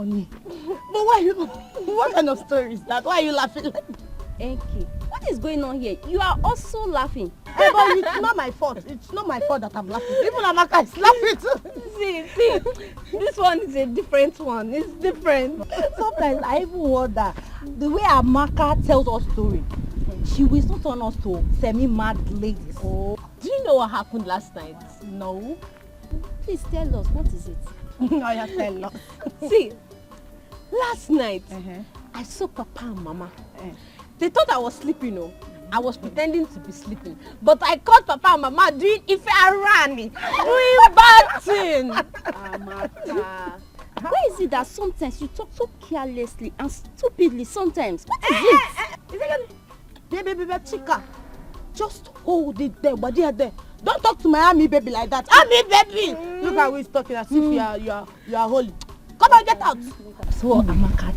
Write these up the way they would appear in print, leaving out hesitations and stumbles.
funny. But what kind of story is that? Why are you laughing like that? Enki, what is going on here? You are also laughing. Hey, but it's not my fault. It's not my fault that I'm laughing. Even Amaka is laughing too. See, this one is a different one. It's different. Sometimes I even wonder, the way Amaka tells us story, she will still turn us to semi-mad ladies. Oh, do you know what happened last night? No. Please tell us, what is it? No, you tell us. See, last night, I saw Papa and Mama. They thought I was sleeping, I was pretending to be sleeping. But I caught Papa and Mama doing Ife Arani, doing bad thing. Amaka. Why is it that sometimes you talk so carelessly and stupidly sometimes? What is it? Baby, Chica, just hold it there, but there. Don't talk to my army baby like that. Army baby! Look how he's talking as if you are holy. Come on, get out. So Amaka,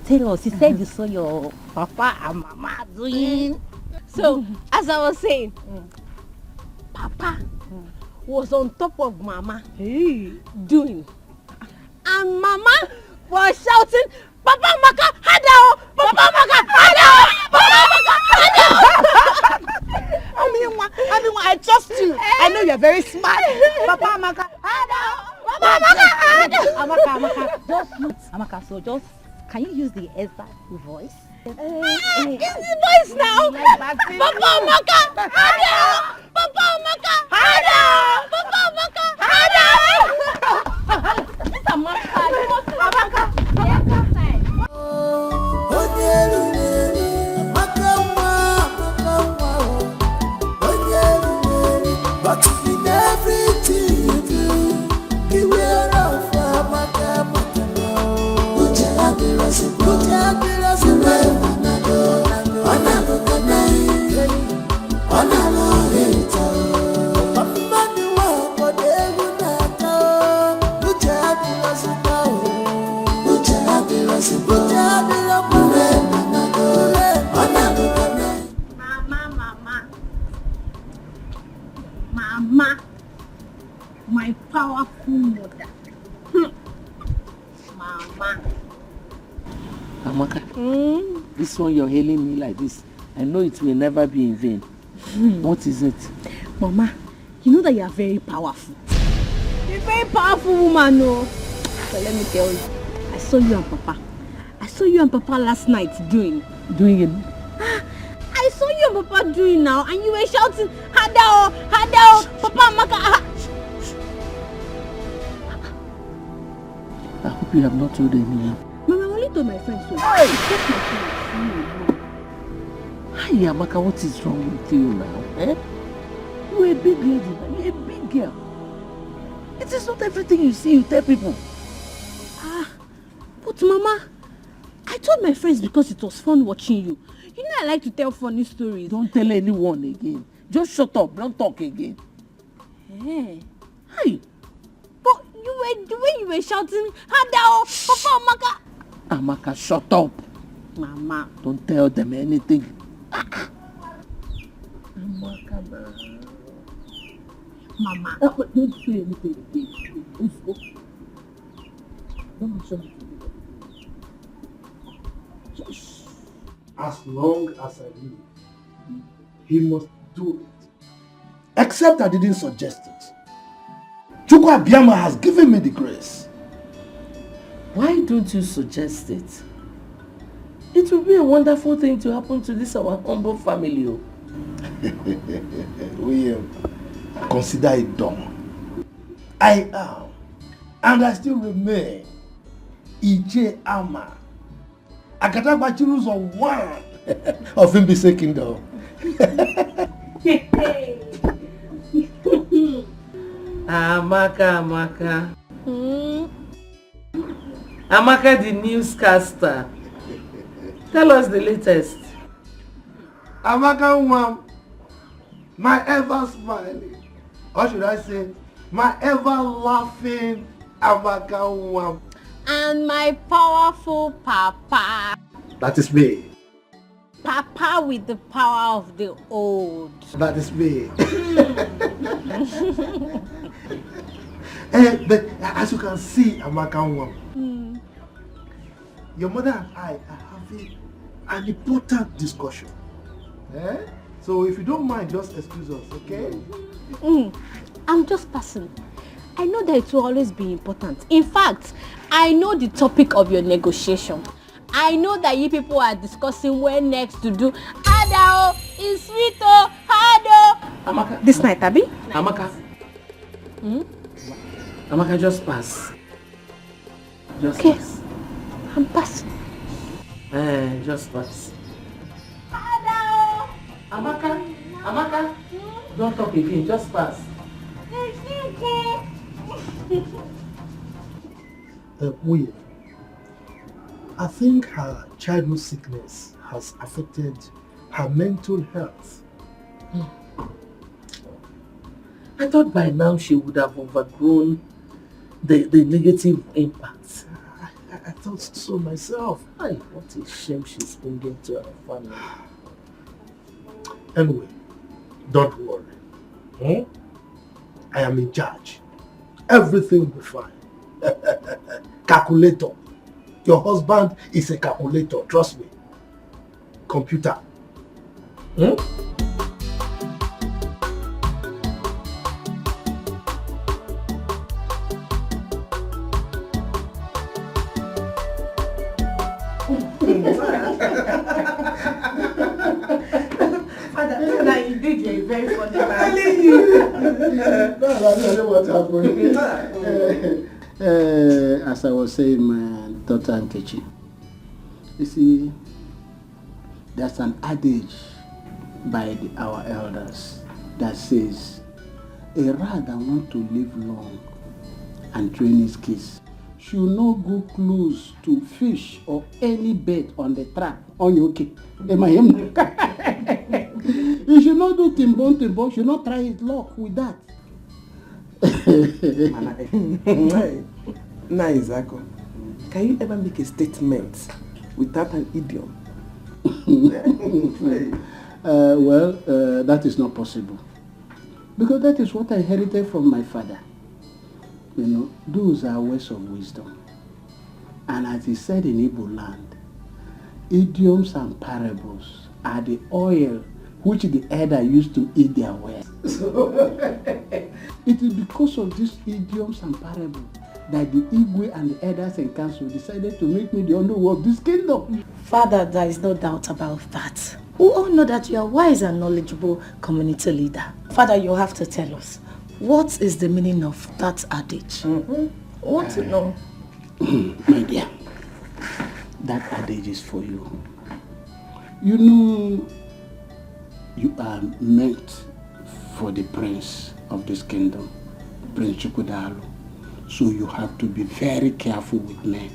tell us, you said you saw your Papa and Mama doing. So, as I was saying, Papa was on top of Mama doing. And Mama was shouting, Papa Maka, Hadao! Papa Maka, Hadao! Papa Maka, Hadao! I trust you. I know you're very smart. Papa Maka, Hadao! Papa Maka, Hadao! Amaka, so just, can you use the exact voice? Use the voice now! Papa Maka, Hadao! Papa Maka, Hadao! Papa Maka, Hadao! This is Amaka. You must Amaka. But in everything you do, beware of Amaka. Mama, my powerful mother. Mama. Amaka, this one you're hailing me like this, I know it will never be in vain. What is it? Mama, you know that you are very powerful. You're a very powerful woman, no? So let me tell you, I saw you and Papa. I saw you and Papa last night doing. Doing it? I saw you and Papa doing now, and you were shouting, Hadao, Hadao, Papa Maka. I hope you have not told anyone. Mama, I only told my friends so. Hey! Hi, Amaka, what is wrong with you now? Eh? You're a big lady now. You're a big girl. It is not everything you see you tell people. But Mama, I told my friends because it was fun watching you. You know I like to tell funny stories. Don't tell anyone again. Just shut up. Don't talk again. Hey. Hi. But the way you were shouting, Hadao, Papa Maka. Amaka, shut up. Mama. Don't tell them anything. Amaka, Mama. Don't say anything again. Let's go. Don't show me. As long as I live, he must do it. Except I didn't suggest it. Chukwu Abiyama has given me the grace. Why don't you suggest it? It will be a wonderful thing to happen to this our humble family. William, consider it done. I am, and I still remain, Ije Ama. Akatagba Chiru's on one of Mbise Kingdom. Amaka. Amaka, the newscaster. Tell us the latest. Amaka, my ever smiling, or should I say, my ever laughing Amaka. And my powerful Papa. That is me. Papa with the power of the old. That is me. But as you can see, Amaka, your mother and I are having an important discussion. Eh? So if you don't mind, just excuse us, okay? I'm just passing. I know that it will always be important. In fact, I know the topic of your negotiation. I know that you people are discussing where next to do Adao, is sweet oh, Hado. Amaka. This night, Abi? Amaka. Amaka, just pass. Just Okay. pass. I'm passing. Just pass. Adao. Amaka. Amaka. Don't talk again, just pass. Wait. I think her childhood sickness has affected her mental health. I thought by now she would have overgrown the negative impacts. I thought so myself. Ay, what a shame she's bringing to our family. Anyway, don't worry. I am in charge. Everything will be fine. Calculator. Your husband is a calculator, trust me. Computer. Father, indeed you're a very funny man. I don't know what happened. As I was saying, my daughter Nkechi, you see, there's an adage by our elders that says, a rat that wants to live long and train his kids should not go close to fish or any bait on the trap on your cake. You should not do timbon, should not try his luck with that. Naizako, can you ever make a statement without an idiom? That is not possible. Because that is what I inherited from my father. You know, those are words of wisdom. And as he said in Igbo land, idioms and parables are the oil which the elder used to eat their way. It is because of these idioms and parables that the Igwe and the elders and council decided to make me the owner of this kingdom. Father, there is no doubt about that. We all know that you are wise and knowledgeable community leader. Father, you have to tell us, what is the meaning of that adage? I want to know. My dear, that adage is for you. You know, you are meant for the prince of this kingdom, Prince Chukwudalu. So you have to be very careful with men.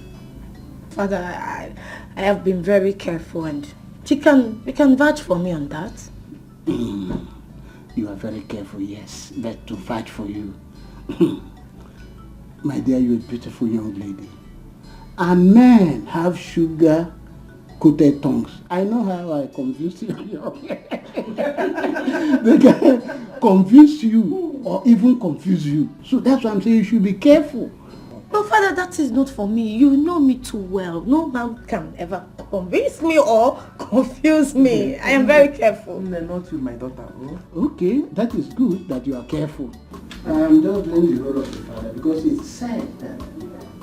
Father, I have been very careful, and you can vouch for me on that. You are very careful, yes, but to vouch for you. My dear, you're a beautiful young lady. And men have sugar-coated tongues. I know how I confuse you. They can confuse you or even confuse you. So that's why I'm saying you should be careful. But Father, that is not for me. You know me too well. No man can ever convince me or confuse me. I am very careful. Not with my daughter. Okay, that is good that you are careful. I'm just doing the role of the father because it's said that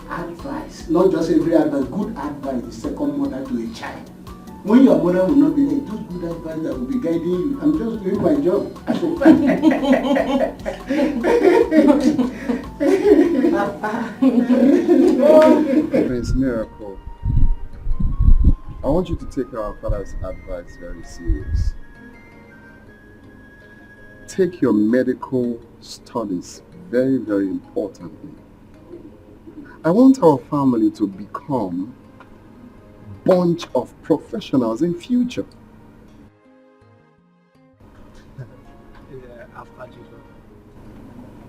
advice, not just every advice, good advice is second mother to a child. When your mother will not be there, those good advice that will be guiding you. I'm just doing my job as a father. Prince Miracle, I want you to take our father's advice very serious. Take your medical studies very, very importantly. I want our family to become a bunch of professionals in future.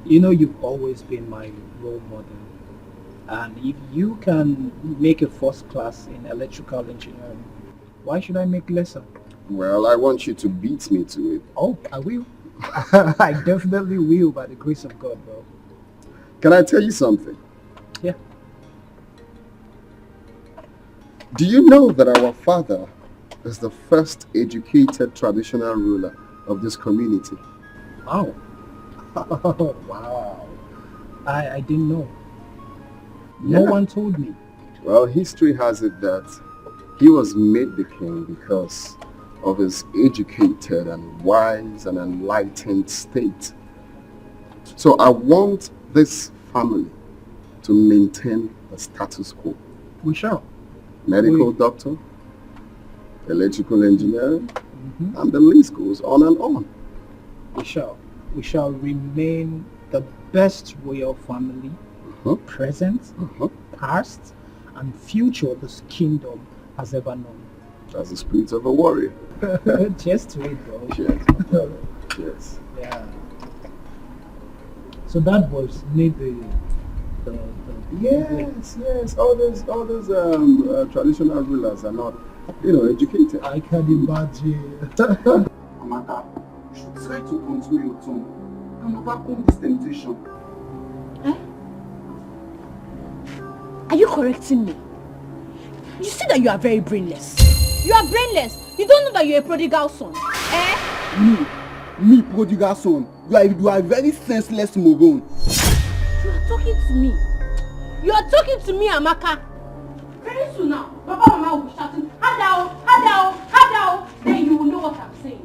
You know, you've always been my role model. And if you can make a first class in electrical engineering, why should I make lesser? Well, I want you to beat me to it. Oh, I will. I definitely will, by the grace of God, bro. Can I tell you something? Yeah. Do you know that our father is the first educated traditional ruler of this community? Wow. Wow. I didn't know. No one told me. Well, history has it that he was made the king because of his educated and wise and enlightened state. So I want this family to maintain the status quo. We shall. Medical doctor, electrical engineer, and the list goes on and on. We shall. We shall remain the best royal family, present, past, and future this kingdom has ever known. That's the spirit of a warrior. Just wait, though. Cheers. Cheers. Yeah. So that was made the Yes. All those traditional rulers are not, educated. I can imagine. Amaka, you should try to control your tongue and overcome this temptation. Are you correcting me? You see that you are very brainless. You are brainless. You don't know that you're a prodigal son. Me, prodigal son. You are a very senseless moron. You are talking to me. You are talking to me, Amaka. Very soon now, Papa and Mama will be shouting, Hadao, Hadao, Hadao. Then you will know what I'm saying.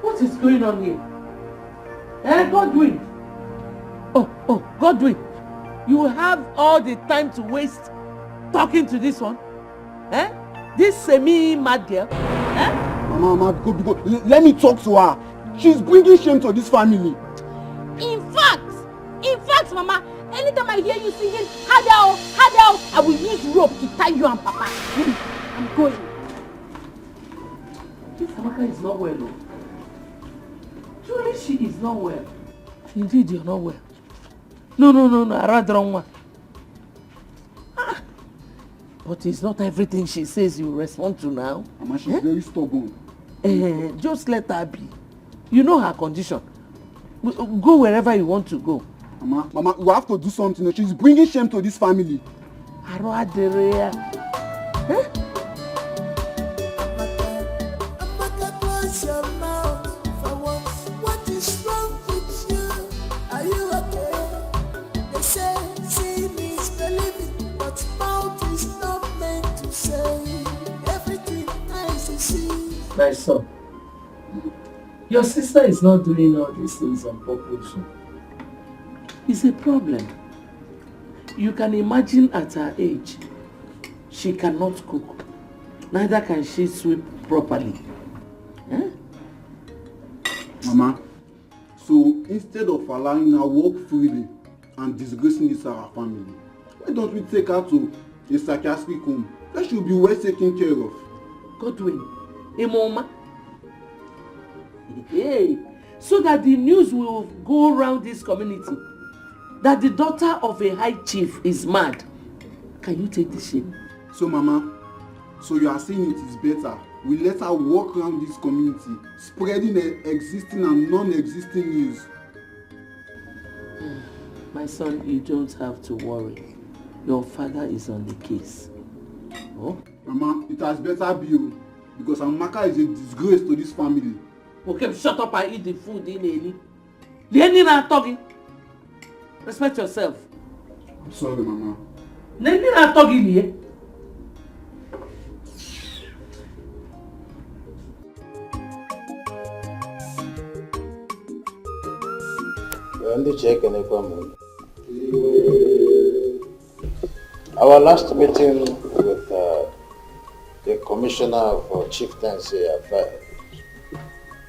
What is going on here? Godwin. Oh, Godwin. You have all the time to waste talking to this one? This semi-mad girl? Mama, go. Let me talk to her. She's bringing shame to this family. In fact, Mama, anytime I hear you singing, Hadao, Hadao, I will use rope to tie you and Papa. I'm going. This Amaka is not well, though. Truly, she is not well. Indeed, you're not well. No, I rather wrong one. But it's not everything she says you respond to now. Mama, she's very stubborn. Just let her be. You know her condition. Go wherever you want to go. Mama, you have to do something. She's bringing shame to this family. My son, your sister is not doing all these things on purpose. It's a problem. You can imagine at her age, she cannot cook. Neither can she sweep properly. Mama, so instead of allowing her work freely and disgracing this our family, why don't we take her to a psychiatric home where she'll be well taken care of? Godwin, Mama. Hey, so that the news will go around this community that the daughter of a high chief is mad. Can you take the shame? So Mama, you are saying it is better we let her walk around this community spreading existing and non-existing news? My son, you don't have to worry. Your father is on the case. Oh? Mama, it has better be you, because Amaka is a disgrace to this family. Okay, shut up and eat the food, Leni. Leni na talking. Respect yourself. I'm sorry, Mama. Leni na talking here. Our last meeting with the Commissioner of Chieftaincy Affairs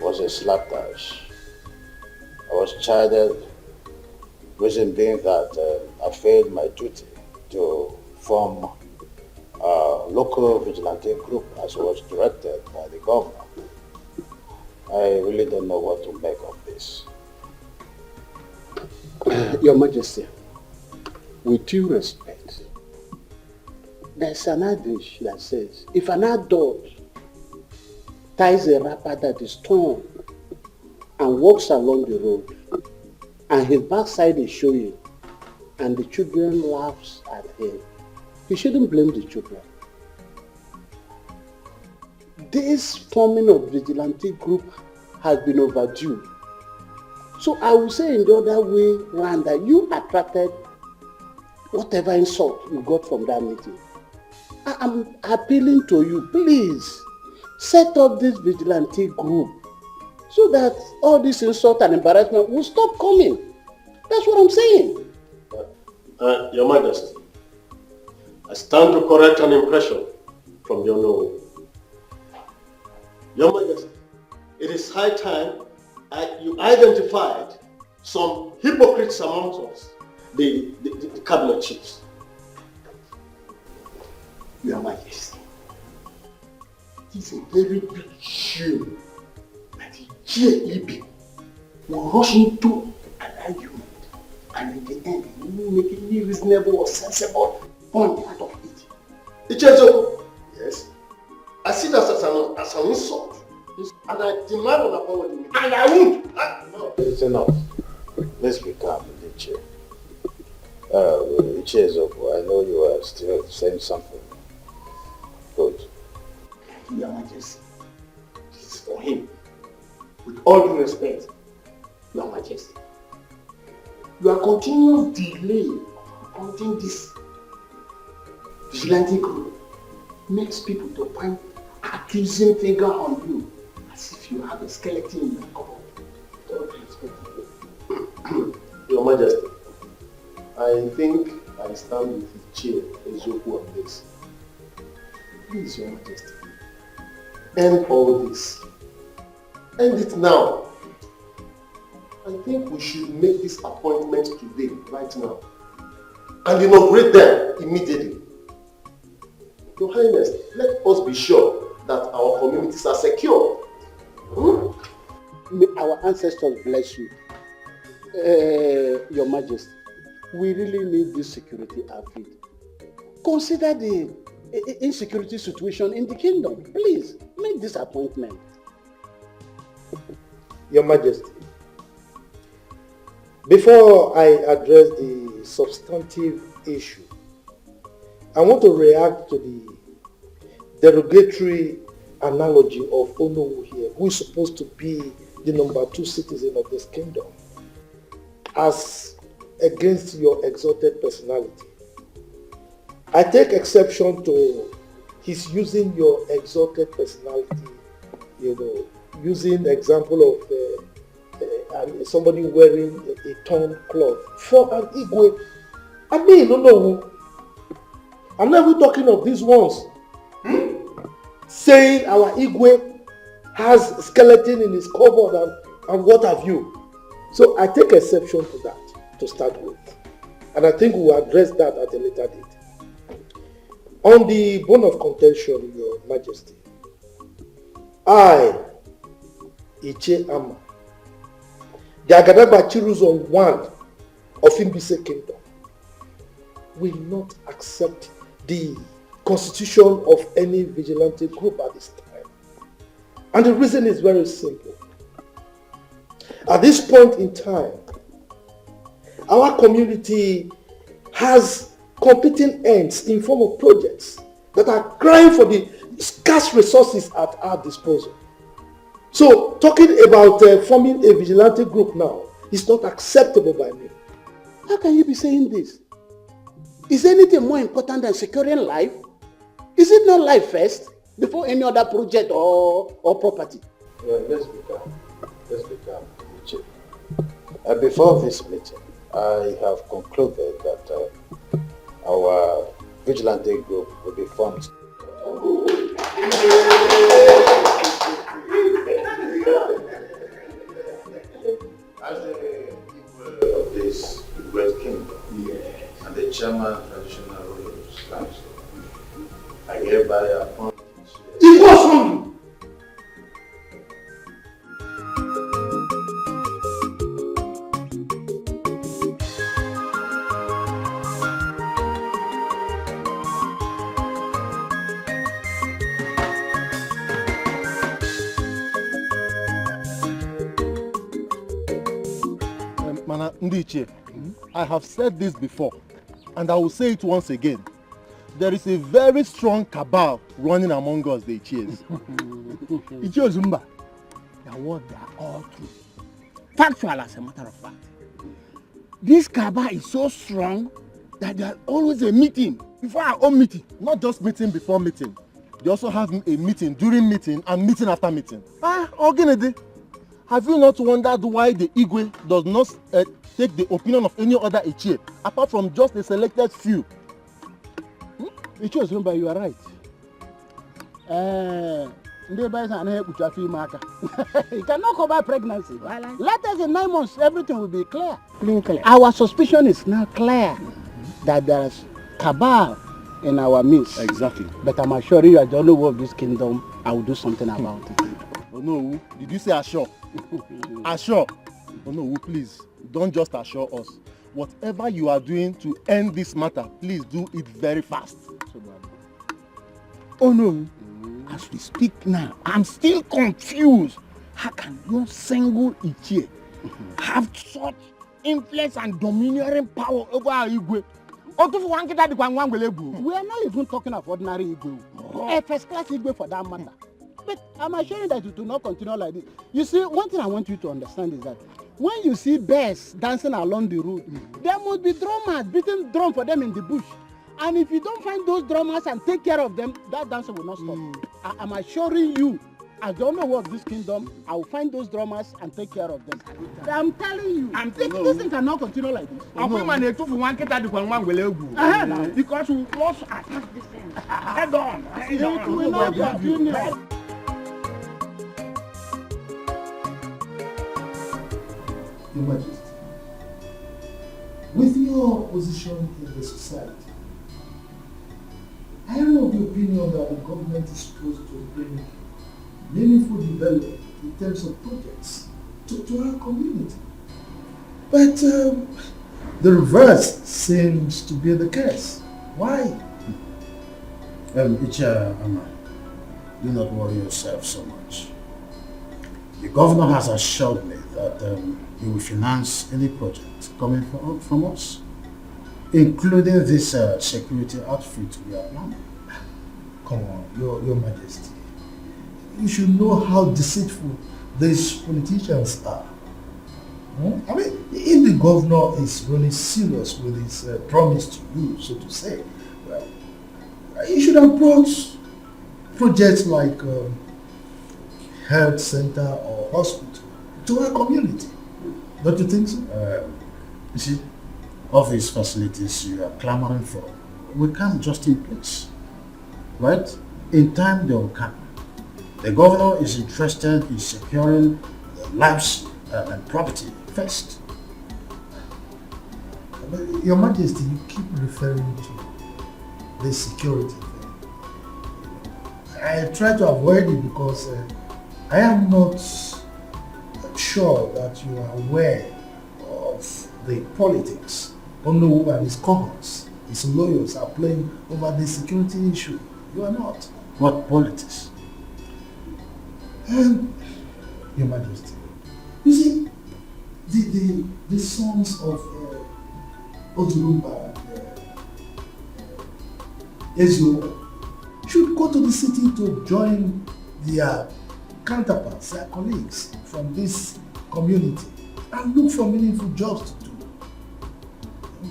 was a slapdash. I was chided, reason being that I failed my duty to form a local vigilante group as was directed by the governor. I really don't know what to make of this. Your Majesty, with due respect, there's an adage that says, if an adult ties a wrapper that is torn and walks along the road, and his backside is showing, and the children laughs at him, You shouldn't blame the children. This forming of vigilante group has been overdue. So I will say in the other way round that you attracted whatever insult you got from that meeting. I'm appealing to you, please set up this vigilante group so that all this insult and embarrassment will stop coming. That's what I'm saying. Your Majesty, I stand to correct an impression from your knowing. Your Majesty, it is high time you identified some hypocrites amongst us, the cabinet chiefs. Your Majesty, it is a very big shame that the JEB will rush into an argument and in the end you will make any reasonable or sensible point out of it. Ichezo, yes, I see that as an insult. And I demand an apology. And I won't. No. It's enough. Let's be calm, Iche. Ichezo, I know you are still saying something. Good. Your Majesty, this is for him. With all due respect, Your Majesty, your continuous delay appointing this vigilante group makes people to point accusing finger on you as if you have a skeleton in your cupboard. With all due respect. Your Majesty, I think I stand with the chair Ezoku on this. Please, Your Majesty, end all this. End it now. I think we should make this appointment today, right now, and inaugurate them immediately. Your Highness, let us be sure that our communities are secure. May our ancestors bless you. Your Majesty, we really need this security outfit. Consider the insecurity situation in the kingdom. Please, make this appointment. Your Majesty, before I address the substantive issue, I want to react to the derogatory analogy of Onowu here, who is supposed to be the number 2 citizen of this kingdom, as against your exalted personality. I take exception to his using your exalted personality, using the example of somebody wearing a torn cloth for an Igwe. I mean, no. I'm not even talking of these ones. Saying our Igwe has a skeleton in his cupboard and what have you. So I take exception to that to start with. And I think we will address that at a later date. On the bone of contention, Your Majesty, I, Iche Ama, the Agadagba Chiruzon 1 of Imbise Kingdom, will not accept the constitution of any vigilante group at this time. And the reason is very simple. At this point in time, our community has competing ends in form of projects that are crying for the scarce resources at our disposal. So talking about forming a vigilante group now is not acceptable by me. How can you be saying this? Is anything more important than securing life? Is it not life first before any other project or property? Well, let's be calm. Let's be calm. Before this meeting, I have concluded that our vigilante group will be formed. As the people of this great kingdom, and the chairman traditional rulers council, I hereby appoint. It was wrong. Ndiche, I have said this before, and I will say it once again, there is a very strong cabal running among us, the Ichies. Ichie Zumba, the word they are all true. Factual as a matter of fact. This cabal is so strong that there is always a meeting before our own meeting. Not just meeting before meeting. They also have a meeting during meeting and meeting after meeting. Ogenede, have you not wondered why the Igwe does not take the opinion of any other Ichie, apart from just a selected few? Ichie Zumba, you are right. You cannot cover pregnancy. Let us in 9 months, everything will be clear. Clear. Our suspicion is now clear that there is cabal in our midst. Exactly. But I'm assuring you, as the owner of this kingdom, I will do something about it. Oh no, did you say assure? Assure? Oh no, please, don't just assure us. Whatever you are doing to end this matter, please do it very fast. Oh no. As we speak now, I'm still confused. How can no single Ichie have such influence and domineering power over our Igwe? We are not even talking of ordinary Igwe. A first class Igwe for that matter. But I'm assuring that it will not continue like this. You see, one thing I want you to understand is that when you see bears dancing along the road, there must be drummers beating drum for them in the bush. And if you don't find those drummers and take care of them, that dancer will not stop. I'm assuring you, as the owner of this kingdom, I will find those drummers and take care of them. I'm telling you, this thing cannot continue like this. Because we must attack this thing. Head on. It will not continue. Your Majesty, with your position in the society, I am of the opinion that the government is supposed to bring meaningful development in terms of projects to our community. But the reverse seems to be the case. Why? Ichie Ama, do not worry yourself so much. The governor has assured me that he will finance any project coming from us, including this security outfit we are running. Come on, Your Majesty. You should know how deceitful these politicians are. I mean, if the governor is really serious with his promise to you, so to say, well, he should have brought projects like health center or hospital to our community. Don't you think so? You see, all these facilities you are clamoring for, we come just in place, right? In time they will come. The governor is interested in securing lives and property first. But Your Majesty, you keep referring to the security thing. I try to avoid it because I am not sure that you are aware of the politics. Onowu and his cohorts, his lawyers are playing over the security issue. You are not. What politics? Your Majesty, you see, the sons of Ozurumba and Ezio should go to the city to join their counterparts, their colleagues from this community and look for meaningful jobs to do,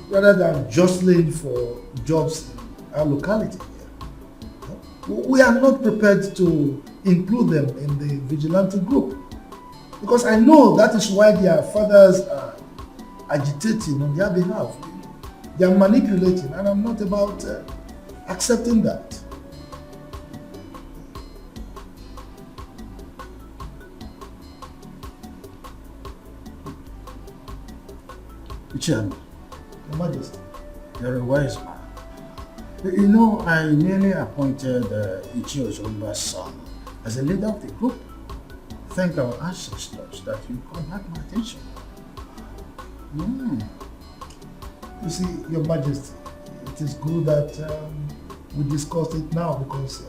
rather than jostling for jobs in our locality here. We are not prepared to include them in the vigilante group because I know that is why their fathers are agitating on their behalf. They are manipulating, and I'm not about accepting that. Ichie, Your Majesty. you're a wise man. You know, I nearly appointed Ichie Ozurumba's son as a leader of the group. Thank our ancestors that you called back my attention. You see, Your Majesty, it is good that we discussed it now because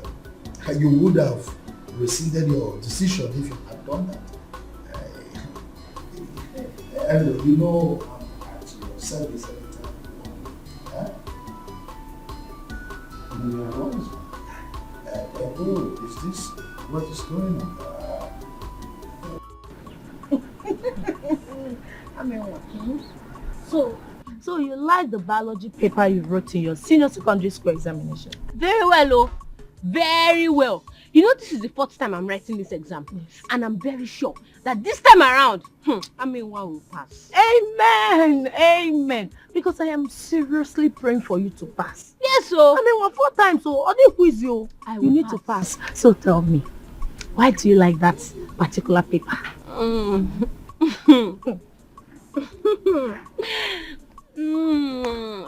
you would have rescinded your decision if you had done that. Anyway, you know I'm at your service every time you want me. Is this what is going on? I mean, what? So you like the biology paper you wrote in your senior secondary school examination? Very well, oh. Very well. You know, this is the fourth time I'm writing this exam. Yes. And I'm very sure that this time around, one will pass. Amen. Amen. Because I am seriously praying for you to pass. Yes, so. I mean, 4 times, so all the quiz you need to pass. So tell me, why do you like that particular paper?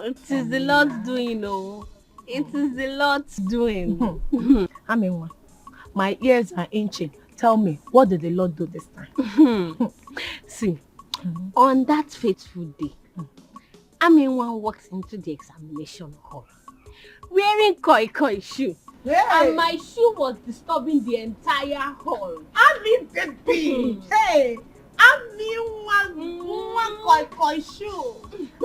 It is the Lord's doing, oh. It is the Lord's doing. I mean, my ears are itching. Tell me, what did the Lord do this time? See, on that fateful day, Aminwa walks into the examination hall wearing koi shoe. Hey. And my shoe was disturbing the entire hall. Ami baby! Hey! Ami one koi shoe.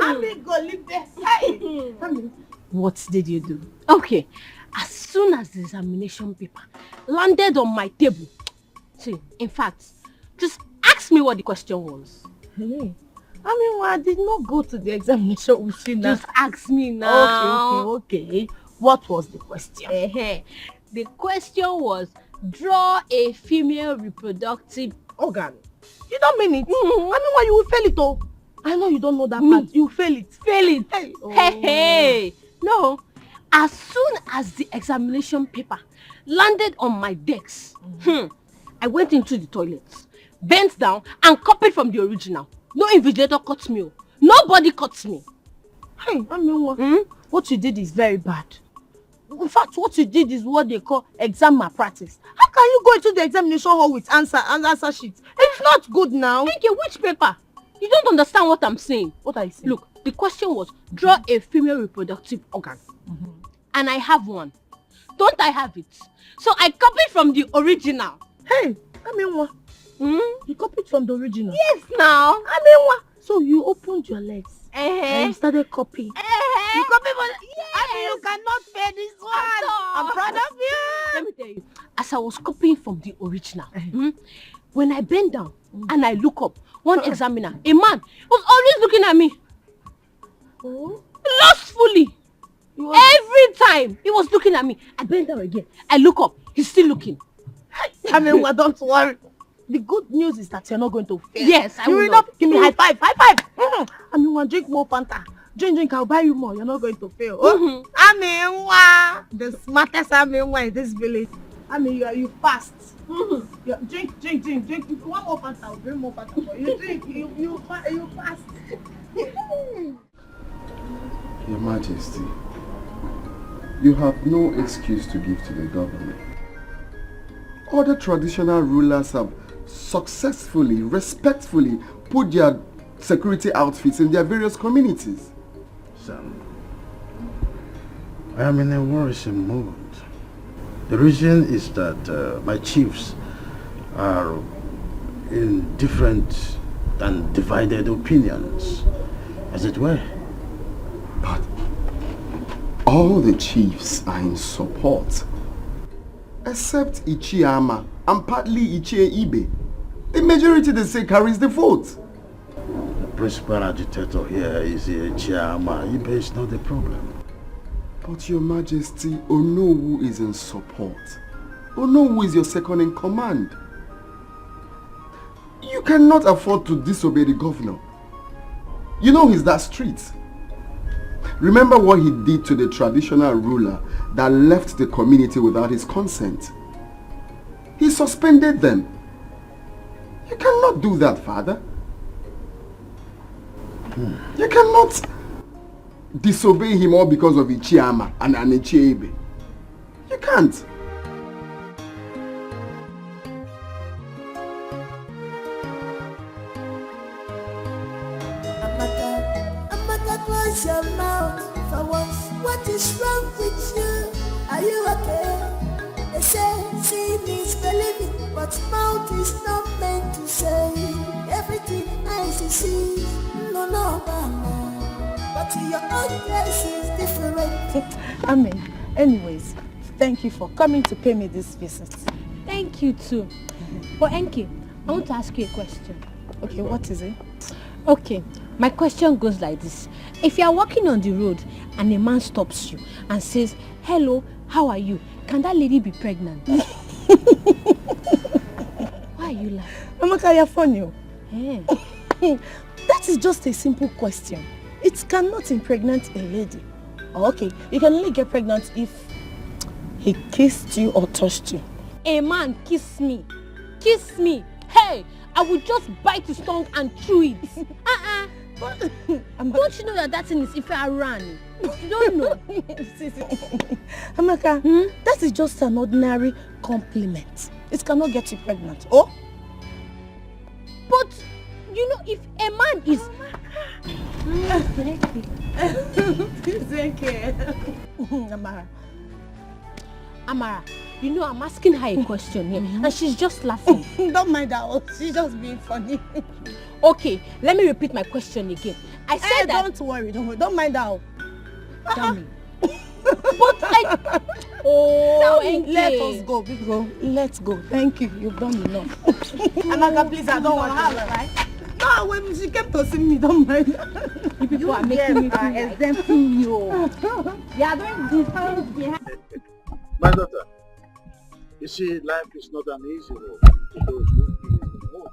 Ami go live there. Hey! Ami. What did you do? Okay, as soon as the examination paper landed on my table, see, in fact, just ask me what the question was. Hey, I did not go to the examination with you now. Just ask me now. Okay. What was the question? The question was, draw a female reproductive organ. You don't mean it? You will fail it, oh. I know you don't know that part. You fail it. Fail it. Hey. Hey. No. As soon as the examination paper landed on my desk, I went into the toilet, bent down, and copied from the original. No invigilator caught me. Nobody caught me. Hey, what you did is very bad. In fact, what you did is what they call exam malpractice. How can you go into the examination hall with answer sheets? It's not good now. Thank you. Which paper? You don't understand what I'm saying. What are you saying? Look, the question was, draw a female reproductive organ. And I have one. Don't I have it? So I copied from the original. Hey, what? You copied from the original? Yes, now. What? So you opened your legs and you started copying. You copied from yes. You cannot fail this one. I'm proud of you. Let me tell you, as I was copying from the original, when I bent down and I look up, one examiner, a man, was always looking at me. Lustfully. Every time he was looking at me. I bent down again. I look up. He's still looking. Don't worry. The good news is that you're not going to fail. Yes, I will not. Give me high five. High five. Drink more Fanta. Drink. I'll buy you more. You're not going to fail. The smartest in this village. You fast. Drink. If you want more Fanta, I'll bring more Fanta for you. Drink. You fast. Your Majesty, you have no excuse to give to the government. Other traditional rulers have successfully, respectfully put their security outfits in their various communities. Son, I am in a worrisome mood. The reason is that my chiefs are in different and divided opinions, as it were. But all the chiefs are in support, except Ichiama and partly Ichie Ibe. The majority, they say, carries the vote. The principal agitator here is Ichiama. Ibe is not the problem. But Your Majesty, Onowu is in support. Onowu is your second in command. You cannot afford to disobey the governor. You know he's that strict. Remember what he did to the traditional ruler that left the community without his consent. He suspended them. You cannot do that, Father. You cannot disobey him all because of Ichiama and Ichiebe. You can't. Close your mouth for once. What is wrong with you? Are you okay? They say seeing is believing, but mouth is not meant to say. Everything eyes see, no, but your own case is different. Anyways, thank you for coming to pay me this visit. Thank you too. But Enki, I want to ask you a question. Okay, what is it? Okay, my question goes like this. If you are walking on the road and a man stops you and says, "Hello, how are you?" Can that lady be pregnant? Why are you laughing? Amaka, you're funny. Yeah. That is just a simple question. It cannot impregnate a lady. Okay, you can only get pregnant if he kissed you or touched you. A man kiss me. Kiss me. Hey, I would just bite his tongue and chew it. Don't you know that that thing is if I ran? You don't know. Amaka, that is just an ordinary compliment. It cannot get you pregnant. Oh? But, you know, if a man is... It's okay. Amara, you know, I'm asking her a question here, and she's just laughing. Don't mind her. She's just being funny. Okay, let me repeat my question again. I said that... Don't worry. Don't mind her. Tell me. But I... Oh, let us go. Let's go. Thank you. You've done enough. Amaka, please, I don't want to right? No, when she came to see me, don't mind. You people are making me feel exempting you. You are doing this thing behind. My daughter, you see, life is not an easy road to those who feel more.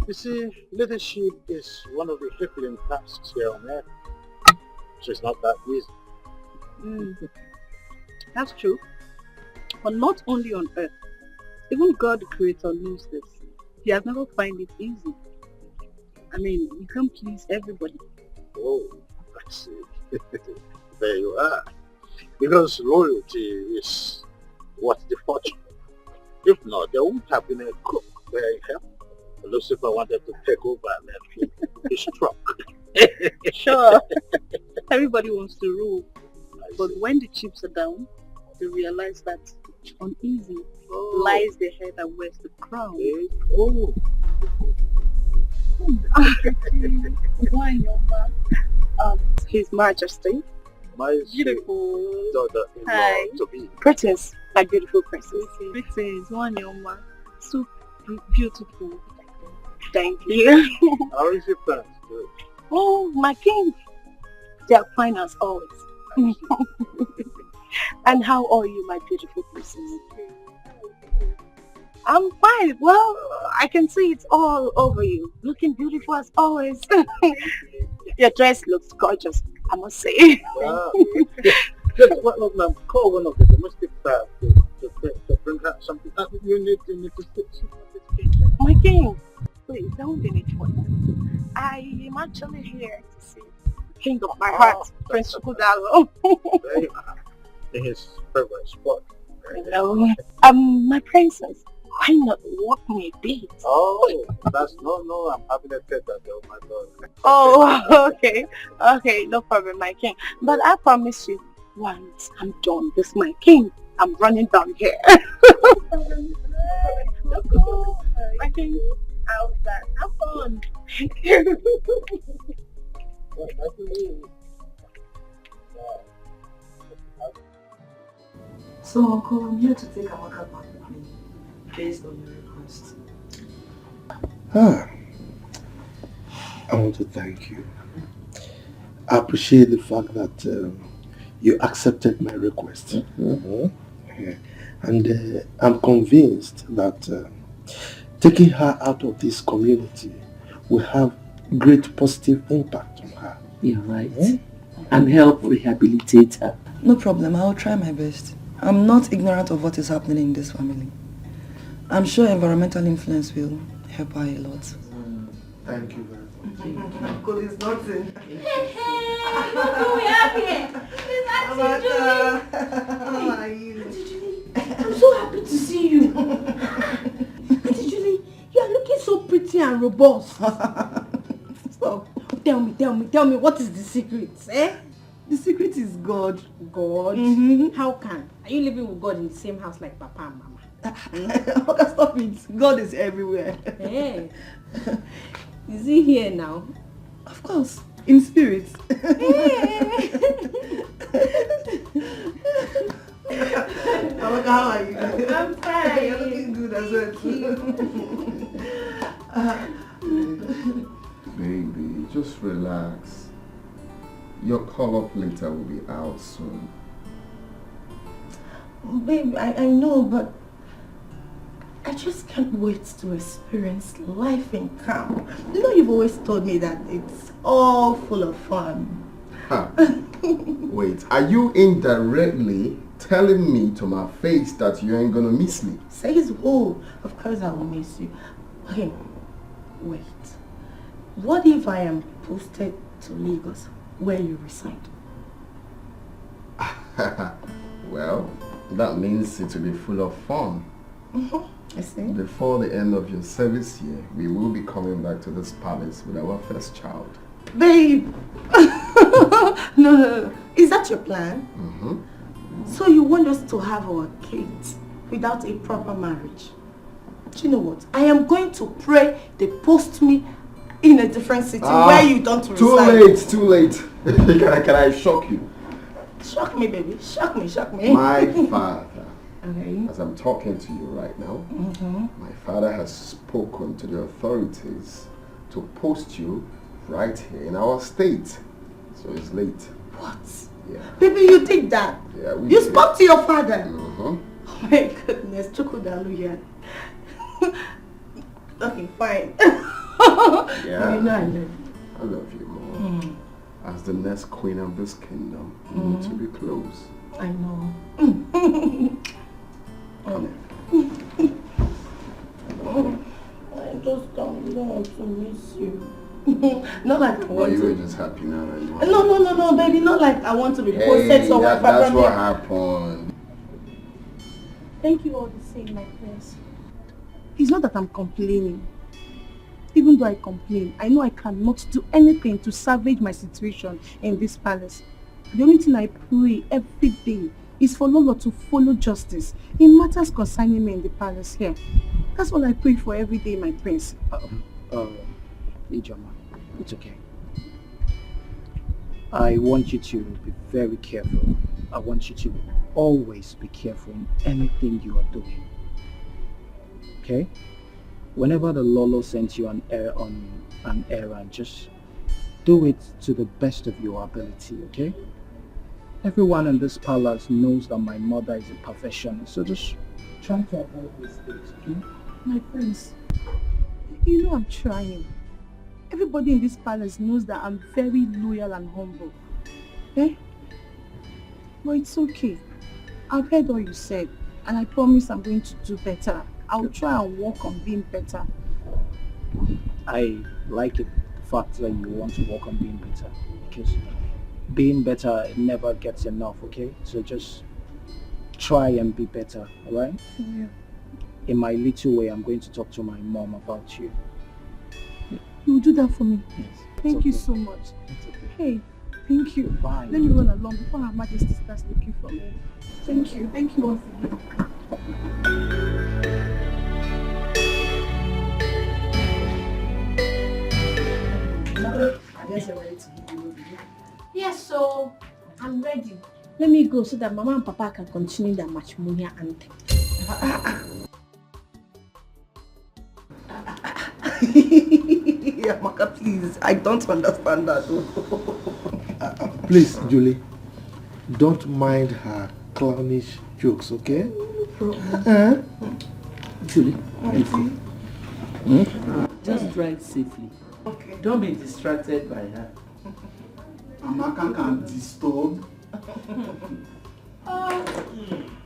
You see, leadership is one of the crippling tasks here on earth. So it's not that easy. That's true. But not only on earth. Even God the Creator knows this. He has never found it easy. I mean, you can't please everybody. Oh, I see. There you are. Because loyalty is what's the fortune. If not, there wouldn't have been a cook where he helped. Lucifer wanted to take over and then he struck. Sure. Everybody wants to rule. But when the chips are down, they realize that uneasy lies the head and wears the crown. Oh. His Majesty. My Beautiful daughter-in-law to be. Princess, my beautiful princess. Princess, Wanyoma. So beautiful. Thank you. How is your parents doing? Oh, my king. They are fine as always. And how are you, my beautiful princess? I'm fine. Well, I can see it's all over you. Looking beautiful as always. Your dress looks gorgeous, I must say. Wow. Just call one of the domestic staff to bring her something. You need to sit. My king, please don't be late. I am actually here to see the king of my heart, Prince Kudalo. There you are. In his favorite spot. Hello. My princess, why not walk me a bit? Oh, that's no, I'm having a tete though, my daughter. Oh, okay, no problem, my king. But I promise you, once I'm done with my king, I'm running down here. My king, how's that? Have fun. So, Uncle, I'm here to take Amaka back with me, based on your request. I want to thank you. I appreciate the fact that you accepted my request. Yeah. And I'm convinced that taking her out of this community will have great positive impact on her. You're right. And help rehabilitate her. No problem, I'll try my best. I'm not ignorant of what is happening in this family. I'm sure environmental influence will help her a lot. Thank you very much. Uncle is nothing. Hey, look, we are here. It's Auntie Julie. How are you? Auntie Julie, I'm so happy to see you. Auntie Julie, you are looking so pretty and robust. Stop. Tell me, what is the secret, eh? The secret is God. God? How can? Are you living with God in the same house like Papa and Mama? Okay, stop it. God is everywhere. Hey. Is he here now? Of course. In spirit. How are you? I'm fine. You're looking good as well. Baby, just relax. Your call-up later will be out soon. Babe, I know, but I just can't wait to experience life in camp. You know, you've always told me that it's all full of fun. Huh. Wait, are you indirectly telling me to my face that you ain't gonna miss me? Says who? Of course I will miss you. Okay, wait. What if I am posted to Lagos, where you reside? Well, that means it will be full of fun. I see. Before the end of your service year, we will be coming back to this palace with our first child. Babe! No. Is that your plan? So you want us to have our kids without a proper marriage? Do you know what? I am going to pray they post me in a different city where you don't reside. Too late. Can I shock you? Shock me, baby. Shock me. My father, okay. as I'm talking to you right now, my father has spoken to the authorities to post you right here in our state. So it's late. What? Yeah. Baby, you did that? Yeah, we You did. spoke to your father? Uh-huh. Oh my goodness, Chukudalu here. Okay, fine. Yeah. You know I love you. I love you more. As the next queen of this kingdom, you need to be close. I know. I just don't want to miss you. Not like I want You were to. just happy now that you want No, baby. Not like I want to be posted somewhere. that's what happened. Thank you all the same, my friends. It's not that I'm complaining. Even though I complain, I know I cannot do anything to salvage my situation in this palace. The only thing I pray every day is for Lolo to follow justice in matters concerning me in the palace here. That's what I pray for every day, my prince. Ijoma, it's okay. I want you to be very careful. I want you to always be careful in anything you are doing. Okay? Whenever the Lolo sends you on an errand, just do it to the best of your ability, okay? Everyone in this palace knows that my mother is a perfectionist, so just try to avoid mistakes, okay? My friends, you know I'm trying. Everybody in this palace knows that I'm very loyal and humble. Eh? But it's okay. I've heard all you said, and I promise I'm going to do better. I'll try and work on being better. I like it, the fact that you want to work on being better, because being better never gets enough, okay? So just try and be better, alright? Yeah. In my little way, I'm going to talk to my mom about you. You will do that for me? Yes. Thank you so much. Hey, thank you. Bye. Let me run along before Her Majesty starts looking for me. Thank you. Thank you once again. I guess you're ready to give me. Yes, so I'm ready. Let me go so that Mama and Papa can continue their matrimonial anthem. Amaka, please. I don't understand that. Please, Julie, don't mind her clownish jokes, okay? Julie, just drive safely. Okay. Don't be distracted by her. Amaka can disturb.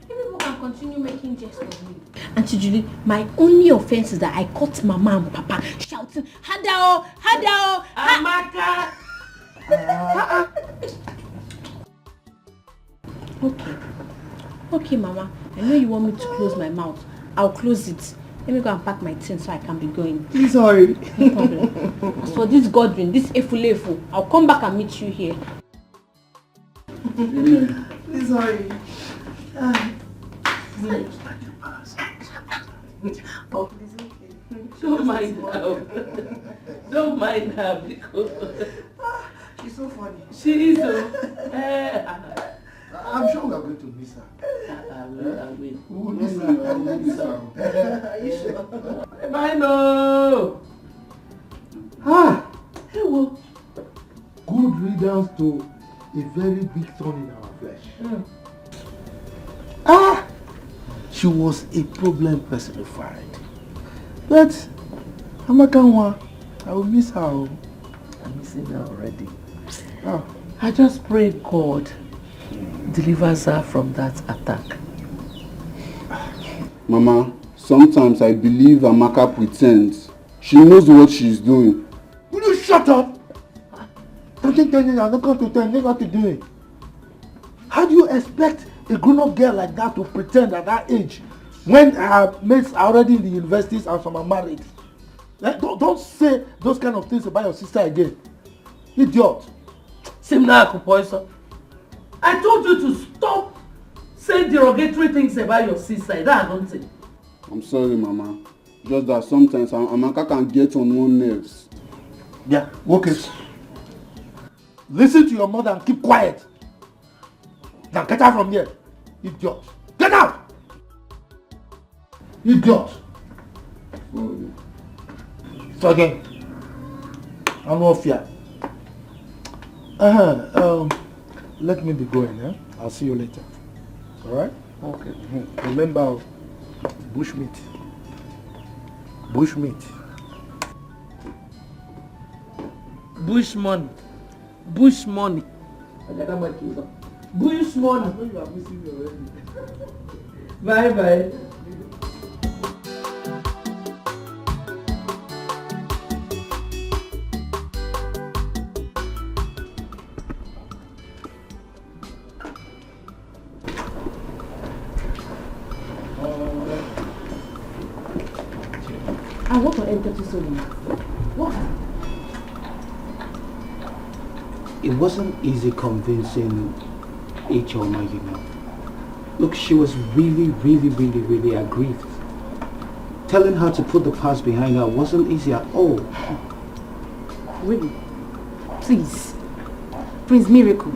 People can continue making jests of me. Auntie Julie, my only offense is that I caught Mama and Papa shouting, Hadao, Hadao, Amaka! Okay, Mama. I know you want me to close my mouth. I'll close it. Let me go and pack my things so I can be going. Please hurry. No problem. As for this Godwin, this Efulefu, I'll come back and meet you here. Please hurry. Oh, please, okay. Don't mind her. Don't mind her because she's so funny. she is. I'm sure we are going to miss her. I will. We will miss her. Are you sure? Bye, no. Hey, well, good riddance to a very big thorn in our flesh. She was a problem personified. But Amakanwa, I will miss her. I'm missing her already. I just pray God delivers her from that attack. Mama, sometimes I believe Amaka pretends. She knows what she's doing. Will you shut up? Don't you tell me I'm not going to tell you what to do? How do you expect a grown-up girl like that to pretend at that age when her mates are already in the universities and some are married? Don't say those kind of things about your sister again. Idiot. Simna Akupoiso, I told you to stop saying derogatory things about your sister. That don't say. I'm sorry, Mama. Just that sometimes Amaka can get on one's nerves. Yeah, okay. Listen to your mother and keep quiet. Now get out from here. Idiot. Get out! Idiot. So again, I'm not fear. Let me be going, eh? I'll see you later. Alright? Okay. Remember, bushmeat. Bushmeat. Bush money. Bush money. Bush money. I know you are missing me already. Bye bye. I want to enter to soon. What? It wasn't easy convincing Ichoma, you know. Look, she was really aggrieved. Telling her to put the past behind her wasn't easy at all. Really? Please. Prince Miracle,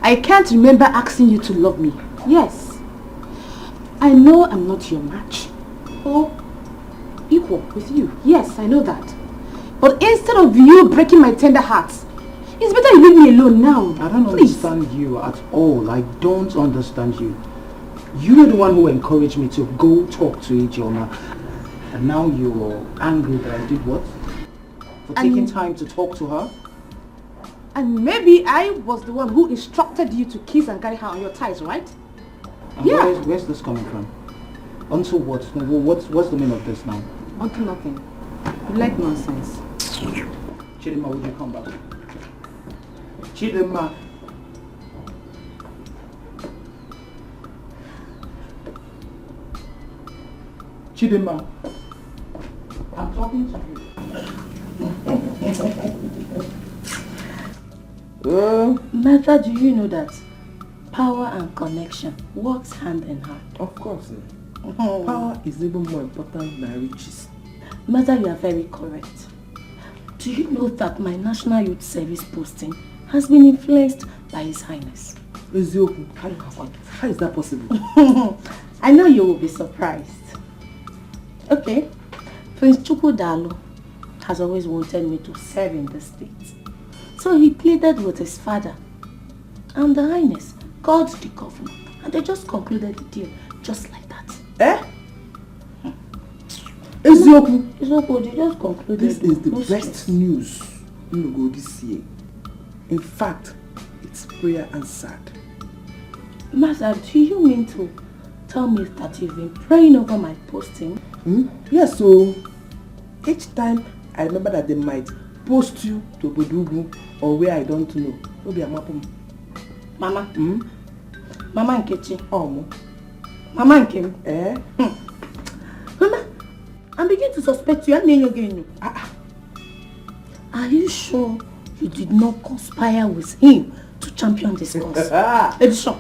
I can't remember asking you to love me. Yes. I know I'm not your match. Or equal with you. Yes, I know that. But instead of you breaking my tender heart, it's better you leave me alone now. I don't understand you at all. I don't understand you. You were the one who encouraged me to go talk to Ijeoma. And now you're angry that I did what? For taking time to talk to her? And maybe I was the one who instructed you to kiss and carry her on your thighs, right? And where's this coming from? Until what? What's the meaning of this now? Until nothing. You like nonsense. Chidima, would you come back? Chidima. Chidima. I'm talking to you. Martha, do you know that power and connection works hand in hand? Of course. Power is even more important than riches. Martha, you are very correct. Do you know that my National Youth Service posting has been influenced by His Highness? How is that possible? I know you will be surprised. Okay, Prince Chukwudalo has always wanted me to serve in the state. So he pleaded with his father, and the Highness called the governor, and they just concluded the deal just like that. Ezioku, they just concluded. This is the best news in the go this year. In fact, it's prayer answered. Master, do you mean to tell me that you've been praying over my posting? Yes, so each time I remember that they might post you to Bodugu or where I don't know. Maybe I'm up. Mama. Mama Nkechi. Oh, Mama Nkem. Mama, I'm beginning to suspect you. Are you sure you did not conspire with him to champion this cause? Edison.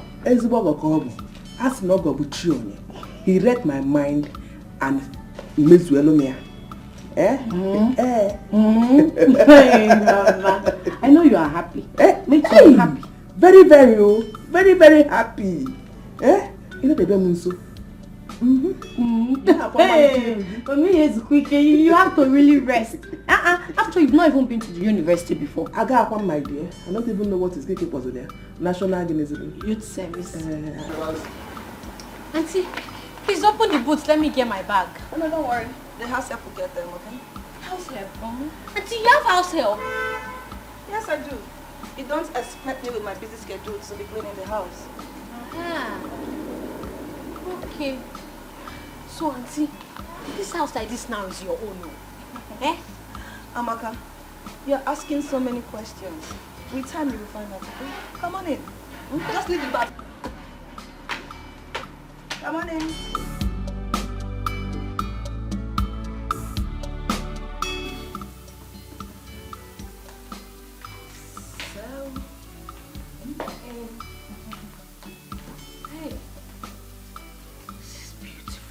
He read my mind and he made Zuelomia. Hey, Mama. I know you are happy. Make you happy. Very, very. very, very happy. Eh? You know the Bemunso? Hey, for me it's quick. You have to really rest. After you've not even been to the university before. I got one, my dear. I don't even know what is kicking was there. National Organism. Youth Service. Auntie, please open the boots. Let me get my bag. Oh, no, don't worry. The house help will get them, okay? House help? Auntie, you have house help? Yes, I do. You don't expect me with my busy schedule to be cleaning the house. Okay. So, Auntie, this house like this now is your own, eh? Amaka, you're asking so many questions. With time you will find out, okay? Come on in. Just leave the bag. Come on in. Hey, this is beautiful.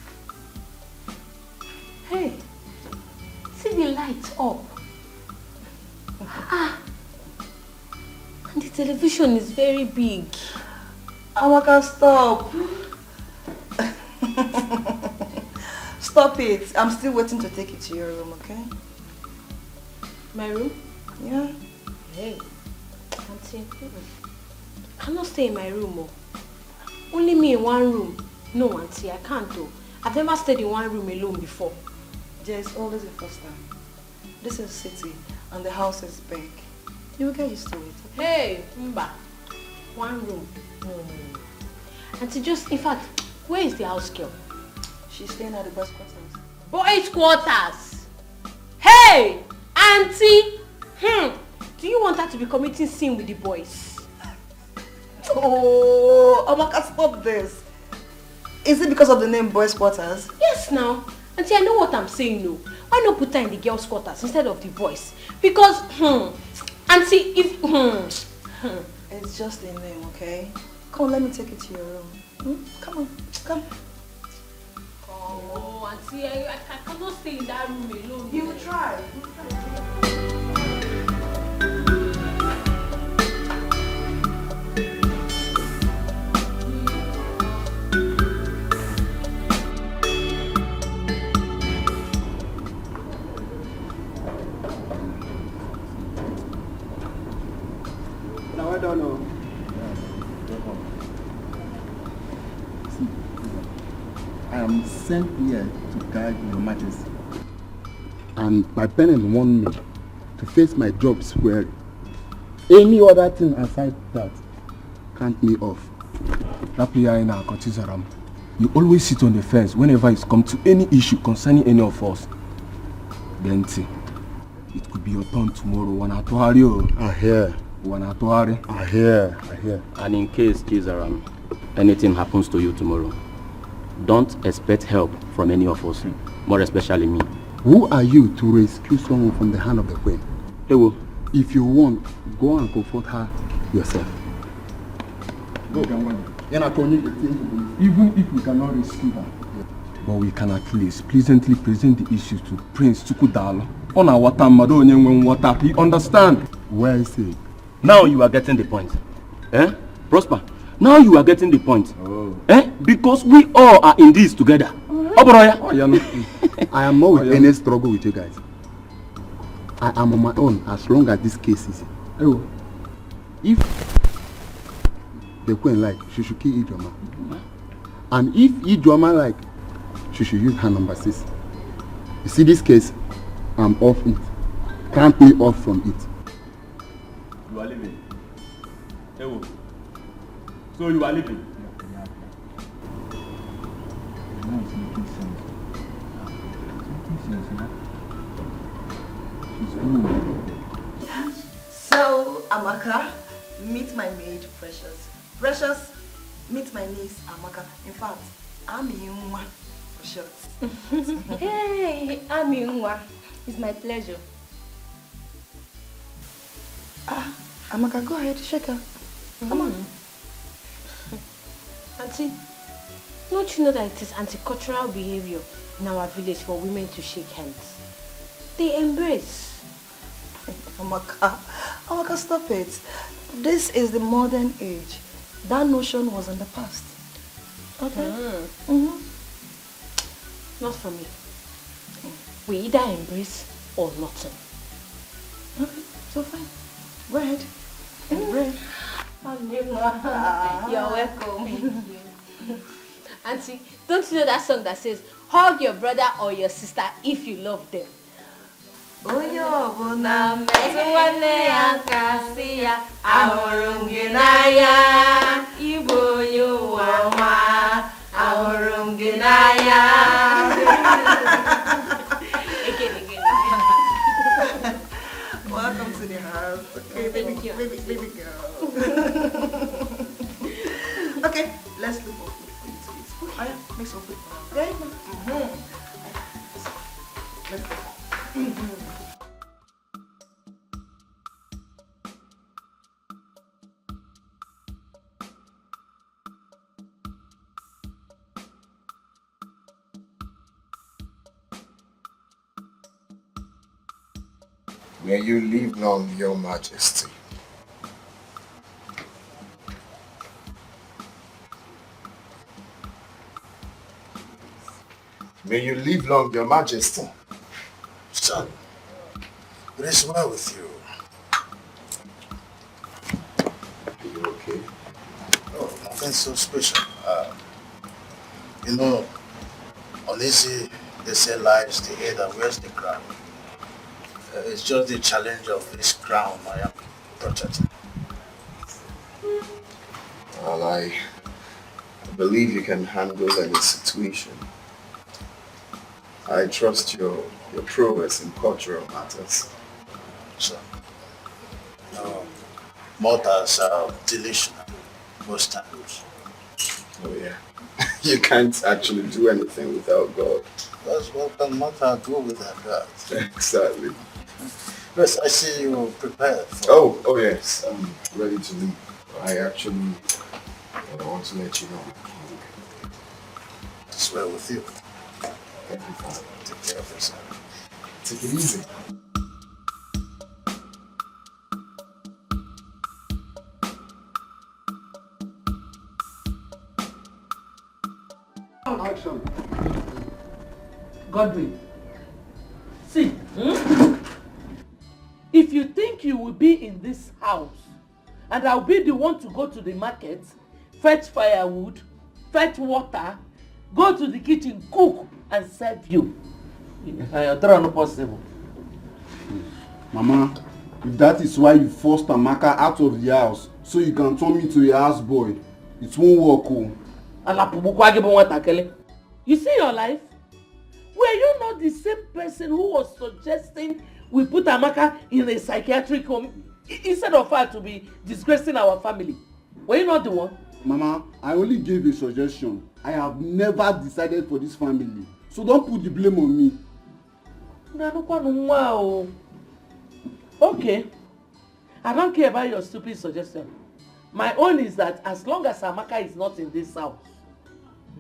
Hey, see the lights up. And the television is very big. Amaka, stop. Stop it. I'm still waiting to take you to your room, okay? My room? Yeah. Hey, Auntie, I cannot stay in my room. Oh. Only me in one room. No, Auntie, I can't do. I've never stayed in one room alone before. There's always a first time. This is a city and the house is big. You will get used to it. Okay? Hey, Mba. One room. Auntie, just, in fact, where is the house girl? She's staying at the boys' quarters. Boys' quarters? Hey! Auntie! Do you want her to be committing sin with the boys? Oh, Amaka, stop this. Is it because of the name boys' quarters? Yes, now. Auntie, I know what I'm saying, no. Why not put her in the girls' quarters instead of the boys? Because, Auntie, if, It's just a name, okay? Come on, let me take you to your room. Come on, come. Oh, Auntie, I cannot stay in that room alone. You will try. Now I don't know. I am sent here to guide your majesty. And my parents want me to face my job squarely. Any other thing aside that, count me off. You always sit on the fence whenever it's come to any issue concerning any of us. Then it could be your turn tomorrow. I hear. I hear. And in case, Chizaram, anything happens to you tomorrow, don't expect help from any of us, more especially me. Who are you to rescue someone from the hand of the queen? Ewo. If you want, go and comfort her yourself. Go. Even if we cannot rescue her, but we can at least pleasantly present the issue to Prince Chukudalo. On our water, water. He understand. Where is he? Now you are getting the point. Eh? Prosper. Now you are getting the point. Oh. Eh? Because we all are in this together. I am not with any struggle with you guys. I am on my own as long as this case is. If the queen like, she should kill Ijoma. And if Ijoma like, she should use her number 6. You see this case, I'm off it. Can't be off from it. You are leaving. Ewo. So you are leaving. Now it's making sense. So, Amaka, meet my maid, Precious. Precious, meet my niece, Amaka. In fact, I'm Yunwa, for short. Hey, Aminwa. It's my pleasure. Amaka, go ahead, shake her. Come on. Auntie, don't you know that it is anti-cultural behavior in our village for women to shake hands? They embrace. Amaka, stop it. This is the modern age. that notion was in the past. Okay? Not for me. We either embrace or nothing. Okay, so fine. Go ahead. Embrace. You're welcome. Thank you. Auntie, don't you know that song that says, hug your brother or your sister if you love them? Onye ọbụla metụ nwanne ya aka sị ya ahụrụ m gị n'anya ịbụ onye ụwa ọma ahụrụ m gị n'anya. Welcome to the house. Okay, baby girl. Okay, let's look for food for you to eat. Oh yeah, make some food. Okay. Let's go. May you live long, Your Majesty. May you live long, Your Majesty. Son, it is well with you. Are you okay? Oh, nothing so special. You know, uneasy, they say lies the head that wears the crown. It's just the challenge of this crown I am protecting. Well, I believe you can handle any situation. I trust your prowess in cultural matters. So, mortals are delusional most times. Oh yeah. You can't actually do anything without God. That's what can mortal do without God. Exactly. Yes, I see you prepared for... Oh yes, I'm ready to leave. I actually want to let you know. It's well with you. Thank you, Father. Take care of yourself. Take it easy. Action. Godwin, see, if you think you will be in this house and I'll be the one to go to the market, fetch firewood, fetch water, go to the kitchen, cook and serve you, that's not possible. Mama, if that is why you forced Amaka out of the house so you can turn me to a houseboy, it won't work. You see your life? Were you not the same person who was suggesting we put Amaka in a psychiatric home instead of her to be disgracing our family? Were you not the one? Mama, I only gave a suggestion. I have never decided for this family. So don't put the blame on me. Okay. I don't care about your stupid suggestion. My own is that as long as Amaka is not in this house,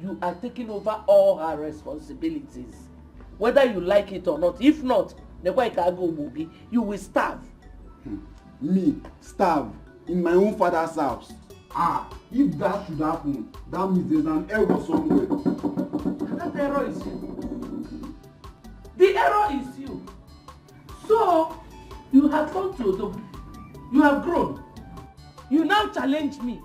you are taking over all her responsibilities. Whether you like it or not. If not, you will starve. Me? Starve? In my own father's house? If that should happen, that means there's an error somewhere. That error is you. The error is you. So, you have gone to Odogu. You have grown. You now challenge me.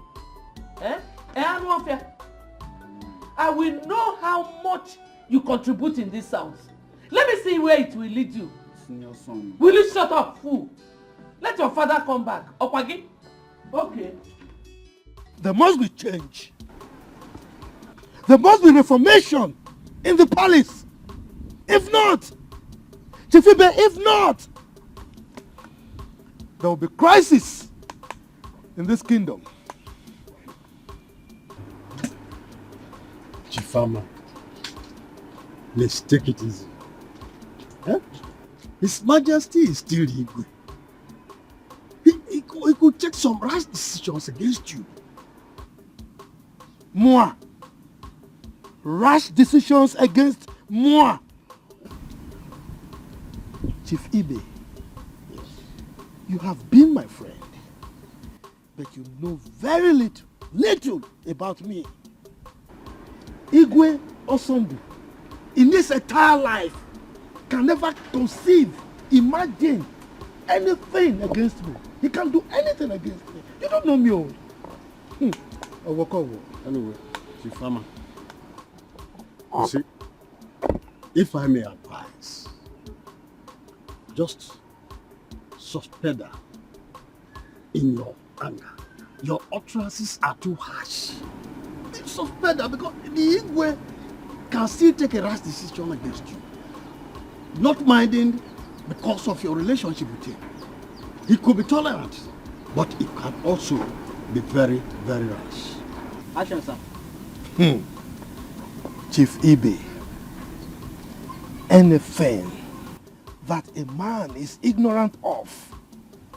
I will know how much you contribute in this house. Let me see where it will lead you. Senior son. Will you shut up, fool? Let your father come back. Okay? Okay. There must be change. There must be reformation in the palace. If not, Chifibe, if not, there will be crisis in this kingdom. Chifama, let's take it easy. Huh? His Majesty is still Igwe. He could take some rash decisions against you. Moi. Rash decisions against moi. Chief Ibe, you have been my friend, but you know very little little about me. Igwe Osondu, in this entire life, can never conceive, imagine anything against me. He can't do anything against me. You don't know me all. Anyway, Chifama, you see, if I may advise, just suspend her in your anger. Your utterances are too harsh. Suspend her because the Igwe can still take a rash decision against you. Not minding because of your relationship with him. He could be tolerant, but it can also be very, very rash. Action, sir. Chief Ibe, anything that a man is ignorant of,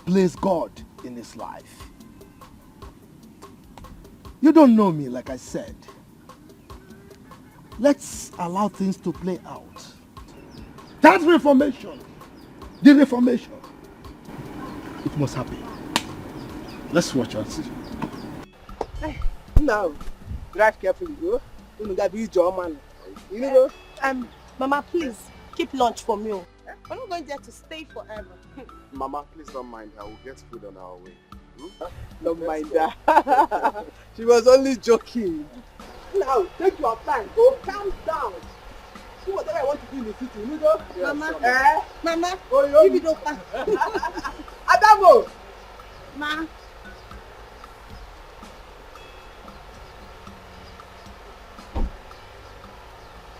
plays God in his life. You don't know me, like I said. Let's allow things to play out. That reformation, the reformation, it must happen. Let's watch and see. Now, drive carefully, bro. You got to be your man. You know? Mama, please keep lunch for me. We're not going there to stay forever. Mama, please don't mind her. We'll get food on our way. Don't mind that. She was only joking. Now, take your time. Go calm down. See whatever I want to do in the city. You know? Yes, Mama. Mama. Oh, give it up. Adamo. Ma.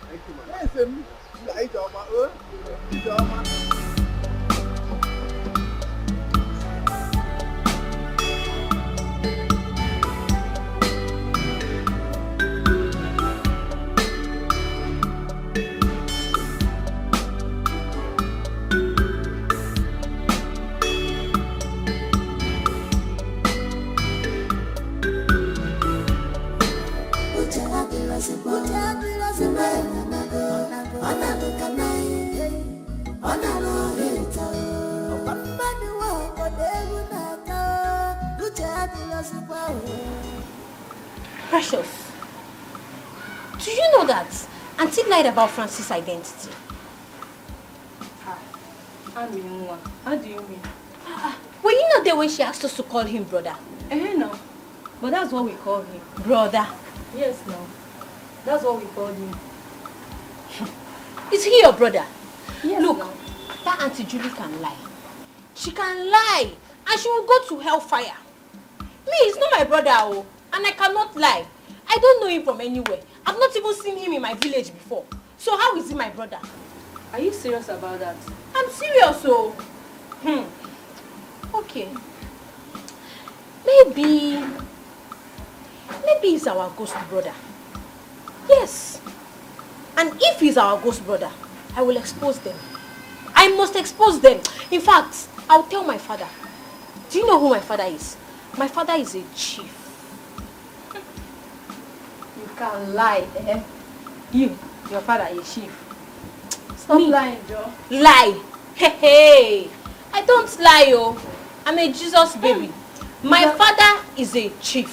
Thank you, man. Yes, Precious, do you know that Auntie lied about Francis' identity? How do you mean? Were you not there when she asked us to call him brother? No. But that's what we call him. Brother? Yes, no. That's what we call him. Is he your brother? Yes, look, no. That Auntie Julie can lie. She can lie and she will go to hellfire. Me, he's not my brother, oh, and I cannot lie. I don't know him from anywhere. I've not even seen him in my village before. So how is he my brother? Are you serious about that? I'm serious, oh. Okay. Maybe he's our ghost brother. Yes. And if he's our ghost brother, I will expose them. I must expose them. In fact, I'll tell my father. Do you know who my father is? My father is a chief. You can't lie, eh? Your father is chief. Stop lying, Joe. Lie. Hey. I don't lie, oh. I'm a Jesus baby. My father is a chief.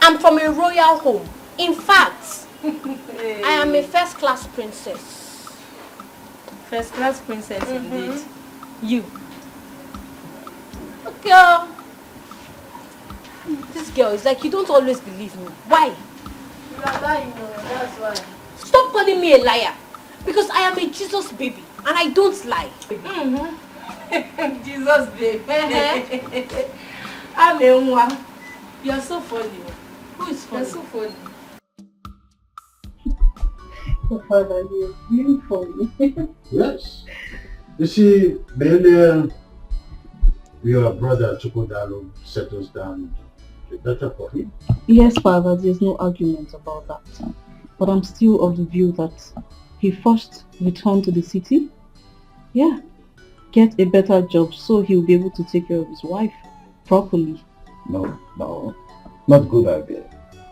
I'm from a royal home. In fact, I am a first-class princess. First-class princess, indeed. You. Girl. This girl is like, you don't always believe me. Why? You are lying, that's why. Stop calling me a liar. Because I am a Jesus baby. And I don't lie. Jesus baby. I'm a one. You're so funny. Who is funny? You're so funny. Oh, Father, you're really funny. Yes. You see, when your brother Chukwudalo settles down, the better for him. Yes, Father, there's no argument about that. But I'm still of the view that he first returned to the city. Yeah. Get a better job so he'll be able to take care of his wife properly. No, not good idea.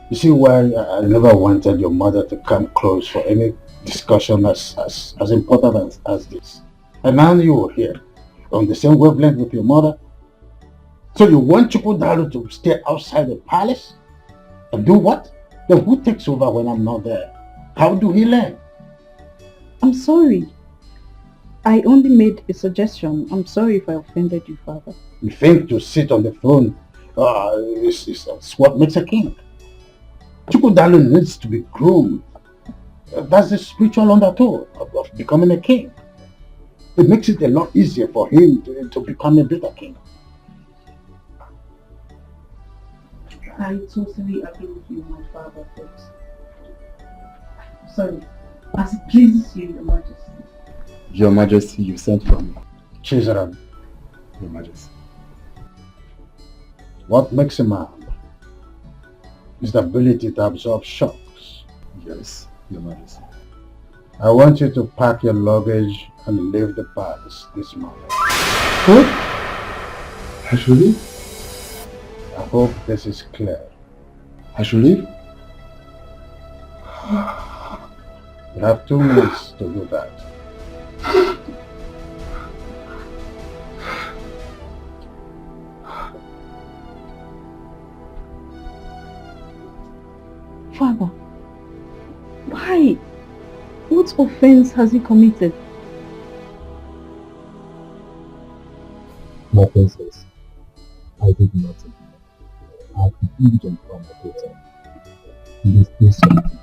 You see why I never wanted your mother to come close for any discussion as important as this. And now you are here on the same wavelength with your mother. So you want Chukwudalo to stay outside the palace? And do what? Then who takes over when I'm not there? How do he learn? I'm sorry. I only made a suggestion. I'm sorry if I offended you, Father. You think to sit on the throne is what makes a king. Chukwudalo needs to be groomed. That's the spiritual undertow of becoming a king. It makes it a lot easier for him to become a better king. I totally agree with you, my father, but sorry, as it pleases you, Your Majesty. Your Majesty, you sent for me. Chizaram, Your Majesty. What makes a man is the ability to absorb shocks. Yes, Your Majesty. I want you to pack your luggage and leave the palace this morning. What? I should leave? I hope this is clear. I should leave? You have 2 minutes to do that. Father, why? What offense has he committed? My princess, I did nothing. I have the diligent from my daughter. Please do something.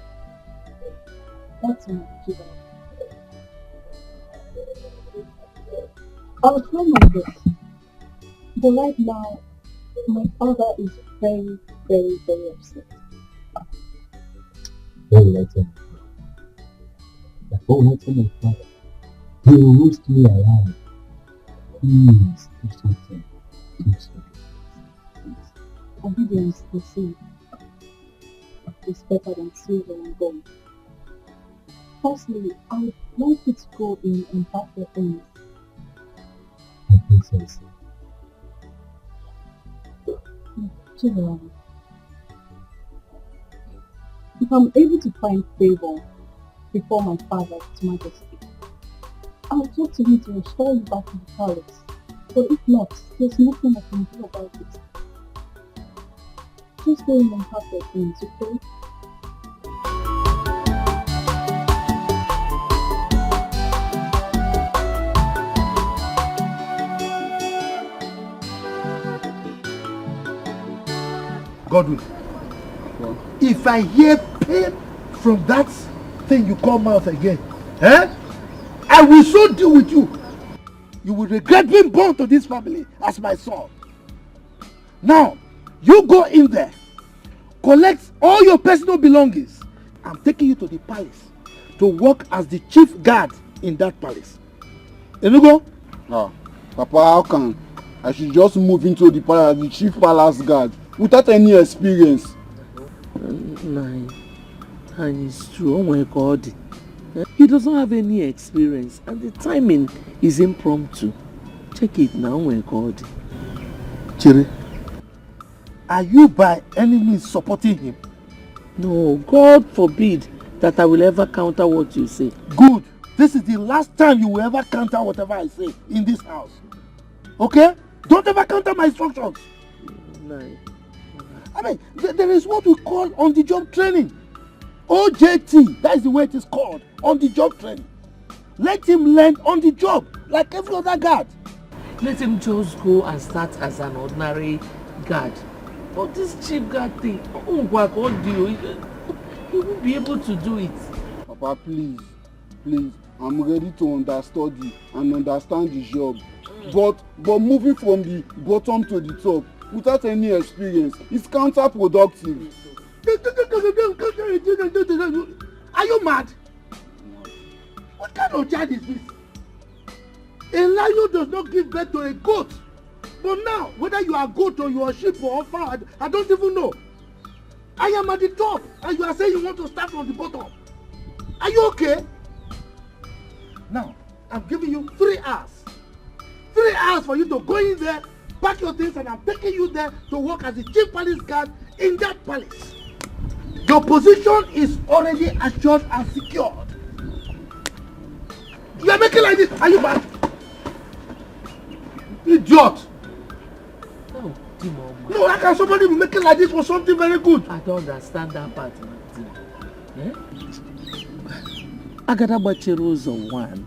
That's my children. I'll try my best. But right now, my father is very, very, very upset. Don't let him cry. Don't let him cry. He will roast me around. Please do something. Do something. Obedience to sin is better than silver and gold. Firstly, I would like it to go in imperfect things. My princess. Children, if I'm able to find favor before my father's majesty, I'll talk to him to restore you back to the palace. But if not, there's nothing I can do about it. Just go in and have your things, okay? Godwin, if I hear pain from that thing you call mouth again, I will so deal with you. You will regret being born to this family as my son. Now, you go in there, collect all your personal belongings. I'm taking you to the palace to work as the chief guard in that palace. Enugo? Papa, how can I should just move into the palace, the chief palace guard, without any experience? And it's true. Oh my God. He doesn't have any experience and the timing is impromptu. Check it now, oh my God. Chiri, are you by any means supporting him? No, God forbid that I will ever counter what you say. Good. This is the last time you will ever counter whatever I say in this house. Okay? Don't ever counter my instructions. No. I mean, there is what we call on-the-job training. OJT, that is the way it is called, on-the-job training. Let him learn on the job, like every other guard. Let him just go and start as an ordinary guard. But this chief guard thing, he won't be able to do it. Papa, please, I'm ready to understudy and understand the job. But moving from the bottom to the top without any experience is counterproductive. Are you mad? What kind of child is this? A lion does not give birth to a goat. But now, whether you are a goat or you are a sheep or a fowl, I don't even know. I am at the top and you are saying you want to start from the bottom. Are you okay? Now, I'm giving you 3 hours. 3 hours for you to go in there, pack your things, and I'm taking you there to work as the chief palace guard in that palace. Your position is already assured and secured. You are making like this. Are you bad? Idiot! No, No, how can somebody make it like this for something very good? I don't understand that part. Eh? Agada gbachiri ụzọ one.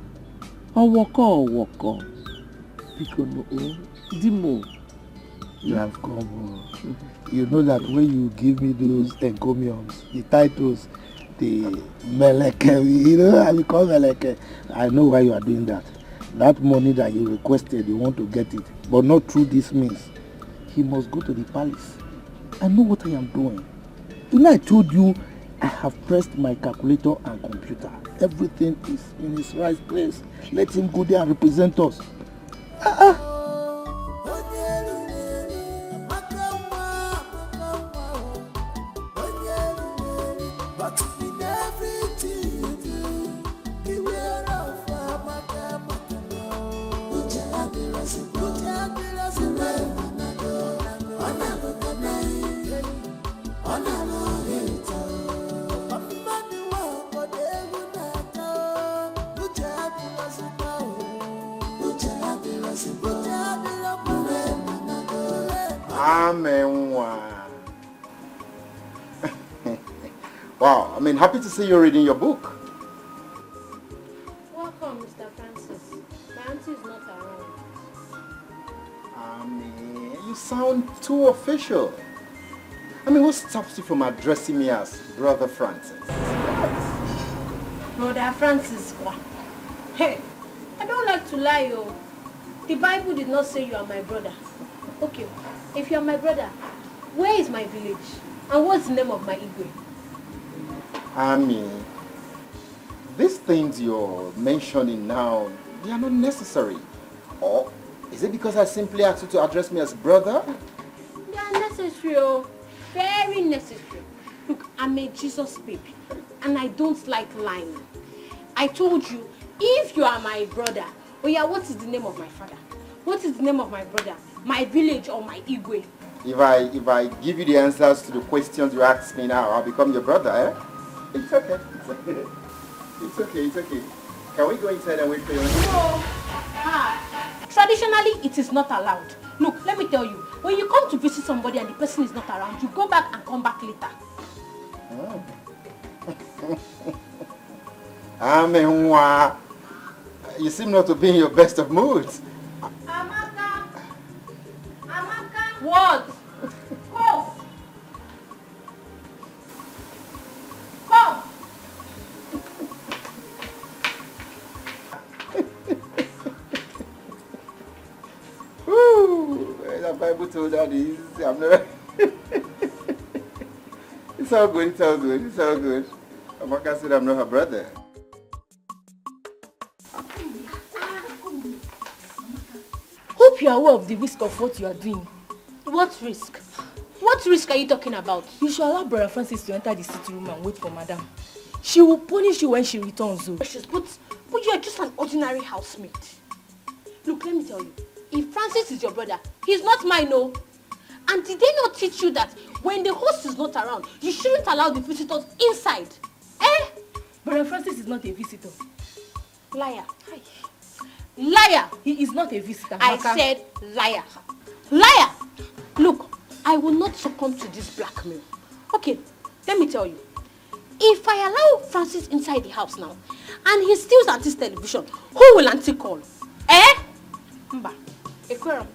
Ọwọkọ. Biko no, Dimo. You have come. You know that when you give me those encomiums, the titles, the Meleke, you know, I become Meleke. I know why you are doing that. That money that you requested, you want to get it, but not through this means. He must go to the palace. I know what I am doing. You know, I told you I have pressed my calculator and computer. Everything is in its right place. Let him go there and represent us. Wow, I mean, happy to see you reading your book. Welcome, Mr. Francis. My auntie is not around. You sound too official. I mean, what stops you from addressing me as Brother Francis? Brother Francis, hey, I don't like to lie, yo. The Bible did not say you are my brother. Okay, if you are my brother, where is my village? And what's the name of my Igwe? These things you're mentioning now, they are not necessary. Or is it because I simply asked you to address me as brother? They are necessary, oh. Very necessary. Look, I'm a Jesus baby, and I don't like lying. I told you, if you are my brother, oh yeah, what is the name of my father? What is the name of my brother? My village or my Igwe? If I give you the answers to the questions you ask me now, I'll become your brother, eh? It's okay. It's okay. Can we go inside and wait for you? No. Traditionally, it is not allowed. Look, let me tell you, when you come to visit somebody and the person is not around, you go back and come back later. You seem not to be in your best of moods. Amaka! What? Come! The Bible told her this. I'm not. It's all good. Amaka said I'm not her brother. Hope you are aware of the risk of what you are doing. What risk? What risk are you talking about? You should allow Brother Francis to enter the sitting room and wait for Madam. She will punish you when she returns. But you are just an ordinary housemate. Look, let me tell you. If Francis is your brother, he's not mine, no. And did they not teach you that when the host is not around, you shouldn't allow the visitors inside? Eh? Brother Francis is not a visitor. Liar. Liar! He is not a visitor. I said liar. Liar! Look, I will not succumb to this blackmail. Okay, let me tell you. If I allow Francis inside the house now, and he steals Auntie's television, who will Auntie call? Eh? Mba. Ekwero.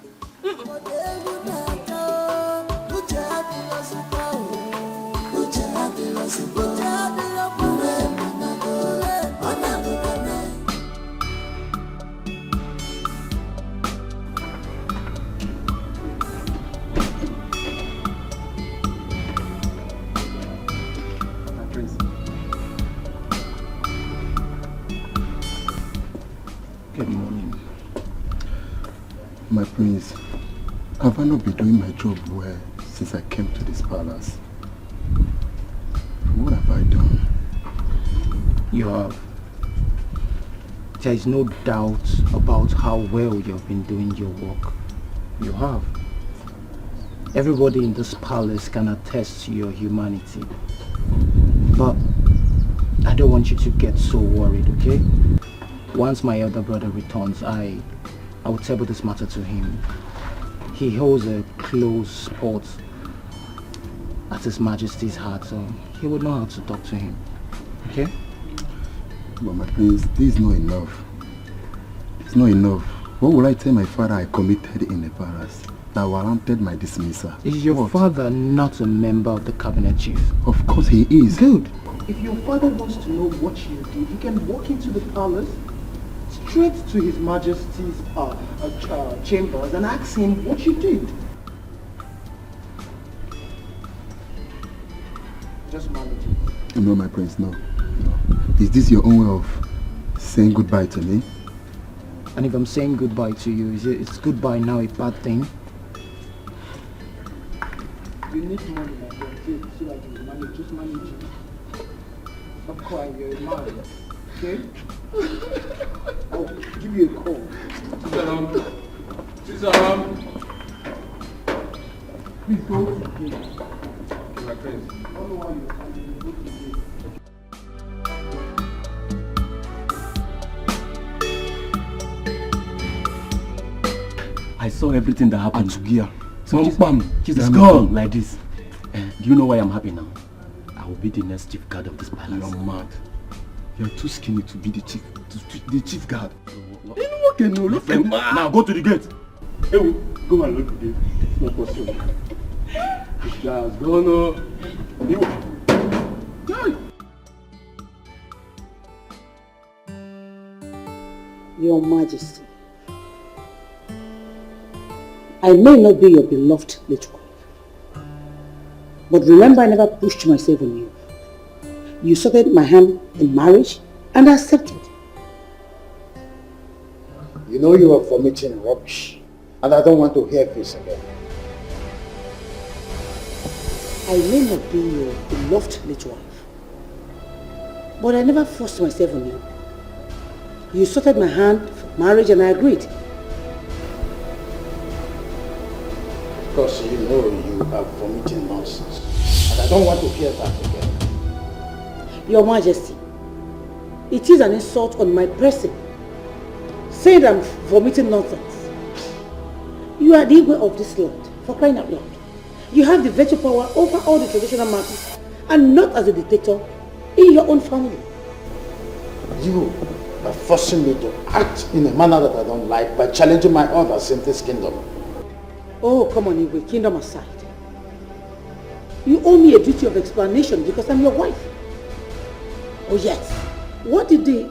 Good morning. My prince, have I not been doing my job well since I came to this palace? What have I done? You have. There is no doubt about how well you have been doing your work. You have. Everybody in this palace can attest to your humanity. But I don't want you to get so worried, okay? Once my elder brother returns, I will table this matter to him. he holds a close spot at His Majesty's heart, so he would know how to talk to him. Okay? But my prince, this is not enough. It's not enough. What will I tell my father I committed in the palace that warranted my dismissal? Is your father not a member of the cabinet, chief? Of course he is. Good. If your father wants to know what you did, you can walk into the palace, straight to His Majesty's chambers and ask him what you did. Just manage it. No, my prince, no. Is this your own way of saying goodbye to me? And if I'm saying goodbye to you, is goodbye now a bad thing? You need money, my friend, so that you manage. Just manage it. Stop crying, you're a man. Okay? I'll give you a call. Sisaram. Please go to the gate. My friend. I don't know why you're coming. Go to the gate. I saw everything that happened. Atsugia. So it's gone like this. Do you know why I'm happy now? I will be the next chief guard of this palace. You're mad. You're too skinny to be the chief guard. Okay, no, look at man. Now go to the gate. Hey, go and look at it. It's not possible. This guy has gone. Your Majesty, I may not be your beloved little wife, but remember I never pushed myself on you. You accepted my hand in marriage and I accepted. You know you are vomiting rubbish, and I don't want to hear this again. I may not be your beloved little wife, but I never forced myself on you. You accepted my hand for marriage and I agreed. Because you know you are vomiting nonsense, and I don't want to hear that again. Your Majesty, it is an insult on my person, saying I'm vomiting nonsense. You are the Igwe of this land, for crying out loud. You have the veto power over all the traditional matters, and not as a dictator in your own family. You are forcing me to act in a manner that I don't like by challenging my orders in this kingdom. Oh, come on, Igwe, kingdom aside. You owe me a duty of explanation because I'm your wife. Oh yes, what did the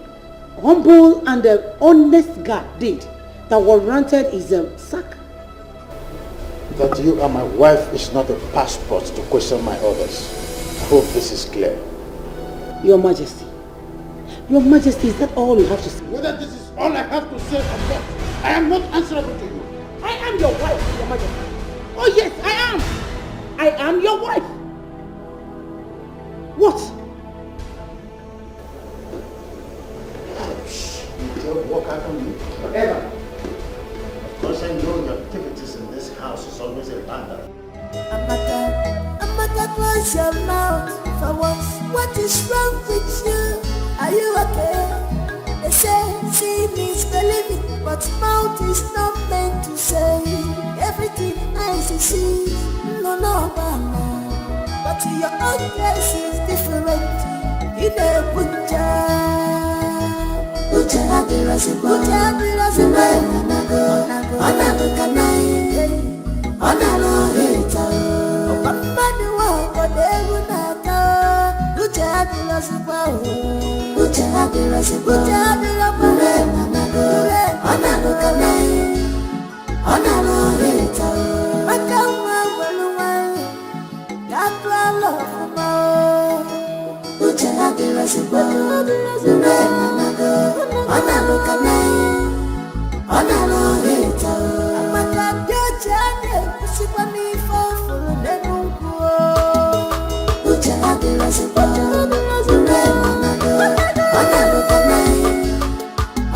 humble and the honest guard did that warranted his sack? That you are my wife is not a passport to question my orders. I hope this is clear. Your Majesty, is that all you have to say? Whether this is all I have to say or not, I am not answerable to you. I am your wife, Your Majesty. Oh yes, I am. I am your wife. What? You don't walk out on me forever. Of course, I know your activities in this house is always a blunder. Amaka, close your mouth for once. What is wrong with you? Are you okay? They say seeing is believing, but mouth is not meant to say. Everything eyes see, no, mama. But your own case is different. In a butcher. Ucha abiraziba, onago kanai, onalo hita. Opambani wako devu naka. Ucha abiraziba, onago kanai, onalo hita. Makawa waluwa, yakwa lofuma. Ucha abiraziba, onalo kanai, onalo hita. Amaka jane, kusipa mi fofulu nenungu. Ucha abiraziba, onalo kanai,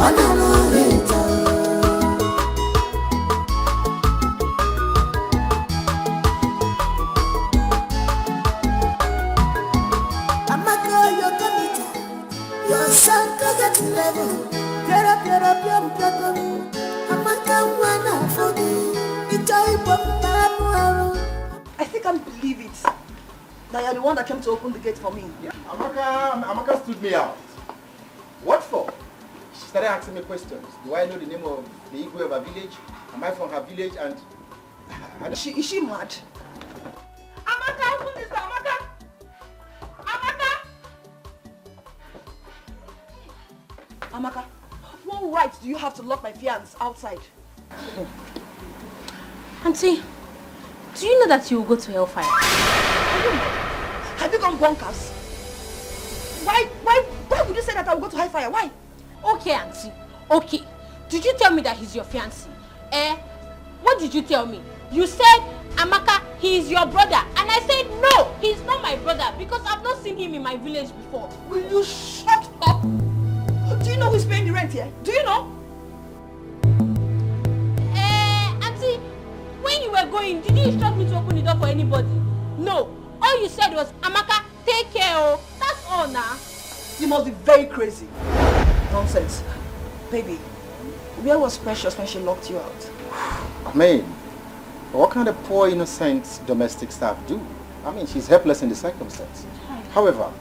onalo hita. Amaka yokamita, yosanka gatilevo. Piera, piera, piera, piera. Amaka wana fogi, ita ipo can't believe it. That you're the one that came to open the gate for me. Yeah. Amaka stood me out. What for? She started asking me questions. Do I know the name of the Igwe of her village? Am I from her village? And Is she mad? Amaka, open this door, Amaka! Amaka, what right do you have to lock my fiancé outside? Auntie, do you know that you will go to hellfire? Have you gone bonkers? Why would you say that I will go to hellfire? Why? Okay, Auntie. Okay. Did you tell me that he's your fiancé? What did you tell me? You said, Amaka, he is your brother. And I said, no, he's not my brother because I've not seen him in my village before. Will you shut up? Do you know who's paying the rent here? Do you know? Auntie, when you were going, did you instruct me to open the door for anybody? No. All you said was, Amaka, take care, oh. That's all now. You must be very crazy. Nonsense. Baby, where was Precious when she locked you out? man, what kind of poor, innocent domestic staff do? I mean, she's helpless in the circumstance. However,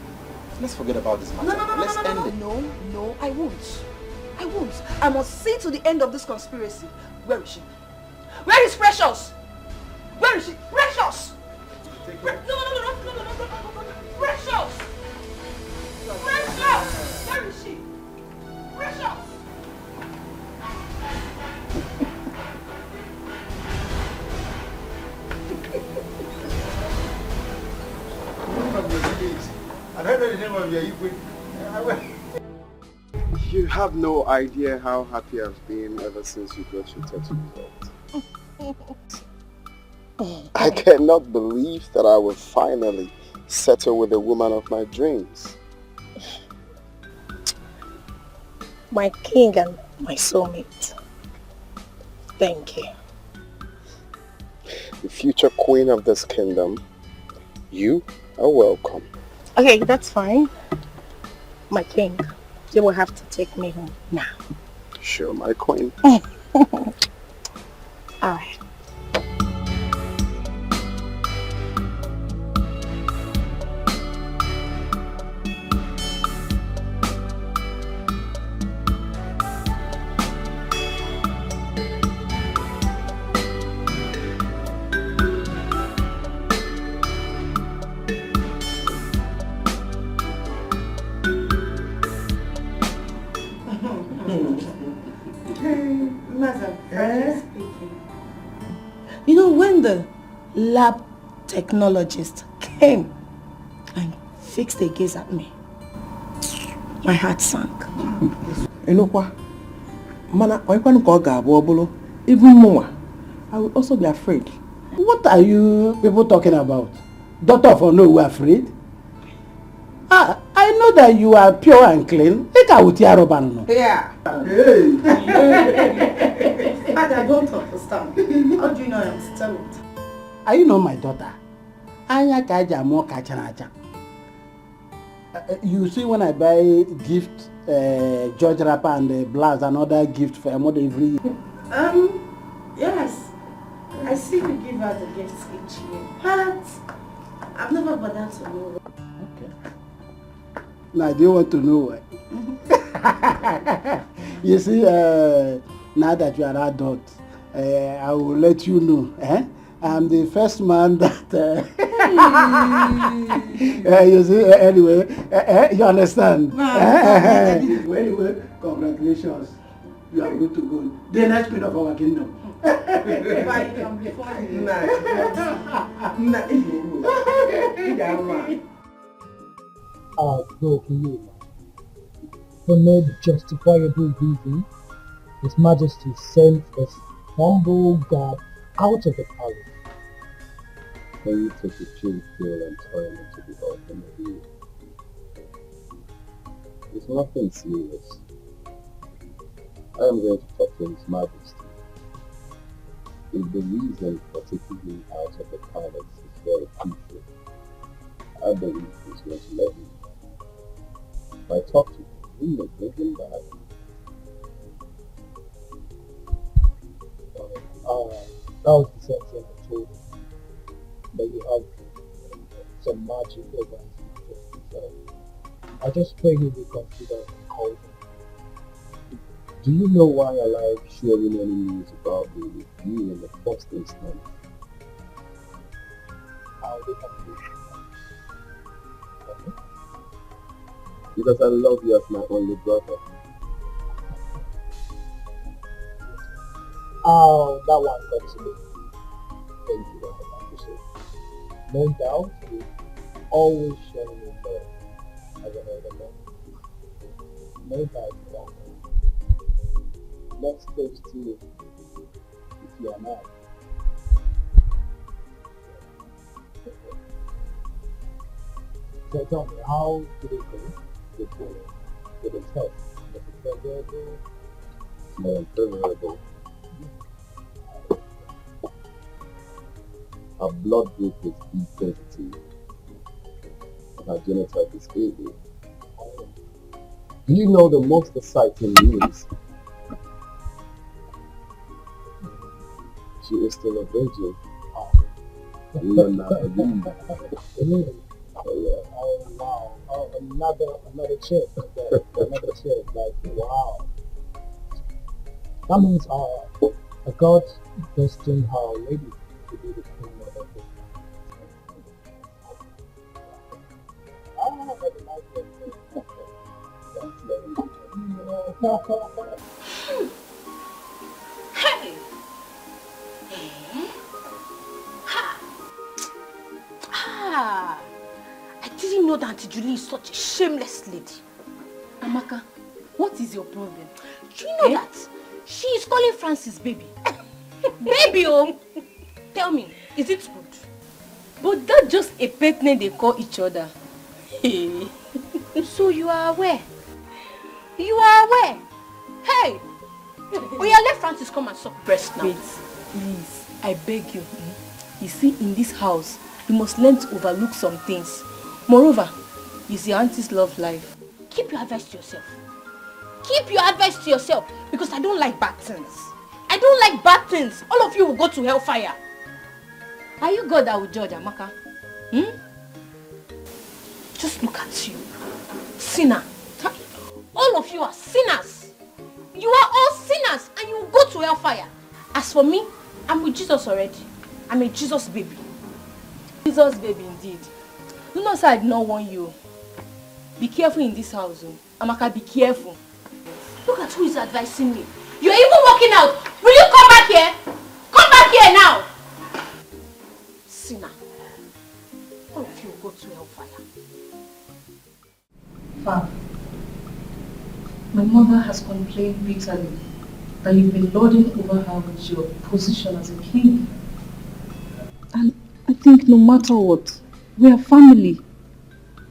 let's forget about this matter. Let's end it. No, I won't. I won't. I must see to the end of this conspiracy. Where is she? Where is Precious? Where is she? Precious! No. Precious! Precious! Where is she? Precious! I don't know the name of your Igwe. You have no idea how happy I've been ever since you got your tattoo result. I cannot believe that I will finally settle with the woman of my dreams. My king and my soulmate. Thank you. The future queen of this kingdom, you are welcome. Okay, that's fine. My king, you will have to take me home now. Sure, my queen. Alright. You know, when the lab technologist came and fixed the gaze at me, my heart sank. Enokwa, mana oikwanu ka ọ ga-abụ ọbụlụ, even more, I will also be afraid. What are you people talking about? Doctor for no, we're afraid? I know that you are pure and clean. Yeah. Hey. I don't understand. How do you know I am still? Are you not my daughter? You see, when I buy gift, George wrapper and blouse and other gift for a mother every year. Yes. I see you give her the gifts each year. But I've never bothered to know. Okay. Now, do you want to know why? You see, now that you are adult, I will let you know. I'm the first man that... you see, anyway, you understand? Anyway, congratulations. You are good to go. The next queen of our kingdom. For no justifiable reason, His Majesty sent a humble guard out of the palace. Can you take the chill pill and turn into the Orphan again? It's nothing serious. I am going to talk to His Majesty. If the reason for taking him out of the palace is very crucial, I believe he's going to let me. If I talk to him, we may bring him back. That was the same thing I told you. But you have magic over his future. So I just pray he will consider and call him. Do you know why I like sharing any news about me with you in the first instance? How they can do it. Because I love you as my only brother. Oh, that one got to me. Thank you, I appreciate it. No doubt, you always show me love as an elder brother. No doubt about that. Let's stage 2 if you are not. So tell me, how did it go with the test? Was it favorable? More unfavorable. Our blood group is B positive. Our genotype is AB. Do you know the most exciting news? She is still a virgin. You will not believe. Really? Oh yeah. Oh wow. Oh, another chick. Another chick. Like wow. That means a God destined her lady to be the queen of the world. I very like it. That's Hey! Ha! Ah! I didn't know that Auntie Julie is such a shameless lady. Amaka, what is your problem? Do you know that she is calling Francis baby? Baby, oh! Tell me, is it good? But that's just a pet name they call each other. Hey. So you are aware? You are aware? Hey! Oh yeah, let Francis come and suck breast now. Wait, please, I beg you. You see, in this house, you must learn to overlook some things. Moreover, it's your auntie's love life. Keep your advice to yourself. Keep your advice to yourself, because I don't like bad things. I don't like bad things. All of you will go to hellfire. Are you God that will judge, Amaka? Just look at you. Sinner. All of you are sinners. You are all sinners and you will go to hellfire. As for me, I'm with Jesus already. I'm a Jesus baby. Jesus baby indeed. You know, sir, I did not warn you. Be careful in this house. Amaka, be careful. Look at who is advising me. You're even walking out. Will you come back here? Come back here now. Sinner. All of you will go to hellfire. Father, my mother has complained bitterly that you've been lording over her with your position as a king. And I think no matter what, we are family.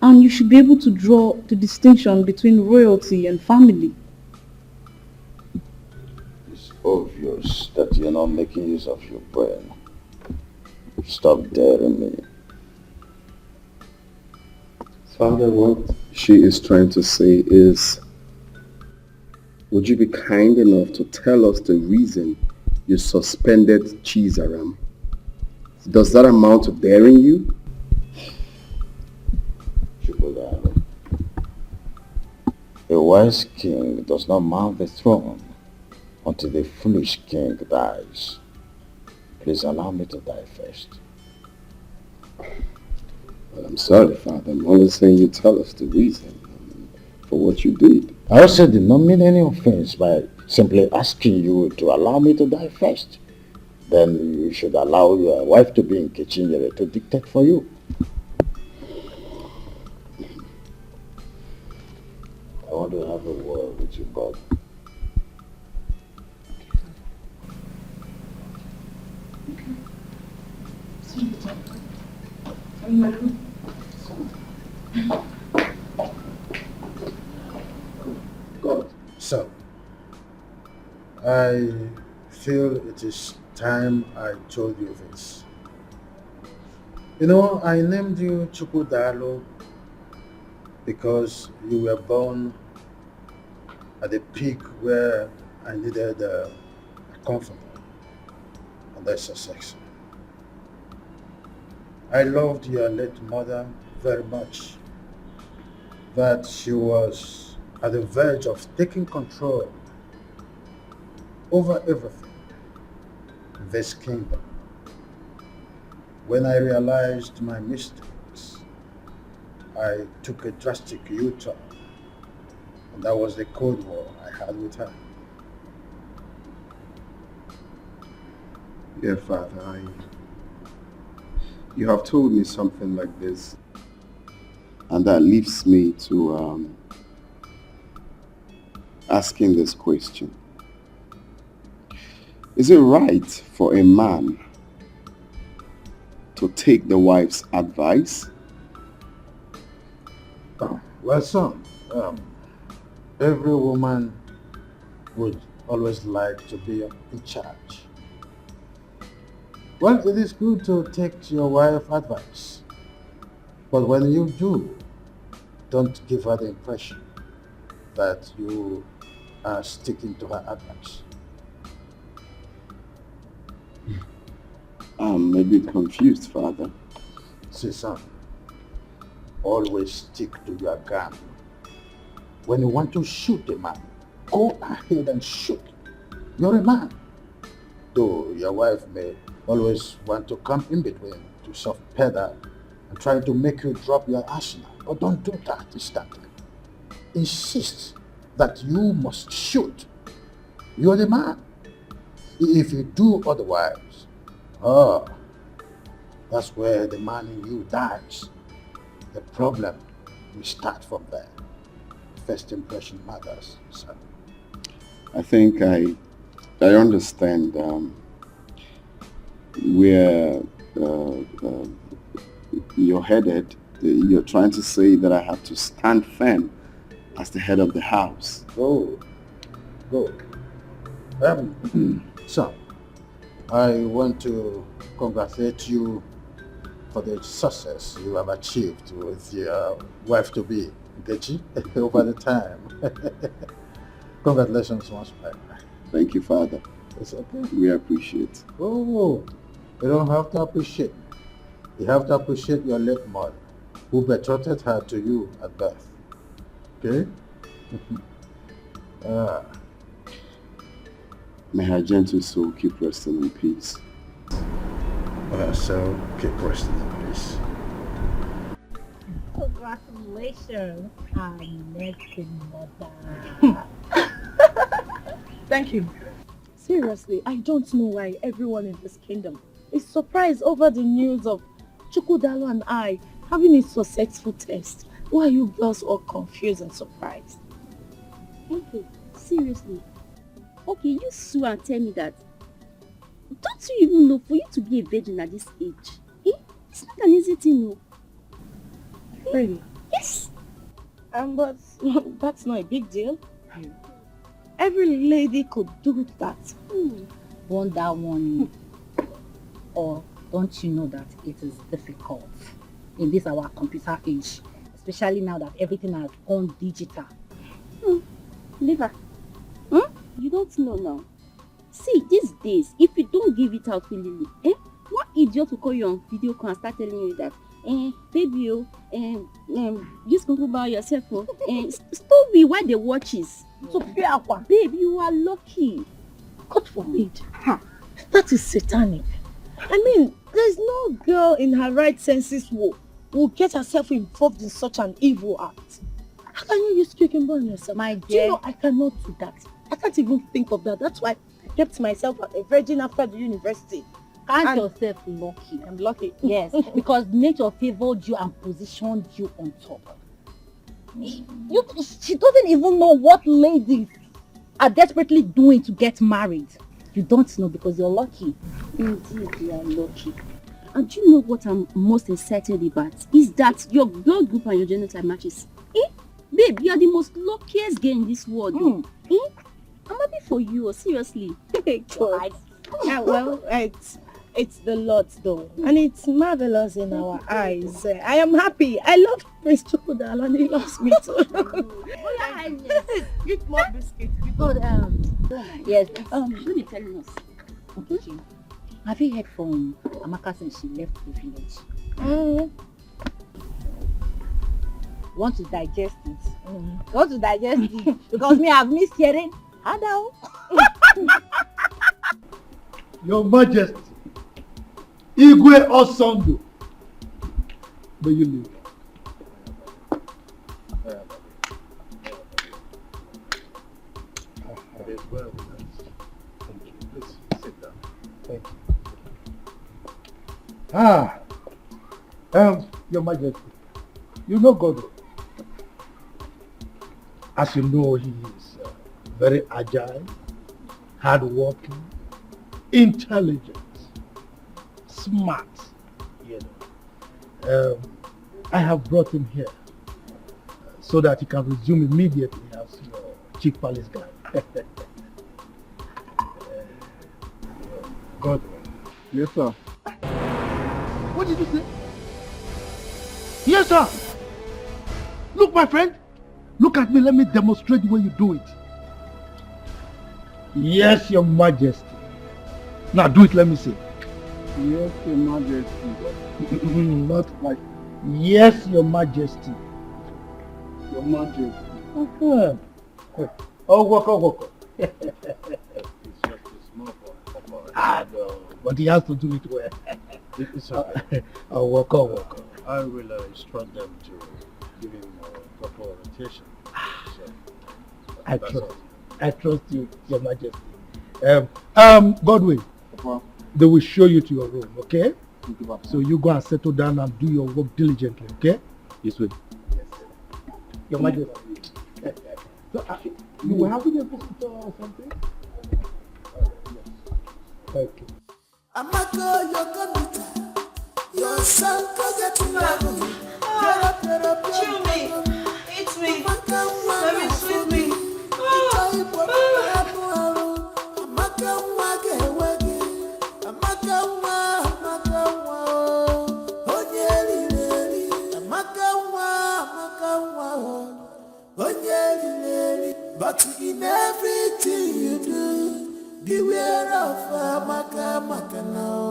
And you should be able to draw the distinction between royalty and family. It's obvious that you're not making use of your brain. Stop daring me. Father, what she is trying to say is, would you be kind enough to tell us the reason you suspended Chizaram? Does that amount to daring you? A wise king does not mount the throne until the foolish king dies. Please allow me to die first. Well, I'm sorry, Father. I'm only saying you tell us the reason for what you did. I also did not mean any offense by simply asking you to allow me to die first. Then you should allow your wife to be in Kichinyere to dictate for you. I want to have a word with you, God. God. So, I feel it is time I told you this. You know, I named you Chukudalo because you were born at the peak where I needed a comforter, and that's Sussex. I loved your late mother very much. That she was at the verge of taking control over everything in this kingdom. When I realized my mistakes, I took a drastic U-turn, and that was the Cold War I had with her. Yeah, Father, you have told me something like this, and that leaves me to asking this question. Is it right for a man to take the wife's advice? Well, son, every woman would always like to be in charge. Well, it is good to take your wife's advice, but when you do, don't give her the impression that you are sticking to her advice. I'm a bit confused, Father. See, son, always stick to your gun. When you want to shoot a man, go ahead and shoot. You're a man. Though your wife may always want to come in between to soft pedal and try to make you drop your arsenal. But don't do that this time. Insist that you must shoot. You're the man. If you do otherwise, that's where the man in you dies. The problem will start from there. First impression matters, son. I think I understand where you're headed. You're trying to say that I have to stand firm as the head of the house. Go. Son, I want to congratulate you for the success you have achieved with your wife-to-be, Nkechi, over the time. Congratulations once more. Thank you, Father. It's okay. We appreciate. Oh, you don't have to appreciate me. You have to appreciate your late mother, who betrothed her to you at birth. Okay? May her gentle soul keep resting in peace. So keep resting in peace. Congratulations, our next mother. Thank you. Seriously, I don't know why everyone in this kingdom is surprised over the news of Chukwudalo and I having a successful test. Why are you girls all confused and surprised? Okay, seriously. Okay, you sue and tell me that. Don't you even know for you to be a virgin at this age? It's not an easy thing, no. Really? Yes. But that's not a big deal. Every lady could do that. Wonder one. Or don't you know that it is difficult in this our computer age, especially now that everything has gone digital. Liver. You don't know now. See, these days, if you don't give it out willingly, what idiot will call you on video call and start telling you that, baby, just go about yourself, stop me while they watches. So, babe, you are lucky. God forbid. That is satanic. I mean, there's no girl in her right senses who will get herself involved in such an evil act. How can you use quick and burn yourself? My dear. Do you know I cannot do that? I can't even think of that. That's why I kept myself a virgin after the university. Count yourself lucky. I'm lucky. Yes, because nature favored you and positioned you on top. She doesn't even know what ladies are desperately doing to get married. You don't know because you're lucky. Indeed, you are lucky. And do you know what I'm most excited about? Is that your blood group and your genotype matches. Babe, you are the most luckiest girl in this world. I'm happy for you, seriously. God. Well, it's the Lord though. And it's marvelous in our eyes. I am happy. I love Prince Chukwudalo and he loves me too. Eat more biscuits. Yes. Should be telling us. Okay. Have you heard from Amaka since she left the village? Want to digest it? Want to digest it? Because me, I've missed hearing. Hello. Your Majesty, Igwe Osongo, may you live. It is well with us. Thank you. Please sit down. Thank you. Your Majesty, you know God. As you know, he is very agile, hardworking, intelligent, smart. You know, I have brought him here so that he can resume immediately as your chief palace guard. Godwin. Yes, sir. What did you say? Yes, sir. Look, my friend. Look at me. Let me demonstrate the way you do it. Yes, Your Majesty. Now do it. Let me see. Yes, Your Majesty. Not like. Yes, Your Majesty. Your Majesty. Oh, walk. It's just a small boy. I know, but he has to do it well. It's okay. Oh, walk. I will instruct them to give him proper orientation. So, I trust you, Your Majesty. Godwin, they will show you to your room, okay? So you go and settle down and do your work diligently, okay? This way. Yes. Your Majesty. So, you were having a visitor or something? Yes. Okay. Amaka, you're coming. Your son can get to know. Chew me. Eat me. Baby, sweet me. But in everything you do, beware of Maka now.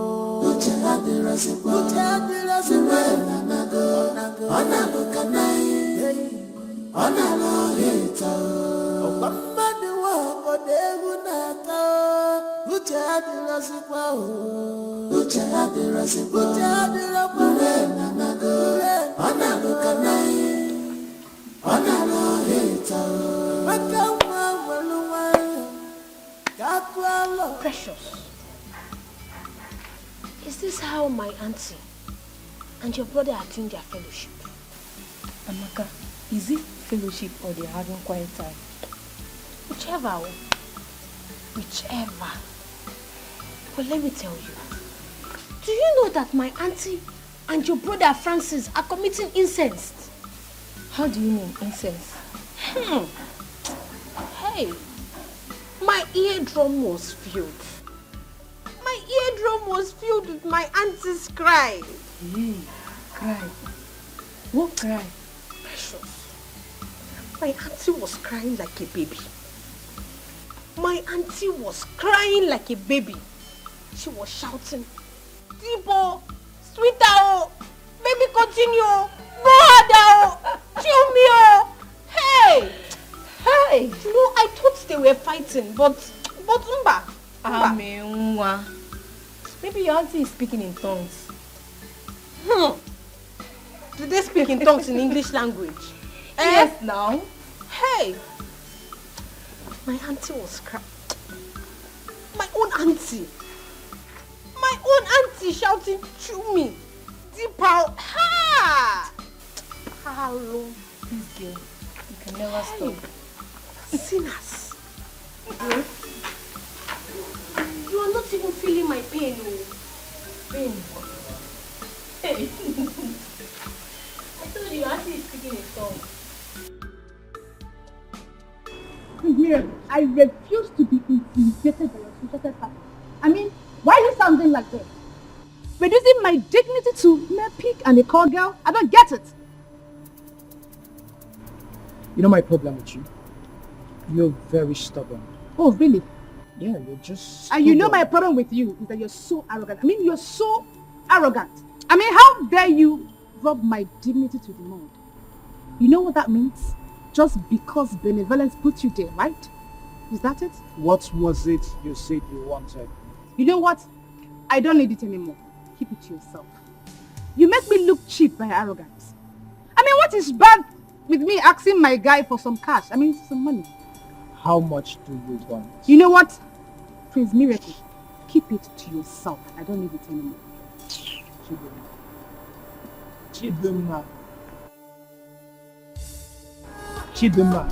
Precious, is this how my auntie and your brother are doing their fellowship? Amaka, is it fellowship or they're having quiet time? Whichever. But let me tell you, do you know that my auntie and your brother Francis are committing incest? How do you mean incest? Hey, my eardrum was filled. My eardrum was filled with my auntie's cry. Hey, cry? What cry? Precious, my auntie was crying like a baby. My auntie was crying like a baby. She was shouting, Tipo, sweeter, baby continue, go harder, chill me, hey! Hey! You know, I thought they were fighting, but Mba. Maybe your auntie is speaking in tongues. Do they speak in tongues in English language? Yes, now. Hey! My auntie was crying. My own auntie shouting, chew me. Deep out. Ha! Hello. This girl, you can never stop. Sinners. You are not even feeling my pain. Pain? Hey. I told you, your auntie is speaking in tongues. Here, I refuse to be intimidated by your social party. I mean, why are you sounding like this? Reducing my dignity to mere pig and a call girl? I don't get it. You know my problem with you? You're very stubborn. Oh, really? Yeah, you're just And you know my problem with you is that you're so arrogant. I mean, you're so arrogant. I mean, how dare you rub my dignity to the mud? You know what that means? Just because benevolence put you there, right? Is that it? What was it you said you wanted? You know what? I don't need it anymore. Keep it to yourself. You make me look cheap by arrogance. I mean, what is bad with me asking my guy for some cash? I mean, some money. How much do you want? You know what? Prince Miracle, keep it to yourself. I don't need it anymore. Chidinma. Chidinma.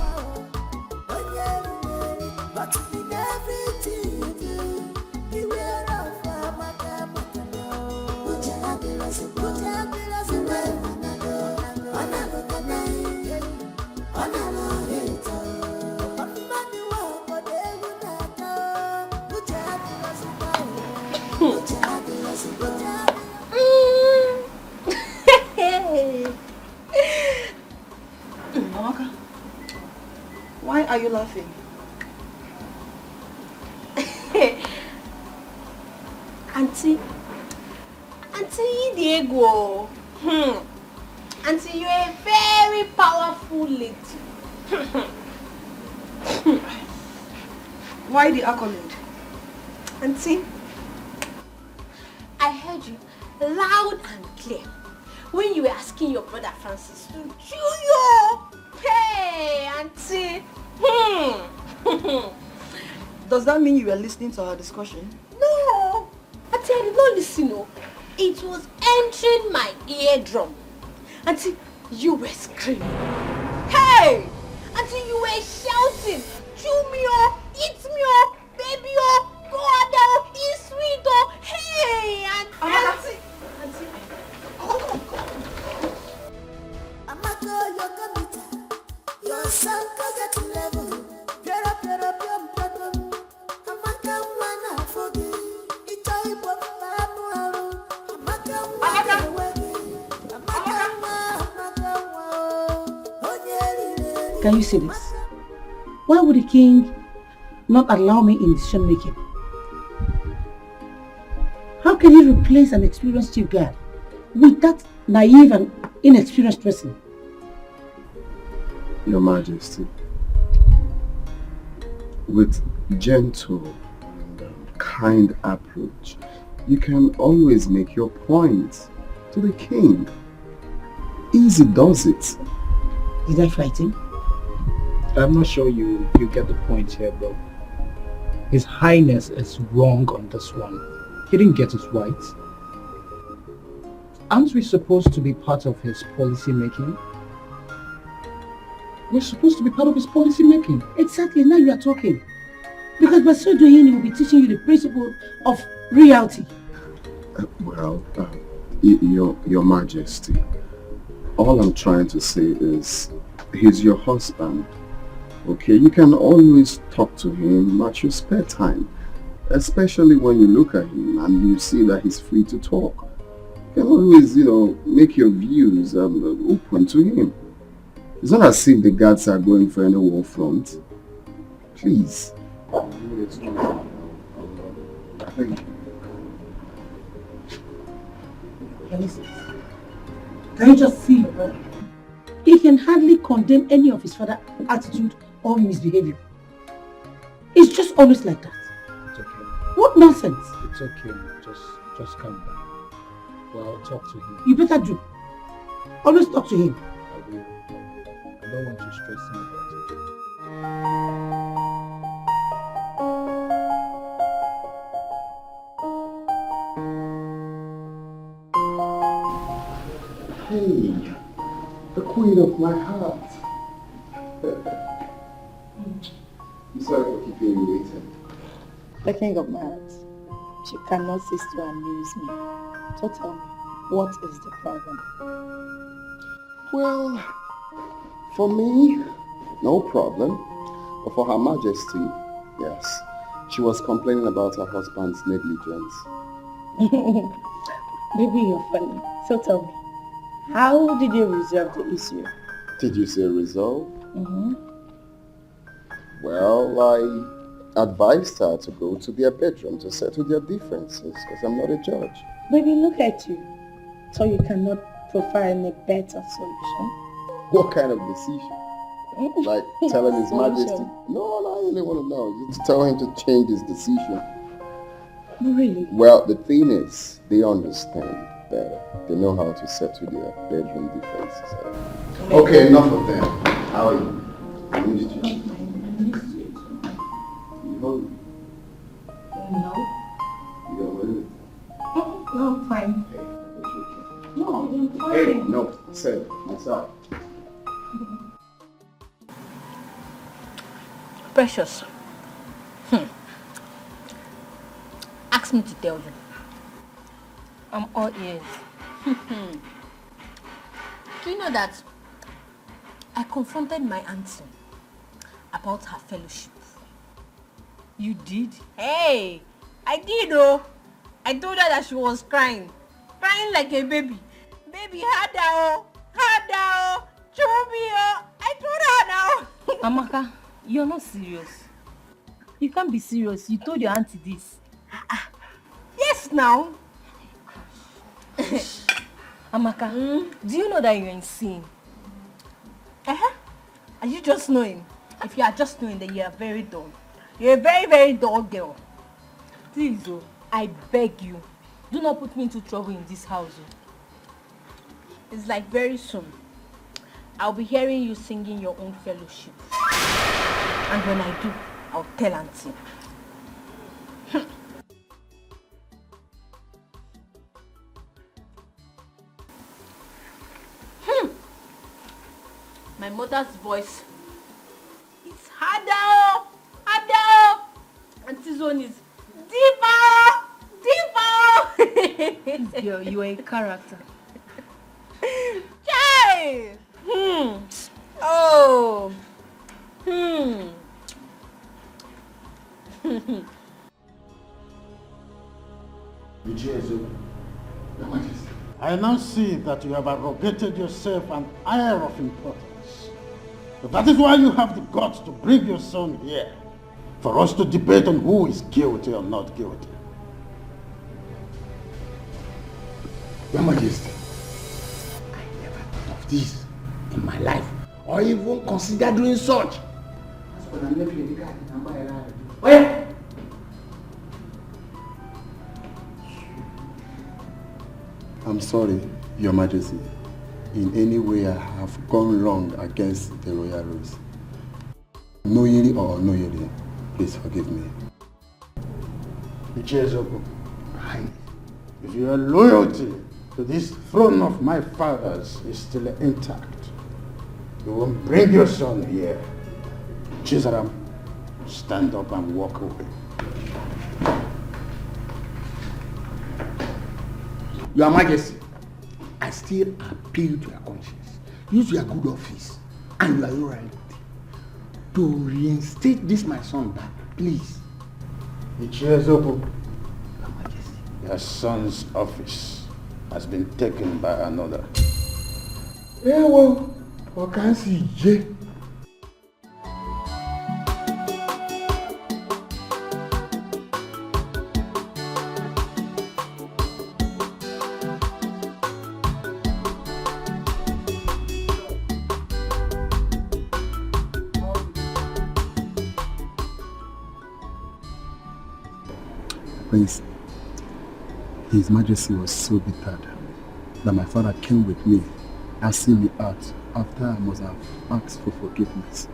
But in everything you do, beware of Amaka, why are you laughing? Auntie Diego, Auntie, you're a very powerful lady. Why the accolade? Auntie, I heard you loud and clear when you were asking your brother Francis to chew your... Hey, Auntie. Does that mean you were listening to our discussion? No, Auntie, I did not listen. No. It was entering my eardrum. Auntie, you were screaming. Hey! Auntie, you were shouting. Chew me up, eat me up, baby up, go out there, eat sweet up. Hey! Auntie. Amaka, you're committed. Your son can get to level. Get up, your problem. Amaka, wanna forgive. It's all you want, Amaka, wanna Can you see this? Why would the king not allow me in decision making? How can he replace an experienced chief guard with that naive and inexperienced person? Your Majesty, with gentle and kind approach, you can always make your point to the king. Easy does it. Did I frighten? I'm not sure you get the point here, bro. His Highness is wrong on this one. He didn't get it right. Aren't we supposed to be part of his policy making? We're supposed to be part of his policy making. Exactly, now you are talking. Because by so doing, he will be teaching you the principle of reality. Your Majesty, all I'm trying to say is, he's your husband. Okay, you can always talk to him at your spare time, especially when you look at him and you see that he's free to talk. You can always, make your views open to him. It's not as if the guards are going for any war front. Please. Thank you. Can you just see your brother? He can hardly condemn any of his father's attitude or misbehavior. It's just always like that. It's okay. What nonsense? It's okay. Just calm down. Well, I'll talk to him. You better do. Always talk to him. I will. I don't want you stressing about Hey, the queen of my heart. I'm sorry for keeping you waiting. The king of my heart. She cannot cease to amuse me. So tell me, what is the problem? Well, for me, no problem. But for Her Majesty, yes. She was complaining about her husband's negligence. Baby, you're funny. So tell me, how did you resolve the issue? Did you say resolve? Mm-hmm. Well, I advised her to go to their bedroom to settle their differences because I'm not a judge. Baby, look at you. So you cannot provide a better solution? What kind of decision? Like telling His Majesty? No, I really want to know. Just tell him to change his decision. Really? Well, the thing is, they understand better. They know how to settle their bedroom differences. Okay, enough of them. How are you? I missed you. You hungry? No. You don't really? No, I'm fine. No, I'm fine. Hey, no, say it. Inside. Precious. Ask me to tell you. I'm all ears. Do you know that I confronted my auntie about her fellowship? You did? Hey, I did though. I told her that she was crying like a baby. Baby, harder, chew me. I told her now. Amaka, you're not serious. You can't be serious. You told your auntie this. Yes, now. Amaka, do you know that you're insane? Are you just knowing? If you are just knowing, then you are very dull. You're a very, very dull girl. Please, oh, I beg you, do not put me into trouble in this house. It's like very soon, I'll be hearing you singing your own fellowship. And when I do, I'll tell auntie. My mother's voice is harder. Auntie's one is deeper. Girl, you are a character. Yay! Oh. I now see that you have arrogated yourself an air of importance. But that is why you have the guts to bring your son here, for us to debate on who is guilty or not guilty. Your Majesty, I never thought of this in my life, or even considered doing such. I'm sorry, Your Majesty. In any way I have gone wrong against the royal rules. Knowingly or unknowingly, please forgive me. Ichezoko, if your loyalty to this throne of my fathers is still intact, you won't bring your son here. Chizaram, stand up and walk away. Your Majesty, I still appeal to your conscience. Use your good office and your loyalty to reinstate this my son back, please. Ichezoko, your son's office has been taken by another. Yeah, well, what can I see? Prince, His Majesty was so bitter that my father came with me, asking me out after I must have asked for forgiveness.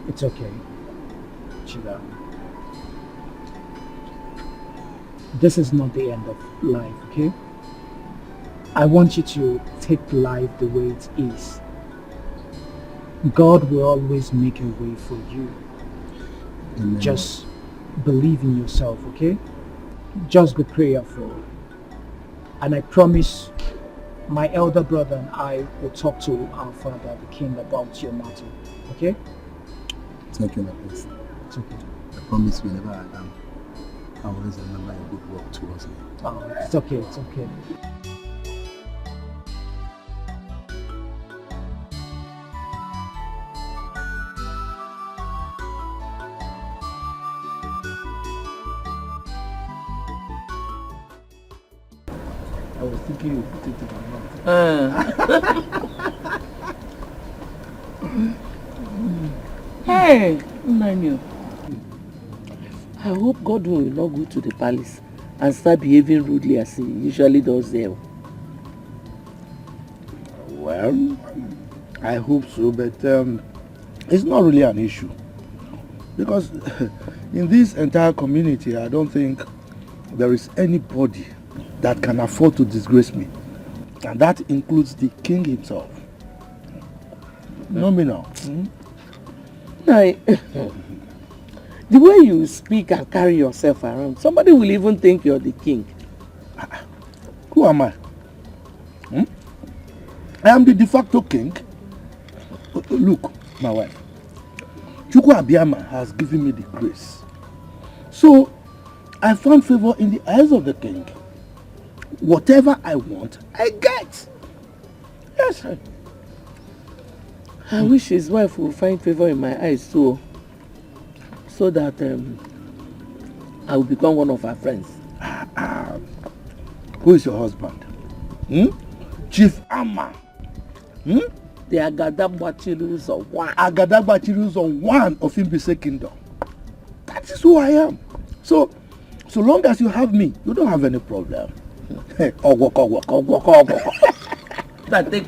It's okay, Chida. This is not the end of life, okay? I want you to take life the way it is. God will always make a way for you. Amen. Just believe in yourself, okay? Just be prayerful. And I promise my elder brother and I will talk to our father, the king, about your matter, okay? Thank you, my prince. It's okay. I promise whenever I am, I will always remember your good work towards me. Oh, it's okay, it's okay. I was thinking you put it in my mouth. Hey, Emmanuel. I hope Godwin will not go to the palace and start behaving rudely as he usually does there. Well, I hope so, but it's not really an issue. Because in this entire community, I don't think there is anybody that can afford to disgrace me. And that includes the king himself. Nominal. The way you speak and carry yourself around, somebody will even think you're the king. Who am I? I am the de facto king. Look, my wife. Chukwu Abiyama has given me the grace. So, I found favor in the eyes of the king. Whatever I want, I get. Yes. I wish his wife will find favor in my eyes too. So that I will become one of her friends. Who is your husband? Chief Amma. The Agadagbachiru's of one. Agadagbachiru's of one of Imbise Kingdom. That is who I am. So long as you have me, you don't have any problem. Take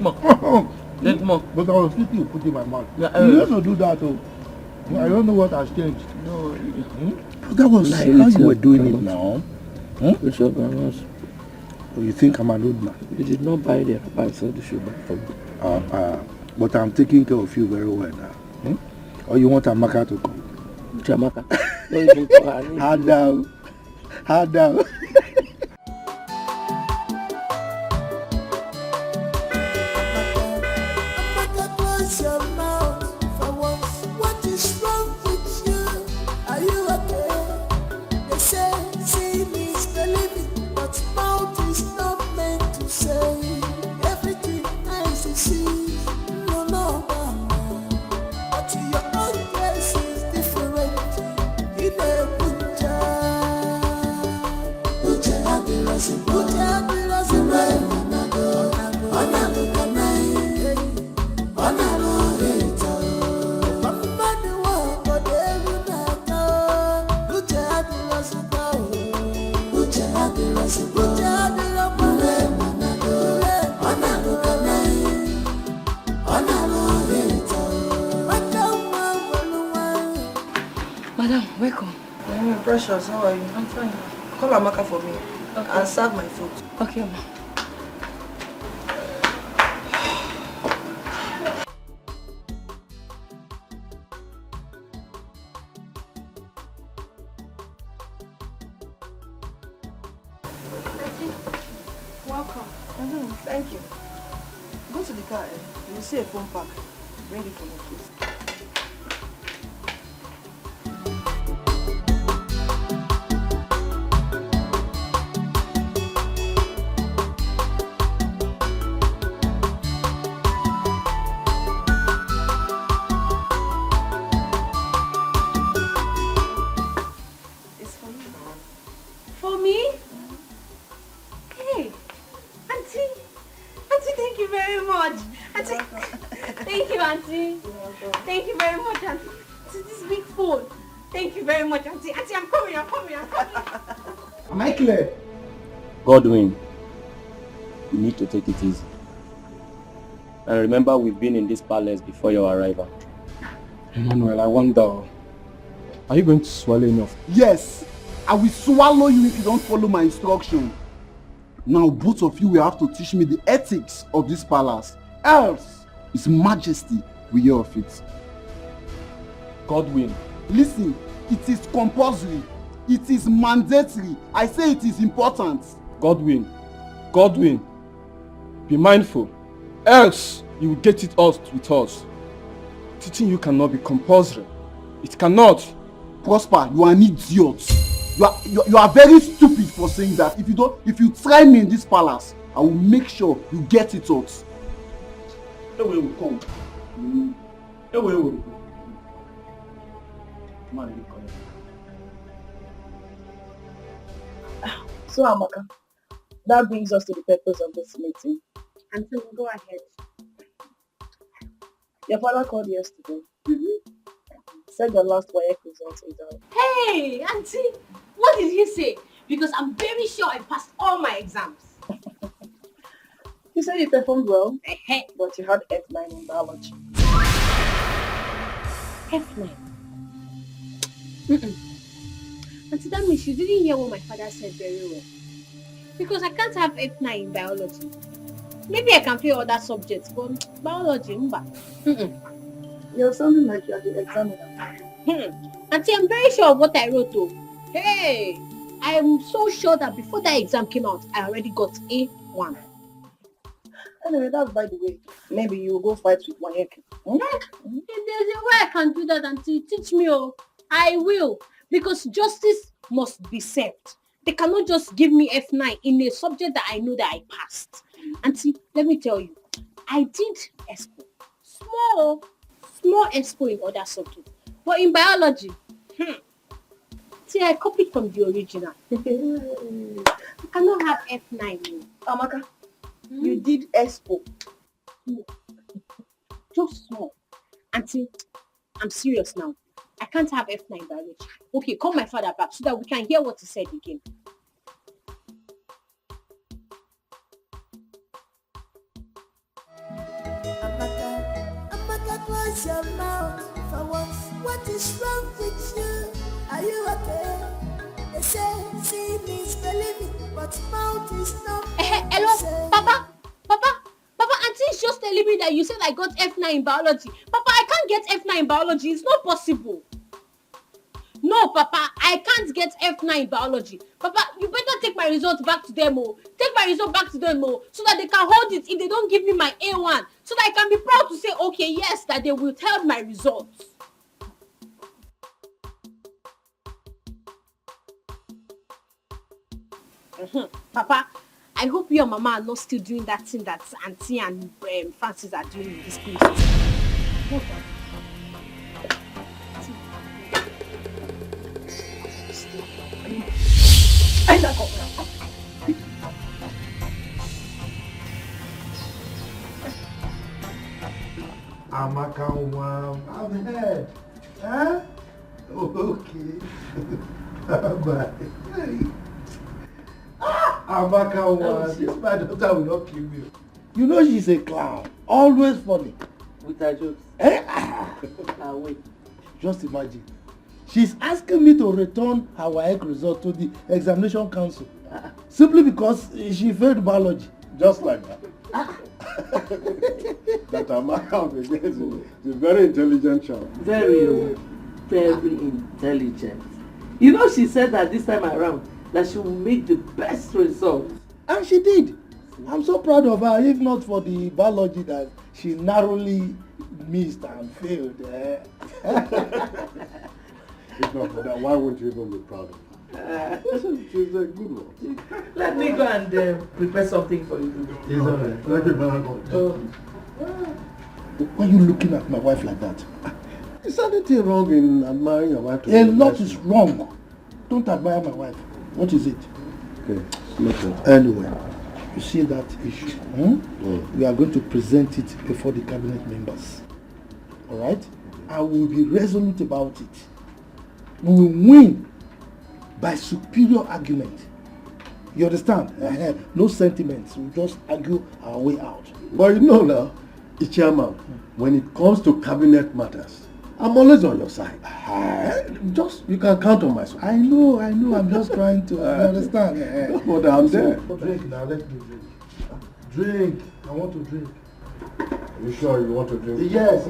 more. Take more. But I was thinking you put in my mouth. You have to do that too. I don't know what has changed. No. That was how you were doing it now. Bishop, you think I'm an old man? You did not buy the rabbi, so the shoe back for me. But I'm taking care of you very well now. Or you want Amaka to come? Jamaka. Don't even call her name. Hard down. Hard down. Madam, welcome. Precious, how are you? I'm fine. Call Amaka for me. Okay. And serve my food. Okay, ma. Welcome. Thank you. Go to the car. You will see a phone pack. Bring it for me, please. Godwin, you need to take it easy. And remember, we've been in this palace before your arrival. Emmanuel, I wonder, are you going to swallow enough? Yes, I will swallow you if you don't follow my instruction. Now both of you will have to teach me the ethics of this palace. Else, His Majesty will hear of it. Godwin. Listen, it is compulsory. It is mandatory. I say it is important. Godwin, be mindful, else you will get it out with us. Teaching you cannot be compulsory. It cannot. Prosper, you are an idiot. You are very stupid for saying that. If you try me in this palace, I will make sure you get it out. Away will come. Away will go. Man, you come. So Amaka, That brings us to the purpose of this meeting. Auntie, go ahead. Your father called yesterday. Said the last WAEC result is out. Hey, Auntie, what did he say? Because I'm very sure I passed all my exams. He said you performed well, but you had F9 in biology. F9? Auntie, that means you didn't hear what my father said very well. Because I can't have F9 in biology. Maybe I can fail other subjects, but biology, You're sounding like you're the examiner. Auntie, I'm very sure of what I wrote though. Hey, I am so sure that before that exam came out, I already got A1. Anyway, that's by the way. Maybe you will go fight with WAEC. If there's a way I can do that, Auntie, teach me. Oh, I will. Because justice must be served. They cannot just give me F9 in a subject that I know that I passed. Auntie, let me tell you, I did expo. Small expo in other subjects. But in biology, see, I copied from the original. I cannot have F9. Amaka, you did expo. Just small. Auntie, I'm serious now. I can't have F9 biology. Okay, call my father back so that we can hear what he said again. Amaka, close your mouth for once. What is wrong with you? Are you okay? They say seeing is believing, but mouth is not. Hello, Papa, Auntie is just telling me that you said I got F9 in biology. Papa, I can't get F9 in biology. It's not possible. No, Papa, I can't get F9 in biology. Papa, you better take my results back to them, Take my result back to them, so that they can hold it if they don't give me my A1. So that I can be proud to say, okay, yes, that they will tell my results. Papa, I hope you and Mama are not still doing that thing that Auntie and Francis are doing in this place. Amaka, I've heard. Huh? Oh, okay. Bye. Amaka, this my daughter will not kill me. You know she's a clown. Always funny. With her jokes. Wait. Just imagine. She's asking me to return her WAEC result to the examination council. Simply because she failed biology. Just like that. That Amaka is a very intelligent child. Very intelligent. You know, she said that this time around that she will make the best result. And she did. I'm so proud of her, if not for the biology that she narrowly missed and failed. If not for that, why wouldn't you even be proud of her? She's a good one. Let me go and prepare something for you. It's all right. Thank you very much. Why are you looking at my wife like that? Is there anything wrong in admiring your wife? A lot is wrong. Don't admire my wife. What is it? Okay. Listen. Anyway, you see that issue. We are going to present it before the cabinet members. Alright? I will be resolute about it. We will win by superior argument. You understand? No sentiments. We'll just argue our way out. But you know now, Ichiama, when it comes to cabinet matters, I'm always on your side. You can count on my support. I know. I'm just trying to understand. But I'm there. Drink now, let me drink. Drink. I want to drink. Are you sure you want to drink? Yes.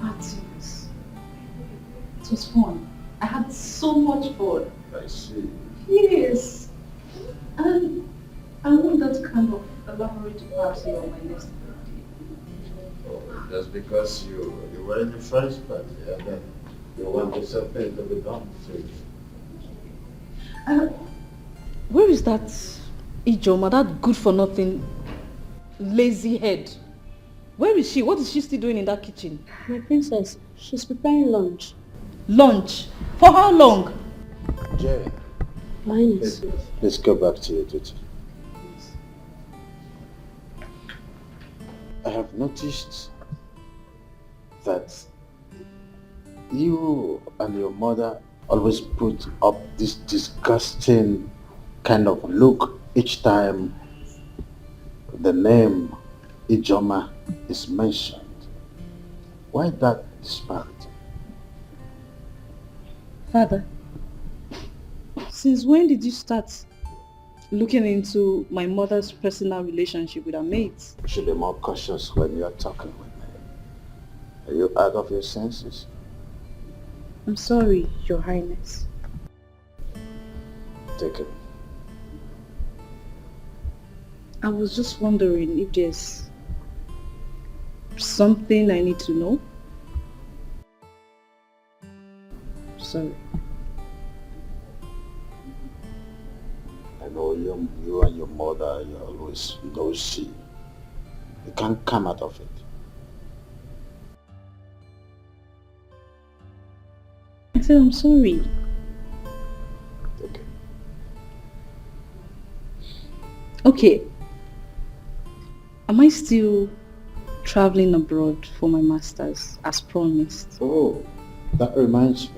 Parties. It was fun. I had so much fun. I see. Yes. And I want that kind of elaborate party on my next birthday. Oh, just because you were in the first party and then you want the something to be done to Where is that Ijoma, that good-for-nothing, lazy head? Where is she? What is she still doing in that kitchen? My princess, she's preparing lunch. Lunch? For how long? Jay, Highness. Let's go back to your duty. I have noticed that you and your mother always put up this disgusting kind of look each time the name Ijoma is mentioned. Why that disparity? Father, since when did you start looking into my mother's personal relationship with her mates? You should be more cautious when you are talking with me. Are you out of your senses? I'm sorry, Your Highness. Take it. I was just wondering if there's something I need to know. Sorry. I know you and your mother, you're always nosy. You can't come out of it. I said I'm sorry. Okay. Am I still traveling abroad for my master's as promised? Oh, that reminds me.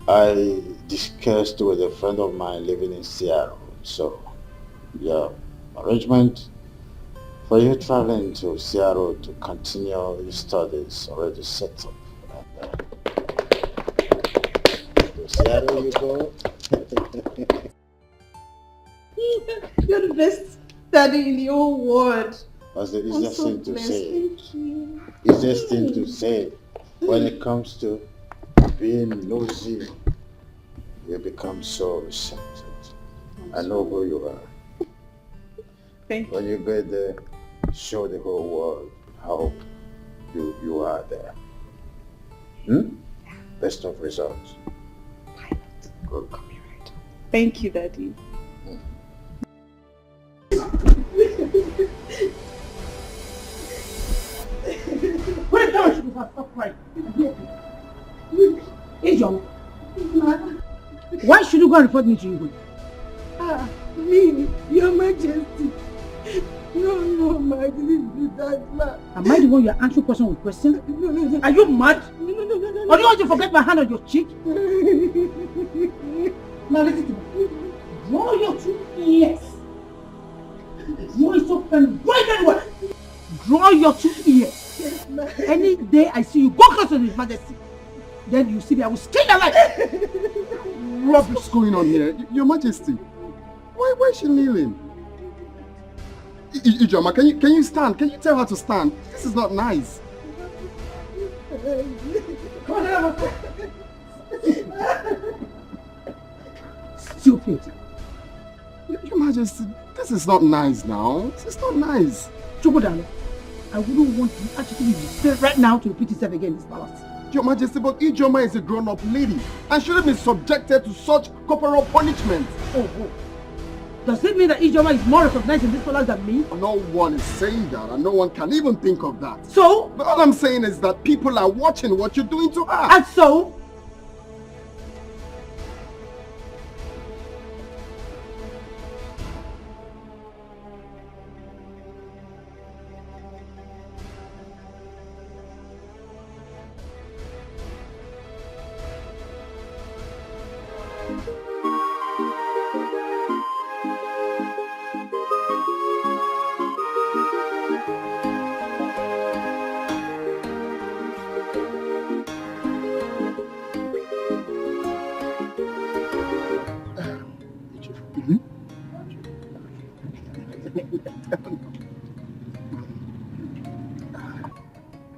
I discussed with a friend of mine living in Seattle. So, yeah, arrangement for you traveling to Seattle to continue your studies already set up. To Seattle you go. You're the best daddy in the whole world. That's the I'm easiest so thing to blessed. say. Thank you. Easiest thing to say when it comes to being nosy. You become so receptive. I know who you are. Thank you. When you get there, show the whole world how you are there. Best of results. Good. Thank you, Daddy. Wait, no, stop crying. Ijoma, why should you go and report me to you? Me, Your Majesty. No, I didn't do that, ma. Am I the one you're answering question with question? No. Are you mad? No. Or do you want to forget my hand on your cheek? Now listen to me. Draw your two ears. Draw it so very well. Draw your two ears. Yes, ma. Any day I see you go close to His Majesty, then you see me, I will skin your life. What's going on here? Your Majesty, why is she kneeling? Ijoma, can you stand? Can you tell her to stand? This is not nice. Stupid. Your Majesty, this is not nice now. This is not nice. Chobodalo, I wouldn't want you actually to be still right now to repeat itself again in this palace. Your Majesty, but Ijoma is a grown-up lady and shouldn't be subjected to such corporal punishment. Oh. Does it mean that Ijoma is more recognized in this palace than me? No one is saying that, and no one can even think of that. So? But all I'm saying is that people are watching what you're doing to her. And so?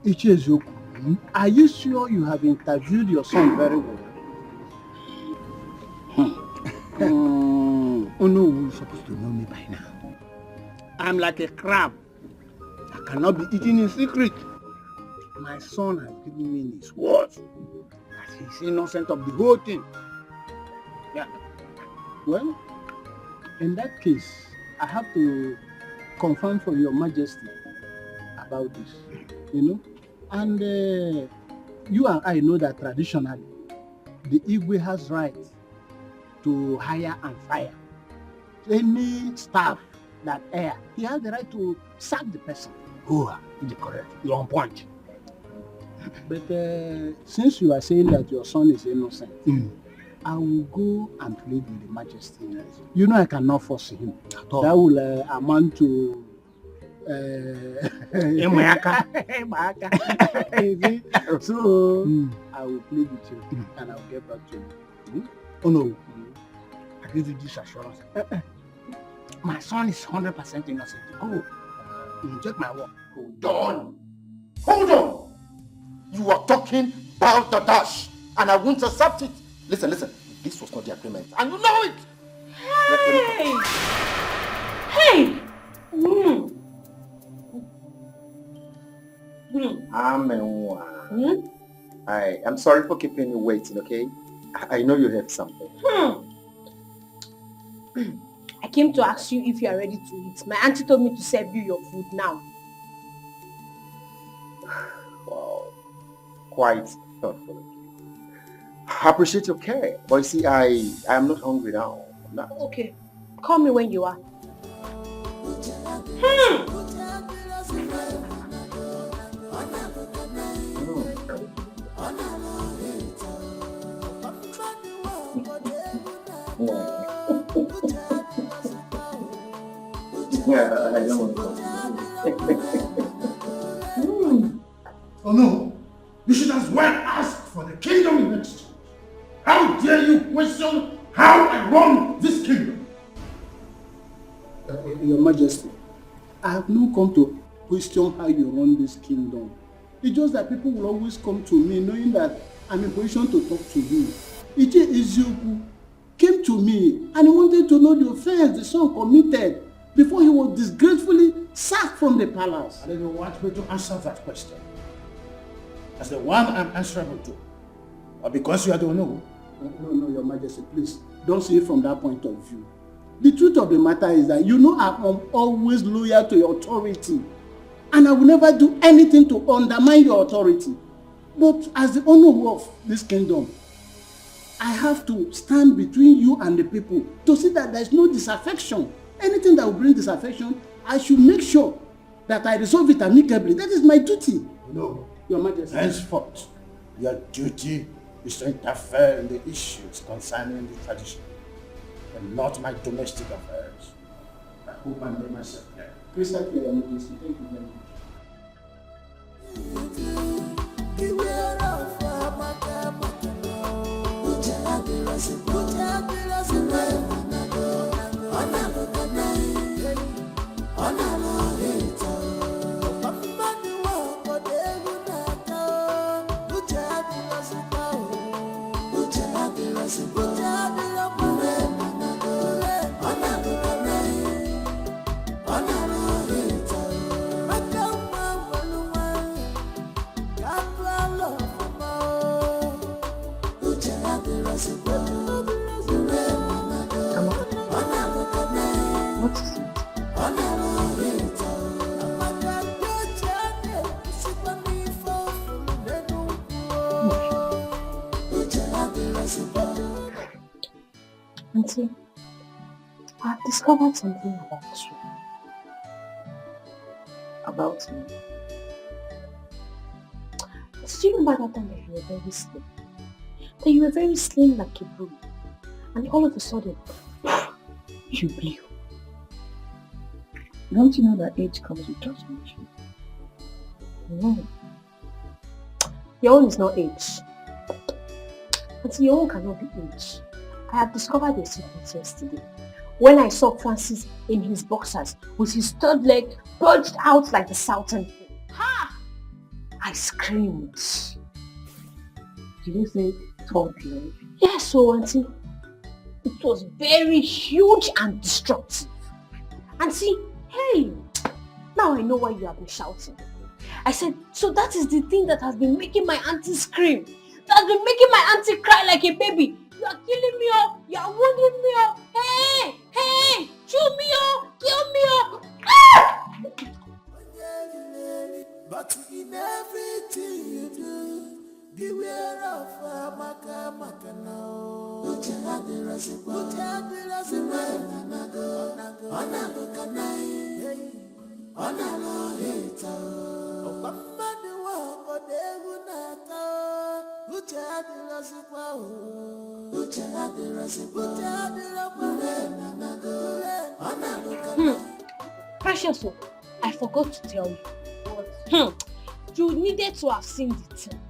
Ichiezoku, are you sure you have interviewed your son very well? Oh no, you're supposed to know me by now. I'm like a crab. I cannot be eaten in secret. My son has given me his word that he's innocent of the whole thing. Yeah. Well, in that case, I have to confirm for your Majesty about this, you know. And you and I know that traditionally, the Igwe has right to hire and fire. Any staff that err, he has the right to sack the person. Oh, you're correct. You're on point. But since you are saying that your son is innocent, I will go and plead with the majesty. You know I cannot force him. That will amount to so I will plead with you and I'll get back to you. Oh no, I give you this assurance. My son is 100% innocent. Go. Check my work. Hold on. Hold on. You are talking about the dash, and I won't accept it. Listen. This was not the agreement, and you know it. Hey! I'm sorry for keeping you waiting, okay? I know you have something. I came to ask you if you are ready to eat. My auntie told me to serve you your food now. Wow. Quite thoughtful. I appreciate your care, but you see, I am not hungry now. I'm not. Okay. Call me when you are. Oh no, you should as well ask for the kingdom in exchange. How dare you question how I run this kingdom? Your Majesty, I have not come to question how you run this kingdom. It's just that people will always come to me knowing that I'm in position to talk to you. Ije Ezioku came to me and he wanted to know the offense the son committed before he was disgracefully sacked from the palace. And you want me to answer that question? As the one I'm answerable to? Or because you are the one who? No, Your Majesty, please, don't see it from that point of view. The truth of the matter is that you know I'm always loyal to your authority. And I will never do anything to undermine your authority. But as the owner of this kingdom, I have to stand between you and the people to see that there is no disaffection. Anything that will bring disaffection, I should make sure that I resolve it amicably. That is my duty. No, Your Majesty. Henceforth, your duty is to interfere in the issues concerning the tradition, and not my domestic affairs. I hope I made myself clear. Crystal clear, Your Majesty. Thank you very much. Auntie, I've discovered something about you. About me? Did you remember that time that you were very slim? That you were very slim like a broom. And all of a sudden, you blew. Don't you know that age comes with transformation? No. Your own is not age. Auntie, your own cannot be age. I have discovered a secret yesterday. When I saw Francis in his boxers with his third leg bulged out like the Southern King. Ha! I screamed. Did you say third leg? Yes, so Auntie. It was very huge and destructive. Auntie, hey! Now I know why you have been shouting. I said, so that is the thing that has been making my auntie scream. That has been making my auntie cry like a baby. You are killing me up. You are wounding me up. Hey! Hey! Chew me up. Kill me up. Ah! But in everything you do, beware of Amaka now. Precious, I forgot to tell you. You needed to have seen the thing.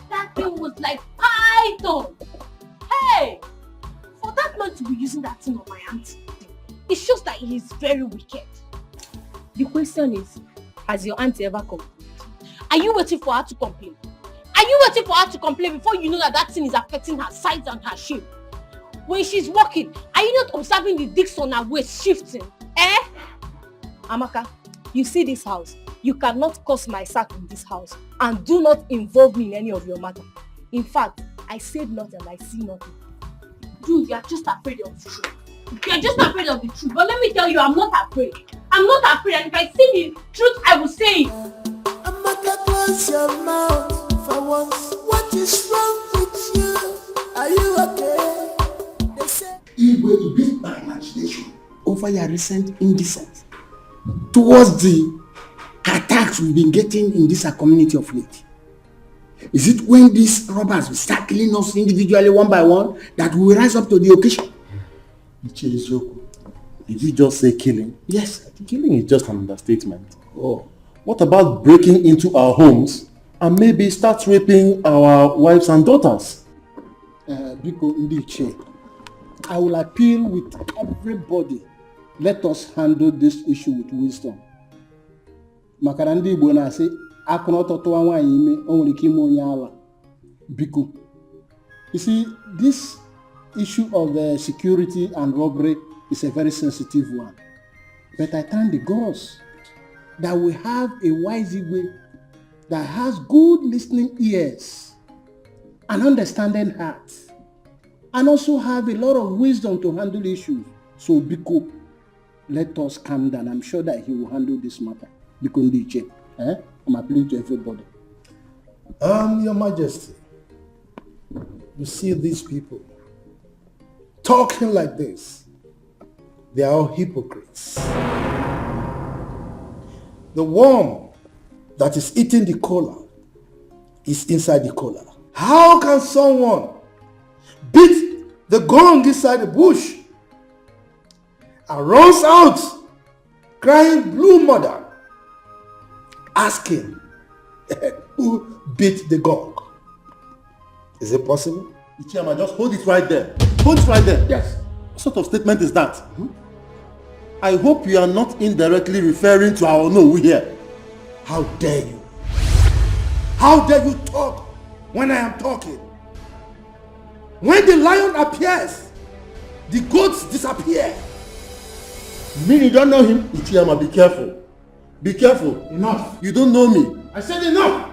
That thing was like python. Hey! For that man to be using that thing on my auntie, it shows that he is very wicked. The question is, has your auntie ever complained? Are you waiting for her to complain? Are you waiting for her to complain before you know that that thing is affecting her size and her shape? When she's walking, are you not observing the discs on her waist shifting? Amaka, you see this house. You cannot cause my sack in this house and do not involve me in any of your matter. In fact, I said nothing and I see nothing. Dude, you are just afraid of the truth. You are just afraid of the truth. But let me tell you, I'm not afraid. I'm not afraid, and if I see the truth, I will say it. Amaka, close your mouth for once. What is wrong with you? Are you okay? They say It will be my imagination over your recent indecency towards the attacks we've been getting in this community of late. Is it when these robbers will start killing us individually one by one that we will rise up to the occasion? Did you just say killing? Yes. Killing is just an understatement. Oh. What about breaking into our homes and maybe start raping our wives and daughters? Biko Ndiche, I will appeal with everybody. Let us handle this issue with wisdom. Makarandi Igbo na-asị akụna ọtọtụwa nwaanyị ime o nwere ike ime onye ala. Biko. You see, this issue of security and robbery is a very sensitive one. But I thank the gods that we have a wise Igwe that has good listening ears and understanding heart, and also have a lot of wisdom to handle issues. So Biko, let us calm down. I'm sure that he will handle this matter. Biko Ndiche, I'm appealing to everybody. Your Majesty, you see these people talking like this. They are all hypocrites. The worm that is eating the cola is inside the cola. How can someone beat the gong inside the bush and runs out crying blue mother, asking who beat the gong? Is it possible? Ichiyama, just hold it right there. Hold it right there. Yes. What sort of statement is that? I hope you are not indirectly referring to our no here. How dare you? How dare you talk when I am talking? When the lion appears, the goats disappear. You mean you don't know him? Ichiyama, be careful. Be careful. Enough. You don't know me. I said enough.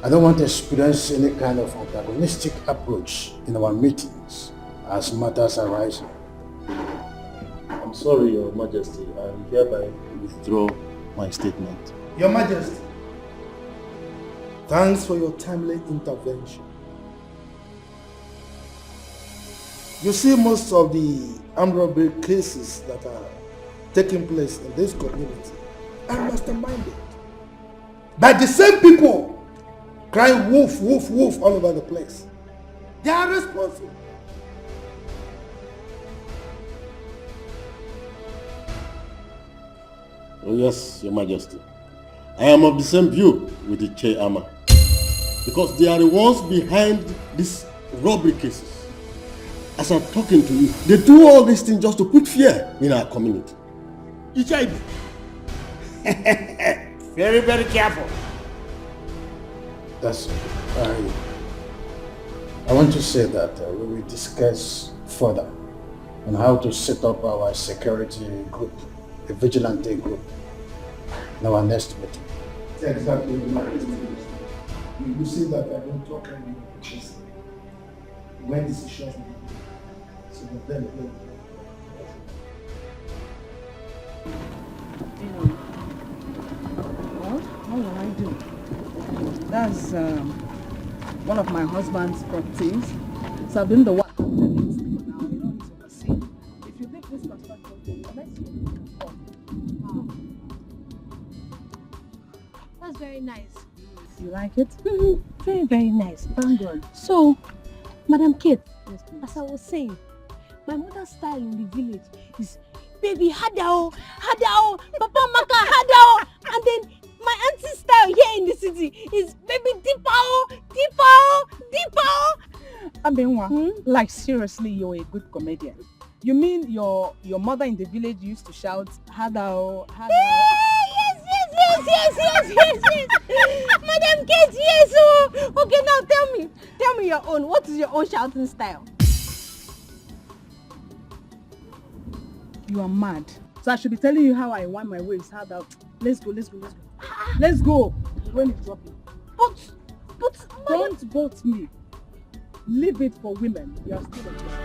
I don't want to experience any kind of antagonistic approach in our meetings as matters arise. I'm sorry, Your Majesty. I hereby withdraw my statement. Your Majesty, thanks for your timely intervention. You see, most of the armed robbery cases that are taking place in this community are masterminded by the same people crying wolf, wolf, wolf all over the place. They are responsible. Oh yes, Your Majesty. I am of the same view with the Ichiyama, because they are the ones behind these robbery cases. As I'm talking to you, they do all these things just to put fear in our community. Ichiyama, very, very careful. That's I want to say that we will discuss further on how to set up our security group, a vigilante group, in our next meeting. Exactly. You see that I don't talk anymore because when decisions are made, so then what will I do? That's one of my husband's properties. So I've been the one handling it for now. You don't need to oversee. If you leave this construction, next year you can come. That's very nice. You like it? Very, very nice. Thank God. So, Madam Kate, as I was saying, my mother's style in the village is baby hadao, hadao, papa maka hadao, and then my auntie's style here in the city is baby dipao, dipao, dipao. Abenwa, like seriously, you're a good comedian. You mean your mother in the village used to shout hadao, hadao? Yes. Madam Kate, yes. Oh. Okay, now tell me your own. What is your own shouting style? You are mad. So I should be telling you how I want my ways. How that? Let's go. Let's go. When it's dropping. But don't boat me. Leave it for women. You are still a girl.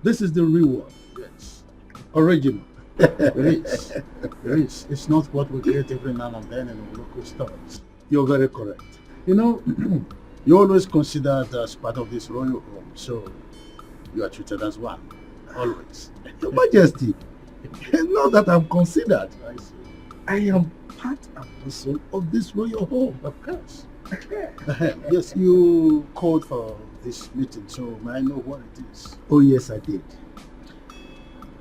This is the real one. Yes. Original. It is. It's not what we get every now and then in the local stores. You're very correct. You know, you're always considered as part of this royal home, so you are treated as one. Always. Your Majesty, now that I'm considered, I am part and parcel of this royal home. Of course. Yes, you called for this meeting, so may I know what it is? Oh yes, I did.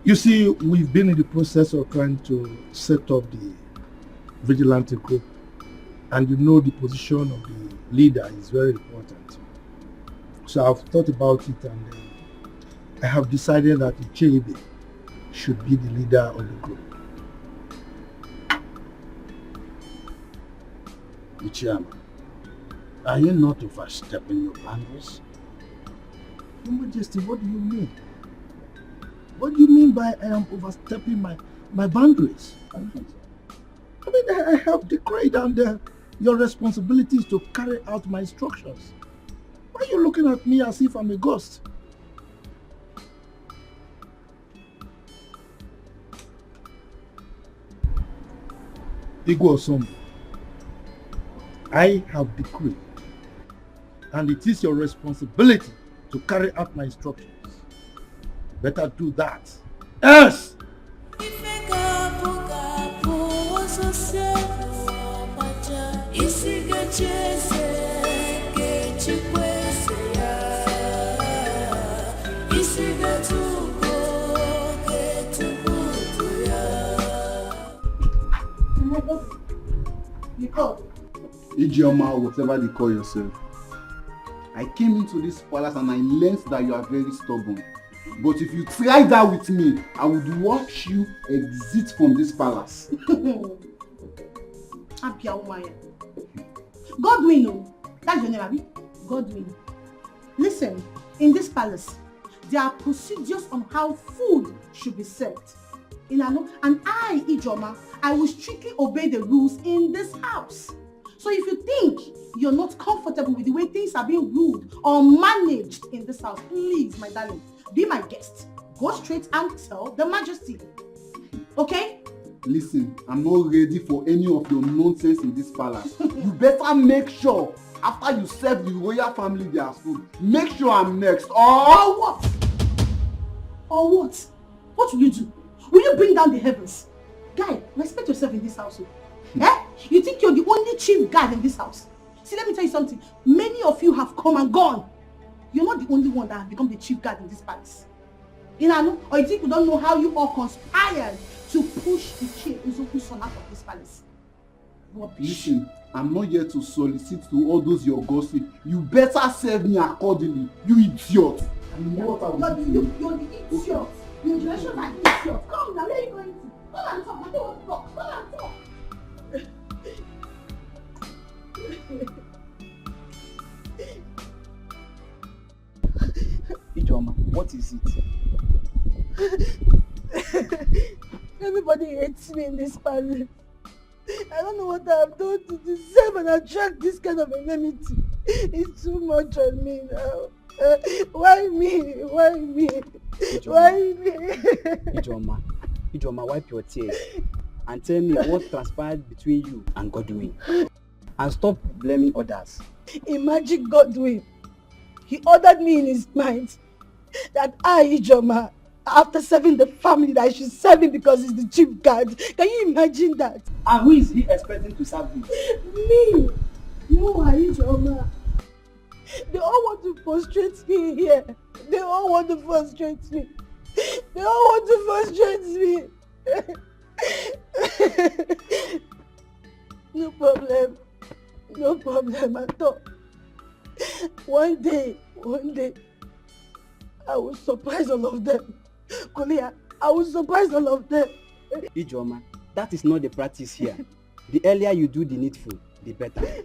You see, we've been in the process of trying to set up the vigilante group, and you know the position of the leader is very important. So I've thought about it, and I have decided that Ichebe should be the leader of the group. Ichiyama, are you not overstepping your boundaries? Your Majesty, what do you mean? What do you mean by I am overstepping my boundaries? I mean, I have decreed and your responsibility is to carry out my instructions. Why are you looking at me as if I'm a ghost? Igwe, I have decreed, and it is your responsibility to carry out my instructions. Better do that. Yes! Ijeoma, whatever they call yourself. I came into this palace and I learned that you are very stubborn. But if you try that with me, I would watch you exit from this palace. Godwin, that's your name, Abi? Godwin. Listen, in this palace, there are procedures on how food should be served. And I, Ijoma, I will strictly obey the rules in this house. So if you think you're not comfortable with the way things are being ruled or managed in this house, please, my darling, be my guest. Go straight and tell the Majesty. Okay? Listen, I'm not ready for any of your nonsense in this palace. You better make sure after you serve the royal family their food, make sure I'm next. Or what? Or what? What will you do? Will you bring down the heavens? Guy, respect yourself in this house. Eh? You think you're the only chief guard in this house? See, let me tell you something. Many of you have come and gone. You're not the only one that has become the chief guard in this palace. Or you think you don't know how you all conspired to push the chief Uzoku's son out of this palace? Listen, I'm not here to solicit to all those your gossip. You better serve me accordingly, you idiot. You're the idiot. Your generation like idiot. Come now, where are you going to? Come and talk. I don't want to talk. Come and talk. Ijoma, what is it? Everybody hates me in this palace. I don't know what I have done to deserve and attract this kind of enmity. It's too much on me now. Why me? Why me? Ijoma. Why me? Ijoma, wipe your tears. and tell me what transpired between you and Godwin. And stop blaming others. Imagine Godwin. He ordered me in his mind that I, Ijoma, after serving the family, that I should serve him because he's the chief guard. Can you imagine that? And who is he expecting to serve him? Me. You are Ijoma. They all want to frustrate me here. They all want to frustrate me. They all want to frustrate me. No problem. No problem at all. One day, I will surprise all of them. Kolia, I will surprise all of them. Ijoma, that is not the practice here. The earlier you do the needful, the better.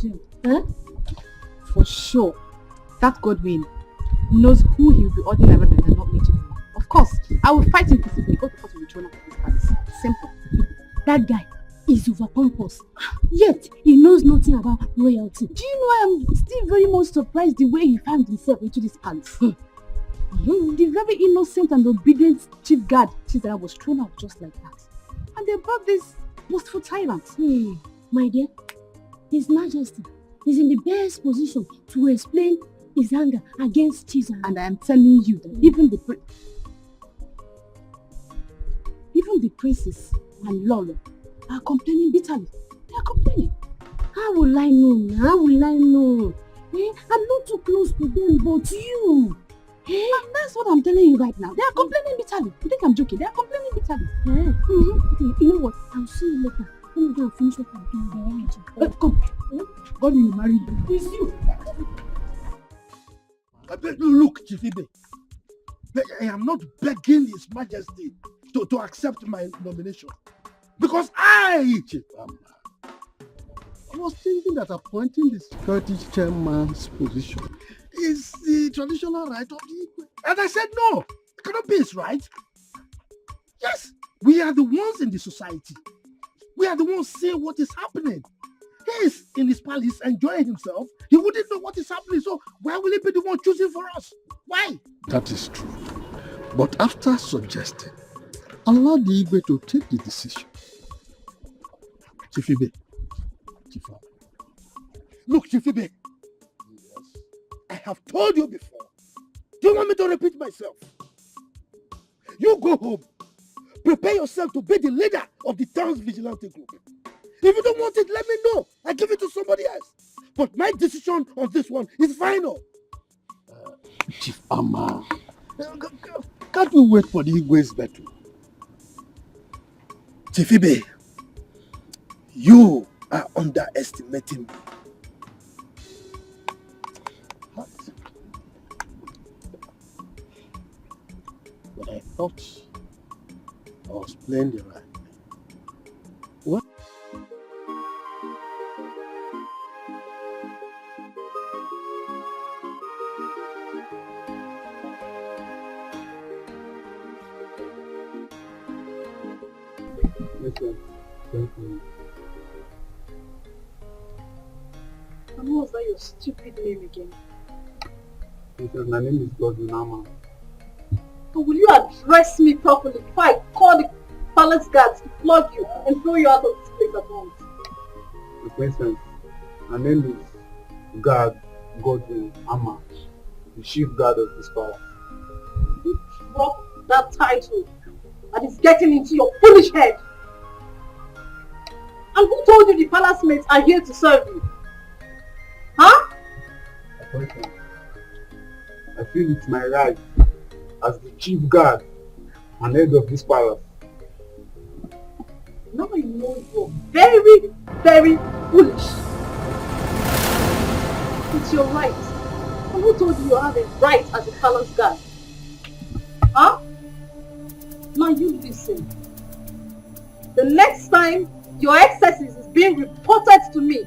Jim, for sure, that Godwin knows who he will be ordering Arabic and not me anymore. Of course, I will fight him peacefully. Go to court with Regina for this palace. Simple. That guy is over pompous. Yet, he knows nothing about royalty. Do you know I am still very much surprised the way he found himself into this palace? The very innocent and obedient chief guard Chizera was thrown out just like that. And they brought this boastful tyrant. My dear, His Majesty is in the best position to explain his anger against Chizera. And I am telling you that even the princes and Lolo are complaining bitterly. They are complaining. How will I know? How will I know? I'm not too close to them, but you. And that's what I'm telling you right now. They are complaining bitterly. You think I'm joking? They are complaining bitterly. Okay, you know what? I'll see you later. Let me go and finish what I'm doing. Come. God will marry you. It's you. Look, Chifibe, I am not begging His Majesty to accept my nomination. Because I was thinking that appointing the security chairman's position is the traditional right of the Igwe. And I said no, it cannot be his right. Yes, we are the ones in the society. We are the ones seeing what is happening. He is in his palace enjoying himself. He wouldn't know what is happening, so why will he be the one choosing for us? Why? That is true. But after suggesting, allow the Igwe to take the decision. Chifibe. Chifa. Look, Chifibe. Yes. I have told you before. Do you want me to repeat myself? You go home. Prepare yourself to be the leader of the town's vigilante group. If you don't want it, let me know. I give it to somebody else. But my decision on this one is final. Chief Amma, can't we wait for the Igwe's battle? Chifibe, you are underestimating me. What? But I thought I was playing the right. What? Thank you. And what was that your stupid name again? My name is Godwin. But will you address me properly before I call the palace guards to flog you and throw you out of this place at once? For instance, my name is Godwin Amma, the chief guard of this palace. You drop that title that is getting into your foolish head. And who told you the palace mates are here to serve you? Huh? For instance, I feel it's my right as the chief guard and head of this palace. Now you know you're very, very foolish. It's your right. And who told you you have a right as a palace guard? Huh? Now you listen. The next time your excesses is being reported to me,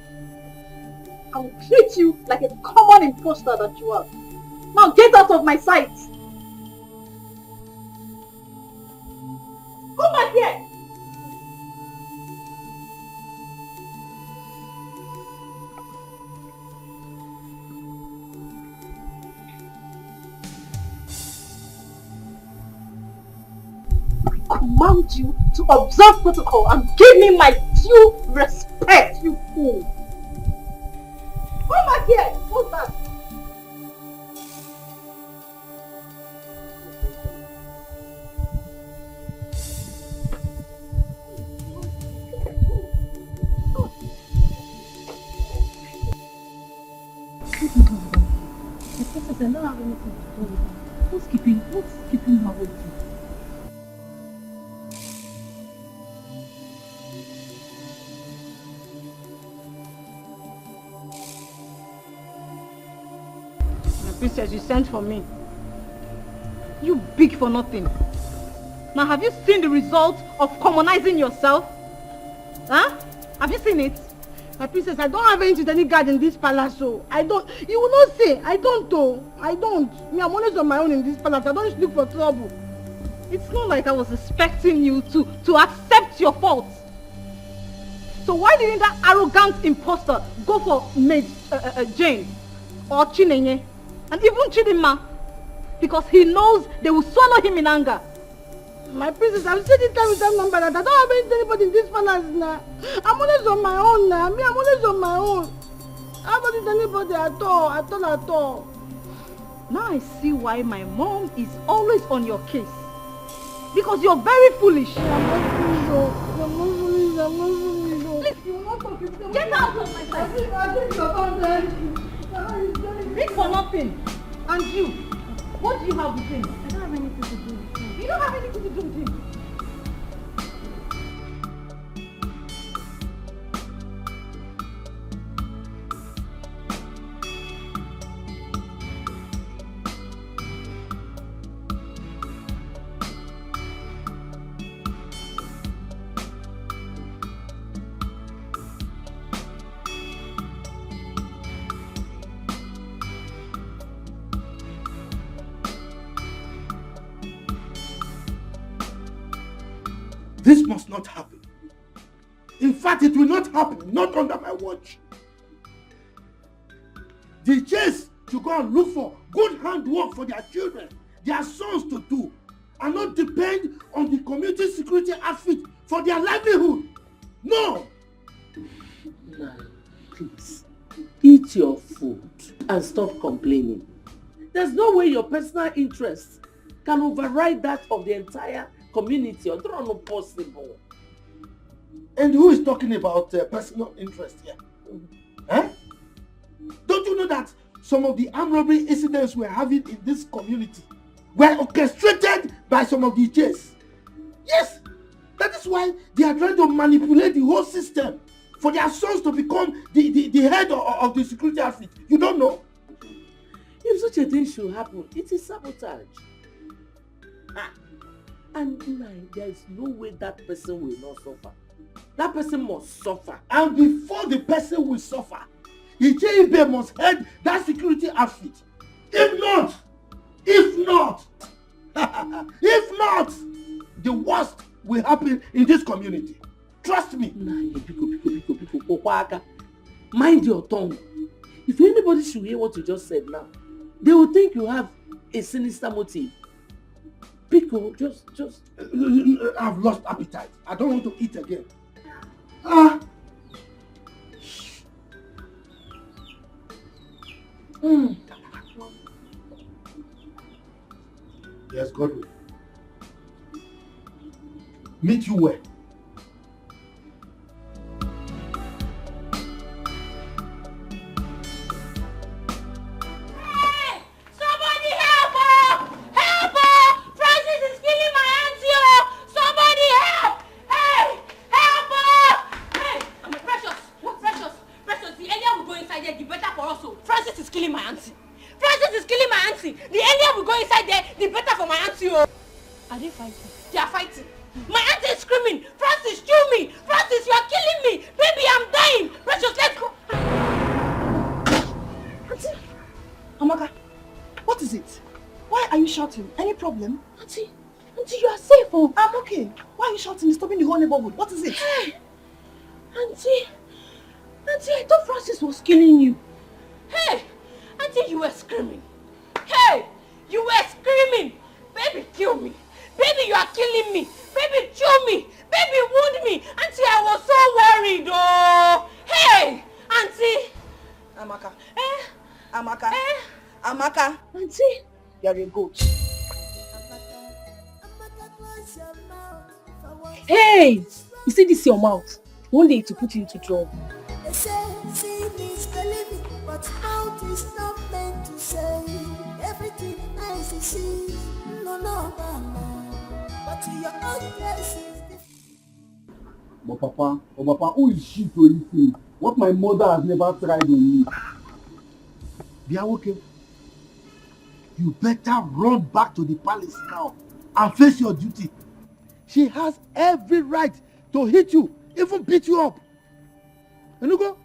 I will treat you like a common imposter that you are. Now get out of my sight. Come back here. command you to observe protocol and give me my due respect, you fool. Come back here. What's that? I don't have anything to do with her. What's keeping her with you? My princess, you sent for me. You big for nothing. Now have you seen the result of commonizing yourself? Huh? Have you seen it? My princess, I don't have anything to any guard in this palace, so I don't. You will not say. I don't, though. I don't. Me, I'm always on my own in this palace. I don't look for trouble. It's not like I was expecting you to accept your fault. So why didn't that arrogant imposter go for maid Jane or Chinenye and even Chidinma? Because he knows they will swallow him in anger. My princess, I've said it time with that number that I don't have anybody in this palace now. I'm always on my own now. Me, I'm always on my own. I don't need anybody at all. Now I see why my mom is always on your case. Because you're very foolish. I'm not foolish. Please, you will not talk. Get out of my sight. Big for nothing. And you, what do you have with him? I don't have anything to do with him. You don't have anything to do with him. This must not happen. In fact, it will not happen, not under my watch. The chase to go and look for good handwork for their children, their sons to do, and not depend on the community security outfit for their livelihood. No! Nah, please, eat your food and stop complaining. There's no way your personal interests can override that of the entire community, or not possible. And who is talking about personal interest here? Huh? Don't you know that some of the armed robbery incidents we're having in this community were orchestrated by some of the J's? Yes, that is why they are trying to manipulate the whole system for their sons to become the head of the security outfit. You don't know? If such a thing should happen, it is sabotage. And there is no way that person will not suffer. That person must suffer. And before the person will suffer, Icheibe must head that security outfit. If not, the worst will happen in this community. Trust me. Mind your tongue. If anybody should hear what you just said now, they will think you have a sinister motive. Pico, just... I've lost appetite. I don't want to eat again. Yes, Godwin. Meet you where? Disturbing the whole neighborhood. What is it? Hey, Auntie, I thought Francis was killing you. Hey, Auntie, you were screaming. Hey, you were screaming. Baby, kill me. Baby, you are killing me. Baby, Amaka. Auntie, You're a goat. hey! You see this your mouth? One day to put you into trouble. They say seeing is believing, but mouth is not meant to say everything eyes see. No, mama. But to your own case is But Papa, who is she to anything? What my mother has never tried on me. Biawoke, you better run back to the palace now and face your duty. She has every right to hit you, even beat you up. Enugo?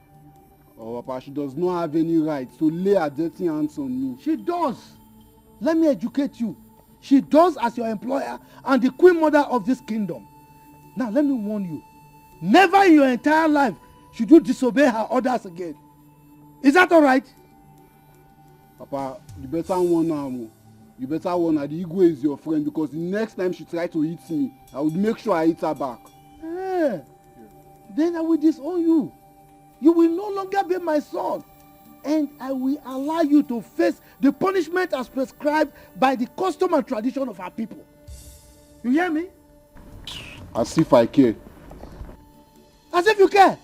Oh, Papa, she does not have any right to lay her dirty hands on me. She does. Let me educate you. She does as your employer and the queen mother of this kingdom. Now, let me warn you. Never in your entire life should you disobey her orders again. Is that all right? Papa, you better warn her. You better warn her. The Igwe is your friend, because the next time she tries to hit me, I will make sure I hit her back. Then I will disown you. You will no longer be my son. And I will allow you to face the punishment as prescribed by the custom and tradition of our people. You hear me? As if I care. As if you care.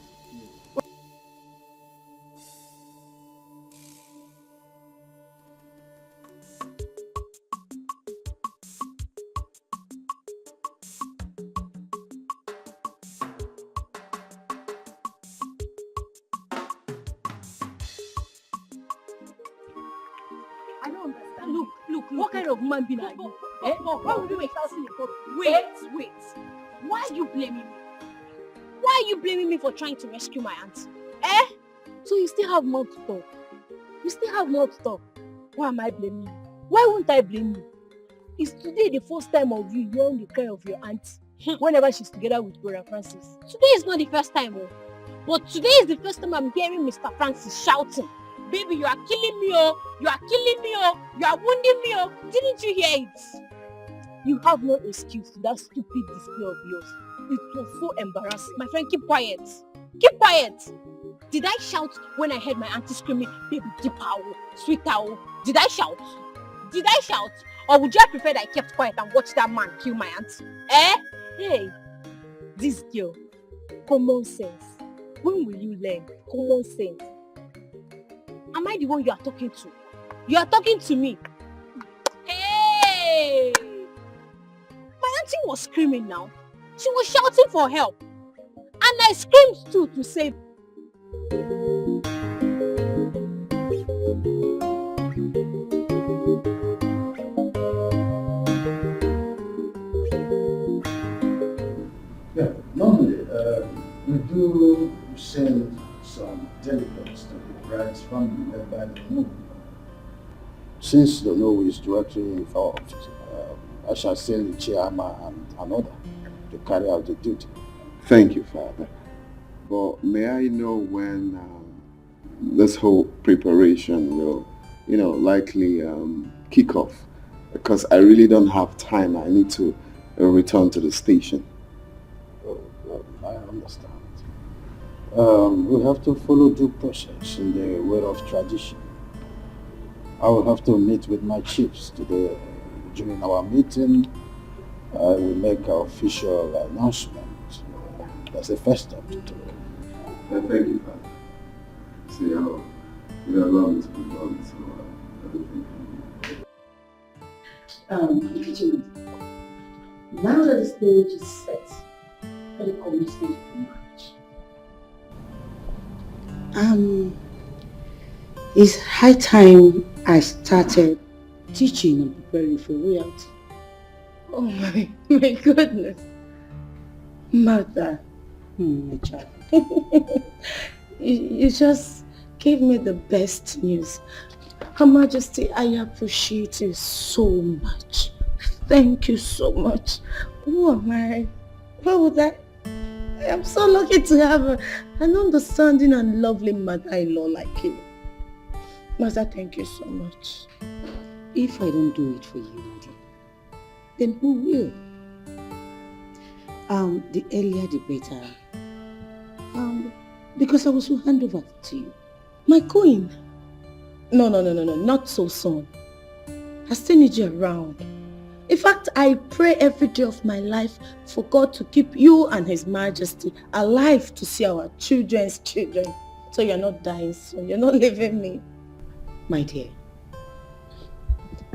I don't understand. Look, what kind of man being are you? Why would you make shouting in public? Wait. Why are you blaming me? Why are you blaming me for trying to rescue my aunt? So you still have more to talk. You still have more to talk. Why am I blaming you? Why won't I blame you? Is today the first time of you hearing the cry of your aunt whenever she's together with Brother Francis? Today is not the first time, but today is the first time I'm hearing Mr. Francis shouting, "Baby, you are killing me, oh! You are killing me, oh! You are wounding me, oh!" Didn't you hear it? You have no excuse to that stupid display of yours. It was so embarrassing. My friend, keep quiet. Keep quiet. Did I shout when I heard my auntie screaming, "Baby, deep owl, sweet owl"? Did I shout? Did I shout? Or would you have preferred I kept quiet and watched that man kill my aunt? Hey, this girl, common sense. When will you learn common sense? Am I the one you are talking to? You are talking to me. Hey! My auntie was screaming now. She was shouting for help. And I screamed too to save. Yeah, normally we do send some delegates to the bride's family led by the Nollywood. Since the know is directly involved, I shall send the chairman and another to carry out the duty. Thank you, Father. But may I know when this whole preparation will, likely kick off? Because I really don't have time. I need to return to the station. I understand. We have to follow due process in the way of tradition. I will have to meet with my chiefs today. During our meeting, I will make an official announcement. That's the first step to take. Thank you, Father. See how you allow me to be done, so everything Regina, now that the stage is set for the commitment of marriage, It's high time I started teaching and preparing for royalty. oh my goodness. Mother, my child, you just gave me the best news. Her Majesty, I appreciate you so much. Thank you so much. Who am I? What would I am so lucky to have an understanding and lovely mother-in-law like you. Mother, thank you so much. if I don't do it for you, Daddy, then who will? The earlier the better. Because I will soon hand over to you. My queen, No, not so soon. I still need you around. In fact, I pray every day of my life for God to keep you and His Majesty alive to see our children's children. So you're not dying soon. You're not leaving me. My dear,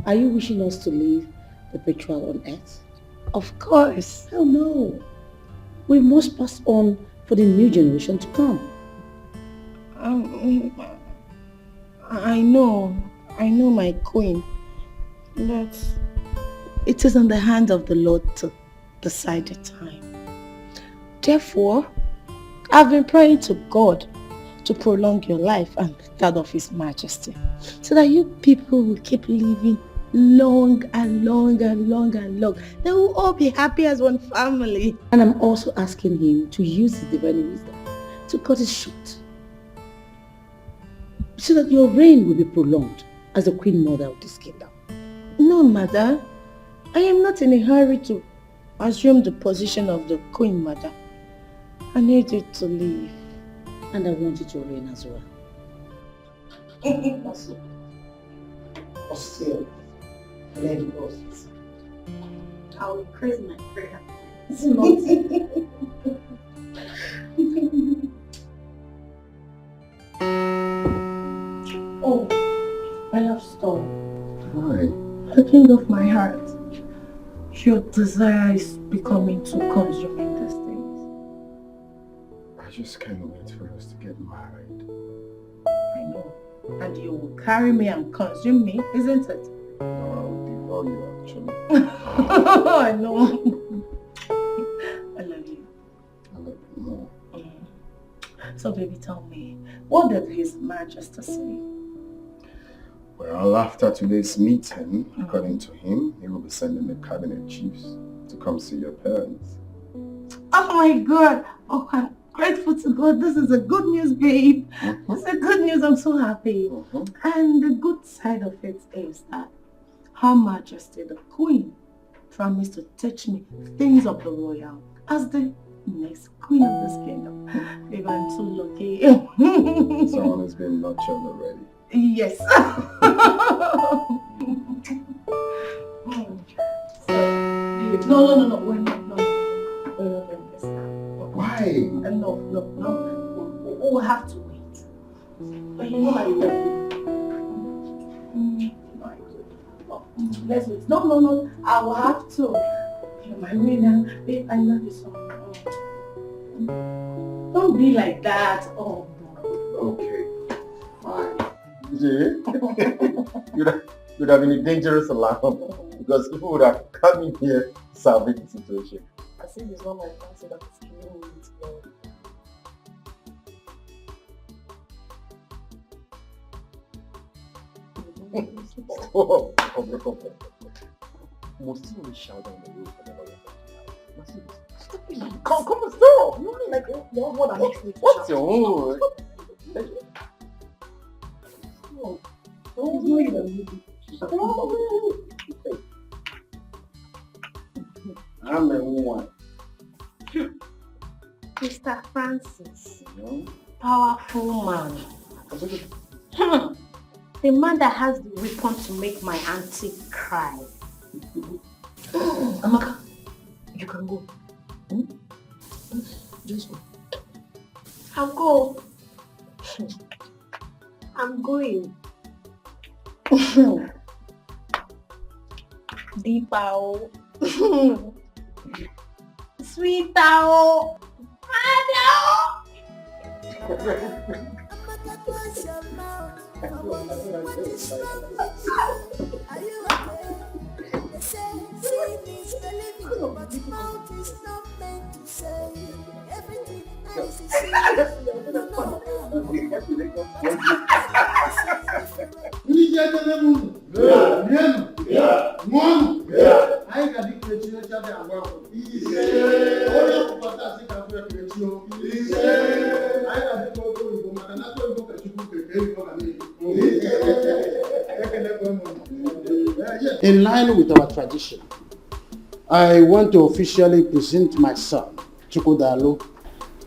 are you wishing us to live perpetual on earth? Of course. Hell no. We must pass on for the new generation to come. I know my queen. But it is in the hand of the Lord to decide the time. Therefore, I've been praying to God to prolong your life and that of His Majesty, so that you people will keep living long and long and long and long. They will all be happy as one family. And I'm also asking Him to use His divine wisdom to cut it short, so that your reign will be prolonged as the Queen Mother of this kingdom. No, Mother. I am not in a hurry to assume the position of the Queen Mother. I need you to leave. And I want you to reign as well. Still, let it go. I will praise my prayer. It's not. Oh, I love Storm. Why? The king of my heart. Your desire is becoming too consuming these days. I just can't wait for us to get married. I know. And you will carry me and consume me, isn't it? No, I'll devour you actually. I know. I love you. I love you more. So baby, tell me, what did His Majesty say? Well, after today's meeting, according to him, he will be sending the cabinet chiefs to come see your parents. Oh my God! Oh, I'm grateful to God. This is a good news, babe. It's a good news. I'm so happy. And the good side of it is that Her Majesty, the Queen, promised to teach me things of the royal as the next queen of this kingdom. Babe, I'm so lucky. Someone has been nurtured already. Yes. No. We're not doing this now. Why? No. We'll have to wait. But you know I love you. Let's wait. No. I will have to. You're my winner. Babe, I love you so much. Don't be like that. Oh, okay. Fine. You'd have been a dangerous alarm because people would have come in here salvage the situation. I think it's not my fancy that is killing me Stop. Most people will shout down the road for the lawyer. Come on, stop! You mean like you're more than next week? What's your own? I'm the one. Mr. Francis, powerful man. The man that has the weapon to make my auntie cry. Amaka, you can go. Just go. I'll go. I'm going. Deepa. Sweet Tao. Are you okay? They say seeing is believing, but mouth is not meant to say everything else is In line with our tradition, I want to officially present my son, Chukwudalo,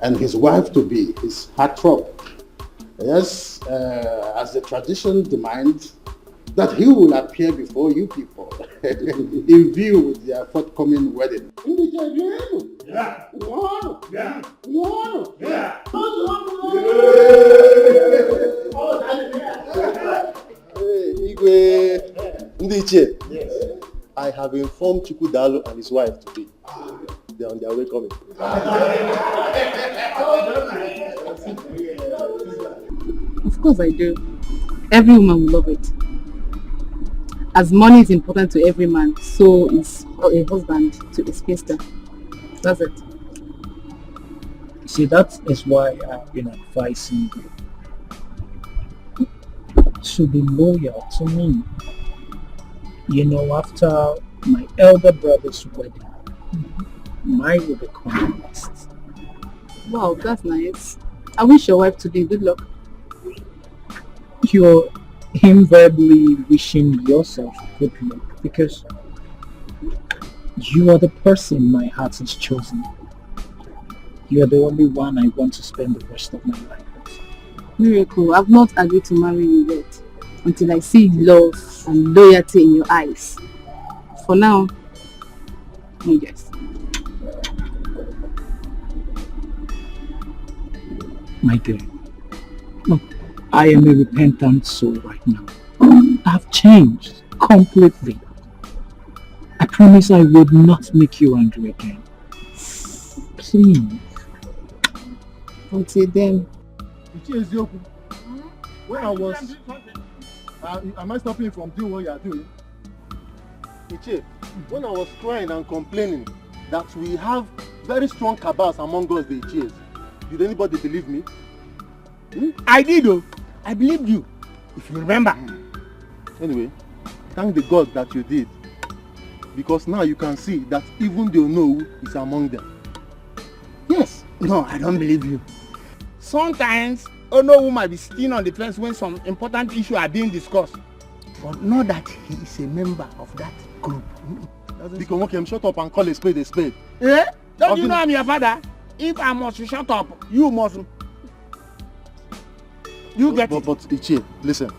and his wife-to-be, his heartthrob, Yes, as the tradition demands, that he will appear before you people in view with their forthcoming wedding. Yeah. One. Yeah. One. Yeah. Hey, Igwe Ndiche. Yes. I have informed Chikudalu and his wife today. They are on their way coming. Of course I do. Every woman will love it. As money is important to every man, so is a husband to a spinster. That's it. See, that is why I've been advising you to be loyal to me. You know, after my elder brother's wedding, mine will become next. Wow, that's nice. I wish your wife today good luck. You're invariably wishing yourself good luck because you are the person my heart has chosen. You are the only one I want to spend the rest of my life with. Miracle, I've not agreed to marry you yet until I see love and loyalty in your eyes. For now, yes. My dear, look, I am a repentant soul right now. I've changed completely. I promise I would not make you angry again. Please. Until then. When I was... am I stopping from doing what you are doing? Iche, when I was crying and complaining that we have very strong cabals among us, the Iches, did anybody believe me? I did though. I believed you. If you remember. Anyway, thank the God that you did. Because now you can see that even the Onowu is among them. Yes. No, I don't believe you. Sometimes Onowu might be sitting on the fence when some important issues are being discussed. But not that he is a member of that group. Because okay, shut up and call a spade a spade. Eh? Don't you know I'm your father? If I must shut up, you must. You get it. But Ichie, listen.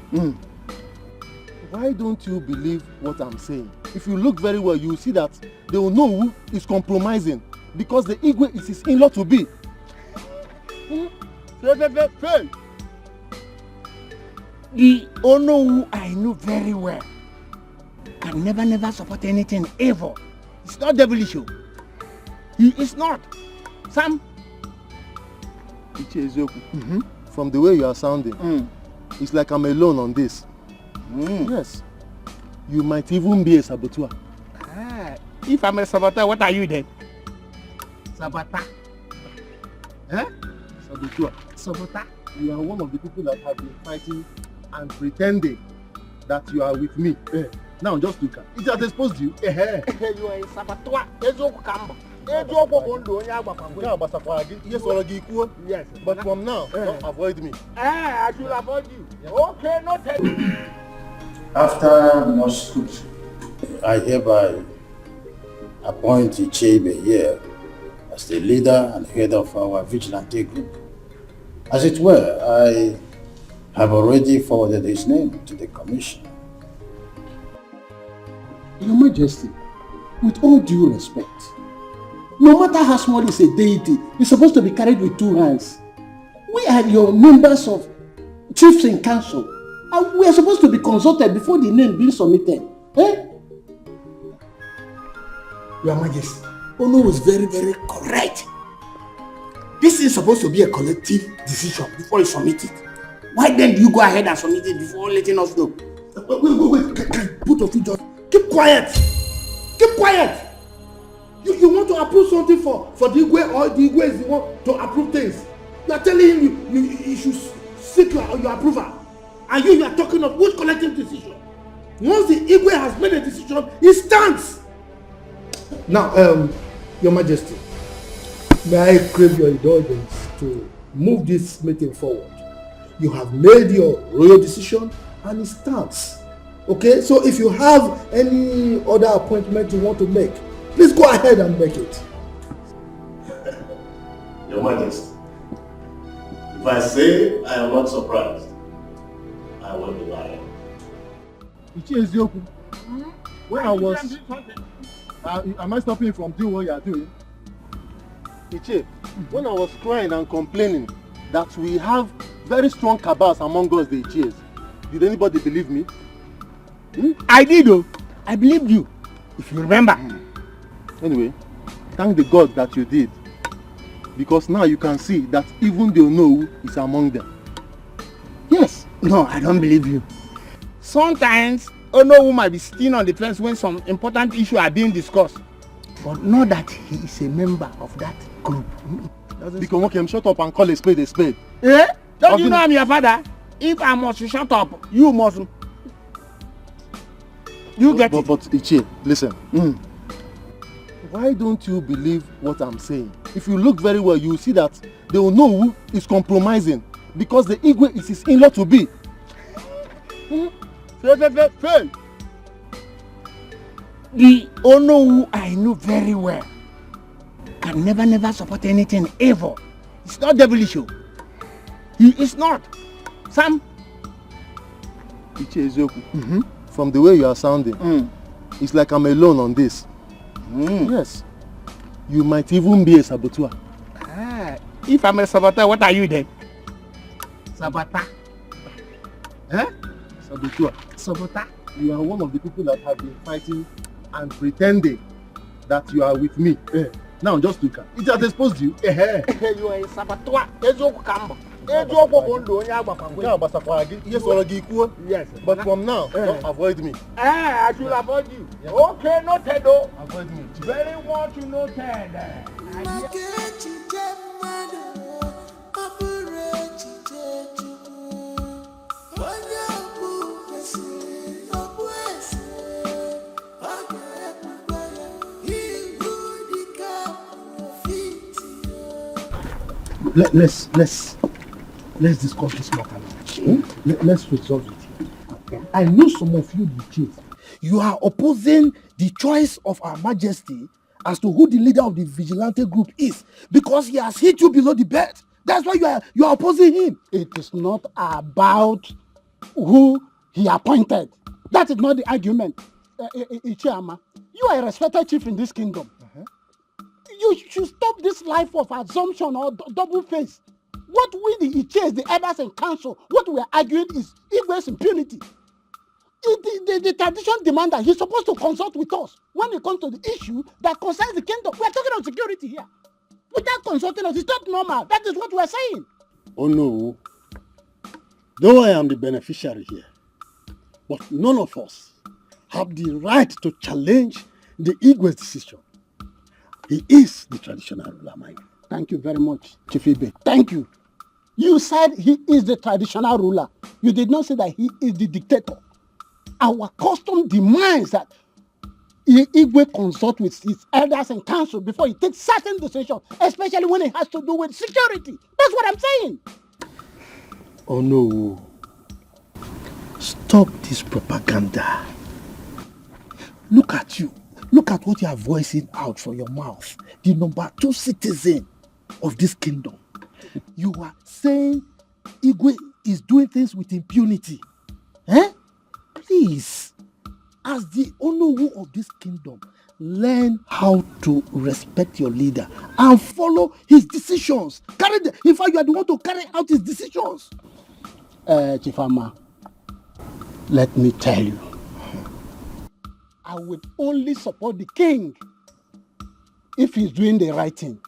Why don't you believe what I'm saying? If you look very well, you will see that the Onowu is compromising because the Igwe is his in-law to be. The Onowu I know very well can never support anything evil. It's not devilish. He is not. Sam. Ichie Ezeoku, from the way you are sounding, it's like I'm alone on this. Yes. You might even be a saboteur. If I'm a saboteur, what are you then? Saboteur. Eh? Saboteur. Saboteur. You are one of the people that have been fighting and pretending that you are with me. Now just look at it. It has exposed you. You are a saboteur. Yes. But from now, don't avoid me. I should avoid you. Okay, no tell me. After much scrutiny, I hereby appoint Ichebe here as the leader and head of our vigilante group. As it were, I have already forwarded his name to the commission. Your Majesty, with all due respect, no matter how small is a deity, it's supposed to be carried with two hands. We are your members of chiefs in council, and we are supposed to be consulted before the name being submitted. Your Majesty, Ono was very correct. This is supposed to be a collective decision before you submit it. Why then do you go ahead and submit it before letting us know? Wait, both of you just keep quiet. Keep quiet. You want to approve something for the Igwe, or the Igwe is the one to approve things. You are telling him you should seek your approval. And you are talking of which collective decision? Once the Igwe has made a decision, it stands. Now, Your Majesty, may I crave your indulgence to move this meeting forward. You have made your royal decision and it stands. Okay, so if you have any other appointment you want to make, please go ahead and make it. Your Majesty, If I say I am not surprised, I will be lying. When I was... am I stopping you from doing what you are doing? Iche, when I was crying and complaining that we have very strong cabals among us, the Iches, did anybody believe me? I did, though. I believed you, if you remember. Anyway, thank the God that you did. Because now you can see that even the Onowu is among them. Yes. No, I don't believe you. Sometimes, Onowu might be sitting on the fence when some important issues are being discussed. But not that he is a member of that group. Because okay, shut up and call a spade a spade. Eh? Don't you know I'm your father? If I must shut up, you must. You get it. But Ichie, listen. Why don't you believe what I'm saying? If you look very well, you will see that the Onowu is compromising because the Igwe is his in-law to be. Fail. The Onowu I know very well can never support anything evil. It's not devilish. He is not. Sam. Ichie Ezeoku, from the way you are sounding, it's like I'm alone on this. Yes. You might even be a saboteur. If I'm a saboteur, what are you then? Saboteur. Saboteur. Saboteur. You are one of the people that have been fighting and pretending that you are with me. Now just look at it. Has exposed you. You are a saboteur. Yes. But from now, don't avoid me. I should avoid you. Yes. Okay, noted though. Avoid me. Very much noted. Let's discuss this matter now. Let's resolve it. Okay. I know some of you, the chief. You are opposing the choice of Her Majesty as to who the leader of the vigilante group is because he has hit you below the belt. That's why you are opposing him. It is not about who he appointed. That is not the argument. Ichiama, you are a respected chief in this kingdom. You should stop this life of assumption or double face. What we the Iches, the elders and council, what we are arguing is Igwe's impunity. The tradition demands that he's supposed to consult with us when it comes to the issue that concerns the kingdom. We are talking about security here. Without consulting us, it's not normal. That is what we are saying. Oh no. Though I am the beneficiary here, but none of us have the right to challenge the Igwe's decision. He is the traditional ruler, Mike. Thank you very much, Chief Ibe. Thank you. You said he is the traditional ruler. You did not say that he is the dictator. Our custom demands that Igwe consult with his elders and council before he takes certain decisions, especially when it has to do with security. That's what I'm saying. Oh no. Stop this propaganda. Look at you. Look at what you are voicing out from your mouth. The number 2 citizen of this kingdom. You are saying Igwe is doing things with impunity. Please, as the Onowu of this kingdom, learn how to respect your leader and follow his decisions. In fact, you are the one to carry out his decisions. Chifama, let me tell you. I would only support the king if he's doing the right thing.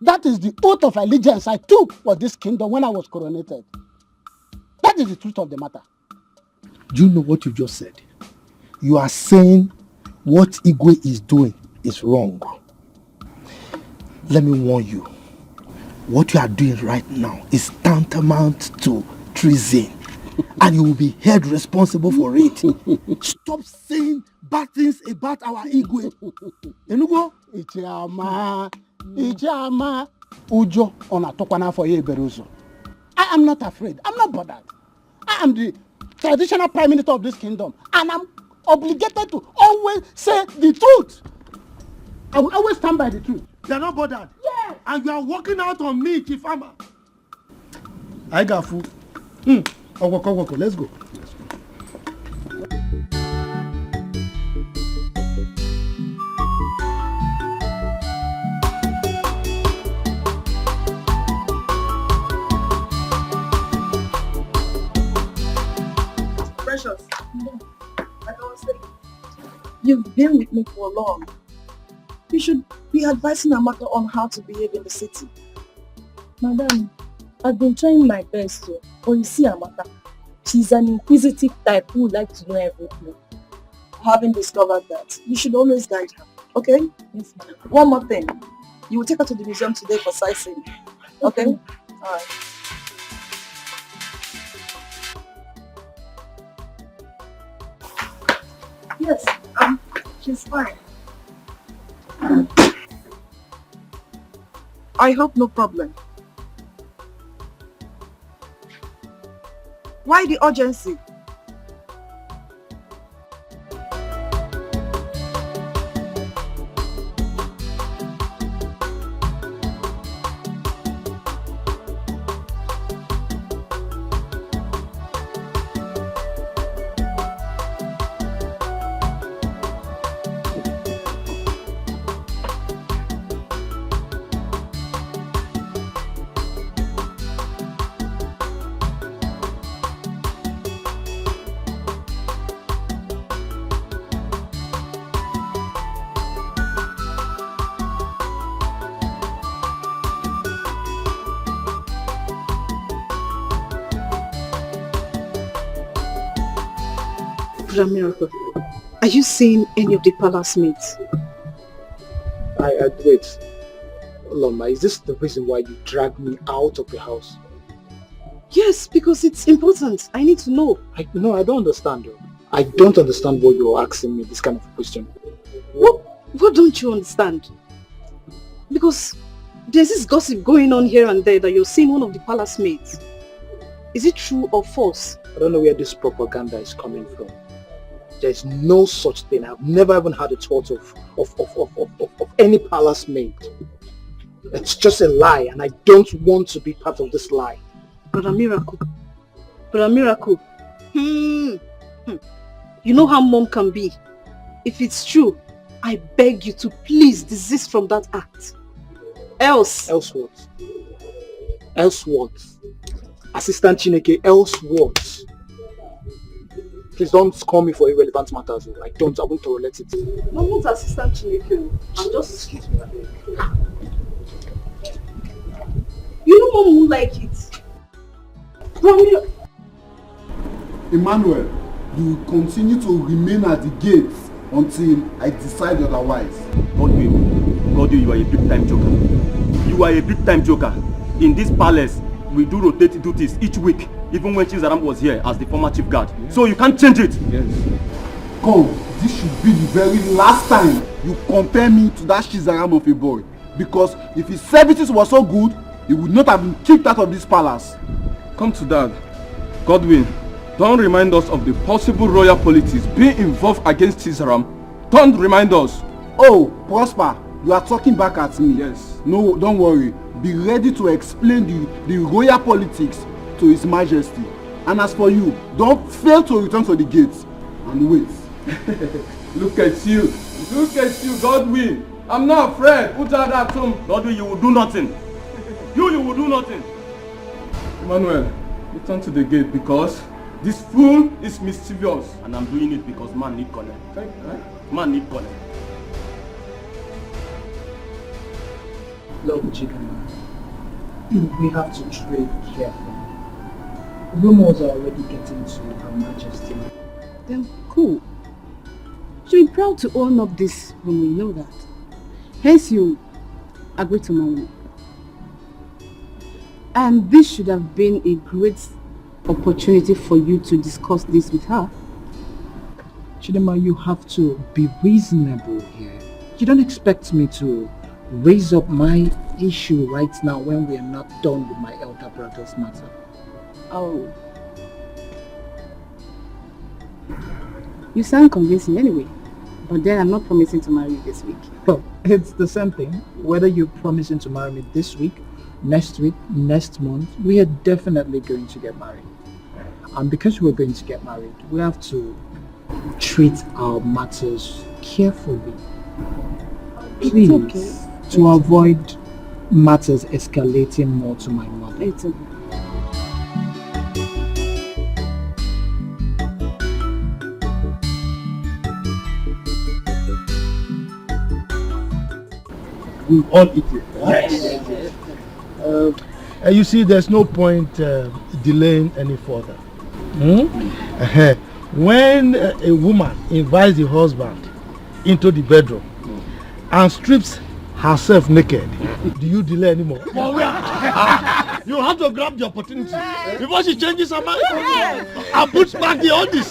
That is the oath of allegiance I took for this kingdom when I was coronated. That is the truth of the matter. Do you know what you just said? You are saying what Igwe is doing is wrong. Let me warn you. What you are doing right now is tantamount to treason. And you will be held responsible for it. Stop saying bad things about our Igwe. Enugo? Ichama, Ujo onatokwana for ye beruzo. I am not afraid. I'm not bothered. I am the traditional prime minister of this kingdom, and I'm obligated to always say the truth. I will always stand by the truth. They are not bothered. Yes. And you are walking out on me, Chifama. I got food. Walk. Let's go. Precious. I don't say. You've been with me for long. You should be advising Amaka on how to behave in the city. Madam, I've been trying my best to. But you see Amaka, she's an inquisitive type who would like to know everything. Having discovered that, you should always guide her, okay? Yes, ma'am. One more thing. You will take her to the museum today for sightseeing. Okay? Alright. Yes, she's fine. I hope no problem. Why the urgency? Miracle, are you seeing any of the palace mates? Wait. Loma, is this the reason why you dragged me out of the house? Yes, because it's important. I need to know. I don't understand. I don't understand why you're asking me this kind of question. What don't you understand? Because there's this gossip going on here and there that you're seeing one of the palace mates. Is it true or false? I don't know where this propaganda is coming from. There's no such thing. I've never even had a thought of any palace maid. It's just a lie, and I don't want to be part of this lie. Brother Miracle. You know how mom can be. If it's true, I beg you to please desist from that act. Else what? Else what? Assistant Chineke, else what? Please don't call me for irrelevant matters. I won't tolerate it. I'm not Assistant Chineke. I'm just... Excuse me. You know mom won't like it. Emmanuel, you will continue to remain at the gates until I decide otherwise. God, you are a big-time joker. You are a big-time joker. In this palace, we do rotate duties each week, even when Chizaram was here as the former chief guard. Yes. So you can't change it. Yes. Come, this should be the very last time you compare me to that Chizaram of a boy. Because if his services were so good, he would not have been kicked out of this palace. Come to that. Godwin, don't remind us of the possible royal politics being involved against Chizaram. Don't remind us. Oh, Prosper, you are talking back at me. Yes. No, don't worry. Be ready to explain the royal politics to His Majesty. And as for you, don't fail to return to the gates and wait. Look at you, Godwin. I'm not afraid. Put that at home. Godwin, you will do nothing. You will do nothing. Emmanuel, return to the gate because this fool is mischievous. And I'm doing it because man need connect. Right? Man need connect. Look, Chidama, we have to trade carefully. Rumors are already getting to Her Majesty. Then cool. She'll be proud to own up this when we know that. Hence you agree to marry me. And this should have been a great opportunity for you to discuss this with her. Chidama, you have to be reasonable here. You don't expect me to raise up my issue right now when we are not done with my elder brother's matter. Oh. You sound convincing anyway. But then I'm not promising to marry you this week. Well, it's the same thing. Whether you're promising to marry me this week next week, next month, we are definitely going to get married. And because we're going to get married, we have to treat our matters carefully. Please, okay. To avoid matters escalating more to my mother. It's okay. We all eat it. Yes. You see, there's no point delaying any further. When a woman invites the husband into the bedroom and strips herself naked, do you delay anymore? You have to grab the opportunity before she changes her mind and puts back the oldies.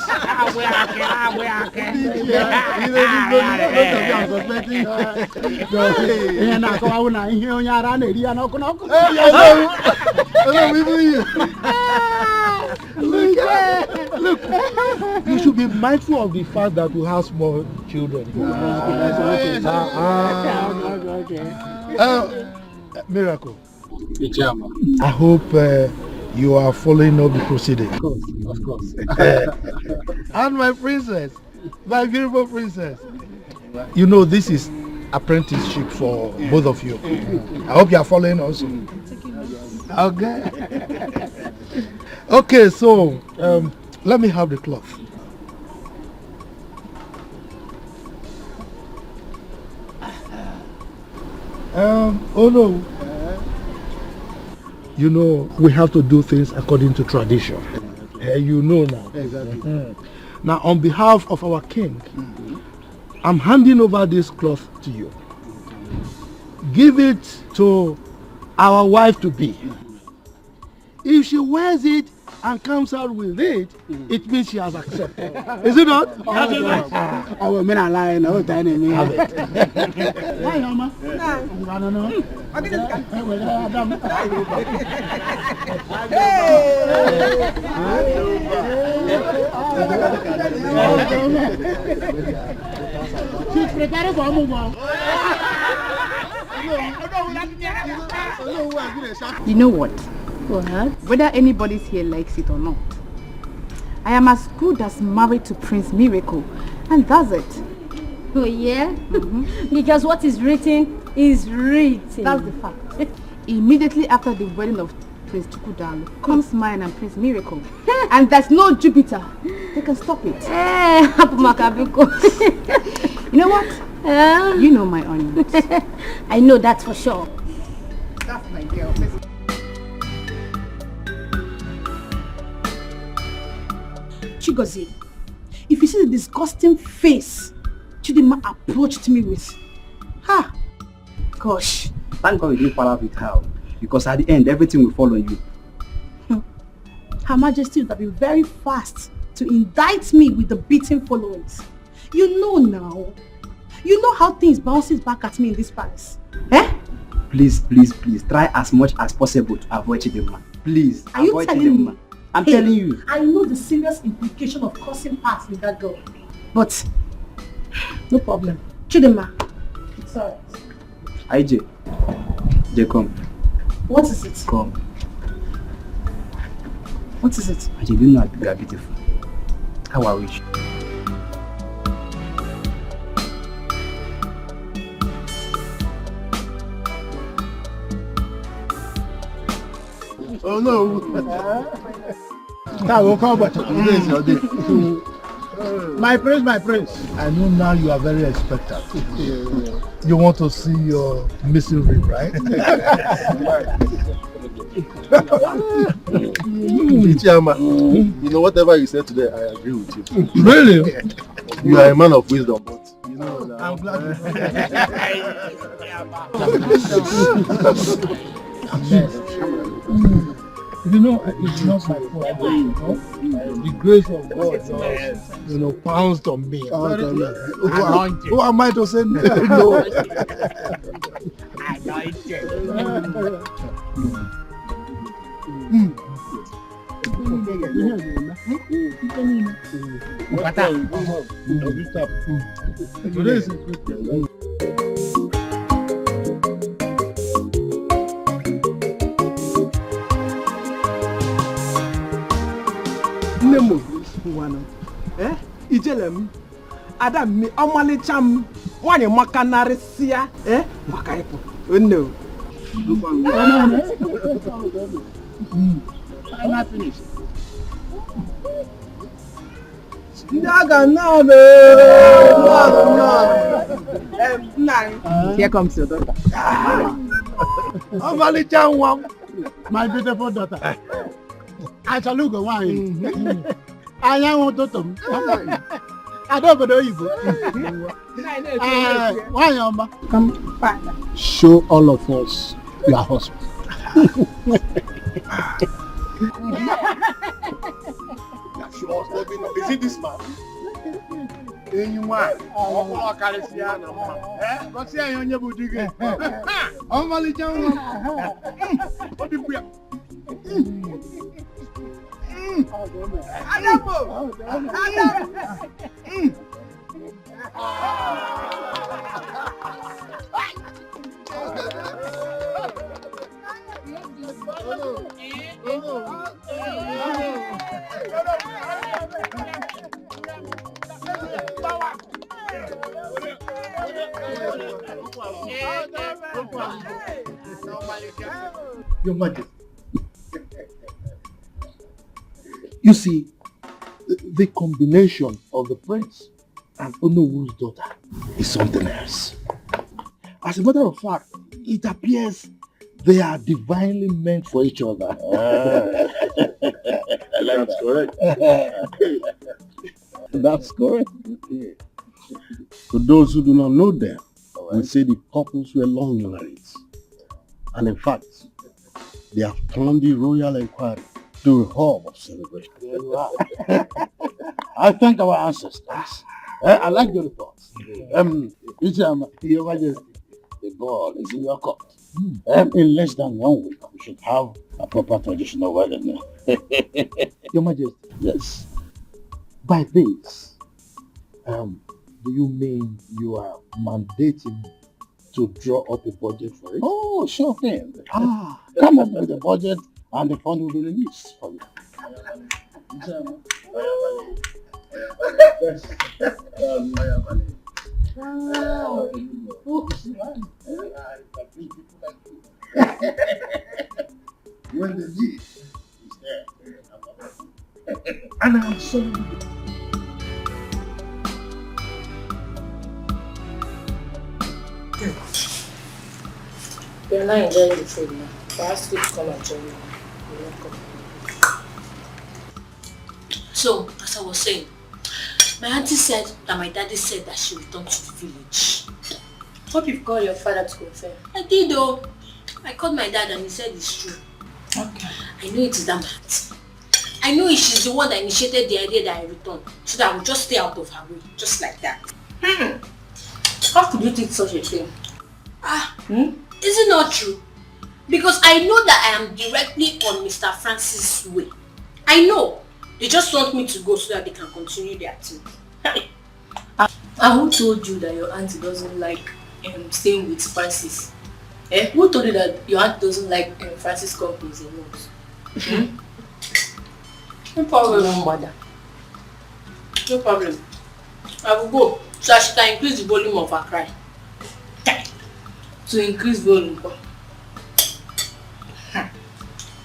Look, you should be mindful of the fact that we have small children. Miracle. I hope you are following up the proceeding. Of course. And my princess, my beautiful princess. You know this is apprenticeship for both of you. I hope you are following also. Okay. Okay, so let me have the cloth. Oh no. You know, we have to do things according to tradition. You know now. Exactly. Now, on behalf of our king, I'm handing over this cloth to you. Give it to our wife to be. If she wears it and comes out with it, it means she has accepted. Is it not? I will mean a lie. No, Have it. Why, Mama? I don't know. She's preparing for a move on. You know what? Whether anybody's here likes it or not, I am as good as married to Prince Miracle, and that's it. Oh yeah? Because what is written is written. That's the fact. Immediately after the wedding of Prince Chukwudalo comes mine and Prince Miracle. And there's no Jupiter. They can stop it. You know what? You know my onions. I know that for sure. That's my girl. Chigozie, if you see the disgusting face Chidima approached me with, gosh. Thank God you didn't follow up with her, because at the end, everything will follow you. Her Majesty would have been very fast to indict me with the beating followings. You know now. You know how things bounces back at me in this palace. Please, try as much as possible to avoid Chidima. Please, Are you avoid telling Chidima. me? I'm telling you. I know the serious implication of crossing paths with that girl. But, no problem. Chidima, it's alright. IJ, come. What is it? Come. What is it? IJ, you know you are beautiful. How I wish. Oh no! Now we'll come back. Today is your day. My prince. I know now you are very expectant. You want to see your missing rib, right? Chairman, you know, whatever you said today, I agree with you. Really? You are a man of wisdom, but you know, I'm glad you know, it's not my fault. You know? The grace of God just, pounced on me. Who am I to say no? Nemo, one. Ijelem, Adam, me, Omalicham, one in Macanarisia, Macaipo. No. I'm not finished. Here comes your daughter. My beautiful daughter. I shall look away. I want to I don't know you. Why, come back. Show all of us your husband. Is it this man? Anyone? Oh, Caliciana. What's the on your booty? Oh, Malijan. What did we have? Your Majesty. You see, the combination of the prince and Onowu's daughter is something else. As a matter of fact, it appears they are divinely meant for each other. That's correct. That's correct. To those who do not know them, we say the couples were long married. And in fact, they have turned the royal inquiry to a hall of celebration. There you are. I thank our ancestors. I like the report. Your Majesty, the ball is in your court. In less than 1 week, we should have a proper traditional wedding. Your Majesty. Yes. By this, do you mean you are mandating to draw up a budget for it? Oh, sure thing. Come up with the budget and the fund will be released for you. When the need is there, and I'm sorry. You're not enjoying the food now. Perhaps you come and join me. So, as I was saying, my auntie said that my daddy said that she returned to the village. Hope you've called your father to confirm. I did though. I called my dad and he said it's true. Okay. I know it is that man. I know she's the one that initiated the idea that I returned, so that I would just stay out of her way, just like that. How could you think such a thing? Is it not true? Because I know that I am directly on Mr. Francis' way. I know. They just want me to go so that they can continue their thing. And who told you that your auntie doesn't like staying with Francis? Who told you that your aunt doesn't like Francis companies and notes? No problem. No bother. No problem. I will go so that she can increase the volume of her cry. To increase volume.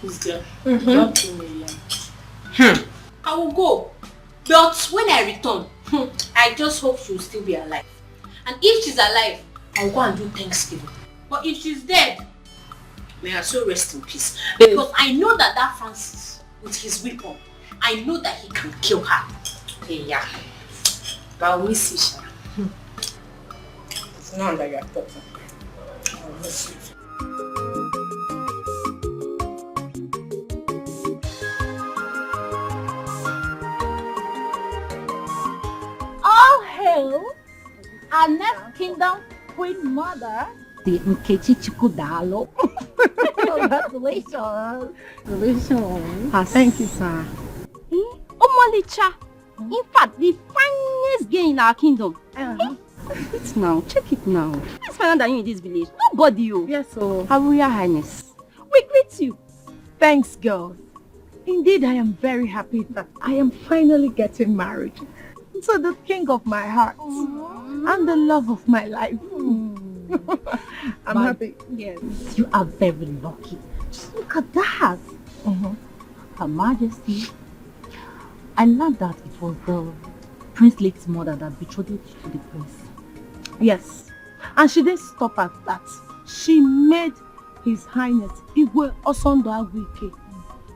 This girl. Not 2 million. I will go. But when I return, I just hope she will still be alive. And if she's alive, I will go and do Thanksgiving. But if she's dead, may her soul rest in peace. Because I know that that Francis, with his weapon, I know that he can kill her. Yeah. But I'll miss you, Shara. It's not that you're talking. I'll miss you. All hail our next kingdom queen mother, the Nkechi Chukudalo. Congratulations. Congratulations. Thank you, sir. Omolicha. In fact, the finest girl in our kingdom. Check it now. Check it now. Let's find out that you in this village. Nobody. Yes, so. Her Royal Highness. We greet you. Thanks, girls. Indeed, I am very happy that I am finally getting married to the king of my heart and the love of my life. I'm happy. Yes. You are very lucky. Just look at that. Her Majesty, I learned that it was the Prince Lake's mother that betrothed you to the prince. Yes. And she didn't stop at that. She made His Highness Igwe Osondo Agwike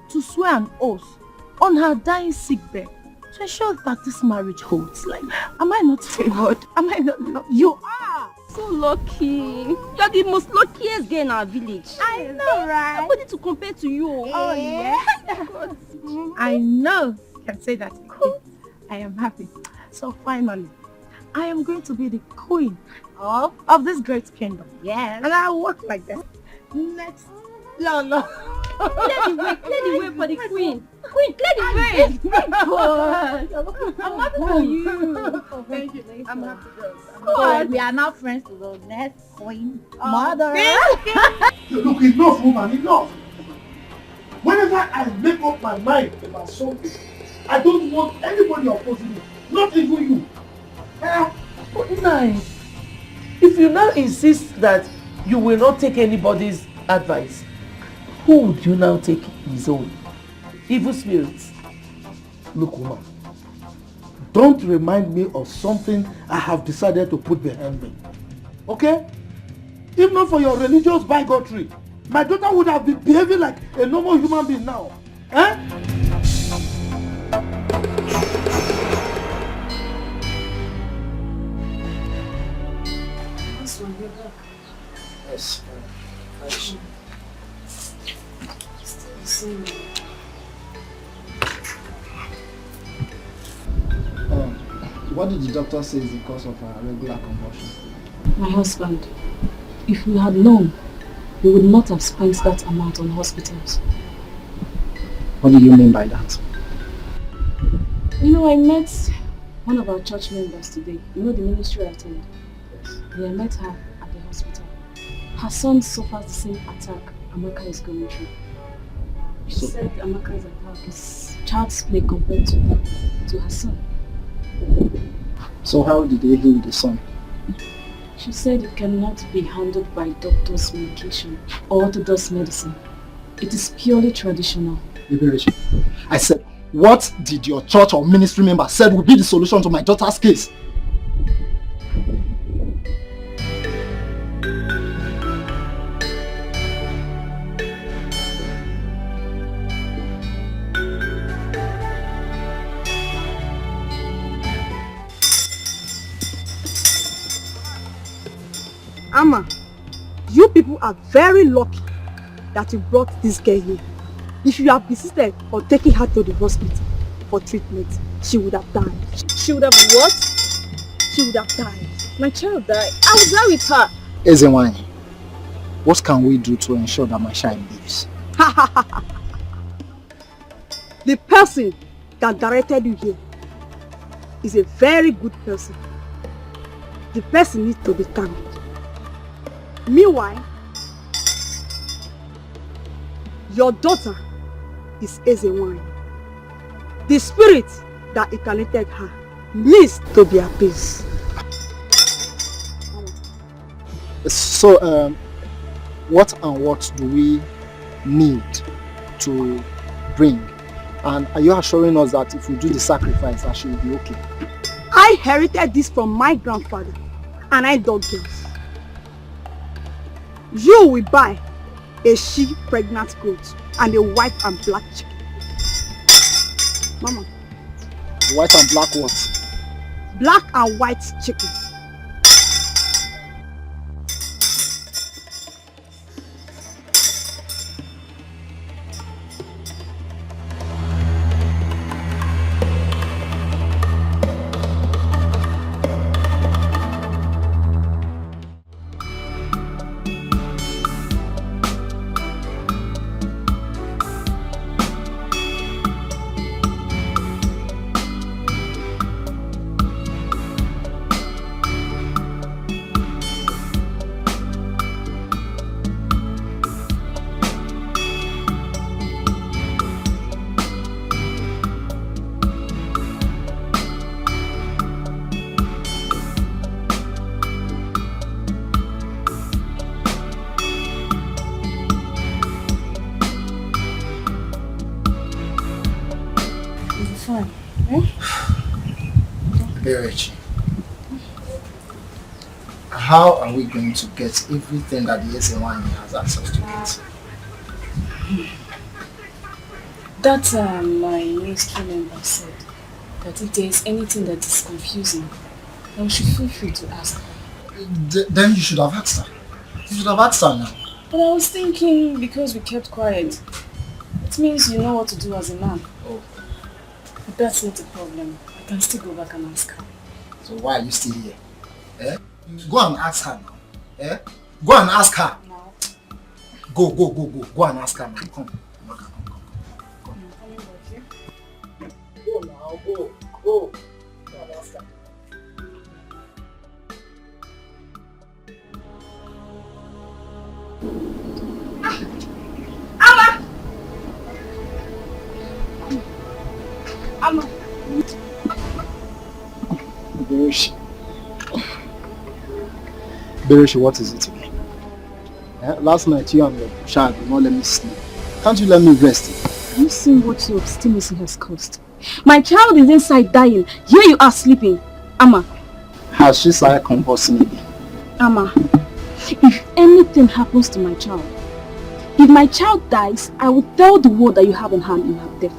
to swear an oath on her dying sickbed to ensure that this marriage holds. Like, am I not favored? Am I not lucky? You are so lucky. You're the most luckiest girl in our village. I know, right? Nobody to compare to you. Oh, yes. I know. You can say that again. I am happy. So finally, I am going to be the queen of this great kingdom. Yes. And I'll walk like that. Next. No. Clear the way for the queen. Queen, clear the way. I'm happy for you. Oh, thank you. I'm happy, girls. So we are now friends to the next queen mother. Look, enough, woman, enough. Whenever I make up my mind about something, I don't want anybody opposing me, not even you. But nice. If you now insist that you will not take anybody's advice, who would you now take his own? Evil spirits. Look, woman, don't remind me of something I have decided to put behind me. Okay? If not for your religious bigotry, my daughter would have been behaving like a normal human being now. Yes. What did the doctor say is the cause of her regular convulsion? My husband, if we had known, we would not have spent that amount on hospitals. What do you mean by that? You know, I met one of our church members today. You know the ministry I attend? Yes. Yeah, I met her at the hospital. Her son suffers the same attack Amaka is going through. She said Amaka's attack is child's play compared to her son. So how did they heal the son? She said it cannot be handled by doctor's medication or orthodox medicine. It is purely traditional. Liberation. I said, what did your church or ministry member said would be the solution to my daughter's case? Amma, you people are very lucky that you brought this girl here. If you had persisted on taking her to the hospital for treatment, she would have died. She would have what? She would have died. My child died. I was there with her. Ezenwani, what can we do to ensure that my child lives? The person that directed you here is a very good person. The person needs to be calm. Meanwhile, your daughter is Ezenwani. The spirit that incarnated her needs to be appeased. So, what and what do we need to bring? And are you assuring us that if we do the sacrifice, that she will be okay? I inherited this from my grandfather, and I dug girls. You will buy a she pregnant goat and a white and black chicken. Mama. White and black what? Black and white chicken. fine. Eh? Hey, Reggie. How are we going to get everything that the SN1 has access to get? That my ministry member said that if there is anything that is confusing, I should feel free to ask her. Then you should have asked her. You should have asked her now. But I was thinking because we kept quiet, it means you know what to do as a man. Oh. But that's not a problem. I can still go back and ask her. So why are you still here? Eh? Go and ask her now. Eh? Go and ask her. No. Go. Go and ask her now. Come. Go now, go. Go and ask her. Amma! Bereshi, what is it again? Last night you and your child did not let me sleep. Can't you let me rest? Have you seen what your obstinacy has caused? My child is inside dying. Here you are sleeping. Amma. Has she started convulsing again? Amma, if anything happens to my child, if my child dies, I will tell the world that you have on hand in her death.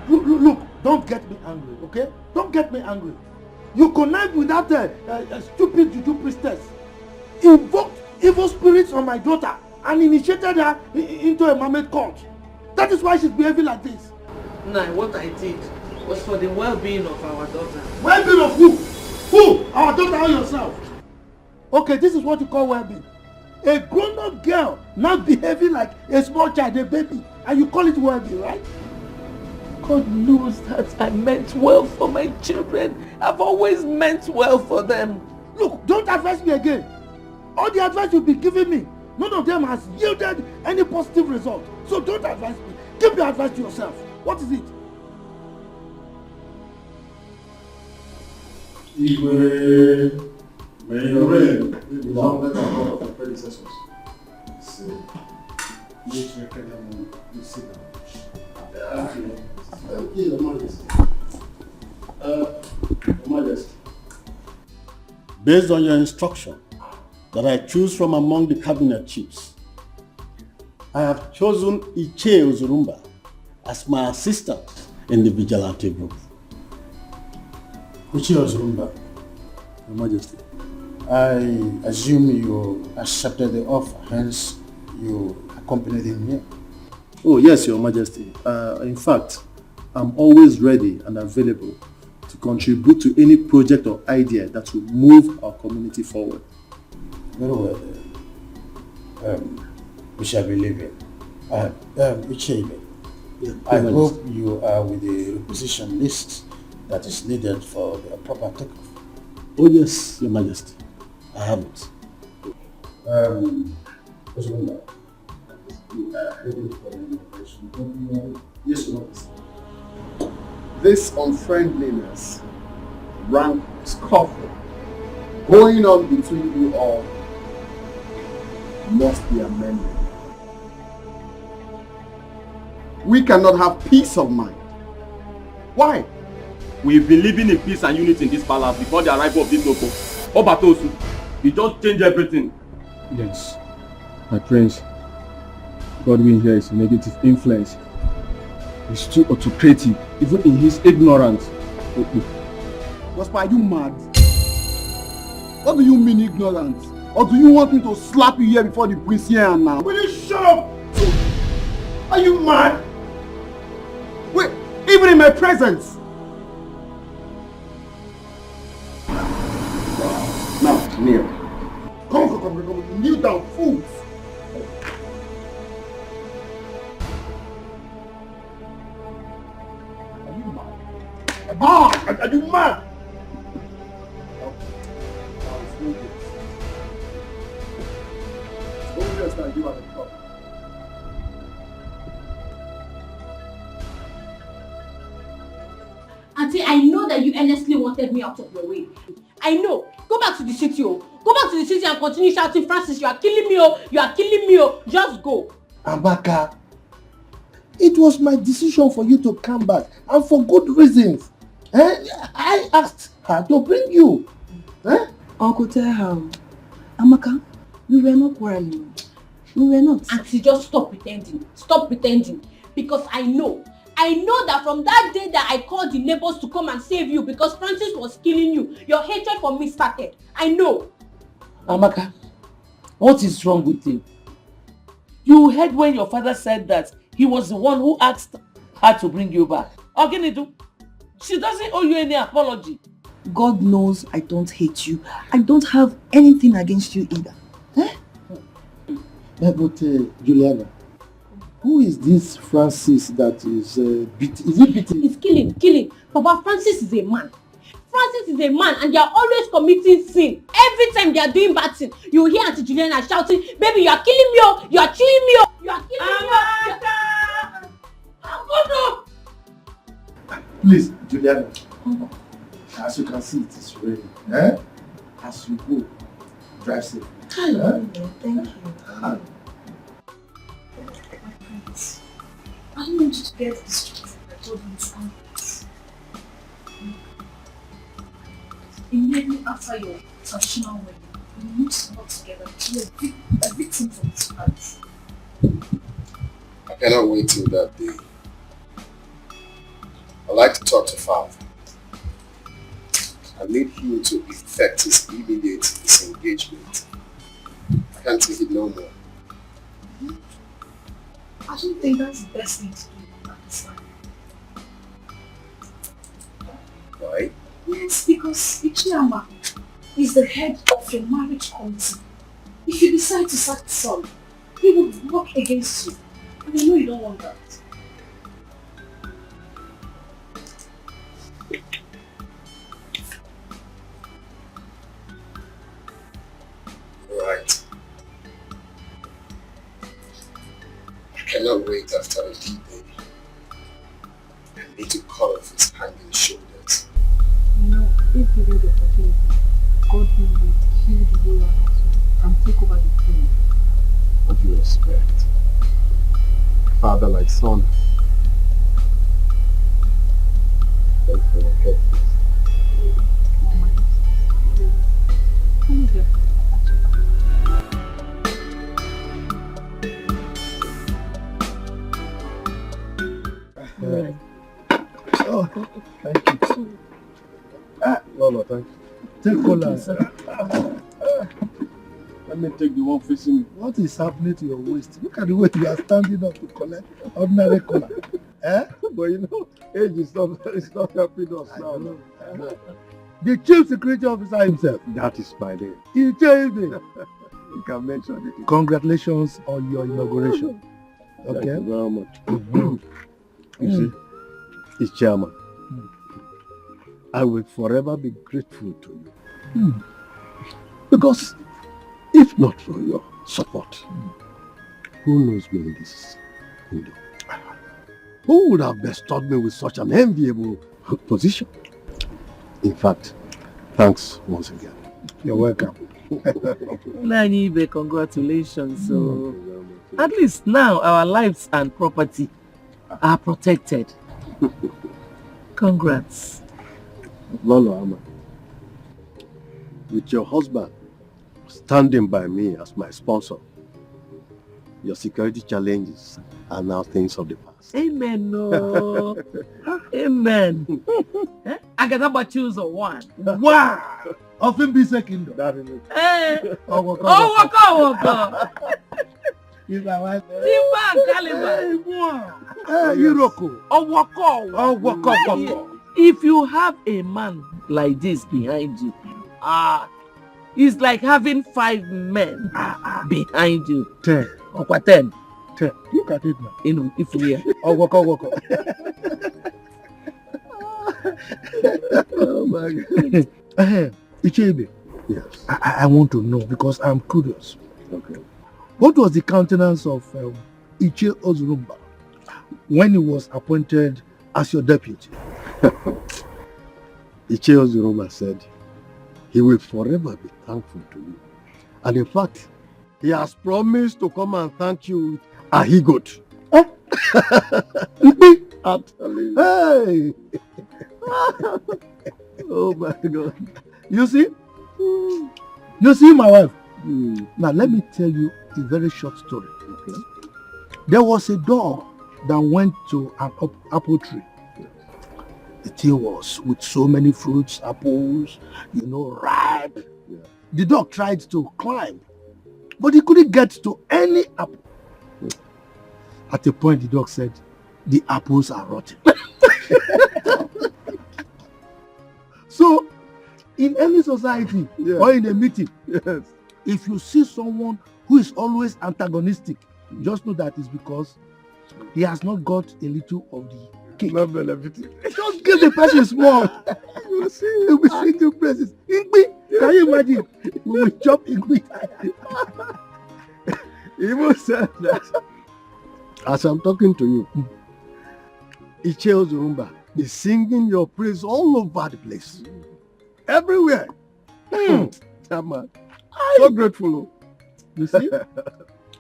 Look, don't get me angry, okay? Don't get me angry. You connived with that stupid juju priestess, invoked evil spirits on my daughter, and initiated her into a mermaid cult. That is why she's behaving like this. Nah, what I did was for the well-being of our daughter. Well-being of who? Who? Our daughter or yourself? Okay, this is what you call well-being. A grown-up girl now behaving like a small child, a baby, and you call it well-being, right? God knows that I meant well for my children. I've always meant well for them. Look, don't advise me again. All the advice you've been giving me, none of them has yielded any positive result. So don't advise me. Keep your advice to yourself. What is it? Igwe, may your reign be longer than that of your predecessors. So, please sit down. Thank you, Your Majesty. Your Majesty. Based on your instruction that I choose from among the cabinet chiefs, I have chosen Iche Ozurumba as my assistant in the vigilante group. Iche Ozurumba, Your Majesty, I assume you accepted the offer, hence you accompanied him here. Oh yes, Your Majesty. In fact, I'm always ready and available to contribute to any project or idea that will move our community forward. Very well. We shall be leaving. Uchebe, I hope you are with the requisition list that is needed for the proper takeoff. Oh yes, Your Majesty. I have it. Yes, Your Majesty. This unfriendliness, rank scuffle going on between you all must be amended. We cannot have peace of mind. Why? We've been living in peace and unity in this palace before the arrival of this local. Obatosu, he just changed everything. Yes. My prince, Godwin here is a negative influence. He's too autocratic, even in his ignorance. Prosper, are you mad? What do you mean ignorant? Or do you want me to slap you here before the prince here and now? Will you shut up? Are you mad? Wait, even in my presence? Now, kneel. Come. Kneel down, fools. Are you mad? Are you mad? You are the problem. Auntie, I know that you earnestly wanted me out of your way. I know. Go back to the city, oh. Go back to the city and continue shouting, Francis, you are killing me, oh. You are killing me, oh. Just go. Amaka, it was my decision for you to come back, and for good reasons. I asked her to bring you. Uncle, tell her. Amaka, we were not quarreling. We were not. Auntie, just stop pretending. Stop pretending. Because I know that from that day that I called the neighbors to come and save you because Francis was killing you, your hatred for me started. I know. Amaka, what is wrong with you? You heard when your father said that he was the one who asked her to bring you back. How can he do? She doesn't owe you any apology. God knows I don't hate you. I don't have anything against you either. But Juliana, who is this Francis that is beating? Is he beating? He's killing. Papa, Francis is a man. Francis is a man and they are always committing sin. Every time they are doing bad thing, you hear Auntie Juliana shouting, baby, you are killing me, oh, you are killing me, oh, you are killing me, oh. Please, Juliana, as you can see, it is raining. As you go, drive safe. Thank you. I don't want you to get distracted. I told you to come. Immediately after your traditional wedding, we need to work together to be a victim for this marriage. I cannot wait till that day. I'd like to talk to Father. I need him to effect his immediate disengagement. I can't take it no more. I don't think that's the best thing to do at this time. Why? Yes, because Ichiyama is the head of your marriage committee. If you decide to sack son, he will work against you. And I know you don't want that. Right. I cannot wait after a D-Day. I need to cut off his hanging shoulders. You know, if given the opportunity, God will kill the whole household and take over the throne. What do you expect? Father like son. Thank you for your help. Come here. Oh, thank you. No, thank you. Take cola. Let me take the one facing me. What is happening to your waist? Look at the way you are standing up to collect ordinary cola. But you know, age is not helping us now. The chief security officer himself. That is my name. He changed it. You can mention it. Congratulations on your inauguration. Okay. Thank you very much. You see, it's chairman. I will forever be grateful to you. Because if not for your support, who knows me in this kingdom? Who would have bestowed me with such an enviable position? In fact, thanks once again. You're welcome. Nanibe, congratulations. So, at least now our lives and property are protected. Congrats. Lolo Ama, with your husband standing by me as my sponsor, your security challenges are now things of the past. Amen. No. Amen. I got about choose one. Wow! Of him be second. That is it. Oh, waka. He's my wife. Timber caliber. Hey, Iroko. Oh, waka. If you have a man like this behind you, it's like having 5 men behind you. 10. Or 10. 10. Look at it now. You know, if we are. Oh, waka. Oh my God. Ichebe. Yes. I want to know because I'm curious. Okay. What was the countenance of Iche Ozurumba when he was appointed as your deputy? Iche Ozurumba said he will forever be thankful to you. And in fact, he has promised to come and thank you with a he-goat. I'm telling you. Hey! Oh my God. You see? You see my wife? Now let me tell you a very short story. Okay. There was a dog that went to an apple tree. The tree was with so many fruits, apples, ripe. Yeah. The dog tried to climb, but he couldn't get to any apple. At a point, the dog said, "The apples are rotten." So, in any society or in a meeting, if you see someone who is always antagonistic, just know that it's because he has not got a little of the cake. Not benefiting. Just give the person small. You see, he'll be singing praises. Ingbi, can you imagine? We will chop Ingbi. He even said that as I'm talking to you, Iche Ozurumba is singing your praise all over the place. Everywhere. Man. So grateful. You see?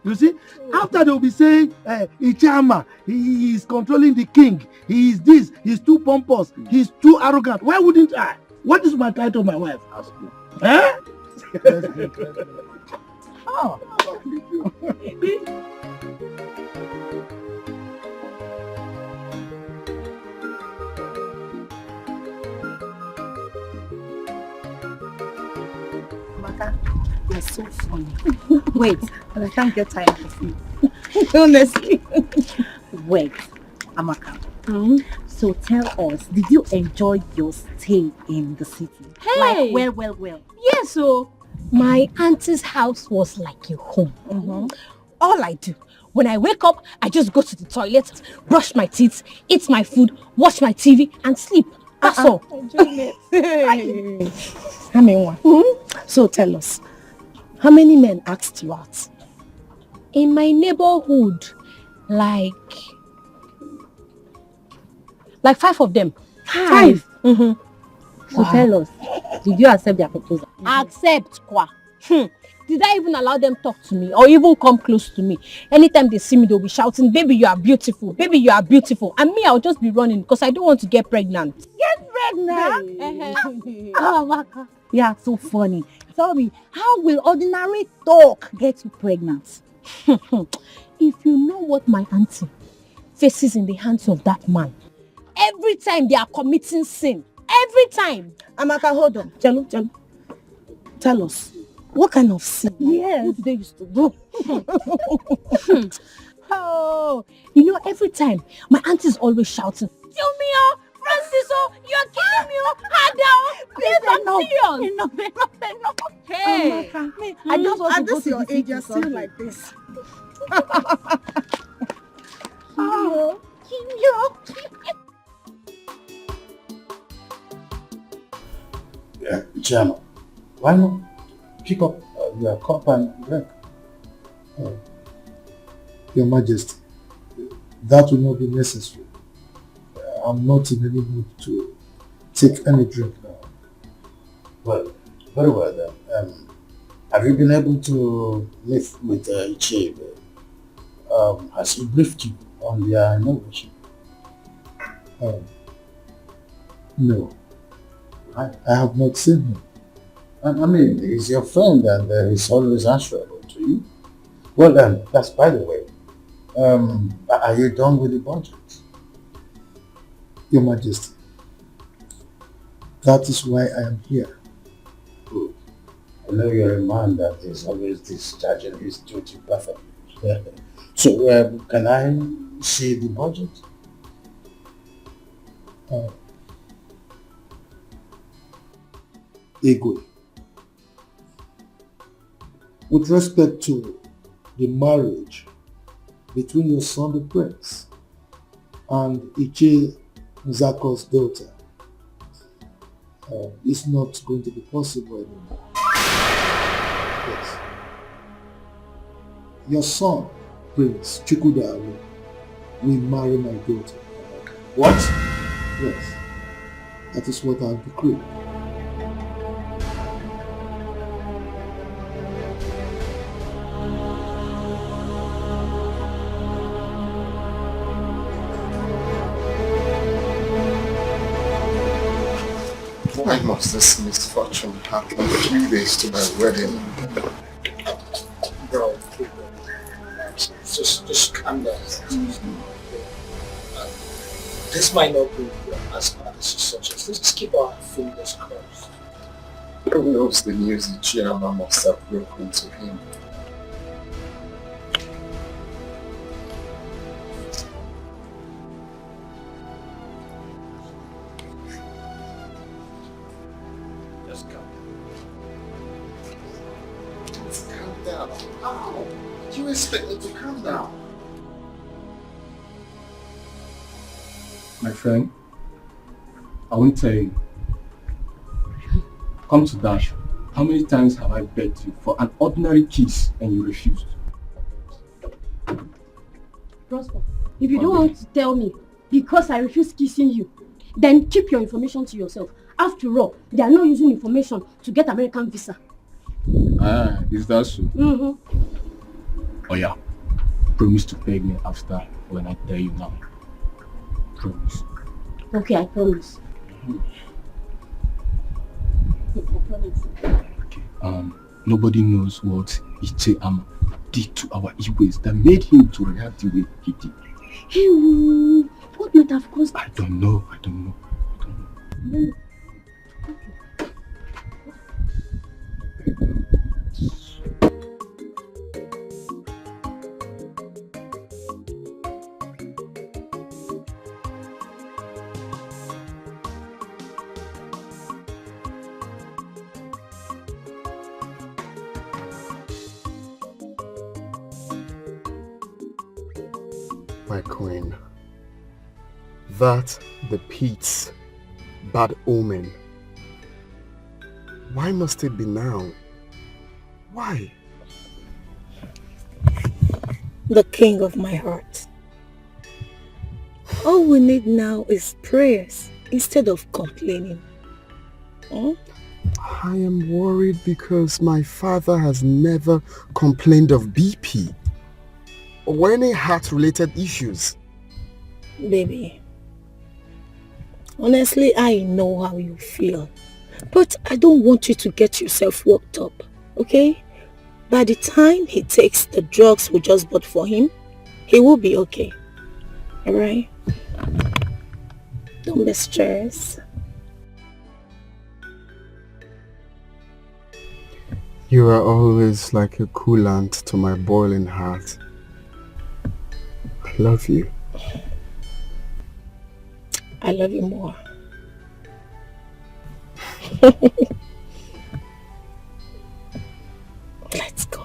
You see? After they'll be saying, Ichama, he is controlling the king. He is this. He's too pompous. He's too arrogant. Why wouldn't I? What is my title, my wife? Ask me. Eh? Oh. You're so funny. Wait, but I can't get tired of you. Honestly. Wait, Amaka. So tell us, did you enjoy your stay in the city? Hey! Like, well. Yes, so my auntie's house was like a home. All I do, when I wake up, I just go to the toilet, brush my teeth, eat my food, watch my TV, and sleep. That's all. So tell us, how many men asked you out? In my neighborhood, like 5 of them. 5? So tell us, did you accept their proposal? Accept, kwa. Did I even allow them talk to me or even come close to me? Anytime they see me, they'll be shouting, "Baby, you are beautiful. Baby, you are beautiful." And me, I'll just be running because I don't want to get pregnant. Get pregnant? Oh, Amaka. Yeah, so funny. Tell me, how will ordinary talk get you pregnant? If you know what my auntie faces in the hands of that man, every time they are committing sin, every time. Amaka, hold on. Tell us, what kind of sin? Yes. What do they used to do? Oh, every time my auntie is always shouting, "Filmio, Francisco, you are killing me, Ada." Please, I'm serious. Enough. Hey, Amaka, I just want to go to your the age, city you're or still something. like this. Yeah, Chairman, why not pick up your cup and drink? Your Majesty, that will not be necessary. I'm not in any mood to take any drink now. Well, very well then. Have you been able to meet with Iche? Has he briefed you on their inauguration? No, I have not seen him. I mean, he's your friend and he's always answerable to you. Well, that's by the way. Are you done with the budget? Your Majesty, that is why I am here. Good. I know you're a man that is always discharging his duty perfectly. So, can I see the budget? Igwe, with respect to the marriage between your son the prince and Iche Nzako's daughter, it's not going to be possible anymore. Yes. Your son, Prince Chukwudaru, will marry my daughter. What? Yes. That is what I have decreed. Why must this misfortune happen 3 days to my wedding? Bro, just calm down. This might not be as bad as such as. Let's just keep our fingers crossed. Who knows the news the chairman must have broken to him? Just calm down. Just calm down. How? Do you expect me to calm down? My friend, I won't tell you. Come to that. How many times have I begged you for an ordinary kiss and you refused? Prosper, if you don't want to tell me because I refuse kissing you, then keep your information to yourself. After all, they are not using information to get American visa. Ah, is that so? Mm-hmm. Oh yeah. Promise to beg me after when I tell you now. Promise. Okay, I promise. Nobody knows what Iche Ama did to our Igwes that made him to react the way he did. Hey, what might have caused? I don't know. My queen, that the Pete's bad omen. Why must it be now? Why? The king of my heart. All we need now is prayers instead of complaining. I am worried because my father has never complained of BP or any heart-related issues. Baby, honestly, I know how you feel, but I don't want you to get yourself worked up, okay? By the time he takes the drugs we just bought for him, he will be okay, alright? Don't be stressed. You are always like a coolant to my boiling heart. I love you. I love you more. Let's go.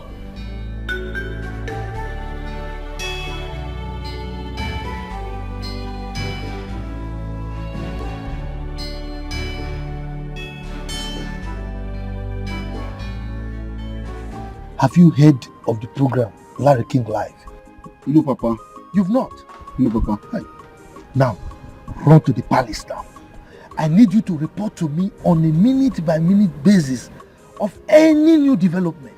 Have you heard of the program Larry King Live? No, Papa. You've not? No, Papa. Hey. Now, run to the palace now. I need you to report to me on a minute-by-minute basis of any new development.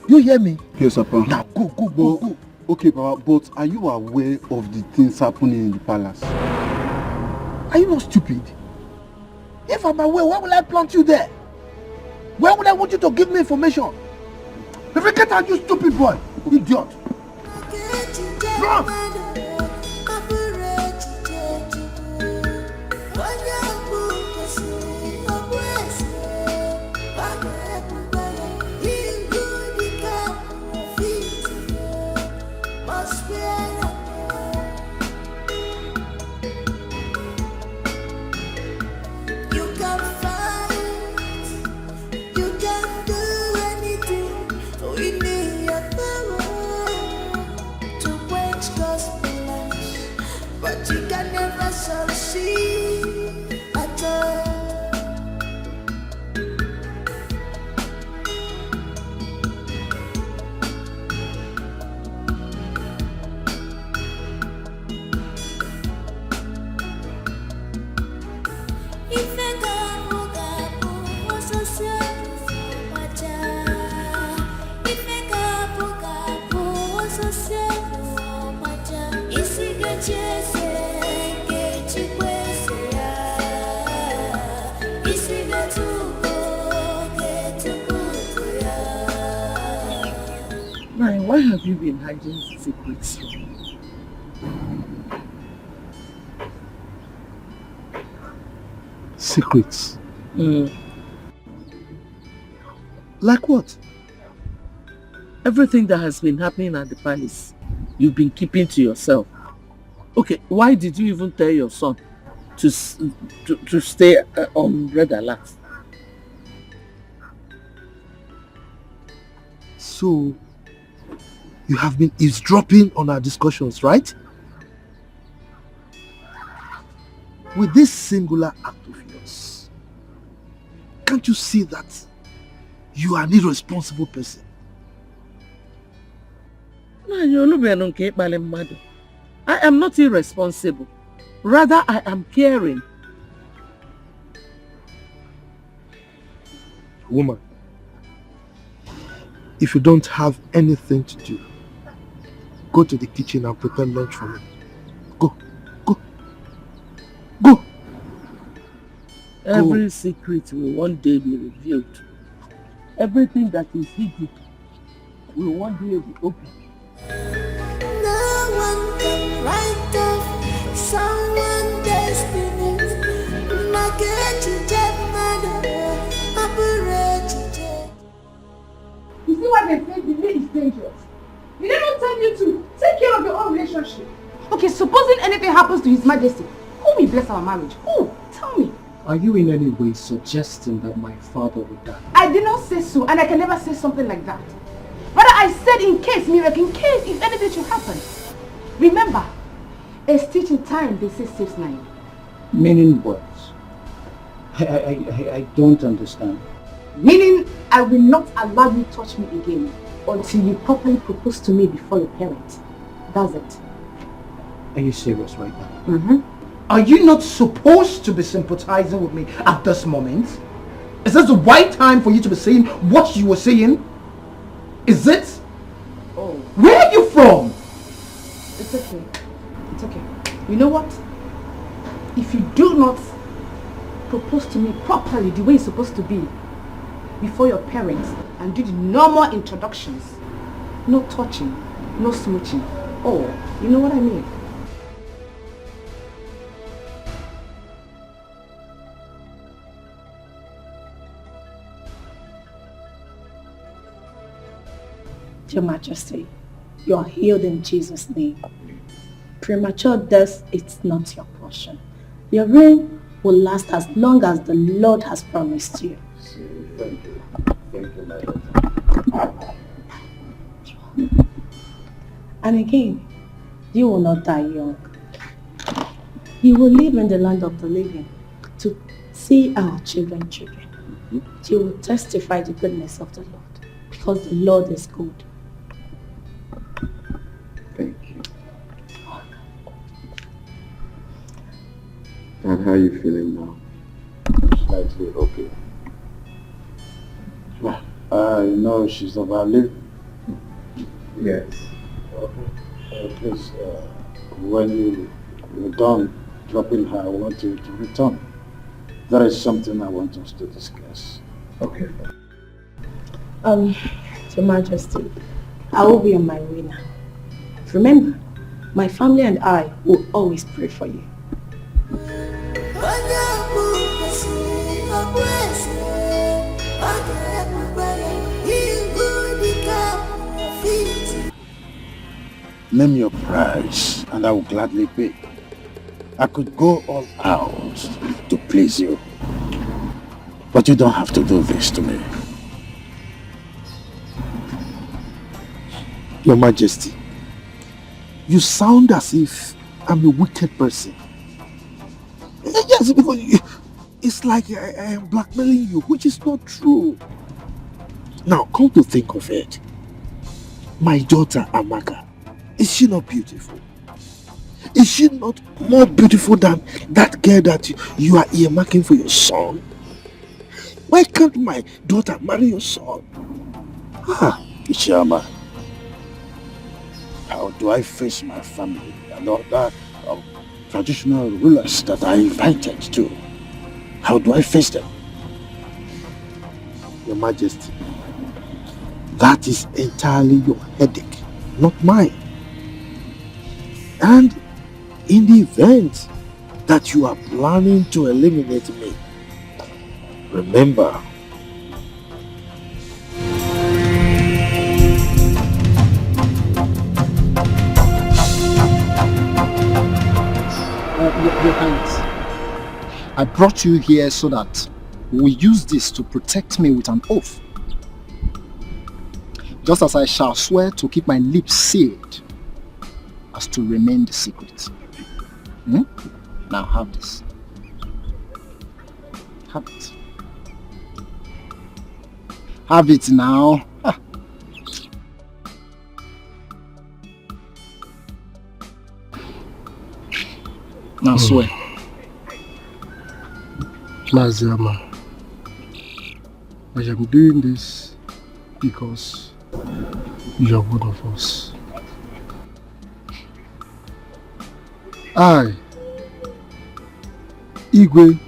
You hear me? Yes, Papa. Now, go. Okay, Papa, but are you aware of the things happening in the palace? Are you not stupid? If I'm aware, why will I plant you there? Why would I want you to give me information? Get out, you stupid boy. Idiot! Run! But you can never succeed at all. If I go, what's so sad? If I go, what's so sad? Is it the chase? Why have you been hiding secrets from me? Secrets? Like what? Everything that has been happening at the palace, you've been keeping to yourself. Okay, why did you even tell your son to stay on red alert? So, you have been eavesdropping on our discussions, right? With this singular act of yours, can't you see that you are an irresponsible person? I am not irresponsible. Rather, I am caring. Woman, if you don't have anything to do, go to the kitchen and prepare lunch for me. Go. Every secret will one day be revealed. Everything that is hidden will one day be opened. No one can write off someone's destiny. You see why they say delay is dangerous? Did they not tell you to take care of your own relationship? Okay, supposing anything happens to His Majesty, who will bless our marriage? Who? Tell me. Are you in any way suggesting that my father would die? I did not say so, and I can never say something like that. Rather, I said in case, miracle, in case if anything should happen. Remember, a stitch in time, they say, saves 9. Meaning what? I don't understand. Meaning, I will not allow you to touch me again until you properly propose to me before your parents. That's it. Are you serious right now? Mm-hmm. Are you not supposed to be sympathizing with me at this moment? Is this the right time for you to be saying what you were saying? Is it? Oh. Where are you from? It's okay. It's okay. You know what? If you do not propose to me properly the way it's supposed to be before your parents and do the normal introductions, no touching, no smooching. Oh, you know what I mean? Your Majesty, you are healed in Jesus' name. Premature death is not your portion. Your reign will last as long as the Lord has promised you. Thank you. Thank you, my daughter. And again, you will not die young. You will live in the land of the living to see our children. You will testify the goodness of the Lord because the Lord is good. Thank you. And how are you feeling now? Slightly okay. I know she's overlived. Yes. Okay. Please, when you're done dropping her, I want you to return. There is something I want us to discuss. Okay. Your Majesty, I will be on my way now. Remember, my family and I will always pray for you. Name your price, and I will gladly pay. I could go all out to please you, but you don't have to do this to me. Your Majesty, you sound as if I'm a wicked person. Yes, because it's like I am blackmailing you, which is not true. Now, come to think of it, my daughter Amaka, is she not beautiful? Is she not more beautiful than that girl that you are earmarking for your son? Why can't my daughter marry your son? Ichiyama, how do I face my family and all that traditional rulers that I invited to? How do I face them? Your Majesty, that is entirely your headache, not mine. And in the event that you are planning to eliminate me, remember, Your Highness, I brought you here so that we use this to protect me with an oath. Just as I shall swear to keep my lips sealed as to remain the secret. Now have this. Have it. Have it now. Now swear. Maziama, I am doing this because you are one of us. I, Igwe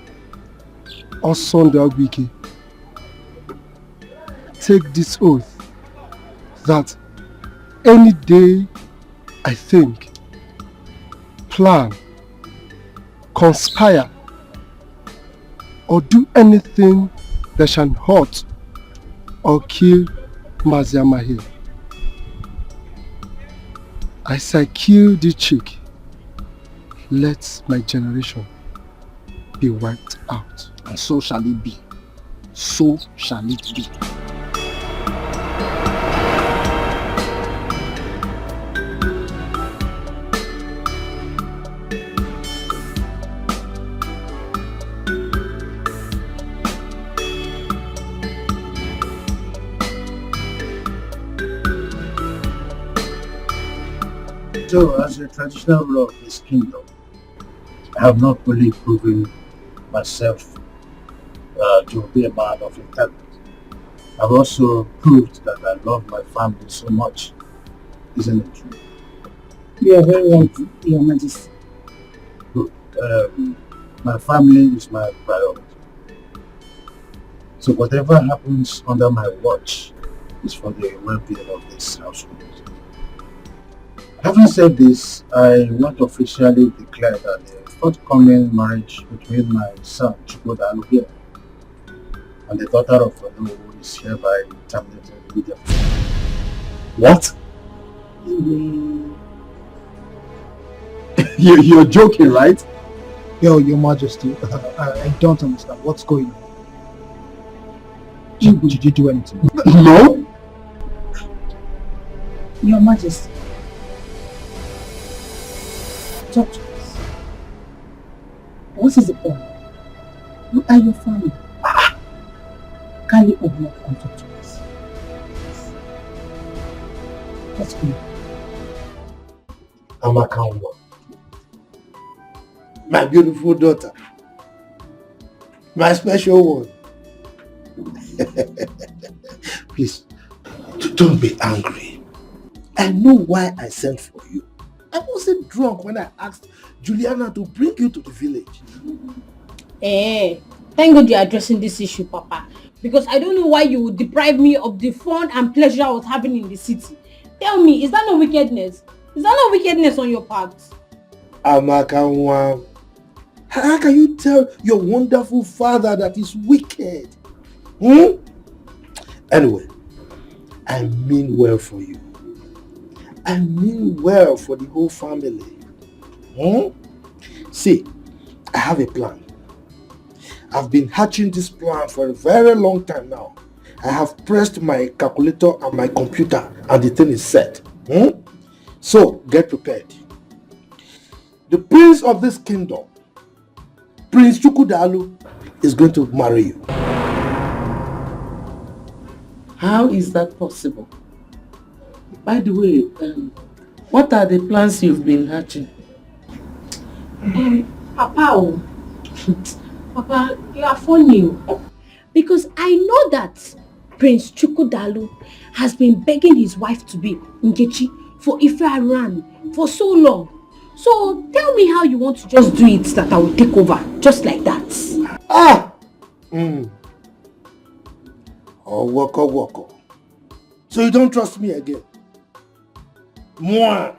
Osondawiki, take this oath that any day I think, plan, conspire, or do anything that shall hurt or kill Maziama here, as I kill the chick, let my generation be wiped out. And so shall it be. So shall it be. So, as a traditional ruler of this kingdom, I have not fully proven myself to be a man of intelligence. I've also proved that I love my family so much. Isn't it true? You are very right, Your Majesty. Good. My family is my priority. So whatever happens under my watch is for the well-being of this household. Having said this, I want to officially declare that the forthcoming marriage between my son Chukwudalu here and the daughter of Olu is hereby terminated immediately. What? You're joking, right? Your Majesty, I don't understand. What's going on? Did you do anything? No. Your Majesty, talk to us. What is the point? You are your family. Kindly open up and talk to us. What's going on? Amaka, my beautiful daughter, my special one. Please, don't be angry. I know why I sent for you. I wasn't drunk when I asked Juliana to bring you to the village. Thank God you're addressing this issue, Papa. Because I don't know why you would deprive me of the fun and pleasure I was having in the city. Tell me, is that no wickedness? Is that no wickedness on your part? Amakanwa, how can you tell your wonderful father that he's wicked? Anyway, I mean well for you. I mean well for the whole family. See, I have a plan. I've been hatching this plan for a very long time now. I have pressed my calculator and my computer and the thing is set. So, get prepared. The prince of this kingdom, Prince Chukwudalu, is going to marry you. How is that possible? By the way, what are the plans you've been hatching? Papa, Papa, you are funny. Because I know that Prince Chukwudalu has been begging his wife to be Nkechi for Ife for so long. So tell me how you want to just do it that I will take over, just like that. Oh, woko. So you don't trust me again? Moi,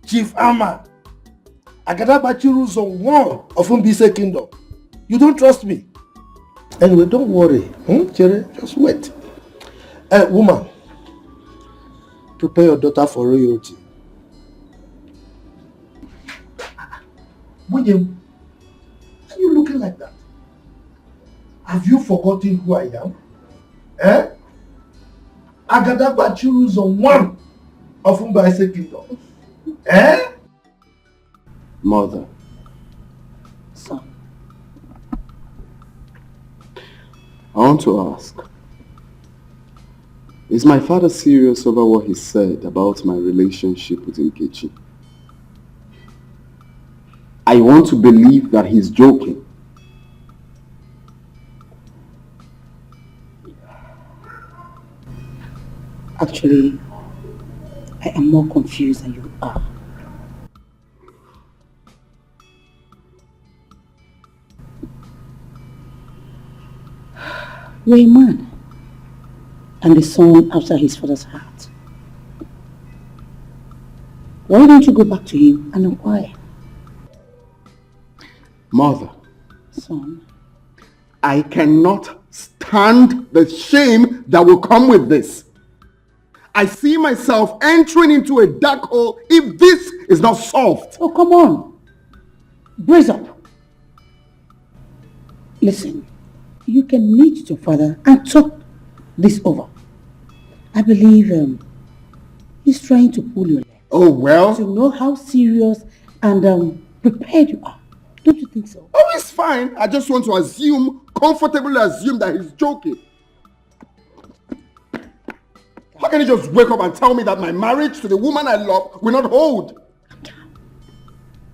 Chief Ama, Agadabachiru Zone 1 of Mbise Kingdom. You don't trust me? Anyway, don't worry. Chere, just wait. Woman, prepare your daughter for royalty. William, why are you looking like that? Have you forgotten who I am? Agadabachiru Zone 1 of Mbise Kingdom. Mother. Son. I want to ask, is my father serious over what he said about my relationship with Nkechi? I want to believe that he's joking. Actually, I am more confused than you are. You're a man and the son after his father's heart. Why don't you go back to him and inquire? Mother. Son. I cannot stand the shame that will come with this. I see myself entering into a dark hole if this is not solved. Oh, come on. Brace up. Listen, you can meet your father and talk this over. I believe he's trying to pull your leg. Oh, well. To know how serious and prepared you are. Don't you think so? Oh, it's fine. I just want to comfortably assume that he's joking. How can you just wake up and tell me that my marriage to the woman I love will not hold?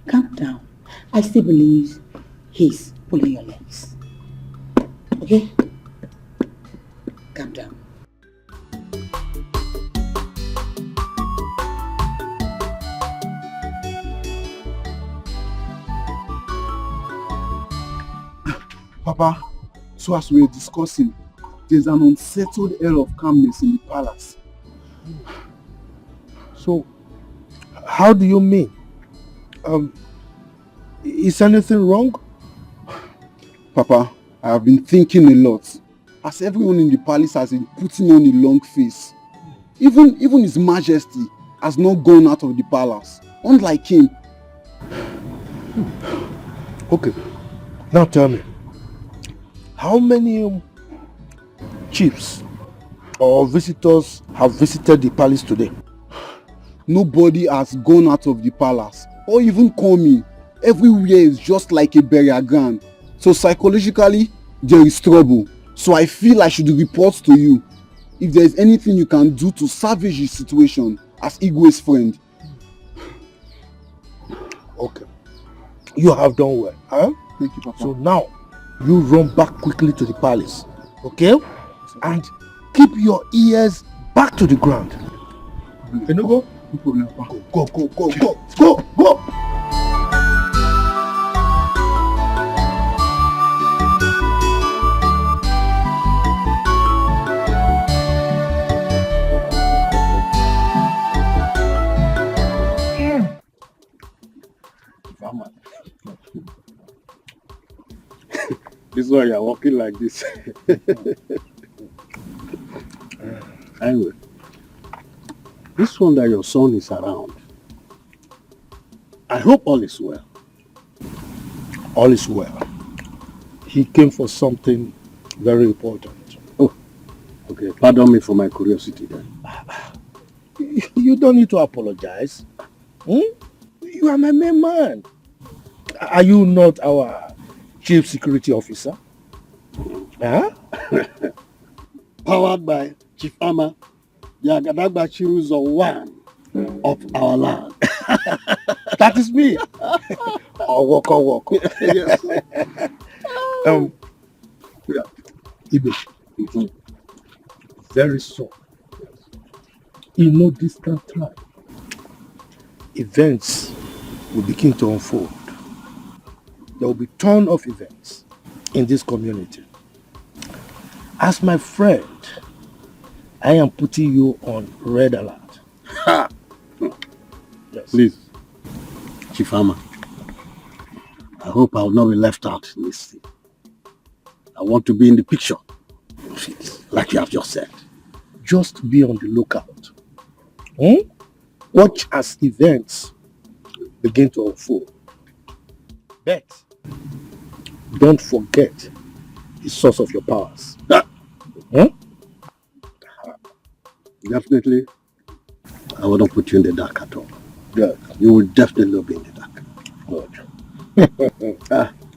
Calm down. I still believe he's pulling your legs. Okay? Calm down. Papa, so as we were discussing, there's an unsettled air of calmness in the palace. So, how do you mean? Is anything wrong? Papa, I have been thinking a lot. As everyone in the palace has been putting on a long face. Even His Majesty has not gone out of the palace. Unlike him. Okay, now tell me. How many chiefs or visitors have visited the palace today? Nobody has gone out of the palace or even come in. Everywhere is just like a burial ground. So psychologically, there is trouble. So I feel I should report to you if there is anything you can do to salvage the situation as Igwe's friend. Okay. You have done well, huh? Thank you, Papa. So now, you run back quickly to the palace, okay? And keep your ears back to the ground. Can you go? No problem, Papa. Go! is why you're walking like this. Anyway, this one that your son is around, I hope all is well. All is well. He came for something very important. Oh, okay. Pardon me for my curiosity then. You don't need to apologize. You are my main man. Are you not our chief security officer? Huh? Powered by Chief Ama, the Agadagba Chiruzo one of our land. That is me. Walk. Yes. Ibe, very soon, in no distant time, events will begin to unfold. There will be a ton of events in this community. As my friend, I am putting you on red alert. Ha! Yes. Please, Chief Ama, I hope I will not be left out in this thing. I want to be in the picture, like you have just said. Just be on the lookout. Watch as events begin to unfold. But don't forget the source of your powers. Definitely, I will not put you in the dark at all. Good. You will definitely not be in the dark. Good.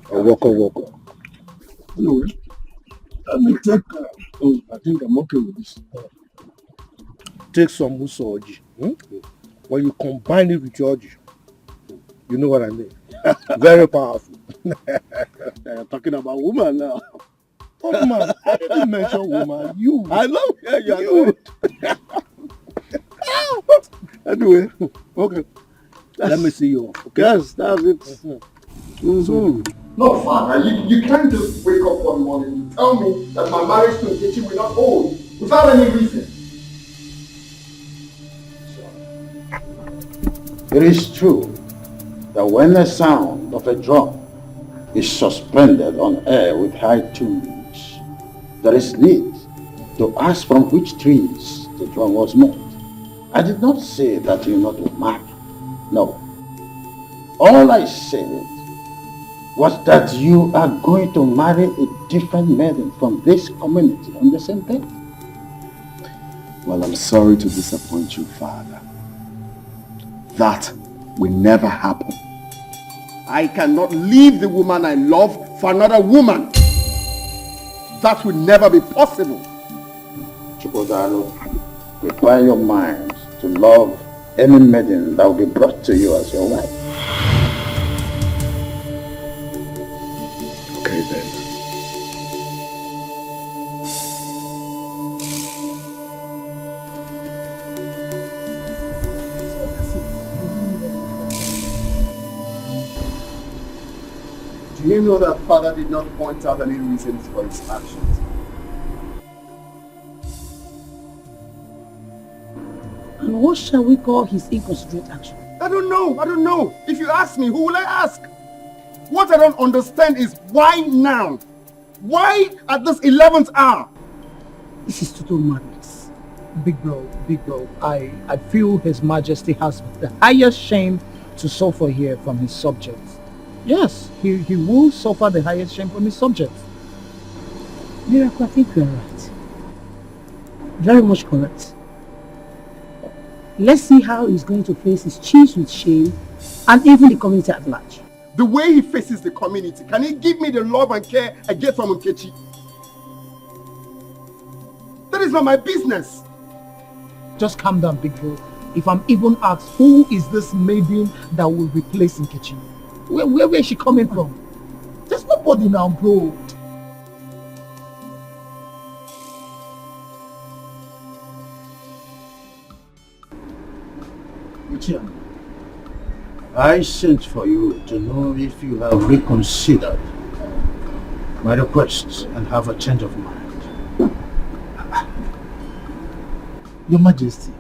Walk. Anyway, let me take, I think I'm okay with this. Take some musoji. When you combine it with your oji, you know what I mean. Very powerful. You're talking about woman now. Oh man, I didn't mention woman. You. I know. Yeah, you are good. Anyway, okay. Let me see you. Okay? Yes, that's it. No, Father, you can't just wake up one morning and tell me that my marriage to Nkechi will not hold without any reason. It is true that when the sound of a drum is suspended on air with high tunes, there is need to ask from which trees the drum was made. I did not say that you not will marry. No. All I said was that you are going to marry a different maiden from this community on the same day. Well, I'm sorry to disappoint you, Father. That will never happen. I cannot leave the woman I love for another woman. That will never be possible. Chukwudalo, prepare your mind to love any maiden that will be brought to you as your wife. Okay then. Do you know that Father did not point out any reasons for his actions? And what shall we call his inconsiderate action? I don't know. If you ask me, who will I ask? What I don't understand is why now? Why at this 11th hour? This is total madness. Big bro, I feel His Majesty has the highest shame to suffer here from his subjects. Yes, he will suffer the highest shame from his subjects. Miracle, I think you are right. Very much correct. Let's see how he's going to face his chiefs with shame and even the community at large. The way he faces the community, can he give me the love and care I get from Nkechi? That is not my business. Just calm down, big bro. If I'm even asked, who is this maiden that will replace Nkechi? Where is she coming from? There's nobody now, bro. Regina, I sent for you to know if you have reconsidered my request and have a change of mind. Your Majesty,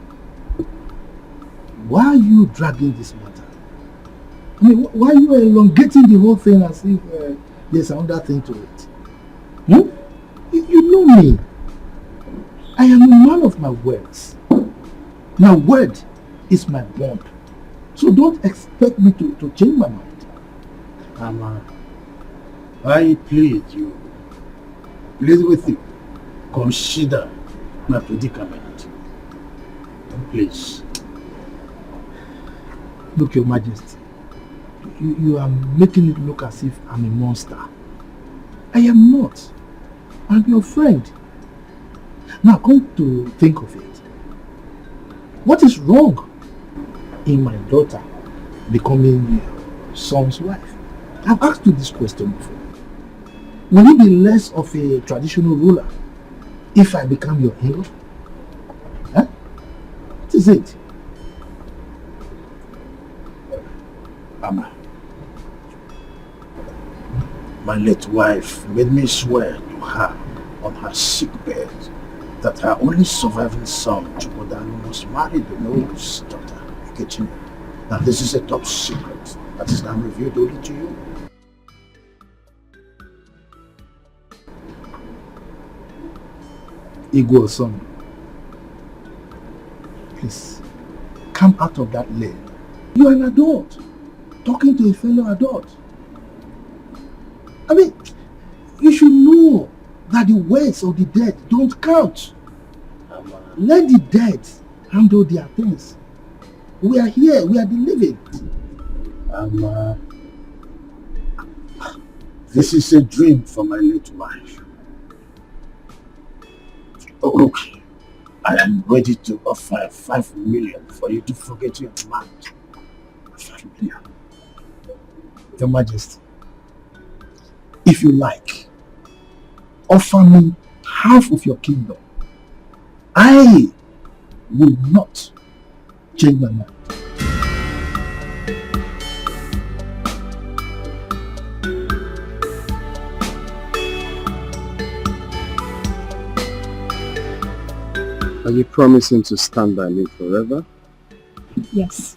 why are you dragging this matter? I mean, why are you elongating the whole thing as if there's another thing to it? me. I am a man of my words. My word is my bond. So don't expect me to change my mind. Ama, I plead you. Plead with you. Consider my predicament. Please. Look, Your Majesty. You are making it look as if I'm a monster. I am not. I'm your friend. Now come to think of it. What is wrong in my daughter becoming your son's wife? I've asked you this question before. Will you be less of a traditional ruler if I become your in-law? Huh? What is it? Ama, my late wife made me swear to her on her sick bed that her only surviving son, Chukwudalo, must marry the Nollywood's daughter, Regina. Now this is a top secret that is now revealed only to you. Igwe son, please, come out of that lane. You are an adult, talking to a fellow adult. I mean, you should know that the words of the dead don't count. Let the dead handle their things. We are here, we are the living. This is a dream for my late wife. Oh, look, I am ready to offer 5 million for you to forget your mind. 5 million. Your Majesty, if you like, offer me half of your kingdom. I will not change my mind. Are you promising to stand by me forever? Yes.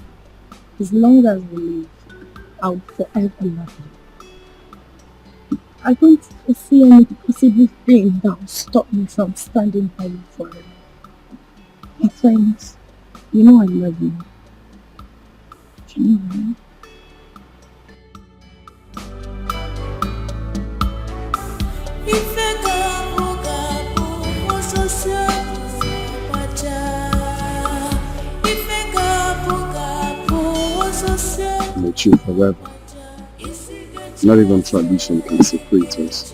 As long as we live, I will forever love you. I don't see any possible thing that will stop me from standing by you forever. My friends, you know I love you. You know, right? I'm with you forever. Not even tradition can separate us.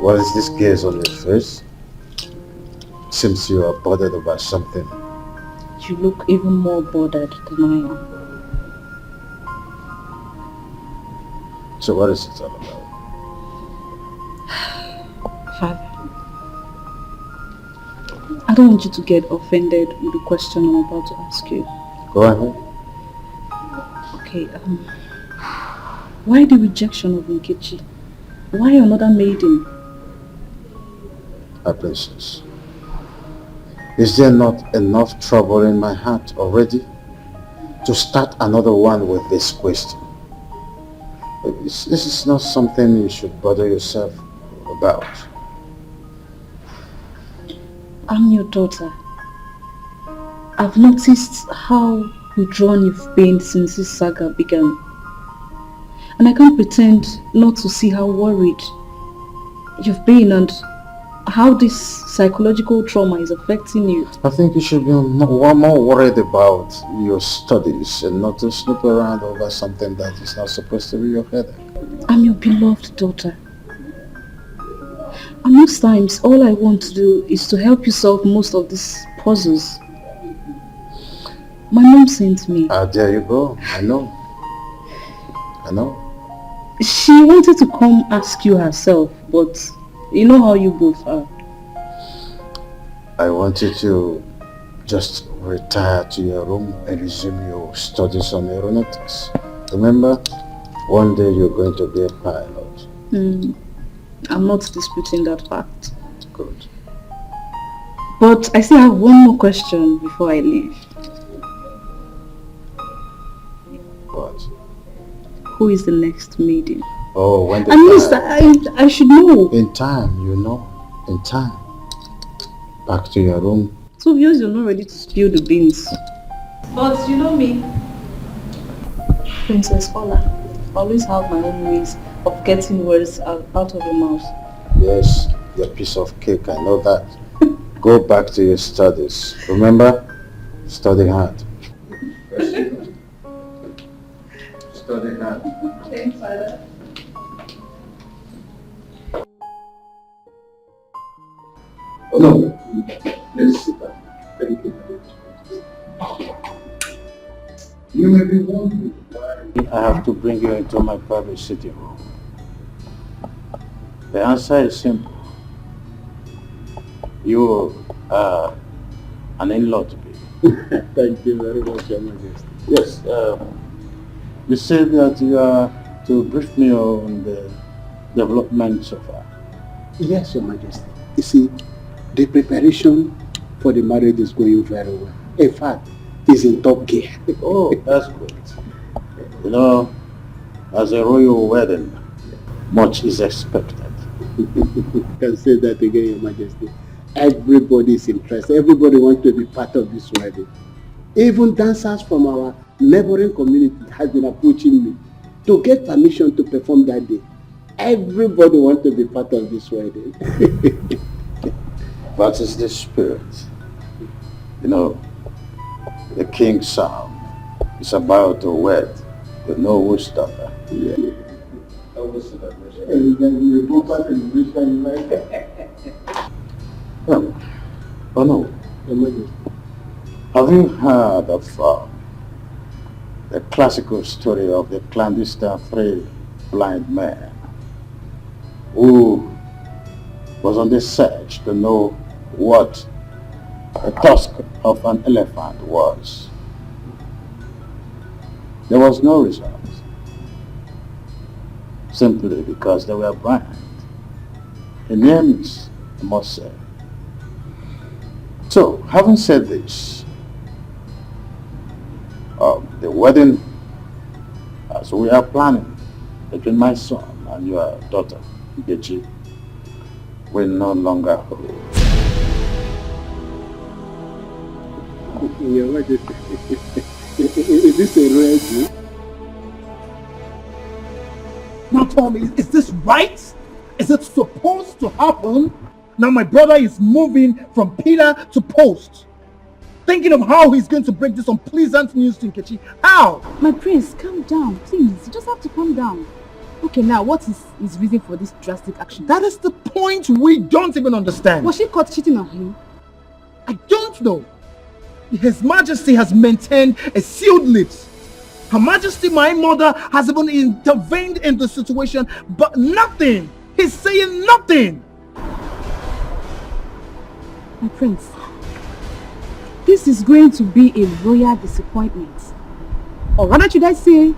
What is this gaze on your face? Seems you are bothered about something. You look even more bothered than I am. So what is it all about? Father, I don't want you to get offended with the question I'm about to ask you. Go ahead. Okay, why the rejection of Nkechi? Why another maiden? My princess, is there not enough trouble in my heart already to start another one with this question? This is not something you should bother yourself about. I'm your daughter. I've noticed how withdrawn you've been since this saga began. And I can't pretend not to see how worried you've been and how this psychological trauma is affecting you. I think you should be more worried about your studies and not to snoop around over something that is not supposed to be your headache. I'm your beloved daughter. And most times, all I want to do is to help you solve most of these puzzles. My mom sent me. There you go. I know. She wanted to come ask you herself, but You know how you both are. I want you to just retire to your room and resume your studies on aeronautics. Remember, one day you're going to be a pilot. I'm not disputing that fact. Good. But I still have one more question before I leave. What? Who is the next maiden? Oh, when the At least I should know. In time, you know. In time. Back to your room. So obvious you're not ready to spill the beans. But you know me, Princess Ola, I always have my own ways of getting words out of your mouth. Yes, your piece of cake, I know that. Go back to your studies. Remember? Study hard. Study hard. Thanks, Father. Oh, no. Let's sit down. Thank you. You may be wondering why I have to bring you into my private sitting room. The answer is simple. You are an in-law to me. Thank you very much, Your Majesty. Yes, you said that you are to brief me on the development so far. Yes, Your Majesty. You see, the preparation for the marriage is going very well. In fact, it's in top gear. Oh, that's good. You know, as a royal wedding, much is expected. You can say that again, Your Majesty. Everybody is interested. Everybody wants to be part of this wedding. Even dancers from our neighboring community have been approaching me to get permission to perform that day. Everybody wants to be part of this wedding. That is the spirit. You know, the king's son is about to wed the Nollywood's daughter. Yeah. Oh no. Have you heard of the classical story of the clandestine three blind men who was on the search to know what the tusk of an elephant was? There was no result, simply because they were blind. The names, I must say. So, having said this, the wedding, as we are planning between my son and your daughter, Nkechi, will no longer hold. Your Majesty, is this a rare deal? Now tell me, is this right? Is it supposed to happen? Now my brother is moving from pillar to post. Thinking of how he's going to break this unpleasant news to Nkechi. How? My prince, calm down, please. You just have to calm down. Okay, now what is his reason for this drastic action? That is the point we don't even understand. Was she caught cheating on him? I don't know. His Majesty has maintained a sealed lips. Her Majesty, my mother, has even intervened in the situation, but nothing. He's saying nothing. My prince, this is going to be a royal disappointment. Or rather should I say,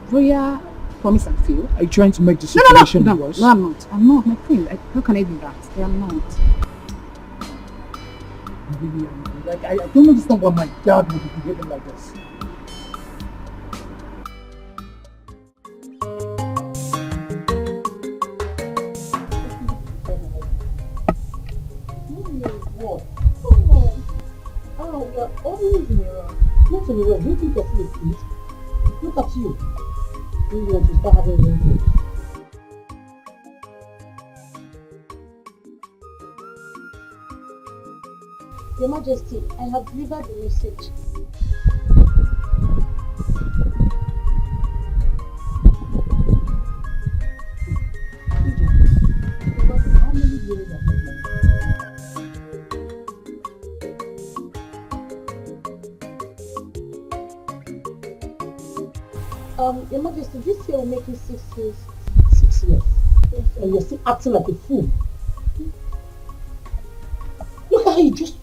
royal promise and fail. Are you trying to make the situation worse? No, I'm not. I'm not, my prince. How can I do that? I am not. Really, like, I don't understand why my dad would be behaving like this. You're always in error. Not in error. Don't think of it, please. Look at you. You want to start having wrinkles. Your Majesty, I have delivered the message. How many years have you done? Your Majesty, this year will make it 6 years. 6 years. Yes, And you're still acting like a fool. how you just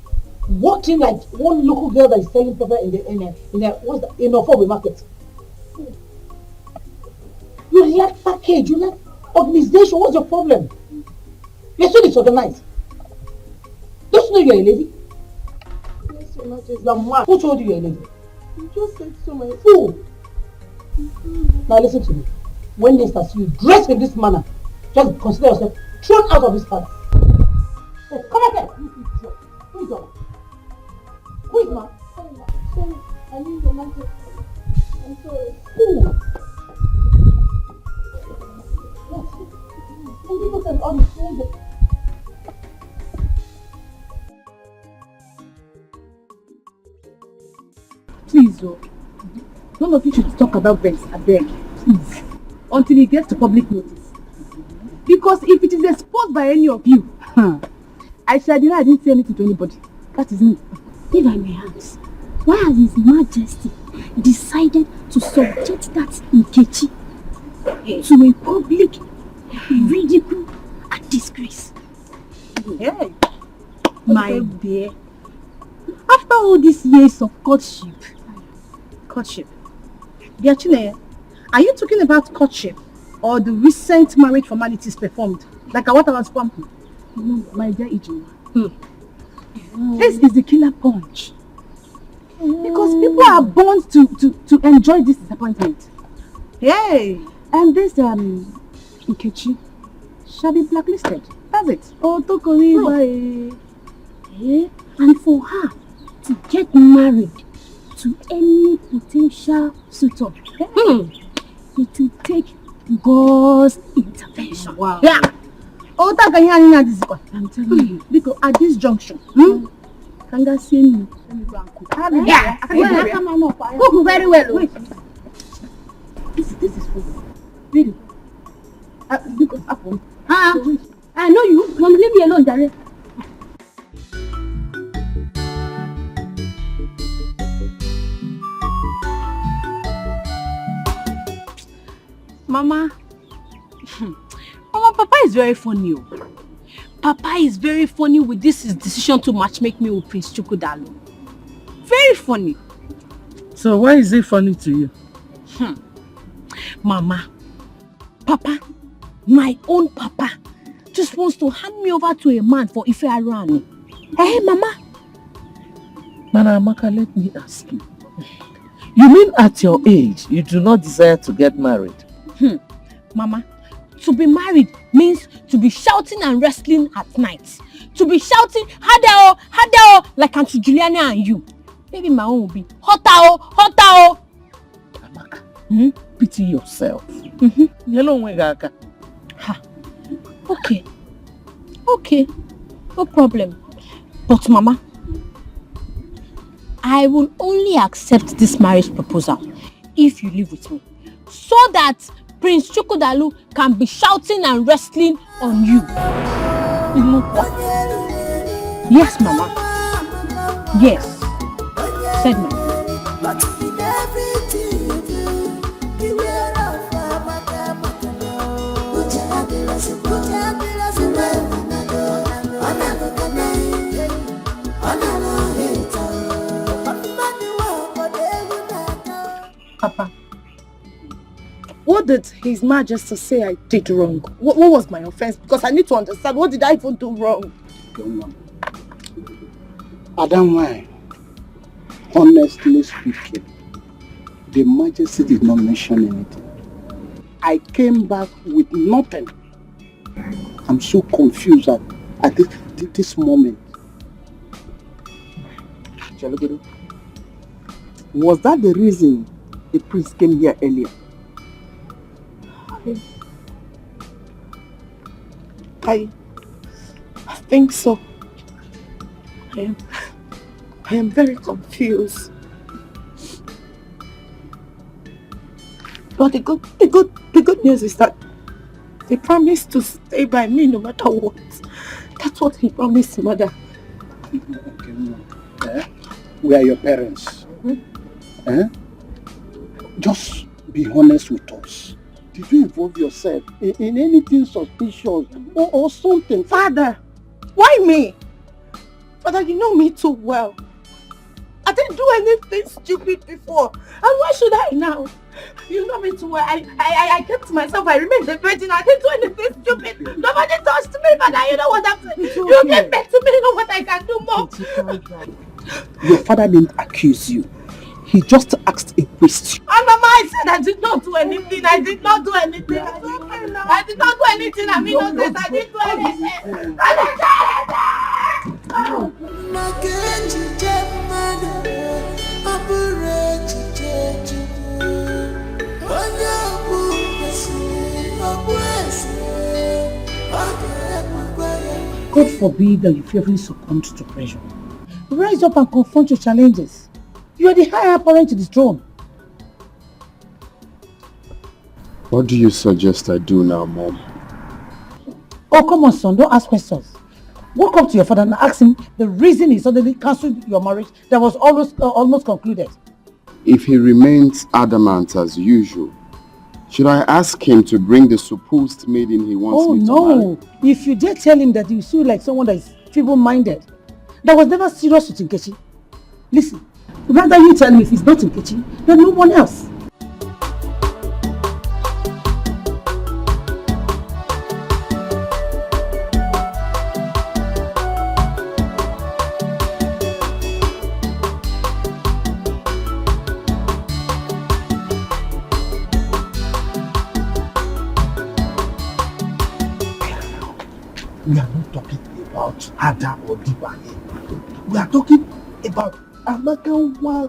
walked in like one local girl that is selling pepper in Orphan market. You lack package, you lack organization. What's your problem? You're so disorganized. Don't you know you're a lady? Yes, Your Majesty. You're mad. Who told you you're a lady? You just said so many. Fool! Now listen to me. When next I see you dressed in this manner, just consider yourself thrown out of this palace. Hey, come up here. Who is your? Who is man? Sorry, I mean Your Majesty. I'm sorry. Who? What? Some people can all the Please, oh. None of you should talk about Vex, I beg. Please. Until it gets to public notice. Because if it is exposed by any of you, I shall deny I didn't say anything to anybody. That is me. If I may ask, why has His Majesty decided to subject that Nkechi to a public ridicule and disgrace? Hey. My dear, after all these years of courtship, Dear Chine, are you talking about courtship or the recent marriage formalities performed? Like what I was pumping? No, my dear Ijima. This is the killer punch. Because people are born to enjoy this disappointment. Hey! And this Nkechi shall be blacklisted. That's it. Oh, Tokori, and for her to get married to any potential suitor, it will take God's intervention. Wow. Yeah. Oh, I'm telling you. Because at this junction, Kanga see me. Yeah. Cook very well. This is for you. Really? Because happen. I know you. Don't leave me alone, Jare. Mama, Papa is very funny. Papa is very funny with this his decision to matchmake me with Prince Chukwudalu. Very funny. So why is it funny to you? Mama, Papa, my own Papa, just wants to hand me over to a man for Ife Arani. Hey, Mama. Mana Amaka, let me ask you. You mean at your age, you do not desire to get married? Mama, to be married means to be shouting and wrestling at night. To be shouting, Hadao, Hadao, like Auntie Juliana and you. Maybe my own will be, Hotao, Hotao. Amaka, pity yourself. Okay, no problem. But Mama, I will only accept this marriage proposal if you live with me, so that Prince Chukwudalu can be shouting and wrestling on you. Yes, Mama. Yes, said Mama. Papa, what did His Majesty say I did wrong? What was my offense? Because I need to understand, what did I even do wrong? Adam, honestly speaking, the Majesty did not mention anything. I came back with nothing. I'm so confused at this moment. Was that the reason the prince came here earlier? I think so. I am very confused. But the good news is that he promised to stay by me no matter what. That's what he promised, Mother. We are your parents. Just be honest with us. Did you involve yourself in anything suspicious or something? Father, why me? Father, you know me too well. I didn't do anything stupid before. And why should I now? You know me too well. I kept myself. I remained a virgin. I didn't do anything stupid. Nobody touched me, Father. You know what I'm saying? Okay. You get back to me. You know what I can do more. Your father didn't accuse you. He just asked a question. And Mama, I said I did not do anything. I did not do anything. I did not do anything. I'm innocent. I didn't do anything. I didn't do anything. God forbid that you fearfully succumb to pressure. Rise up and confront your challenges. You are the higher apparent to the throne. What do you suggest I do now, Mom? Oh, come on, son. Don't ask questions. Walk up to your father and ask him the reason he suddenly cancelled your marriage that was almost concluded. If he remains adamant as usual, should I ask him to bring the supposed maiden he wants me to marry? Oh no! If you dare tell him that you feel like someone that is feeble-minded, that was never serious with Nkechi. Listen, rather you tell me if he's not Nkechi, then no one else. We are not talking about Ada or Dibanye. We are talking about Amaka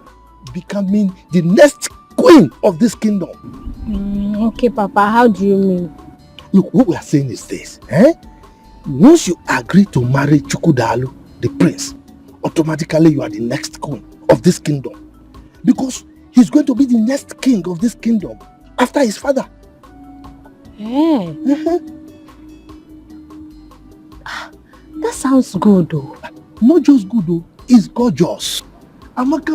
becoming the next queen of this kingdom. Okay, Papa, how do you mean? Look, what we are saying is this. Once you agree to marry Chukwudalu, the prince, automatically you are the next queen of this kingdom. Because he's going to be the next king of this kingdom after his father. Yeah. That sounds good though. Not just good though, it's gorgeous. Amaka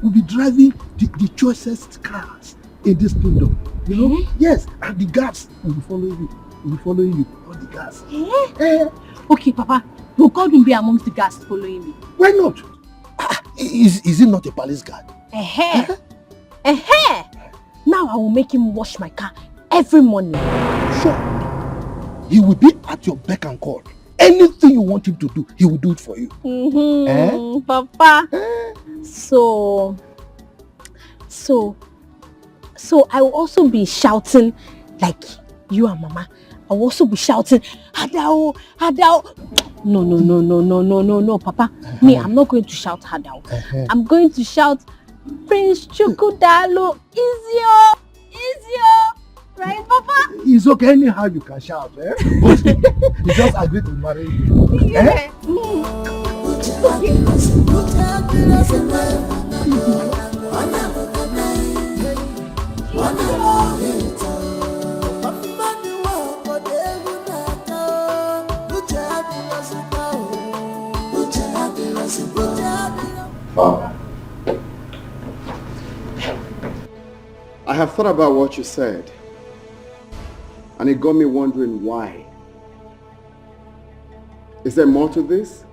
will be driving the choicest cars in this kingdom. You know? Yes, and the guards will be following you. Will be following you, all the guards. Okay, Papa, will God be amongst the guards following me? Why not? Is he not a palace guard? Now I will make him wash my car every morning. Sure. He will be at your beck and call. Anything you want him to do, he will do it for you. Papa. So I will also be shouting like you and Mama. I will also be shouting, Hadao, Hadao. No, Papa. Me, I'm not going to shout Hadao. I'm going to shout, Prince Chukwudalu, Izio. Right, Papa? It's okay, anyhow you can shout, But you just agree to marry you. Yeah. Father, I have thought about what you said. And it got me wondering why. Is there more to this?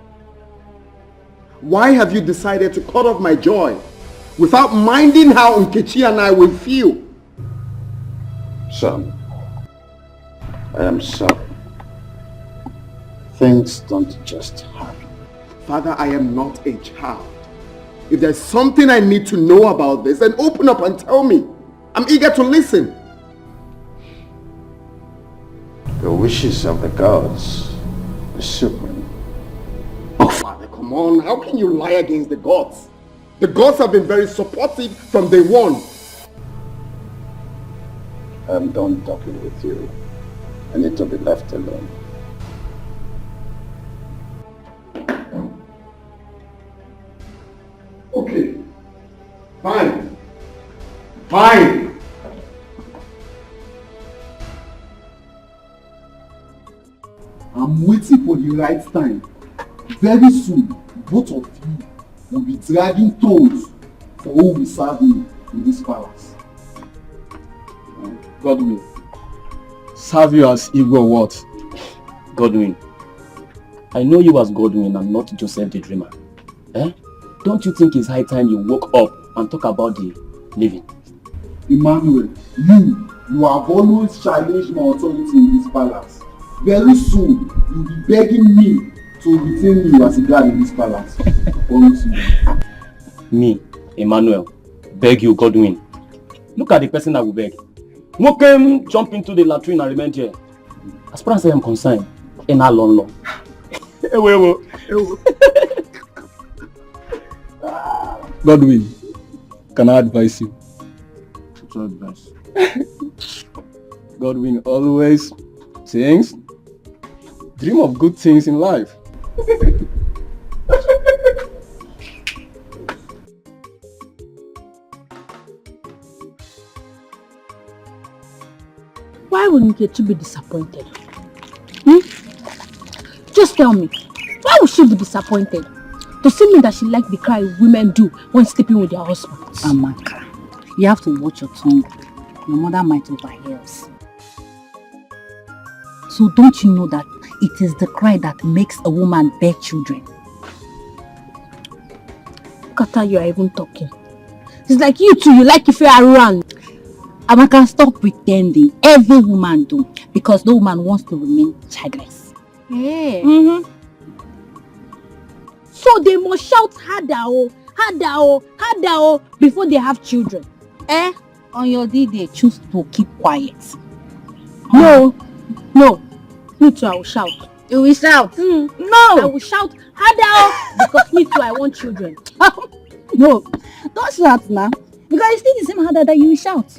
Why have you decided to cut off my joy without minding how Nkechi and I will feel? Son, I am sorry. Things don't just happen. Father, I am not a child. If there's something I need to know about this, then open up and tell me. I'm eager to listen. The wishes of the gods is supreme. Oh, Father, come on. How can you lie against the gods? The gods have been very supportive from day one. I'm done talking with you. I need to be left alone. Okay. Fine. Fine. I'm waiting for the right time. Very soon, both of you will be dragging toes for who will serve me in this palace. Godwin. Serve you as Igbo what? Godwin. I know you as Godwin and not Joseph the dreamer. Eh? Don't you think it's high time you woke up and talk about the living? Emmanuel, you have always challenged my authority in this palace. Very soon, you'll be begging me to retain you as a guard in this palace. Me, Emmanuel, beg you, Godwin. Look at the person that will beg. Who came jump into the latrine and remain here? As far as I am concerned, in a long long. Godwin, can I advise you? What's your advice? Godwin always sings, dream of good things in life. Why would Nkechi be disappointed? Hmm? Just tell me, why would she be disappointed? To see me that she like the cry women do when sleeping with their husbands. Amaka, you have to watch your tongue. Your mother might overhear us. So don't you know that it is the cry that makes a woman bear children? Look at how you are even talking. It's like you too, you like if you are around. Amaka, stop pretending. Every woman do. Because no woman wants to remain childless. Yeah. Mm-hmm. So they must shout harder, before they have children. Eh? On your day, they choose to keep quiet. No. Me too, I will shout. You will shout? No. I will shout harder because me too, I want children. No, don't shout now. Because it's still the same harder that you will shout.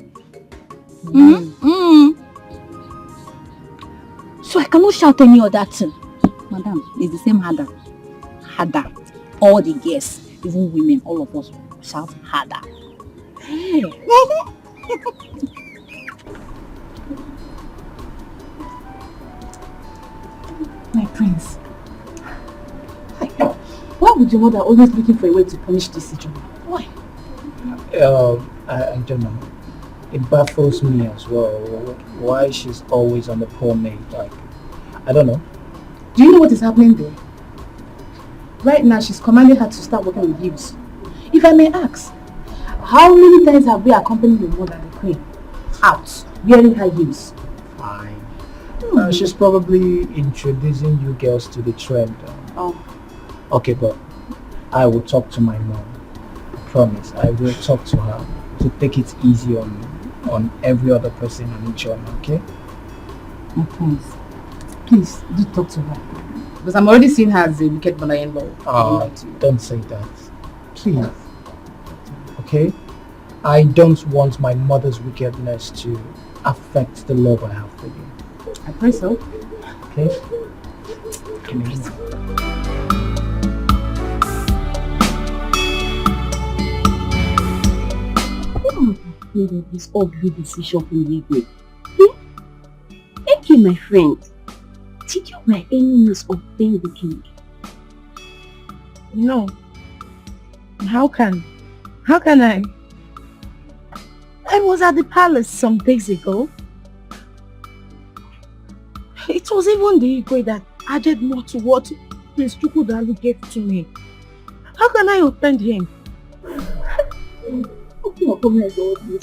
So I cannot shout any other thing. Madam, it's the same harder. Harder. All the girls, even women, all of us shout harder. Hey. My prince. Why would your mother always looking for a way to punish this Ijoma? Why? I don't know. It baffles me as well. Why she's always on the poor maid. Like, I don't know. Do you know what is happening there? Right now, she's commanding her to start working with heels. If I may ask, how many times have we accompanied your mother, the queen, out, wearing her heels? Fine. She's probably introducing you girls to the trend. Okay, but I will talk to my mom. I promise. I will talk to her to take it easy on every other person in each one, okay? My prince, please do talk to her. Because I'm already seeing her as a wicked mother-in-law. Don't say that. Please. Okay? I don't want my mother's wickedness to affect the love I have for you. I pray so. Okay? Come here. This ugly decision from Igwe. Thank you, my friend. Did you by any means offend the king? No. How can I? I was at the palace some days ago. It was even the Igwe that added more to what Prince Chukwudalu gave to me. How can I offend him?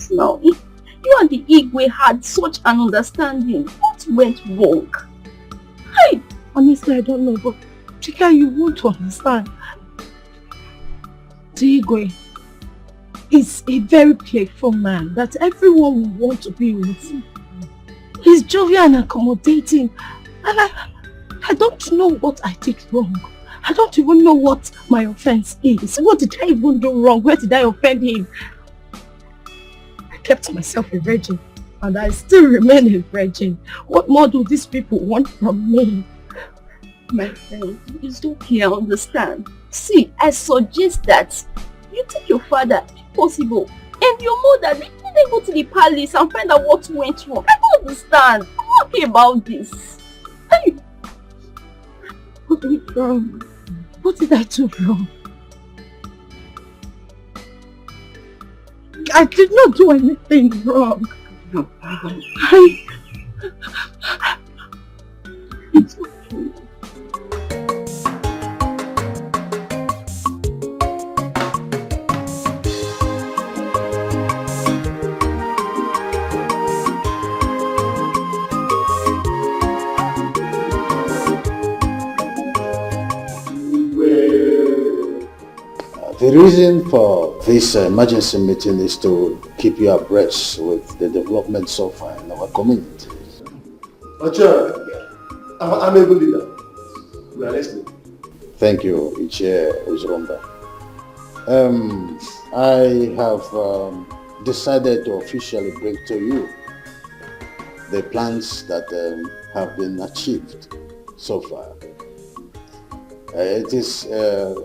Now, if you and the Igwe had such an understanding, what went wrong? Hey, honestly, I don't know, but Chika, you won't understand. The Igwe is a very playful man that everyone will want to be with. He's jovial and accommodating, and I don't know what I did wrong. I don't even know what my offense is. What did I even do wrong? Where did I offend him? I kept myself a virgin, and I still remain a virgin. What more do these people want from me? My friend, it's okay, I understand. See, I suggest that you take your father, if possible, and your mother, they go to the palace and find out what went wrong. I don't understand. I'm not happy about this. Hey. What went wrong? What did I do wrong? I did not do anything wrong. No. It's okay. The reason for this emergency meeting is to keep you abreast with the development so far in our community. I'm a good leader. We are listening. Thank you, Ichie Uzurumba. I have decided to officially bring to you the plans that have been achieved so far. It is a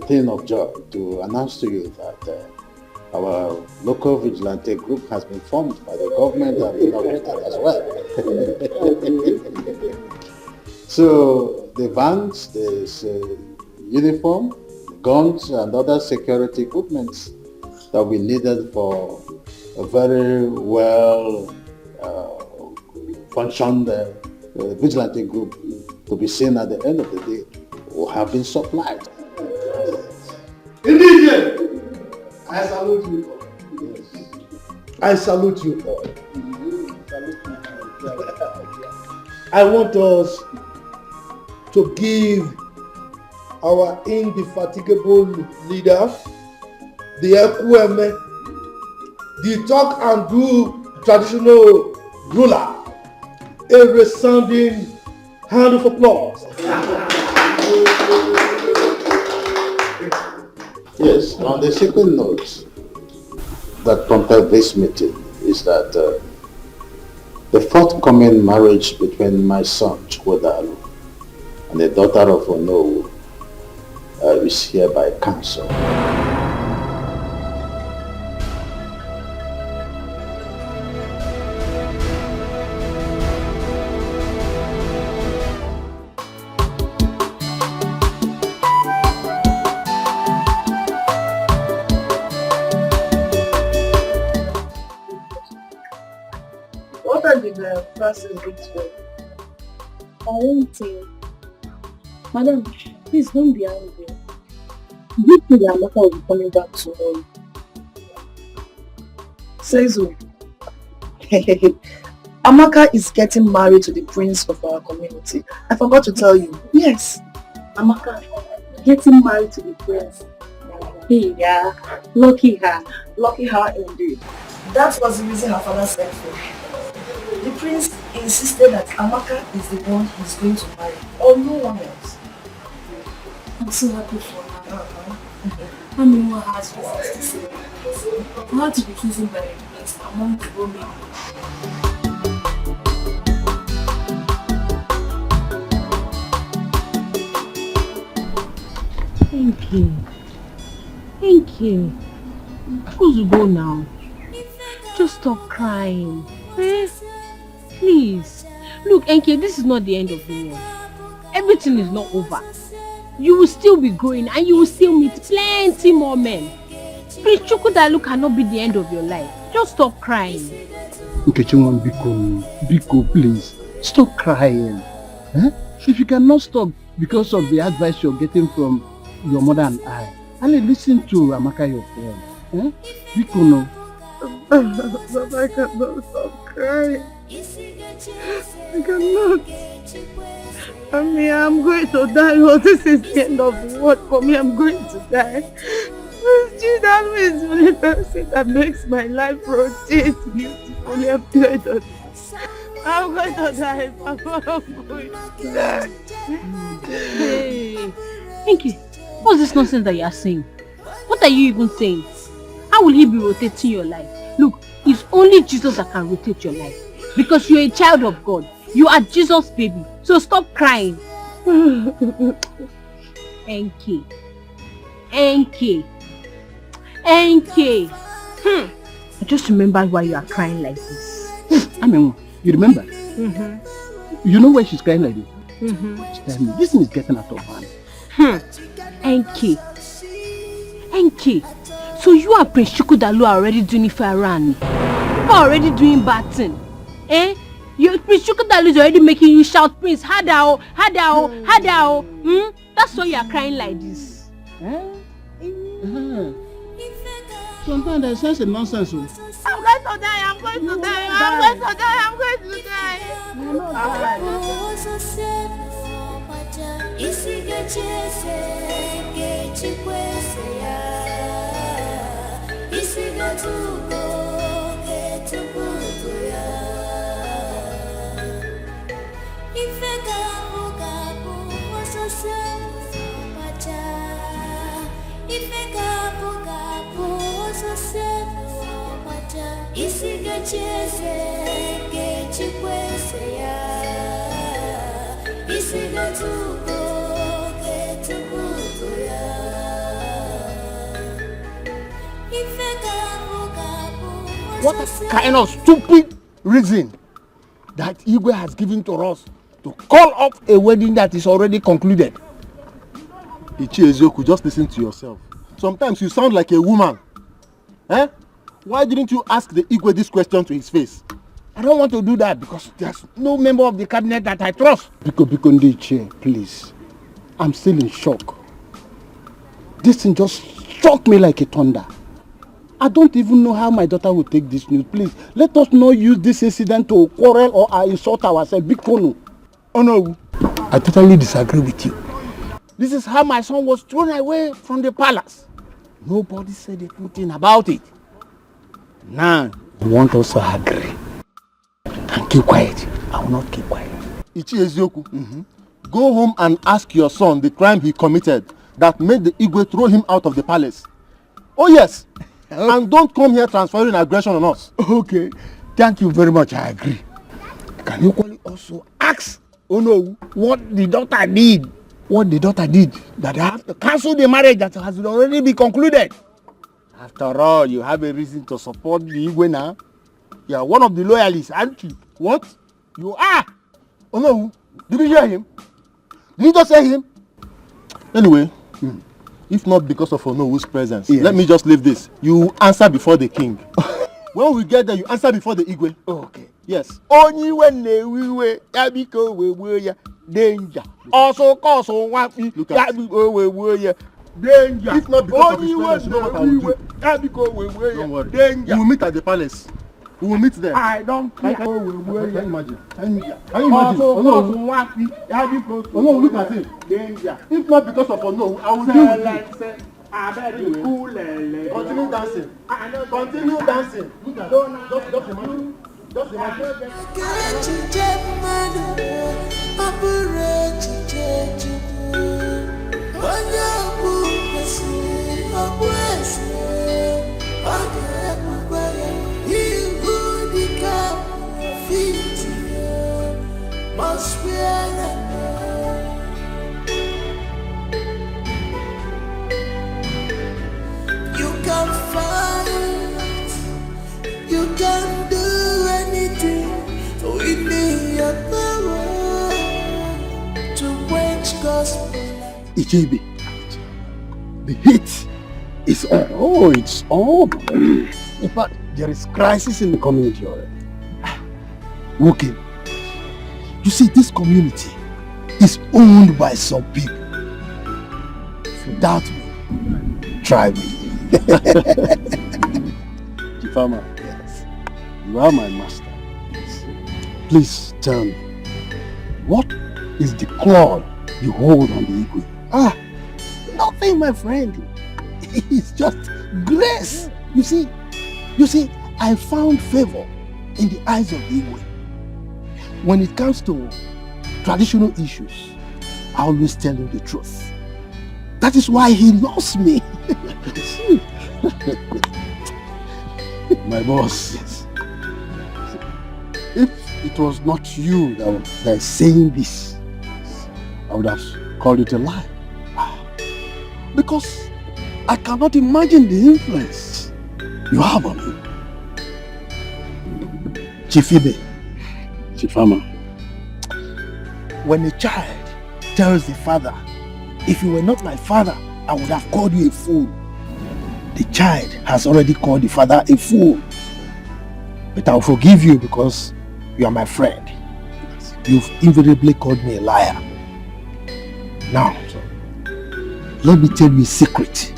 thing of joy to announce to you that our local vigilante group has been formed by the government and inaugurated as well. So the vans, the uniform, guns and other security equipment that we needed for a very well functioned vigilante group to be seen at the end of the day will have been supplied. Indeed, I salute you all. Yes. I salute you all. I want us to give our indefatigable leader, the Ekweme, the talk and do traditional ruler, a resounding hand of applause. Yes, on the second note that prompted this meeting is that the forthcoming marriage between my son Chukwudalu and the daughter of Onowu is hereby cancelled. What are the classes going to? I won't tell. Madam, please don't be angry. Give me that Amaka will be coming back tomorrow. Says who? Amaka is getting married to the prince of our community. I forgot to tell you. Yes. Amaka, getting married to the prince. Hey, yeah. Lucky her. Lucky her indeed. That was the reason her father said for. The prince insisted that Amaka is the one he's going to marry, or no one else. I'm so happy for her. I mean, what has business to say? I want to be chosen by the prince among the women. Thank you. Thank you. Who's go now? Just stop crying. Eh? Please. Look, Enke, this is not the end of the world. Everything is not over. You will still be growing and you will still meet plenty more men. Prince Chukwudalu cannot be the end of your life. Just stop crying. Nkechimon, Biko, please. Stop crying. Eh? If you cannot stop because of the advice you're getting from your mother and I listen to Amaka, your friend. Eh? Biko, no. But I cannot stop crying. I cannot. I mean, I'm going to die. Oh, this is the end of the world for me. I'm going to die. That is the only person that makes my life rotate beautifully. I'm going to die. Papa, I'm going to die. Hey, Enke, what's this nonsense that you are saying? What are you even saying? How will he be rotating your life? Look, it's only Jesus that can rotate your life. Because you're a child of God. You are Jesus' baby. So stop crying. Enke. I just remembered why you are crying like this. I mean, you remember? Mm-hmm. You know why she's crying like this? Mm-hmm. Tell me, this thing is getting out of hand. Enke. So you and Prince Chukwudalu are already doing it for Iran. You are already doing bad thing. Eh? Prince Chukwudalu is already making you shout, Prince, Hadao. That's why you are crying like this. Sometimes there's such a nonsense. I'm going to die. I'm going to die. What kind of stupid reason that Igwe has given to us to call off a wedding that is already concluded? Ichiezoku, just listen to yourself. Sometimes you sound like a woman. Eh? Why didn't you ask the Igwe this question to his face? I don't want to do that because there's no member of the cabinet that I trust. Biko Ndiche, please. I'm still in shock. This thing just struck me like a thunder. I don't even know how my daughter will take this news. Please, let us not use this incident to quarrel or insult ourselves. Bikono. Oh no, I totally disagree with you. This is how my son was thrown away from the palace. Nobody said a good thing about it. Now, you want us to agree and keep quiet. I will not keep quiet. Ichiezoku, go home and ask your son the crime he committed that made the Igwe throw him out of the palace. Oh yes. And don't come here transferring aggression on us. Okay, thank you very much. I agree. Can you also ask Ono what the daughter did? What the daughter did that I have to cancel the marriage that has already been concluded? After all, you have a reason to support the Igwe now. You are one of the loyalists, aren't you? What? You are. Ono, did you hear him? Did you just say him? Anyway. If not because of Onowu's presence, yes. Let me just leave this. You answer before the king. When we get there, you answer before the Igwe. Okay. Yes. Only when we danger. Also cause on one danger. If not because of his presence, you know what I will do. Don't worry. Danger. We will meet at the palace. We will meet there. I don't care. Can you imagine? Can you imagine? Ono, look at him. Danger. If not because of Ono, I will deal with you. Continue dancing. Continue dancing. Look at just imagine. Just imagine. You can fight, you can do anything within your power to quench gospel. Ichebe, the heat is on. Oh, it's on. In fact, there is crisis in the community already. Okay. You see, this community is owned by some people. If you doubt me, try me. Chifama, yes. You are my master. Yes. Please tell me, what is the claw you hold on the Igwe? Nothing, my friend. It's just grace. You see, I found favor in the eyes of the Igwe. When it comes to traditional issues, I always tell him the truth. That is why he loves me. My boss, yes. If it was not you that is saying this, I would have called it a lie. Because I cannot imagine the influence you have on him. Chifibe, Chifama, when a child tells the father, if you were not my father, I would have called you a fool. The child has already called the father a fool. But I'll forgive you because you are my friend. You've invariably called me a liar. Now, let me tell you a secret.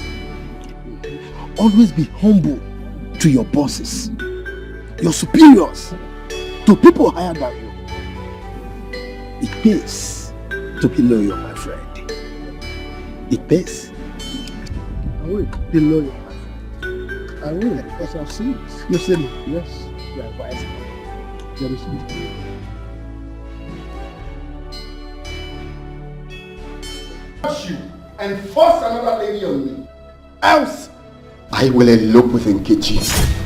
Always be humble to your bosses, your superiors, to people higher than you. It pays to be loyal, my friend. It pays. I will be loyal, my friend. I will, because I've seen it. You've seen it? Yes, you are wise. Very soon. You and force another lady on me. Else, I will elope with Nkechi.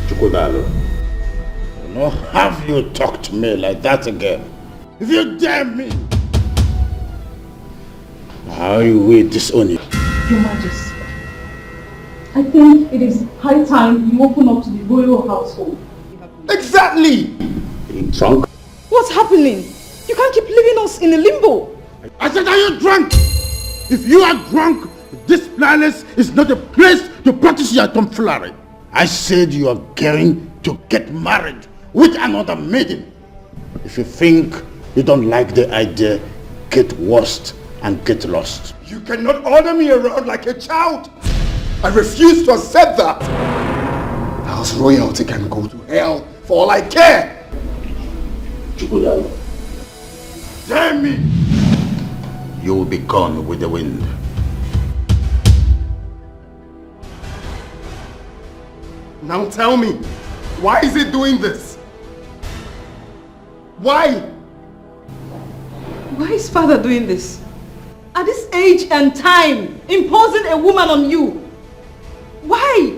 Chukwudalo, I will not have you talk to me like that again. If you dare me, how you will disown you. Your Majesty, I think it is high time you open up to the royal household. Exactly! Being drunk? What's happening? You can't keep leaving us in a limbo. I said, are you drunk? If you are drunk, this palace is not a place to practice your tomfoolery. I said you are going to get married with another maiden. If you think you don't like the idea, get worst and get lost. You cannot order me around like a child. I refuse to accept that. House royalty can go to hell for all I care. Chukwudalo, Dare me! you will be gone with the wind. Now tell me, why is he doing this? Why? Why is father doing this? At this age and time, imposing a woman on you. Why?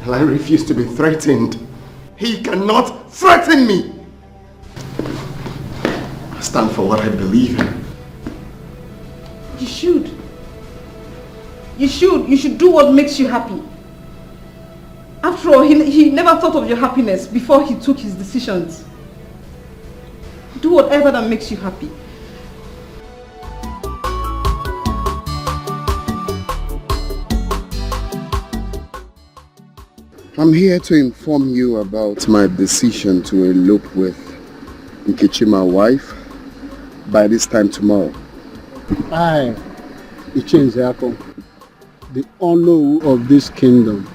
I refuse to be threatened. He cannot threaten me. I stand for what I believe in. You should. You should do what makes you happy. After all, he never thought of your happiness before he took his decisions. Do whatever that makes you happy. I'm here to inform you about my decision to elope with Nkechi, my wife, by this time tomorrow. I, Ichenzeako, the honor of this kingdom,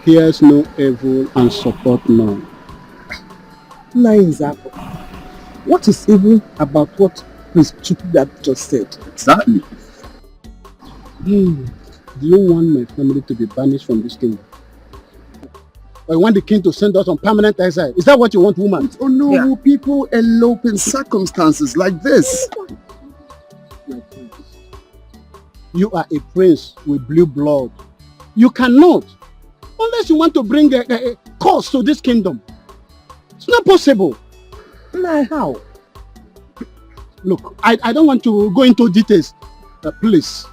hears no evil and support none. Nzako, what is evil about what Prince Chukwudalo just said? Exactly. Do you want my family to be banished from this kingdom? Or you want the king to send us on permanent exile? Is that what you want, woman? Oh no, people elope in circumstances like this. You are a prince with blue blood. You cannot, unless you want to bring a curse to this kingdom. It's not possible. Nah, how? Look, I don't want to go into details. Please.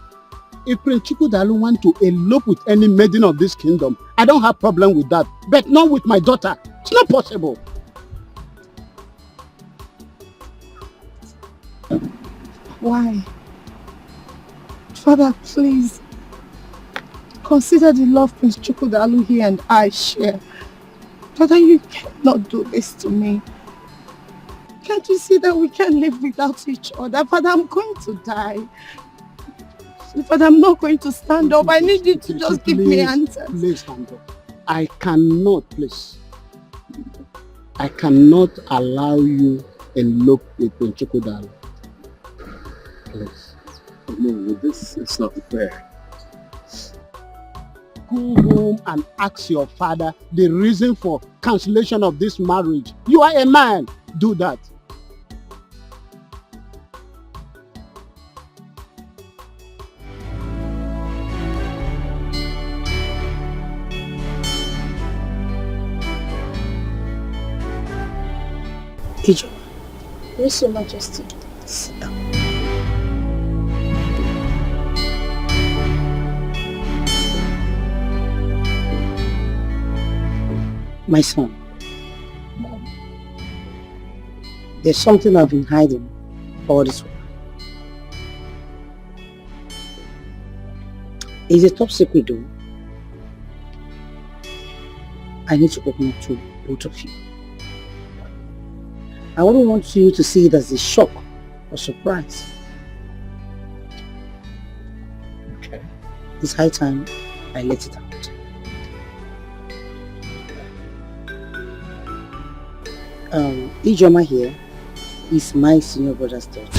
If Prince Chukwudalo want to elope with any maiden of this kingdom, I don't have problem with that. But not with my daughter. It's not possible. Why? Father, please. Consider the love Prince Chukwudalo here and I share. Father, you cannot do this to me. Can't you see that we can't live without each other? Father, I'm going to die. Father, I'm not going to stand up. I need you to just give me answers. Please stand up. I cannot, please. I cannot allow you elope with Prince Chukwudalo. Please. No, this is not fair. Go home and ask your father the reason for cancellation of this marriage. You are a man. Do that. Ijo. Yes, Your Majesty. Sit down. My son, there's something I've been hiding all this while. It's a top secret though. I need to open up to both of you. I wouldn't want you to see it as a shock or surprise. Okay. It's high time I let it out. Ijoma here is my senior brother's daughter.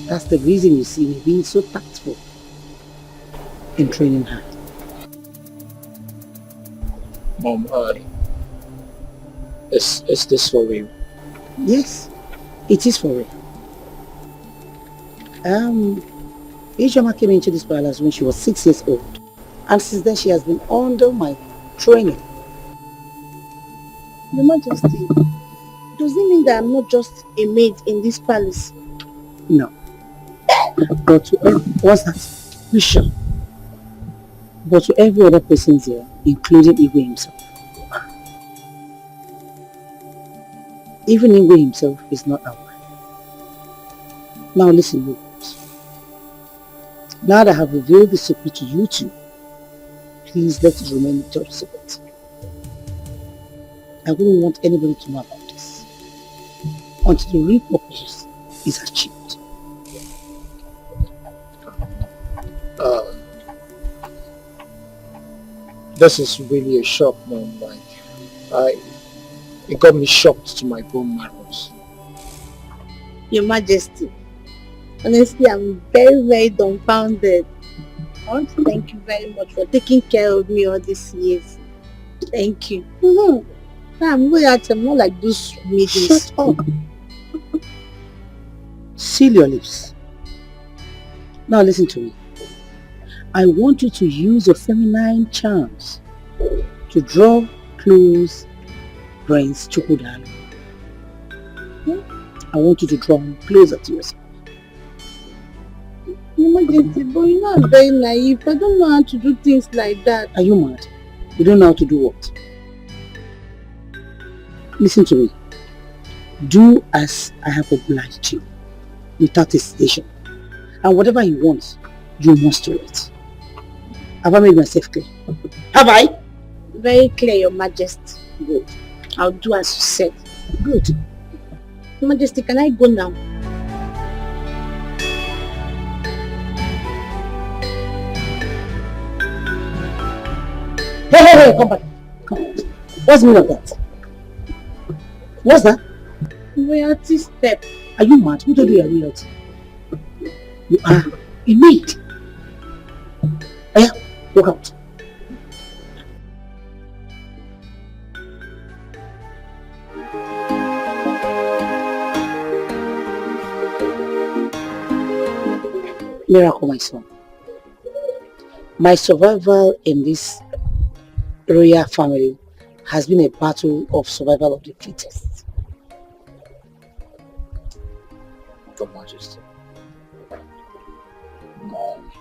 That's the reason you see me being so tactful in training her. Mom, is this for real? Yes, it is for real. Ijoma came into this palace when she was 6 years old. And since then she has been under my training. Your Majesty, does it mean that I'm not just a maid in this palace? No. But to what's that? You sure? But to every other person here, including Igwe himself. Even Igwe himself is not our wife. Now listen, you guys. Now that I have revealed the secret to you two, please let it remain a top secret. I wouldn't want anybody to know about this until the real purpose is achieved. This is really a shock, Mom. It got me shocked to my bone marrows. Your Majesty, honestly, I'm very, very dumbfounded. I want to thank you very much for taking care of me all these years. Thank you. I'm not like those meetings. Shut up. Seal your lips. Now listen to me. I want you to use your feminine charms to draw close Prince Chukwudalu. I want you to draw him closer to yourself. Your Majesty, but you know I'm very naive. I don't know how to do things like that. Are you mad? You don't know how to do what? Listen to me. Do as I have obliged you, without hesitation. And whatever you want, you must do it. Have I made myself clear? Have I? Very clear, Your Majesty. Good. I'll do as you said. Good. Your Majesty, can I go now? Hey, come back. Come on. What's the meaning of that? What's that? Royalty step. Are you mad? Who told you you're royalty? You are a maid. Aya, walk out. Miracle, my son. My survival in this royal family has been a battle of survival of the fittest. Your Majesty. Mom.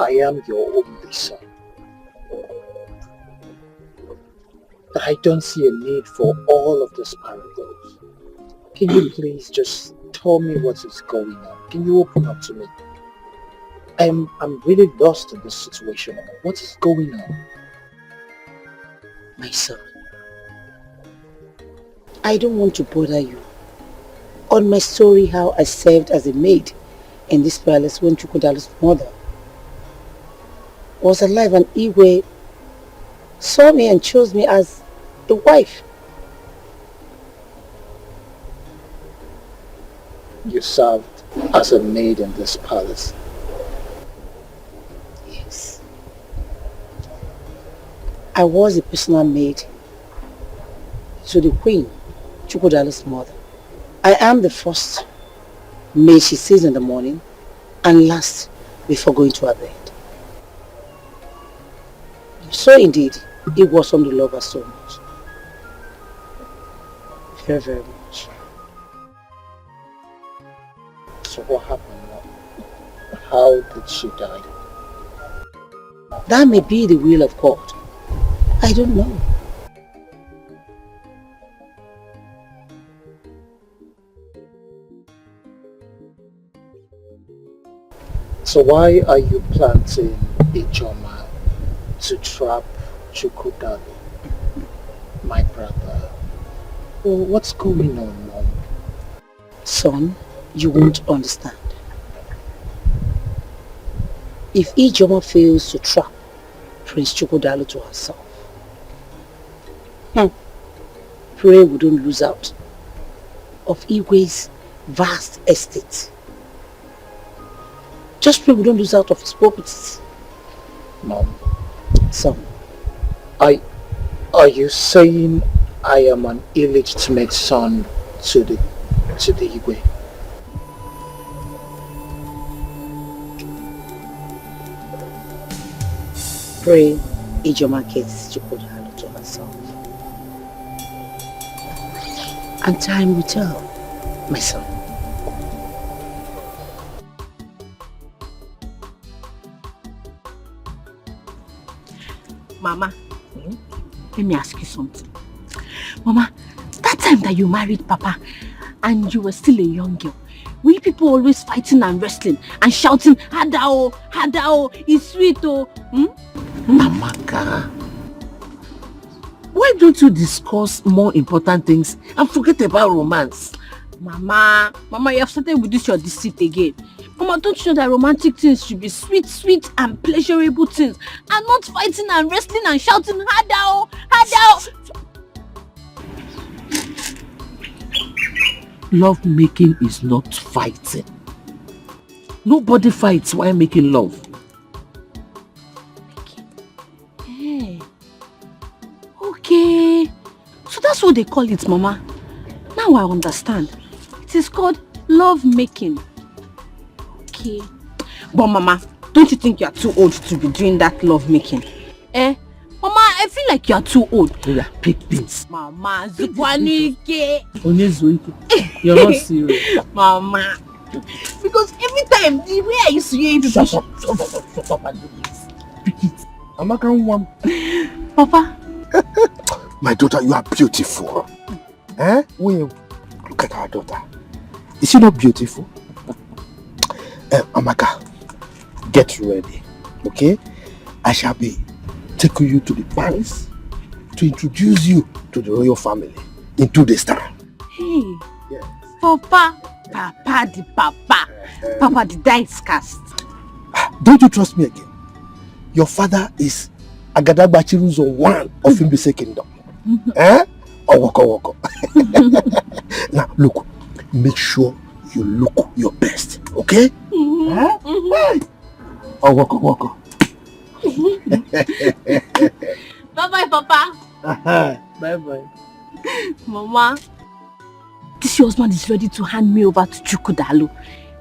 I am your only son. I don't see a need for all of this parables. Can you please just tell me what is going on? Can you open up to me? I'm really lost in this situation. What is going on? My son, I don't want to bother you on my story how I served as a maid in this palace when Chukwudalu's mother was alive and Igwe saw me and chose me as a wife. You served as a maid in this palace. Yes. I was a personal maid to the Queen, Chukwudalu's mother. I am the first maid she sees in the morning and last before going to her bed. So indeed, it was from the love her so much. Very, very much. So what happened now? How did she die? That may be the will of God. I don't know. So why are you planting a Joma to trap Chukwudalu, my brother? Well, what's going on, Mom? Son, you won't understand. If Ijoma fails to trap Prince Chukwudalu to herself, pray we don't lose out of Igwe's vast estate. Just pray we don't lose out of his properties. Mom. So, Are you saying I am an illegitimate son to the Igwe? pray Ijoma gets Chukwudalu to herself. And time will tell, my son. Mama, let me ask you something. Mama, that time that you married Papa and you were still a young girl, were you people always fighting and wrestling and shouting, Hadao, Hadao, it's sweet oh? Amaka, why don't you discuss more important things and forget about romance? Mama, you have started with this your deceit again. Mama, don't you know that romantic things should be sweet, sweet and pleasurable things and not fighting and wrestling and shouting, Hadao, Hadao. Love making is not fighting. Nobody fights while making love. Hey. Okay. So that's what they call it, Mama. Now I understand. It is called love making. Okay. But Mama, don't you think you are too old to be doing that love making? Mama, I feel like you are too old. Yeah, pick this. Mama, Zukwanike. You're not serious. Mama. Because every time, the way I used to hear you... Shut up and do this. Pick it. Amaka, Papa. My daughter, you are beautiful. When look at our daughter, is she not beautiful? Amaka, get ready, okay? I shall be taking you to the palace to introduce you to the royal family in 2 days' time. Hey, yes. Papa the dice cast. Don't you trust me again? Your father is Agadagba Chiruzo one of Imbise Kingdom. Woko. Now look, make sure you look your best, okay? Woko. Bye-bye, Papa. Bye-bye. Mama, this your husband is ready to hand me over to Chukwudalu.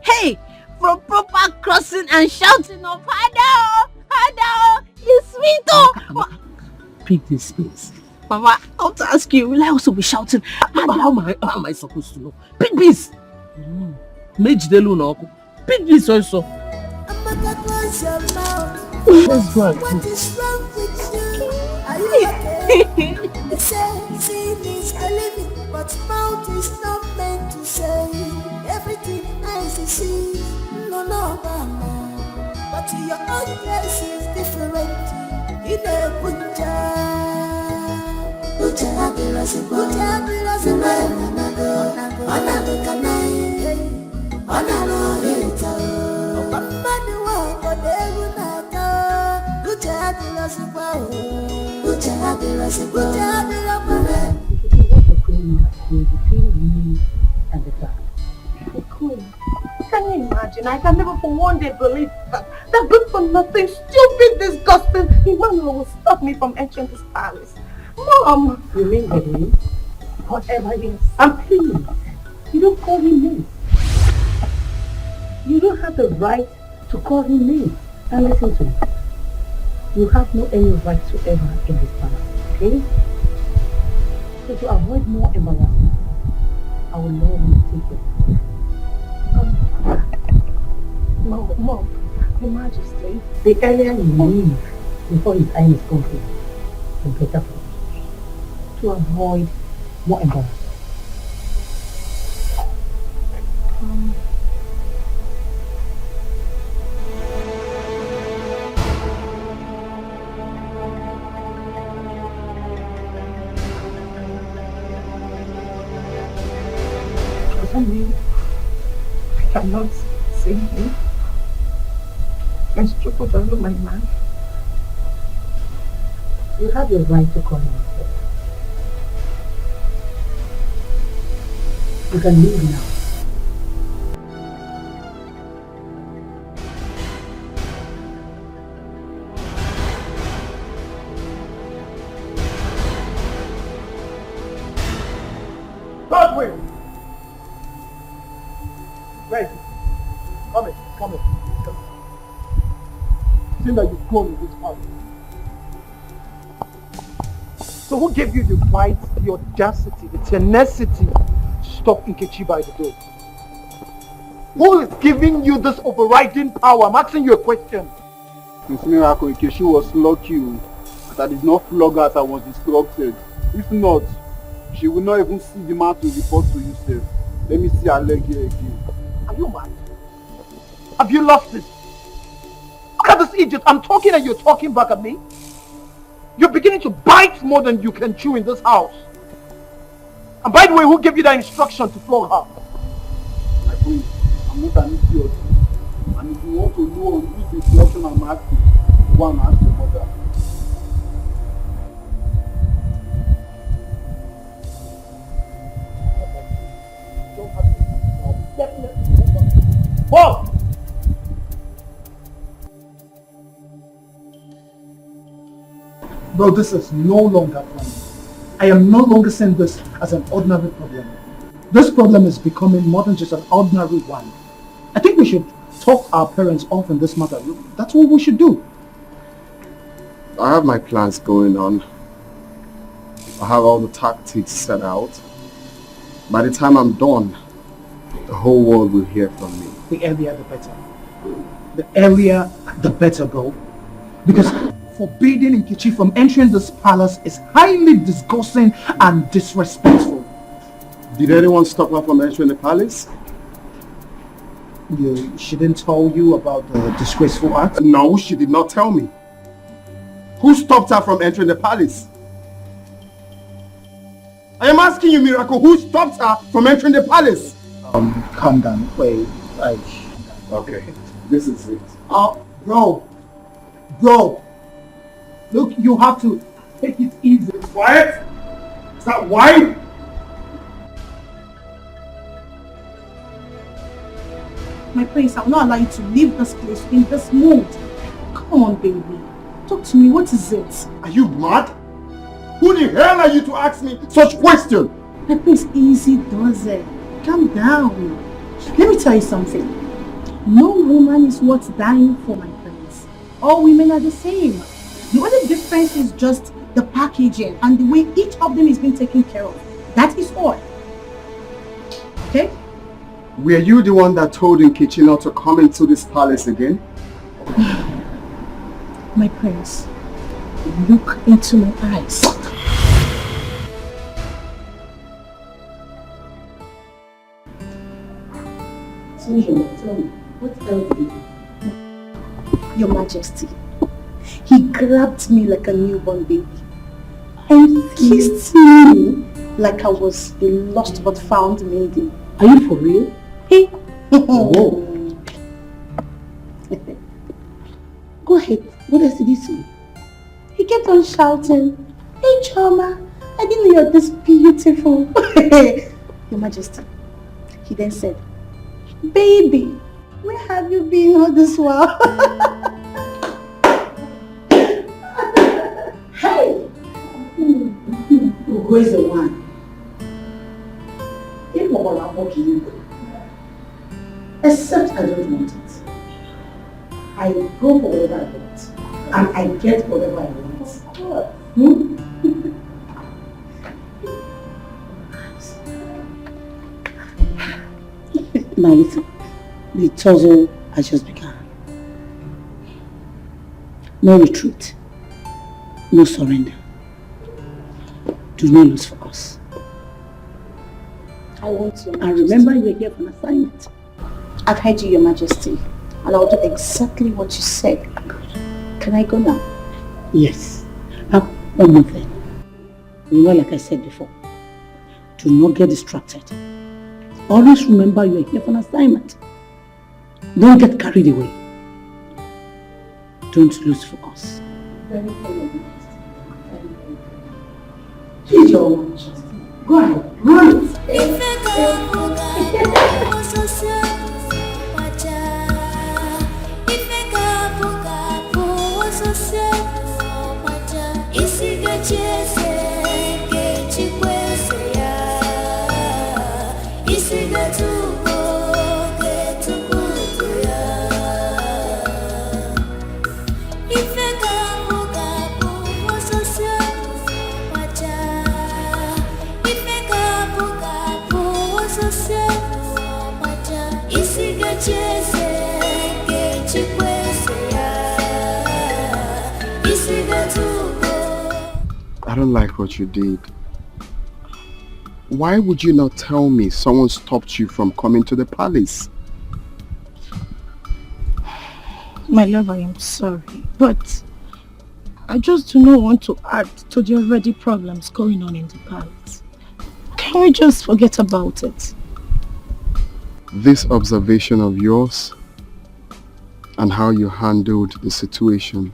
Hey, from proper crossing and shouting of Hadao, Hadao, it's sweet oh. Pick this space. Mama, I want to ask you, will I also be shouting? How am I supposed to know? Pick this. Pick this also. Let's go and What is wrong with you? Are you okay? They say sin is believing, but mouth is not meant to say everything eyes see. No, mama. But your own case is different. In a Can you imagine? I can never for one day believe that good for nothing, stupid, disgusting Emmanuel will stop me from entering this palace. Mom! You mean baby? Whatever it is. And please, you don't call him names. You don't have the right to call him names. And listen to me. You have no any right whatsoever in this palace, okay? So to avoid more embarrassment, I will love you to take it. Mom, Your Majesty, the earlier you leave before his time is complete, the better for you. To avoid more embarrassment. I cannot see him. Mr. Chukwudalu, my man. You have your right to call him. You can leave now. Come in. Seeing that you've grown in this palace. So who gave you the right, the audacity, the tenacity to stop Nkechi by the door? Who is giving you this overriding power? I'm asking you a question. Miss Miracle, Nkechi was lucky that I did not flog her as I was instructed. If not, she would not even see the man to report to you, sir. Let me see her leg here again. Are you mad? Have you lost it? Look at this idiot. I'm talking and you're talking back at me. You're beginning to bite more than you can chew in this house. And by the way, who gave you that instruction to flog her? My friend, I'm not an idiot. And if you want to know on whose instruction I'm asking, go and ask your mother. Bob! Bro, this is no longer funny. I am no longer seeing this as an ordinary problem. This problem is becoming more than just an ordinary one. I think we should talk our parents off in this matter. That's what we should do. I have my plans going on. I have all the tactics set out. By the time I'm done, the whole world will hear from me. The earlier the better. The earlier the better, bro. Because forbidding Nkechi from entering this palace is highly disgusting and disrespectful. Did anyone stop her from entering the palace? She didn't tell you about the disgraceful act? No, she did not tell me. Who stopped her from entering the palace? I am asking you, Miracle, who stopped her from entering the palace? Calm down. Wait, okay, this is it. Bro. Look, you have to take it easy. Quiet! Is that wine? My prince, I will not allow you to leave this place in this mood. Come on, baby. Talk to me. What is it? Are you mad? Who the hell are you to ask me such question? My prince, easy does it. Calm down. Let me tell you something. No woman is worth dying for, my prince. All women are the same. The only difference is just the packaging and the way each of them is being taken care of. That is all. Okay? Were you the one that told Nkechi not to come into this palace again? My prince, look into my eyes. So tell me, what else did you do? Your Majesty, he grabbed me like a newborn baby and kissed me like I was a lost but found maiden. Are you for real? Hey. Whoa. Go ahead. What else did he say? He kept on shouting, "Hey Choma, I didn't know you're this beautiful." Your Majesty. He then said, "Baby, where have you been all this while?" Hey! Who is the one? Except I don't want it. I go for whatever I want. And I get whatever I want. Now listen, the tussle has just begun. No retreat. No surrender. Do not lose focus. I want to. And remember, you are here for an assignment. I've heard you, Your Majesty, and I'll do exactly what you said. Can I go now? Yes. Now, one more thing. Remember, like I said before, do not get distracted. Always remember you are here for an assignment. Don't get carried away. Don't lose focus. Very good. Please, Your Majesty. Go ahead. Run. I don't like what you did. Why would you not tell me someone stopped you from coming to the palace? My love, I am sorry, but I just do not want to add to the already problems going on in the palace. Can we just forget about it? This observation of yours and how you handled the situation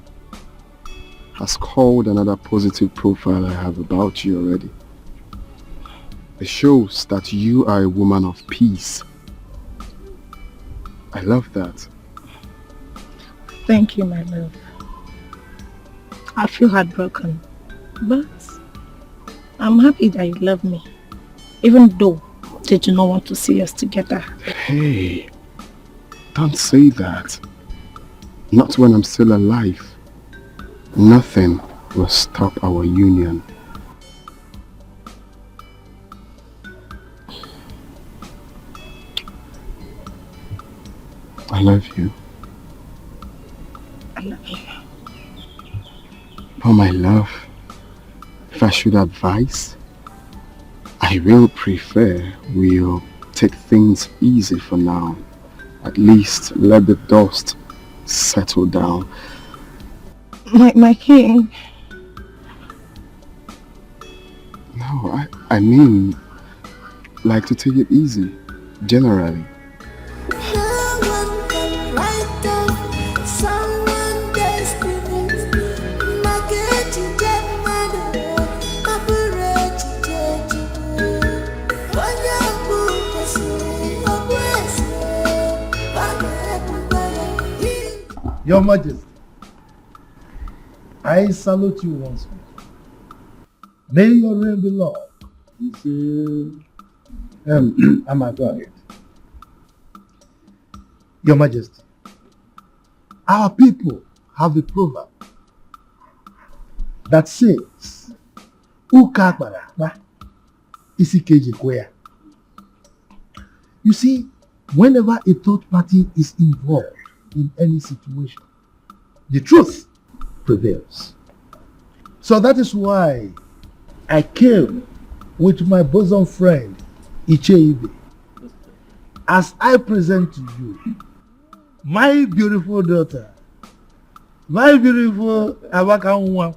has called another positive profile I have about you already. It shows that you are a woman of peace. I love that. Thank you, my love. I feel heartbroken, but I'm happy that you love me, even though they do not want to see us together. Hey, don't say that. Not when I'm still alive. Nothing will stop our union. I love you. I love you. But my love, if I should advise, I will prefer we'll take things easy for now. At least let the dust settle down. My king. No, I mean, like to take it easy, generally. Your Majesty, I salute you once more. May your reign be long. I'm a god. Your Majesty, our people have a proverb that says, Uka akpara isi keji kwea. You see, whenever a third party is involved in any situation, the truth prevails. So that is why I came with my bosom friend, Icheibe, as I present to you my beautiful daughter, my beautiful Abakanwa,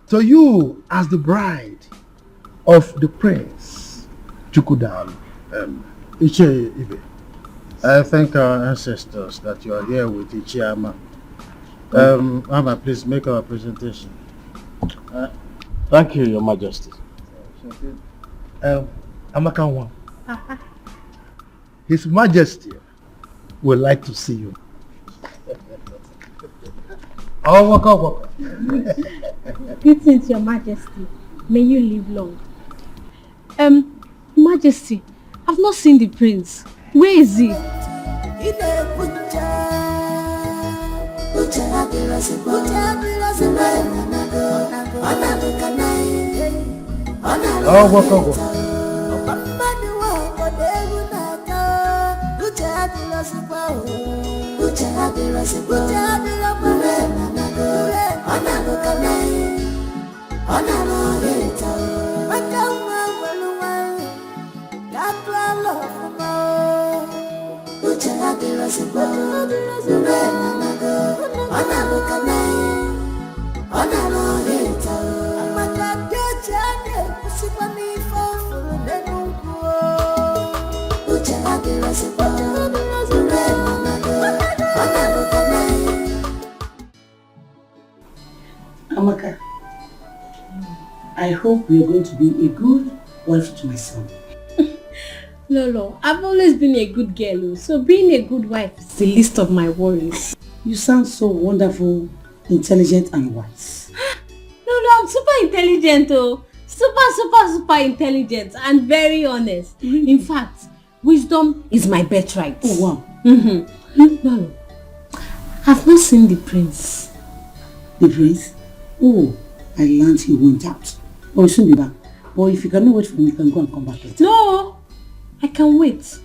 to you as the bride of the prince, Chukudalu. Icheibe, I thank our ancestors that you are here with Ichiama. Ama, please make our presentation. Thank you, Your Majesty. Amakanwa, His Majesty would like to see you. Oh, waka. Greetings, Your Majesty. May you live long. Majesty, I've not seen the prince. Where is he? Oh, waka. Amaka, I hope you're going to be a good wife to my son. Lolo, I've always been a good girl, so being a good wife is the least of my worries. You sound so wonderful, intelligent and wise. Lolo, I'm super intelligent, oh. Super intelligent and very honest. Really? In fact, wisdom is my birthright. Oh, wow. Lolo, I've not seen the prince. The prince? Oh, I learned he went out. Oh, he'll soon be back. But if you cannot wait for me, you can go and come back later. No, I can wait.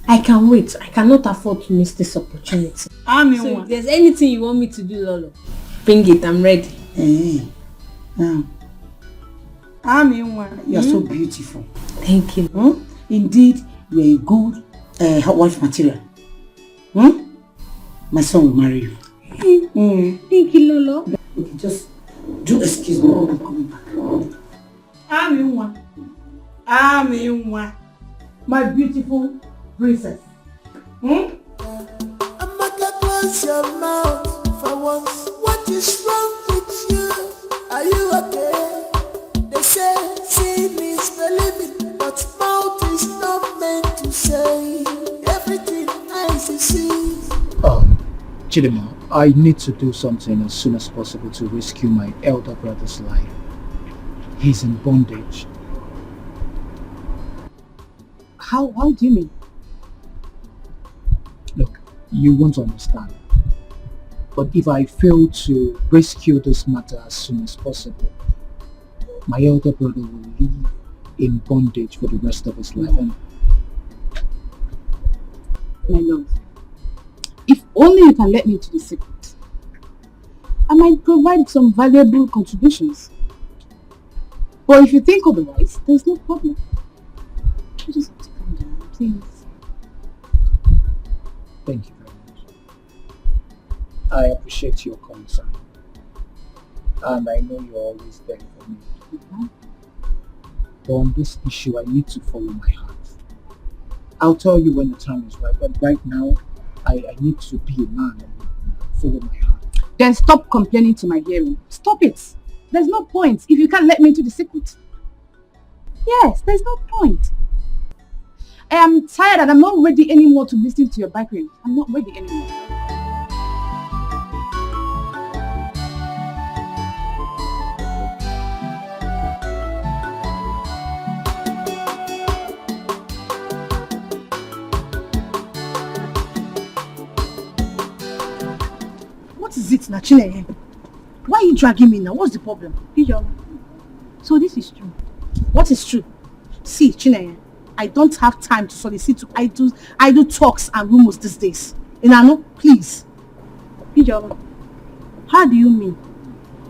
I can wait. I cannot afford to miss this opportunity. So if there's anything you want me to do, Lolo, bring it. I'm ready. Hey, You are so beautiful. Thank you. Indeed, you are a good wife material. My son will marry you. Thank you, Lolo. Okay, just do excuse me. I'm coming back. My beautiful princess. Amaka, close your mouth for once. What is wrong with you? Are you okay? They say sin is believing, but mouth is not meant to say everything eyes see. Chidima, I need to do something as soon as possible to rescue my elder brother's life. He's in bondage. How do you mean? Look, you won't understand. But if I fail to rescue this matter as soon as possible, my elder brother will live in bondage for the rest of his life. And my love, if only you can let me into the secret, I might provide some valuable contributions. But if you think otherwise, there's no problem. You just have to calm down, please. Thank you very much. I appreciate your concern. And I know you're always there for me. But on this issue, I need to follow my heart. I'll tell you when the time is right, but right now, I need to be a man and follow my heart. Then stop complaining to my hearing. Stop it. There's no point if you can't let me into the secret. Yes, there's no point. I am tired and I'm not ready anymore to listen to your bickering. I'm not ready anymore. What is it, Nachine? Why are you dragging me now? What's the problem? So this is true. What is true? See, Chineye, I don't have time to solicit to idle talks and rumors these days. Inano, please. Ijeoma, how do you mean?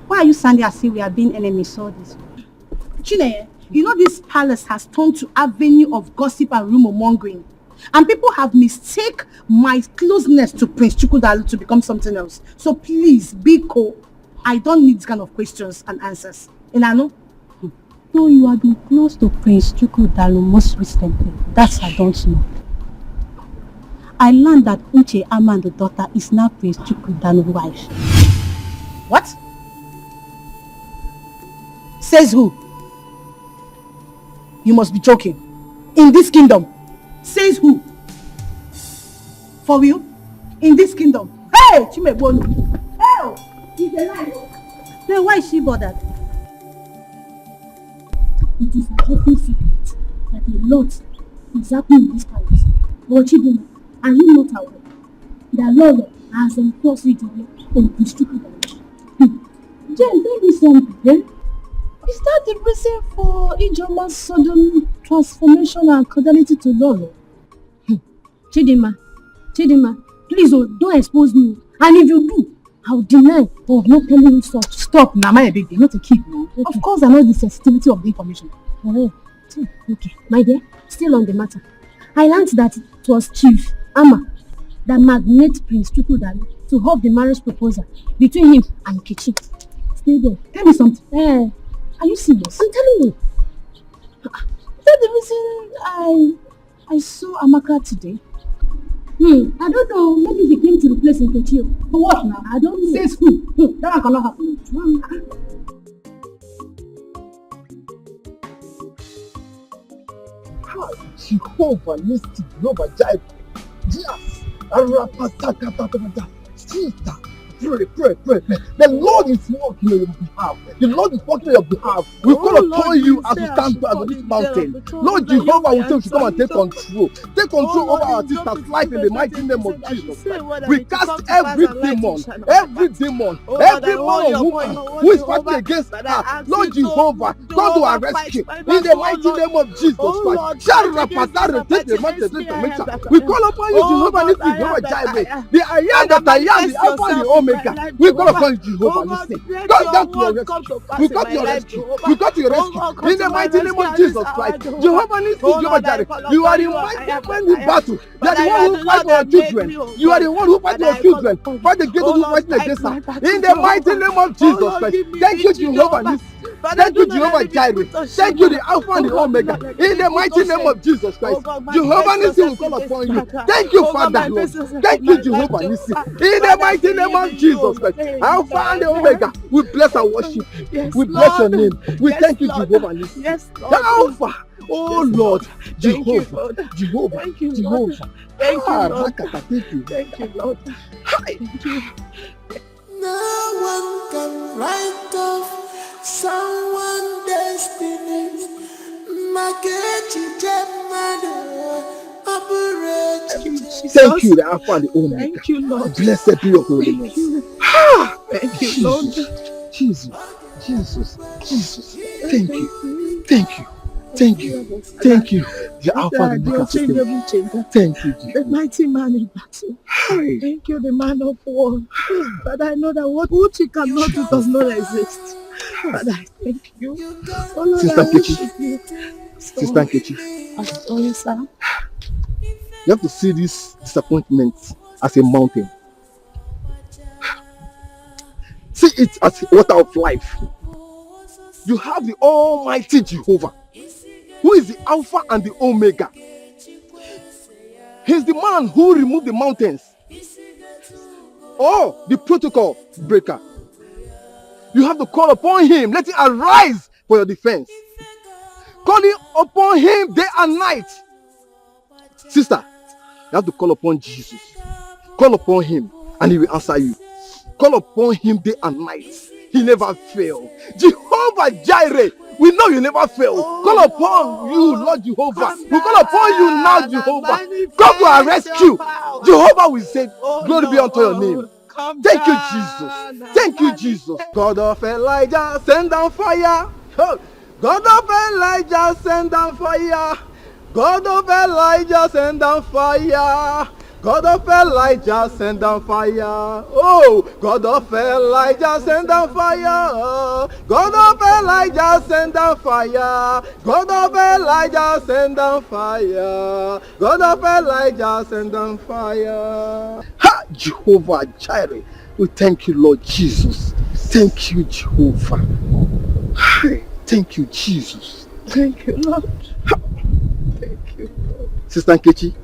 Why are you sounding as if we are being enemies all this? Chineye, you know this palace has turned to avenue of gossip and rumor mongering. And people have mistaken my closeness to Prince Chukwudalu to become something else. So please, Biko, I don't need this kind of questions and answers. Inano? No, you have been close to Prince Chukwudalu most recently. That I don't know. I learned that Uche Amando's daughter is now Prince Chukwudalu's wife. What? Says who? You must be joking. In this kingdom. Says who? For you? In this kingdom. Hey! Chimebonu! Hey! He's a lie. Then why is she bothered? It is an open secret that a lot is happening in this palace. But Chidima, are you not aware that Lolo has enforced it on Prince Chukwudalu? Jen, tell me something. Is that the reason for Ijeoma's sudden transformation and cordiality to Lolo? Chidima, please don't expose me. And if you do, I'll deny of not telling you such. Stop, Nama, a big deal, not a kid now. Okay. Of course, I know the sensitivity of the information. Okay, my dear, still on the matter. I learned that it was Chief Ama that magnated Prince Chukwudalu to hold the marriage proposal between him and Kichi. Stay there. Tell me something. Are you serious? I'm telling you. Is that the reason I saw Amaka today? I don't know. Maybe he came to the place in Kichi. For what now? I don't know. Says who? That one cannot happen. Jehovah Nissi, Jehovah Jireh, Jesus, Arapasakatakata, Jesus. Pray. The Lord is working on your behalf. The Lord is working on your behalf. We call upon you as we stand on this mountain. Lord Jehovah will say to come and take control. Take control over our sister's life in the mighty name of Jesus. We cast every demon who is fighting against her. Lord Jehovah, come to our rescue in the mighty name of Jesus Christ. We call upon you, Jehovah Nissi, Jehovah Jireh, the I am that I am, the Alpha and the Omega. We call upon Jehovah. Listen. God to your rescue. We got your rescue. We got your rescue. In the mighty name of Jesus Christ. Jehovah Nissi, Jehovah Jireh. You are the mighty man in battle. You are the one who fights for your children. You are the one who fights for your children. Fight against those who fight against us. In the mighty name of Jesus Christ. Thank you, Jehovah Nissi. Thank you, Jehovah Jireh. Thank you, the Alpha and the Omega. In the mighty name of Jesus Christ. Jehovah Nissi will call upon you. Thank you, Father Lord. Thank you, Jehovah Nissi. In the mighty name of Jesus Christ. Alpha and the Omega. We bless and worship you. We bless your name. We thank you, Jehovah Nissi. The Alpha. Oh Lord. Jehovah. Jehovah. Jehovah. Thank you, Lord. Thank you. Thank you, Lord. Thank you. No one can write off someone's destiny. Thank you, the Alpha and the Omega. Thank you, Lord. Blessed be your holy name. Thank you, Lord. Jesus. Jesus. Jesus. Thank you. Thank you. Thank you. Thank you. The Alpha and the Omega. Thank you, Jesus. The mighty man in battle. Thank you, the man of war. But I know that what you cannot do does not exist. But I thank you. Oh Lord, Sister I worship Nkechi. you. Sister Nkechi. I'm sorry, sir. You have to see this disappointment as a mountain. See it as a water of life. You have the Almighty Jehovah, who is the Alpha and the Omega. He's the man who removed the mountains. Oh, the protocol breaker. You have to call upon him. Let it arise for your defense. Calling upon him day and night. Sister, you have to call upon Jesus. Call upon him and he will answer you. Call upon him day and night. He never fails. Jehovah Jireh, we know you never fail. Call upon you, Lord Jehovah. We call upon you now, Jehovah. Come to our rescue. Jehovah will say, glory be unto your name. Thank you, Jesus. Thank you, Jesus. God of Elijah, send down fire. God of Elijah, send down fire. God of Elijah, send down fire. God of Elijah, send down fire. Oh, God of Elijah, send down fire. God of Elijah, send down fire. God of Elijah, send down fire. God of Elijah, send down fire. Ha! Jehovah Jireh. We thank you, Lord Jesus. Thank you, Jehovah. Thank you, Jesus. Thank you, Lord. Thank you, Lord. Sister Nkechi,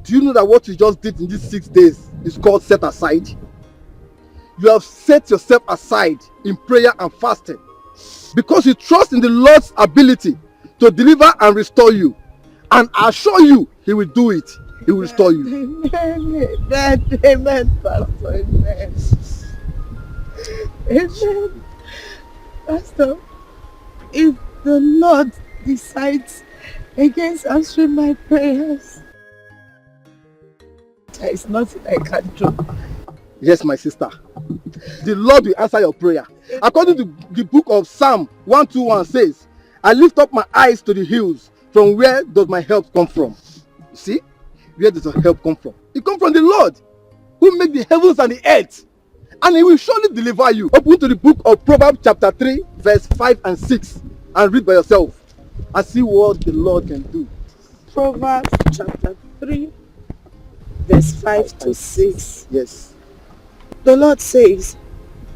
do you know that what you just did in these 6 days is called set aside? You have set yourself aside in prayer and fasting because you trust in the Lord's ability to deliver and restore you. And I assure you, he will do it. He will restore you. Amen. Amen, Pastor. Amen. Amen. Pastor, if the Lord decides against answering my prayers, there is nothing I can do. Yes, my sister. The Lord will answer your prayer. According to the book of Psalm 121 says, I lift up my eyes to the hills. From where does my help come from? You see? Where does your help come from? It comes from the Lord, who made the heavens and the earth. And he will surely deliver you. Open to the book of Proverbs chapter 3, verse 5 and 6. And read by yourself. And see what the Lord can do. Proverbs chapter 3, verse 5 to 6. Yes. The Lord says,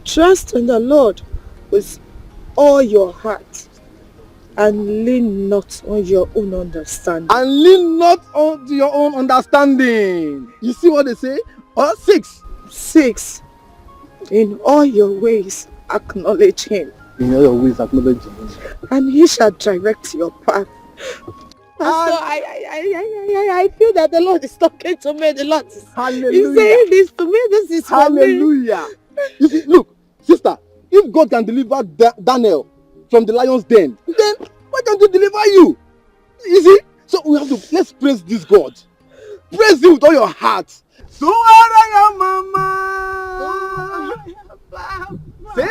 trust in the Lord with all your heart and lean not on your own understanding. And lean not on your own understanding. You see what they say? 6. 6. In all your ways acknowledge him. In all your ways acknowledge him. And he shall direct your path. Pastor, I feel that the Lord is talking to me. The Lord is saying this to me. This is for me. Hallelujah. You see, look, sister, if God can deliver Daniel from the lion's den, then why can't he deliver you? You see? So we have to, let's praise this God. Praise him with all your heart. So are mama. When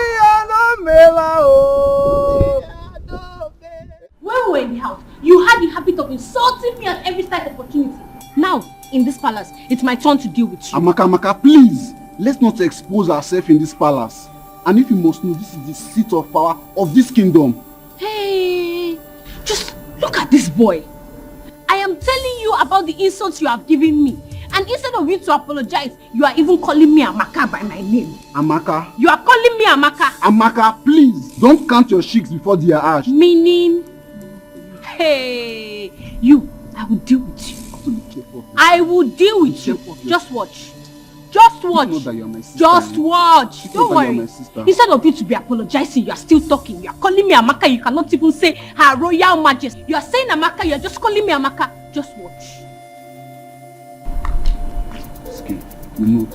we were in the house, you had the habit of insulting me at every slight opportunity. Now, in this palace, it's my turn to deal with you. Amaka, please. Let's not expose ourselves in this palace. And if you must know, this is the seat of power of this kingdom. Hey, just look at this boy. I am telling you about the insults you have given me. And instead of you to apologize, you are even calling me Amaka by my name. Amaka. You are calling me Amaka. Amaka, please. Don't count your chicks before they are ash. Meaning, hey, you, I will deal with you. I will deal with you. Just watch. Just watch. Just watch. Don't worry. Instead of you to be apologizing, you are still talking. You are calling me Amaka. You cannot even say Her Royal Majesty. You are saying Amaka. You are just calling me Amaka. Just watch. You know.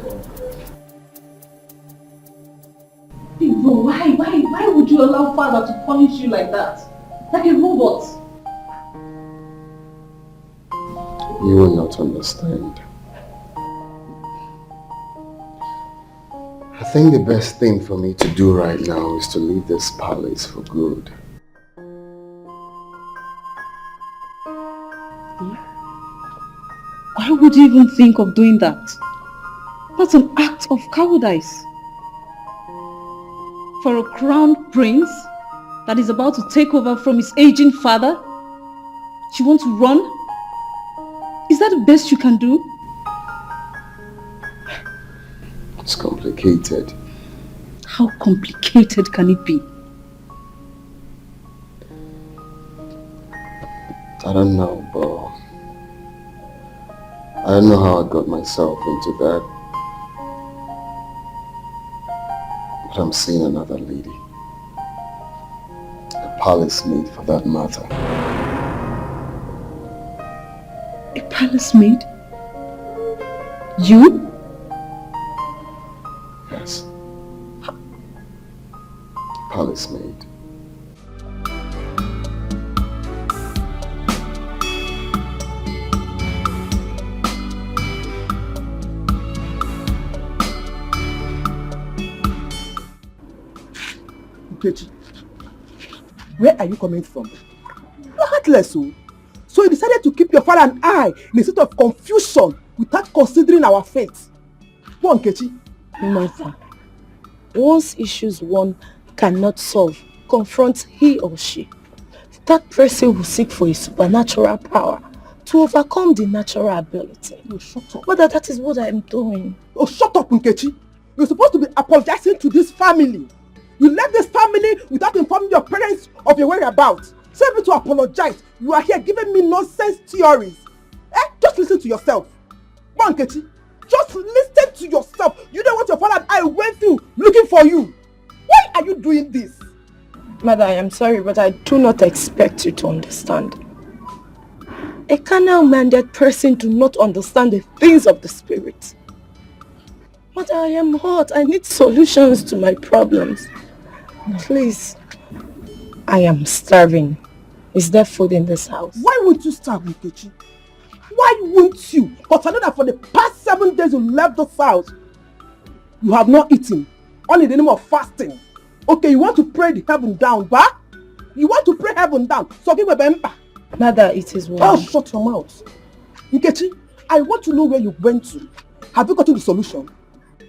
Why would you allow father to punish you like that? Like a robot? You will not understand. I think the best thing for me to do right now is to leave this palace for good. Why would you even think of doing that? That's an act of cowardice. For a crowned prince that is about to take over from his aging father, you want to run? Is that the best you can do? It's complicated. How complicated can it be? I don't know, but I don't know how I got myself into that. But I'm seeing another lady. A palace maid for that matter. A palace maid? You? Yes. Palace maid. Where are you coming from? You're heartless, so you decided to keep your father and I in a state of confusion without considering our fate. Go on, Nkechi. Martha, once issues one cannot solve, confront he or she. That person will seek for a supernatural power to overcome the natural ability. Oh, shut up. Mother, that is what I am doing. Oh, shut up, Nkechi. You're supposed to be apologizing to this family. You left this family without informing your parents of your whereabouts. Save me to apologize. You are here giving me nonsense theories. Just listen to yourself. Go on, Nkechi. Just listen to yourself. You know what your father and I went through looking for you. Why are you doing this? Mother, I am sorry, but I do not expect you to understand. A carnal-minded person do not understand the things of the spirit. Mother, I am hot. I need solutions to my problems. Please. I am starving. Is there food in this house? Why won't you starve, Nkechi? Why won't you? But I know that for the past 7 days you left this house, you have not eaten. Only in the name of fasting. Okay, you want to pray the heaven down, bah? You want to pray heaven down. So give me a bempa. Mother, it is well. Oh, shut your mouth. Nkechi, I want to know where you went to. Have you gotten the solution?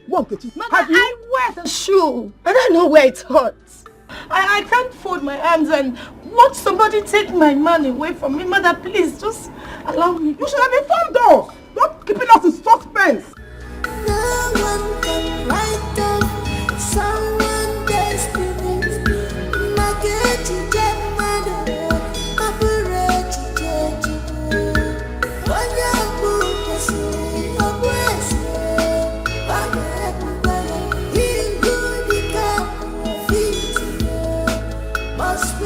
One, Nkechi. Mother, I wear the shoe. I don't know where it hurts. I can't fold my arms and watch somebody take my man away from me. Mother, please, just allow me. You should have informed us. Not keeping us in suspense. No one can write down someone's destiny. My get you get mad, my parade you get you. When you're good, you see, you're blessed. In good, you can't fit. Must be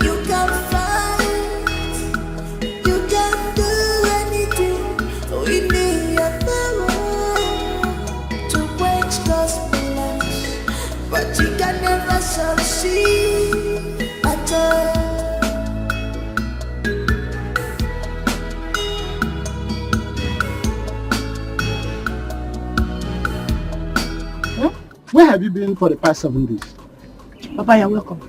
you can fight, you can do anything. We need your power to quench those plans, but you can never succeed at all. Where have you been for the past 7 days? Papa, you're welcome.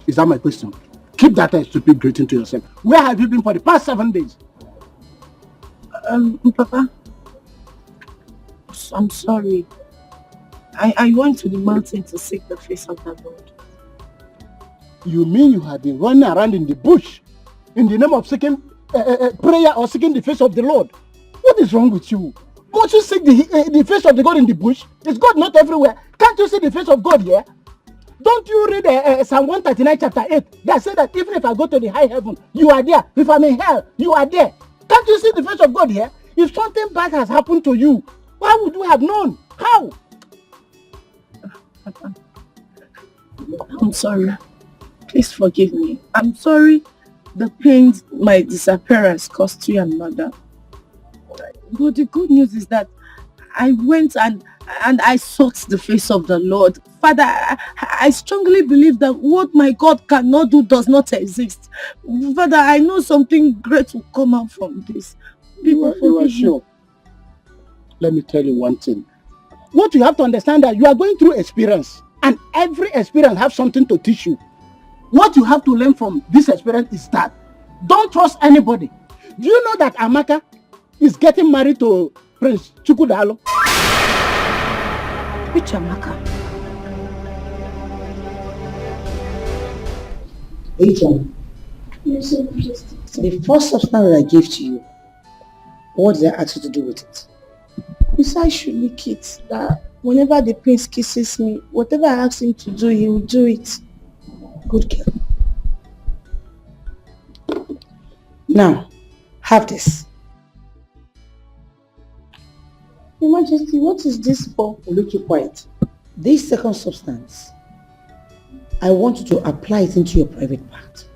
Is that my question? Keep that stupid greeting to yourself. Where have you been for the past 7 days? Papa, I'm sorry. I went to the mountain to seek the face of the Lord. You mean you have been running around in the bush in the name of seeking prayer or seeking the face of the Lord? What is wrong with you? Must you seek the face of the God in the bush? Is God not everywhere? Can't you see the face of God here? Don't you read Psalm 139 chapter 8 that said that even if I go to the high heaven, you are there. If I'm in hell, you are there. Can't you see the face of God here? If something bad has happened to you, why would you have known? How? I'm sorry. Please forgive me. I'm sorry the pains my disappearance caused you and mother. But the good news is that I went and I sought the face of the Lord. Father, I strongly believe that what my God cannot do does not exist. Father, I know something great will come out from this. You are sure? Let me tell you one thing. What you have to understand that you are going through experience, and every experience has something to teach you. What you have to learn from this experience is that don't trust anybody. Do you know that Amaka is getting married to Prince Chukudalo? Which Amaka? Regina, the first substance that I gave to you, what did I ask you to do with it? You said I should lick it, that whenever the prince kisses me, whatever I ask him to do, he will do it. Good girl. Now, have this. Your Majesty, what is this for? Look, you quiet. This second substance, I want you to apply it into your private part.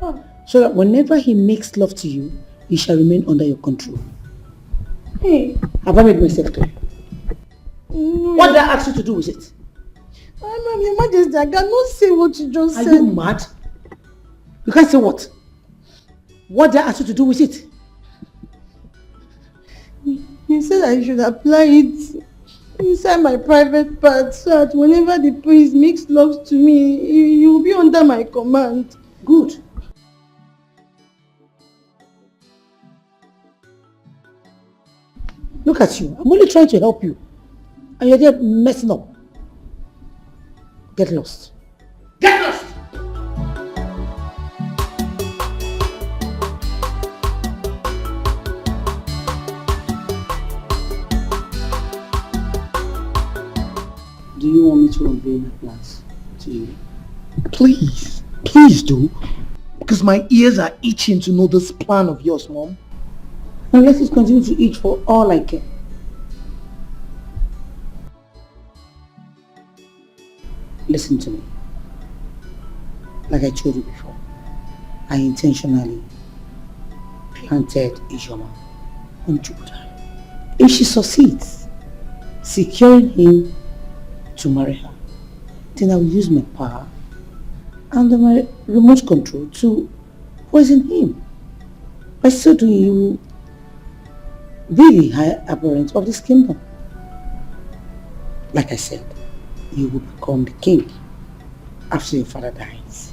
Oh. So that whenever he makes love to you, he shall remain under your control. Hey. Have I made myself clear? No. What did I ask you to do with it? Your Majesty, I cannot say what you just said. Are you mad? You can't say what? What did I ask you to do with it? You said I should apply it inside my private part so that whenever the prince makes love to me, he will be under my command. Good. Look at you. I'm only trying to help you. And you're there messing up. Get lost. Get lost! Do you want me to unveil my plans to you? Please. Please do. Because my ears are itching to know this plan of yours, Mom. And let it continue to itch for all I care. Listen to me. Like I told you before, I intentionally planted Ijoma on Jupiter. If she succeeds, securing him to marry her, then I will use my power and my remote control to poison him. By so doing, you will be the high apparent of this kingdom. Like I said, you will become the king after your father dies.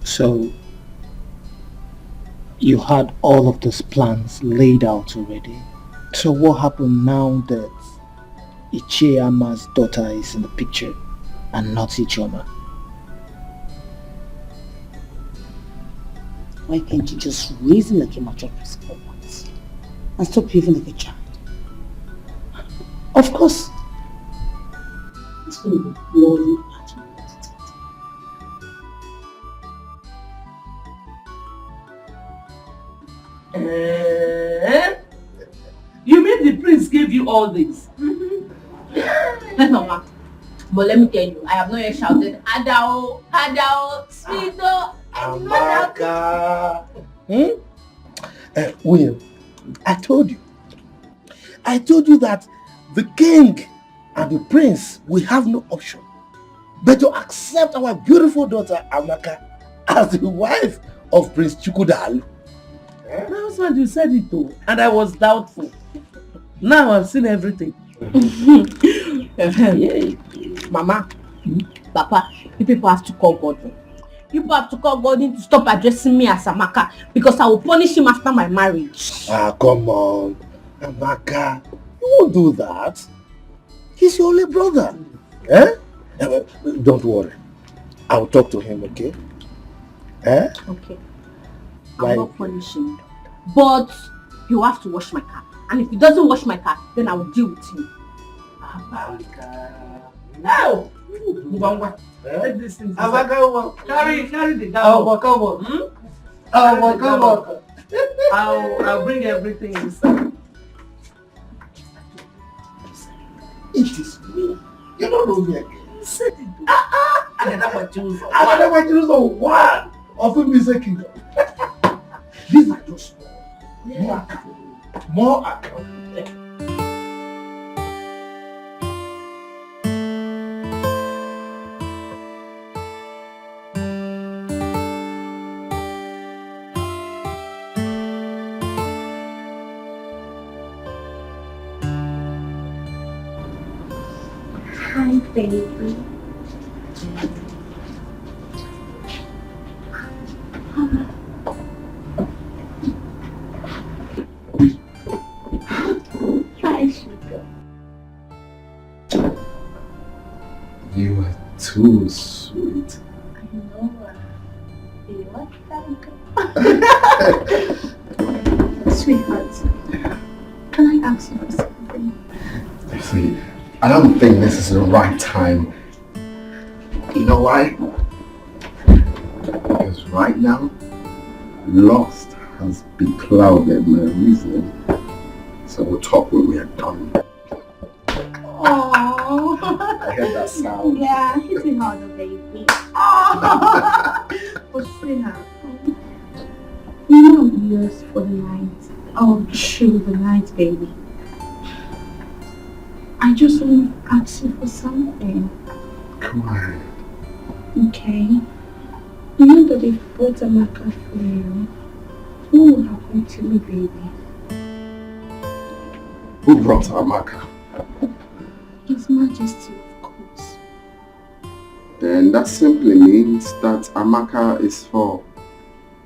So, you had all of these plans laid out already. So what happened now that Ichiyama's daughter is in the picture and not Ichoma? Why can't you just reason like a mature person for once and stop behaving like a child? Of course, it's going to be bloody at you. You mean the prince gave you all this? Mama, but let me tell you, I have not yet shouted, Adao, Adao, Sweeto, Amaka. William, I told you that the king and the prince will have no option but to accept our beautiful daughter Amaka as the wife of Prince Chukwudalu. That's what you said it though, and I was doubtful. Now I've seen everything. Mama, Papa, you people have to call God. You people have to call God to stop addressing me as Amaka because I will punish him after my marriage. Ah, come on. Amaka, you won't do that. He's your only brother. Eh? Don't worry. I'll talk to him, okay? Eh? Okay. I'll not punish him. But you have to wash my car. And if he doesn't wash my car, then I will deal with him. No! Carry the dog. Come on. I'll bring everything inside. It is me. You don't know me again. Said it. I never choose one of the music kingdom. These are just more account. Hi, baby. Hi, sugar. You are too sweet. I know. You like that? Sweetheart, can I ask you for something? See, I don't think this is the right time. You know why? Because right now, lust has beclouded my reason. So we'll talk when we are done. Oh, I heard that sound. yeah, hit it harder, baby. Oh, sweetheart. You know I'm yours for the night. Oh, through the night, baby. I just want to ask you for something. Come on. Okay? You know that if brought Amaka for you, what will happen to me, baby? Who brought Amaka? His Majesty, of course. Then that simply means that Amaka is for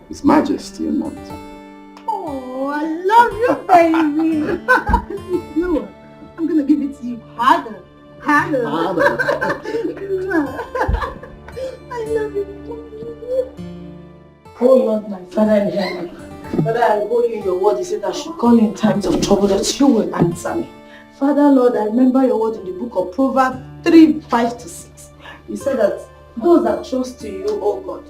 His Majesty or not. Oh, I love you, baby. You know what? I'm gonna give it to you harder. I love you. Oh Lord, my Father in heaven, Father, I owe you your word. You said I should call in times of trouble, that you will answer me. Father, Lord, I remember your word in the book of Proverbs 3:5-6. You said that those that trust in you, oh God.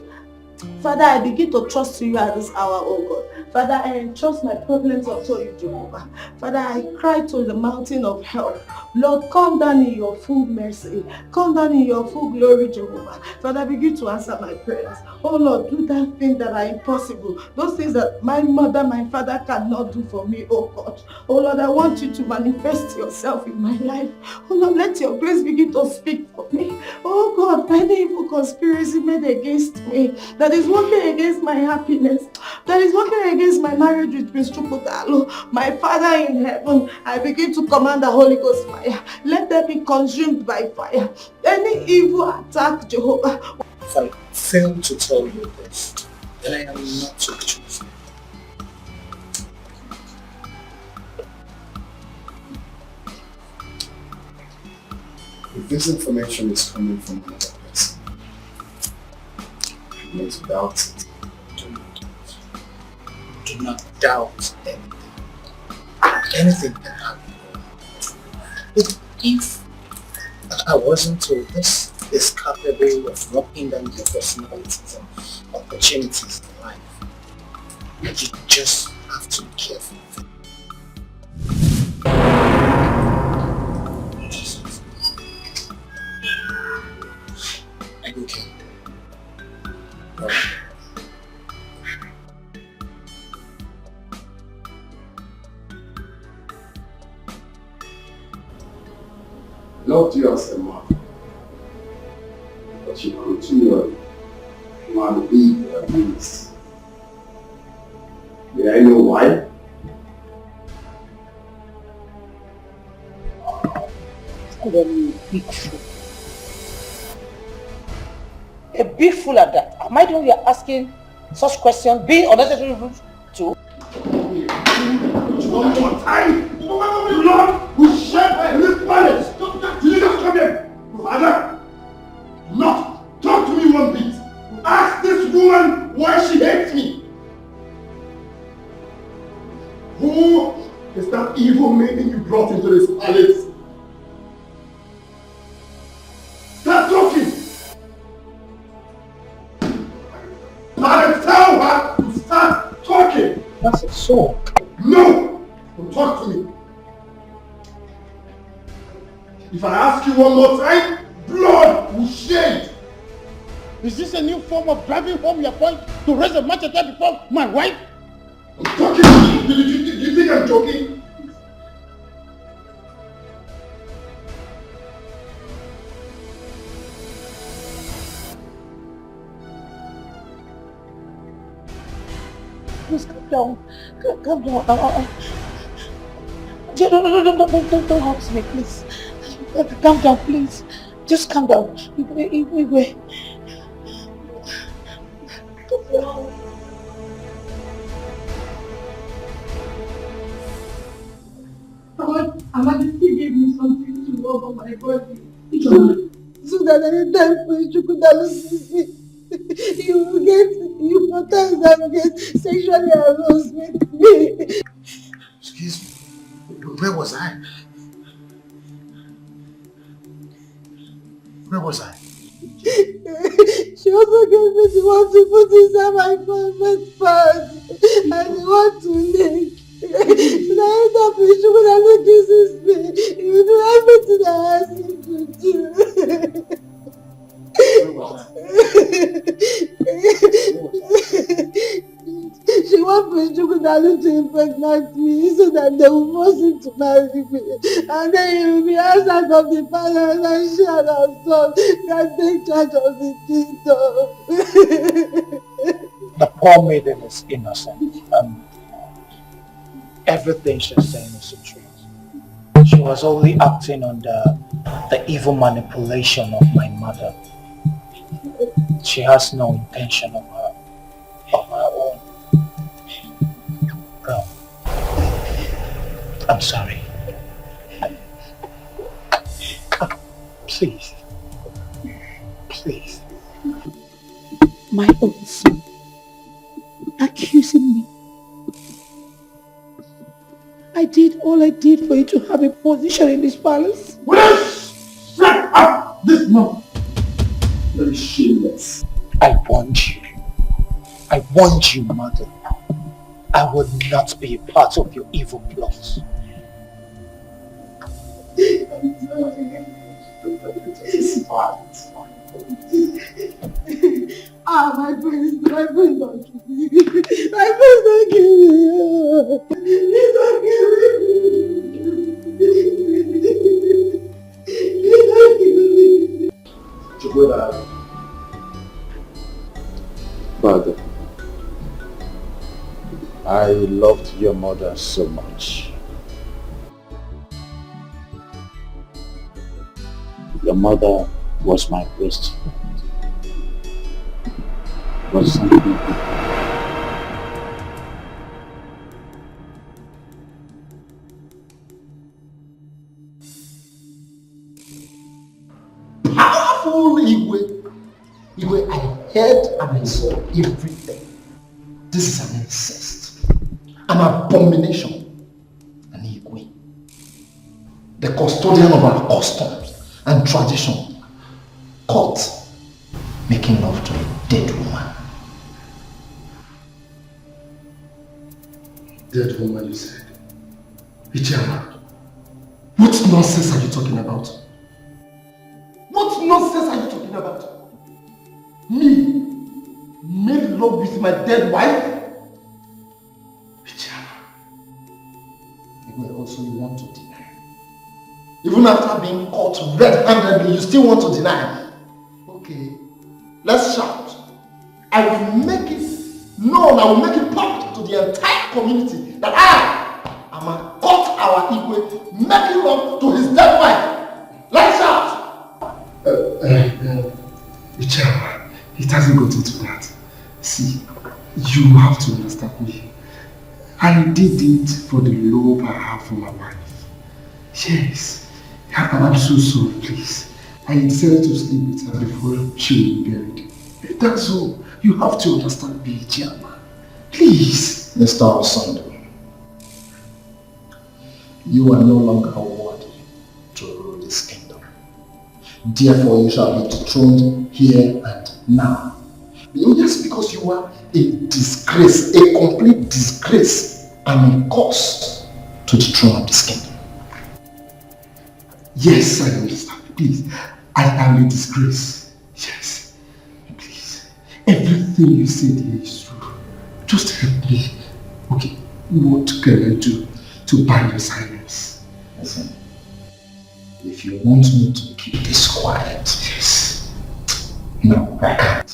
Father, I begin to trust you at this hour, oh God. Father, I entrust my problems unto you, Jehovah. Father, I cry to the mountain of help. Lord, come down in your full mercy. Come down in your full glory, Jehovah. Father, begin to answer my prayers. Oh Lord, do that thing that are impossible. Those things that my mother, my father cannot do for me, oh God. Oh Lord, I want you to manifest yourself in my life. Oh Lord, let your grace begin to speak for me. Oh God, any evil conspiracy made against me that is working against my happiness, that is working against my marriage with Prince Chukudalo, my Father in heaven, I begin to command the Holy Ghost fire. Let them be consumed by fire. Any evil attack, Jehovah. If I fail to tell you this, then I am not your chosen. If this information is coming from another person, you need to doubt it. Do not doubt anything. Anything can happen. But if I wasn't told this is capable of knocking down your personalities and opportunities in life, you just have to be careful. I don't care. Not you as a mother, but you continually want to be abused. May I know why? call me a big fool. A big fool at that. Am I the one you're asking such questions, being unnecessary rude to? One more time! Lord, we share in this palace! You just come here! Father! Not talk to me one bit! Ask this woman why she hates me! Who is that evil maiden you brought into this palace? Start talking! Father, tell her to start talking! That's a song. No! Don't talk to me! If I ask you one more time, blood will shed! Is this a new form of driving home your point to raise a machete before my wife? I'm talking! Do you think I'm joking? Please calm down. Calm down. Don't hurt me, please. Calm down, please. Just calm down. Wait. Amadi still gave me something to rub on my body. So that anytime Chukwudalu sees me, you will get sexually aroused with me. Excuse me, where was I? Where was I? She also gave me the one to put inside my private part and the one to lick. So that anytime Chukwudalu kisses me, he will do everything I ask him to do. She wants Chukwudalu to impregnate me so that they will force him to marry me. And then he will be outside of the palace and she and her son can take charge of the kingdom. The poor maiden is innocent and everything she's saying is the truth. She was only acting under the evil manipulation of my mother. She has no intention of her own. Girl, I'm sorry. Please. Please. My own son accusing me. I did all I did for you to have a position in this palace. Shut up this month! Very shameless. I warned you. I warned you, mother. I would not be a part of your evil plots. I'm sorry. It's fine. My friends don't kill me. My friends don't kill me. Please don't kill me. Please don't kill me. Chukwudalu. Father, I loved your mother so much. Your mother was my best friend. Was something Powerful Igwe, I heard and I saw everything. This is an incest, an abomination, an Igwe. The custodian of our customs and tradition, caught making love to a dead woman. Dead woman, you said? Ichema, what nonsense are you talking about? What nonsense are you talking about? Me? Made love with my dead wife? Ichema. Also, you want to deny. Even after being caught red-handedly, you still want to deny. Okay, let's shout. I will make it known, I will make it public to the entire community that I am a caught our Igwe making love to his dead wife. Lights out! Chairman, it hasn't got into that. See, you have to understand me. I did it for the love I have for my wife. Yes, I'm so sorry, please. I decided to sleep with her before she was buried. That's all. You have to understand me, Chairman. Please. Mr. Osando, you are no longer worthy to rule this kingdom. Therefore, you shall be dethroned here and now. Just because you are a disgrace, a complete disgrace, and a curse to the throne of this kingdom. Yes, I understand. Please, I am a disgrace. Yes, please. Everything you said here is true. Just help me. Okay, what can I do to buy your silence? Listen, if you want me to keep this quiet, yes. No, I can't.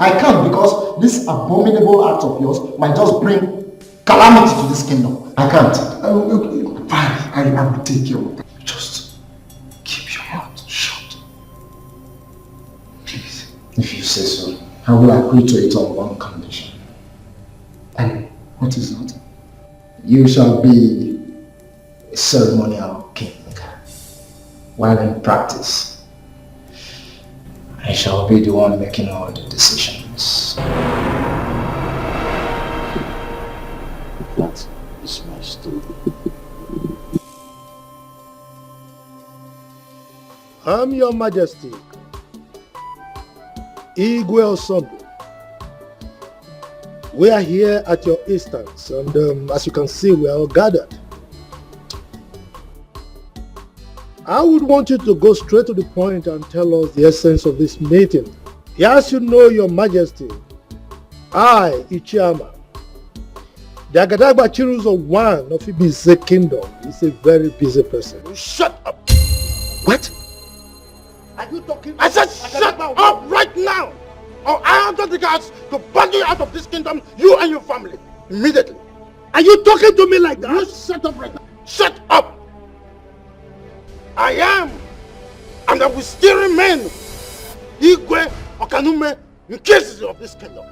I can't because this abominable act of yours might just bring calamity to this kingdom. I can't. Okay, fine, I will take care of that. Just keep your mouth shut. Please. If you say so, I will agree to it on one condition. And what is that? You shall be a ceremonial king, while in practice, I shall be the one making all the decisions. That is my story. I'm Your Majesty, Igwe Osando. We are here at your instance, and as you can see, we are all gathered. I would want you to go straight to the point and tell us the essence of this meeting. As you know, Your Majesty, I, Ichiama, the Agadagba Chiruzo one of Ibize Kingdom, is a very busy person. Shut up! What? Are you talking? I said shut up right now! Or I order the guards to bang you out of this kingdom, you and your family, immediately. Are you talking to me like that? You shut up right now. Shut up! I am, and I will still remain, Igwe Okanume in cases of this kingdom.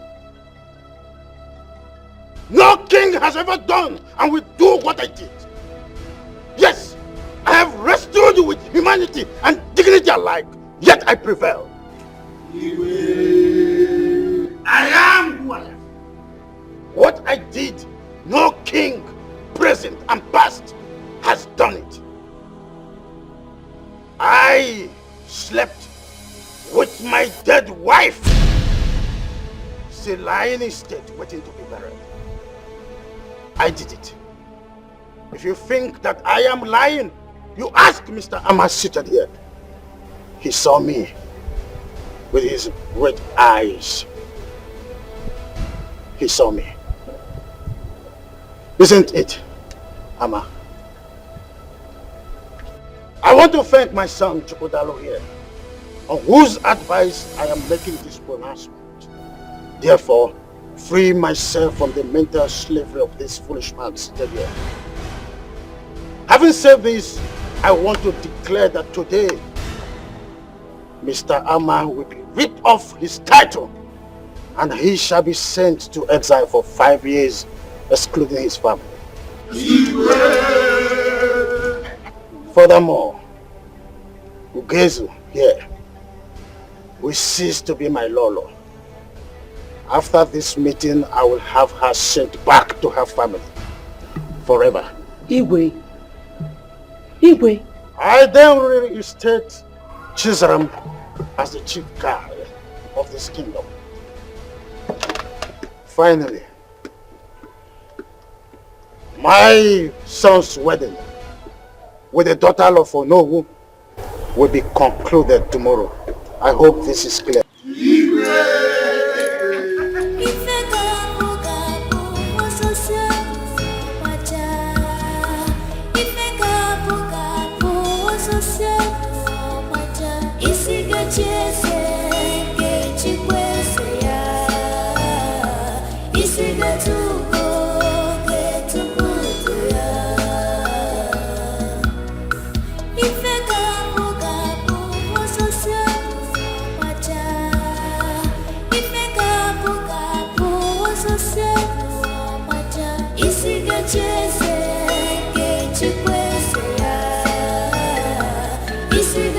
No king has ever done and will do what I did. Yes, I have restored you with humanity and dignity alike, yet I prevail. I am who I am. What I did, no king, present and past, has done it. I slept with my dead wife, still lying in state waiting to be buried. I did it. If you think that I am lying, you ask Mr. Amma seated here. He saw me with his red eyes. He saw me. Isn't it, Amma? I want to thank my son Chukwudalo here, on whose advice I am making this pronouncement. Therefore, free myself from the mental slavery of this foolish man seated here. Having said this, I want to declare that today, Mr. Amma will be ripped off his title and he shall be sent to exile for 5 years, excluding his family. Furthermore, Ugezu here will cease to be my Lolo. After this meeting, I will have her sent back to her family forever. Igwe. I then reinstate Chizaram as the chief guard of this kingdom. Finally, my son's wedding with the daughter of Onowu will be concluded tomorrow. I hope this is clear. If Isi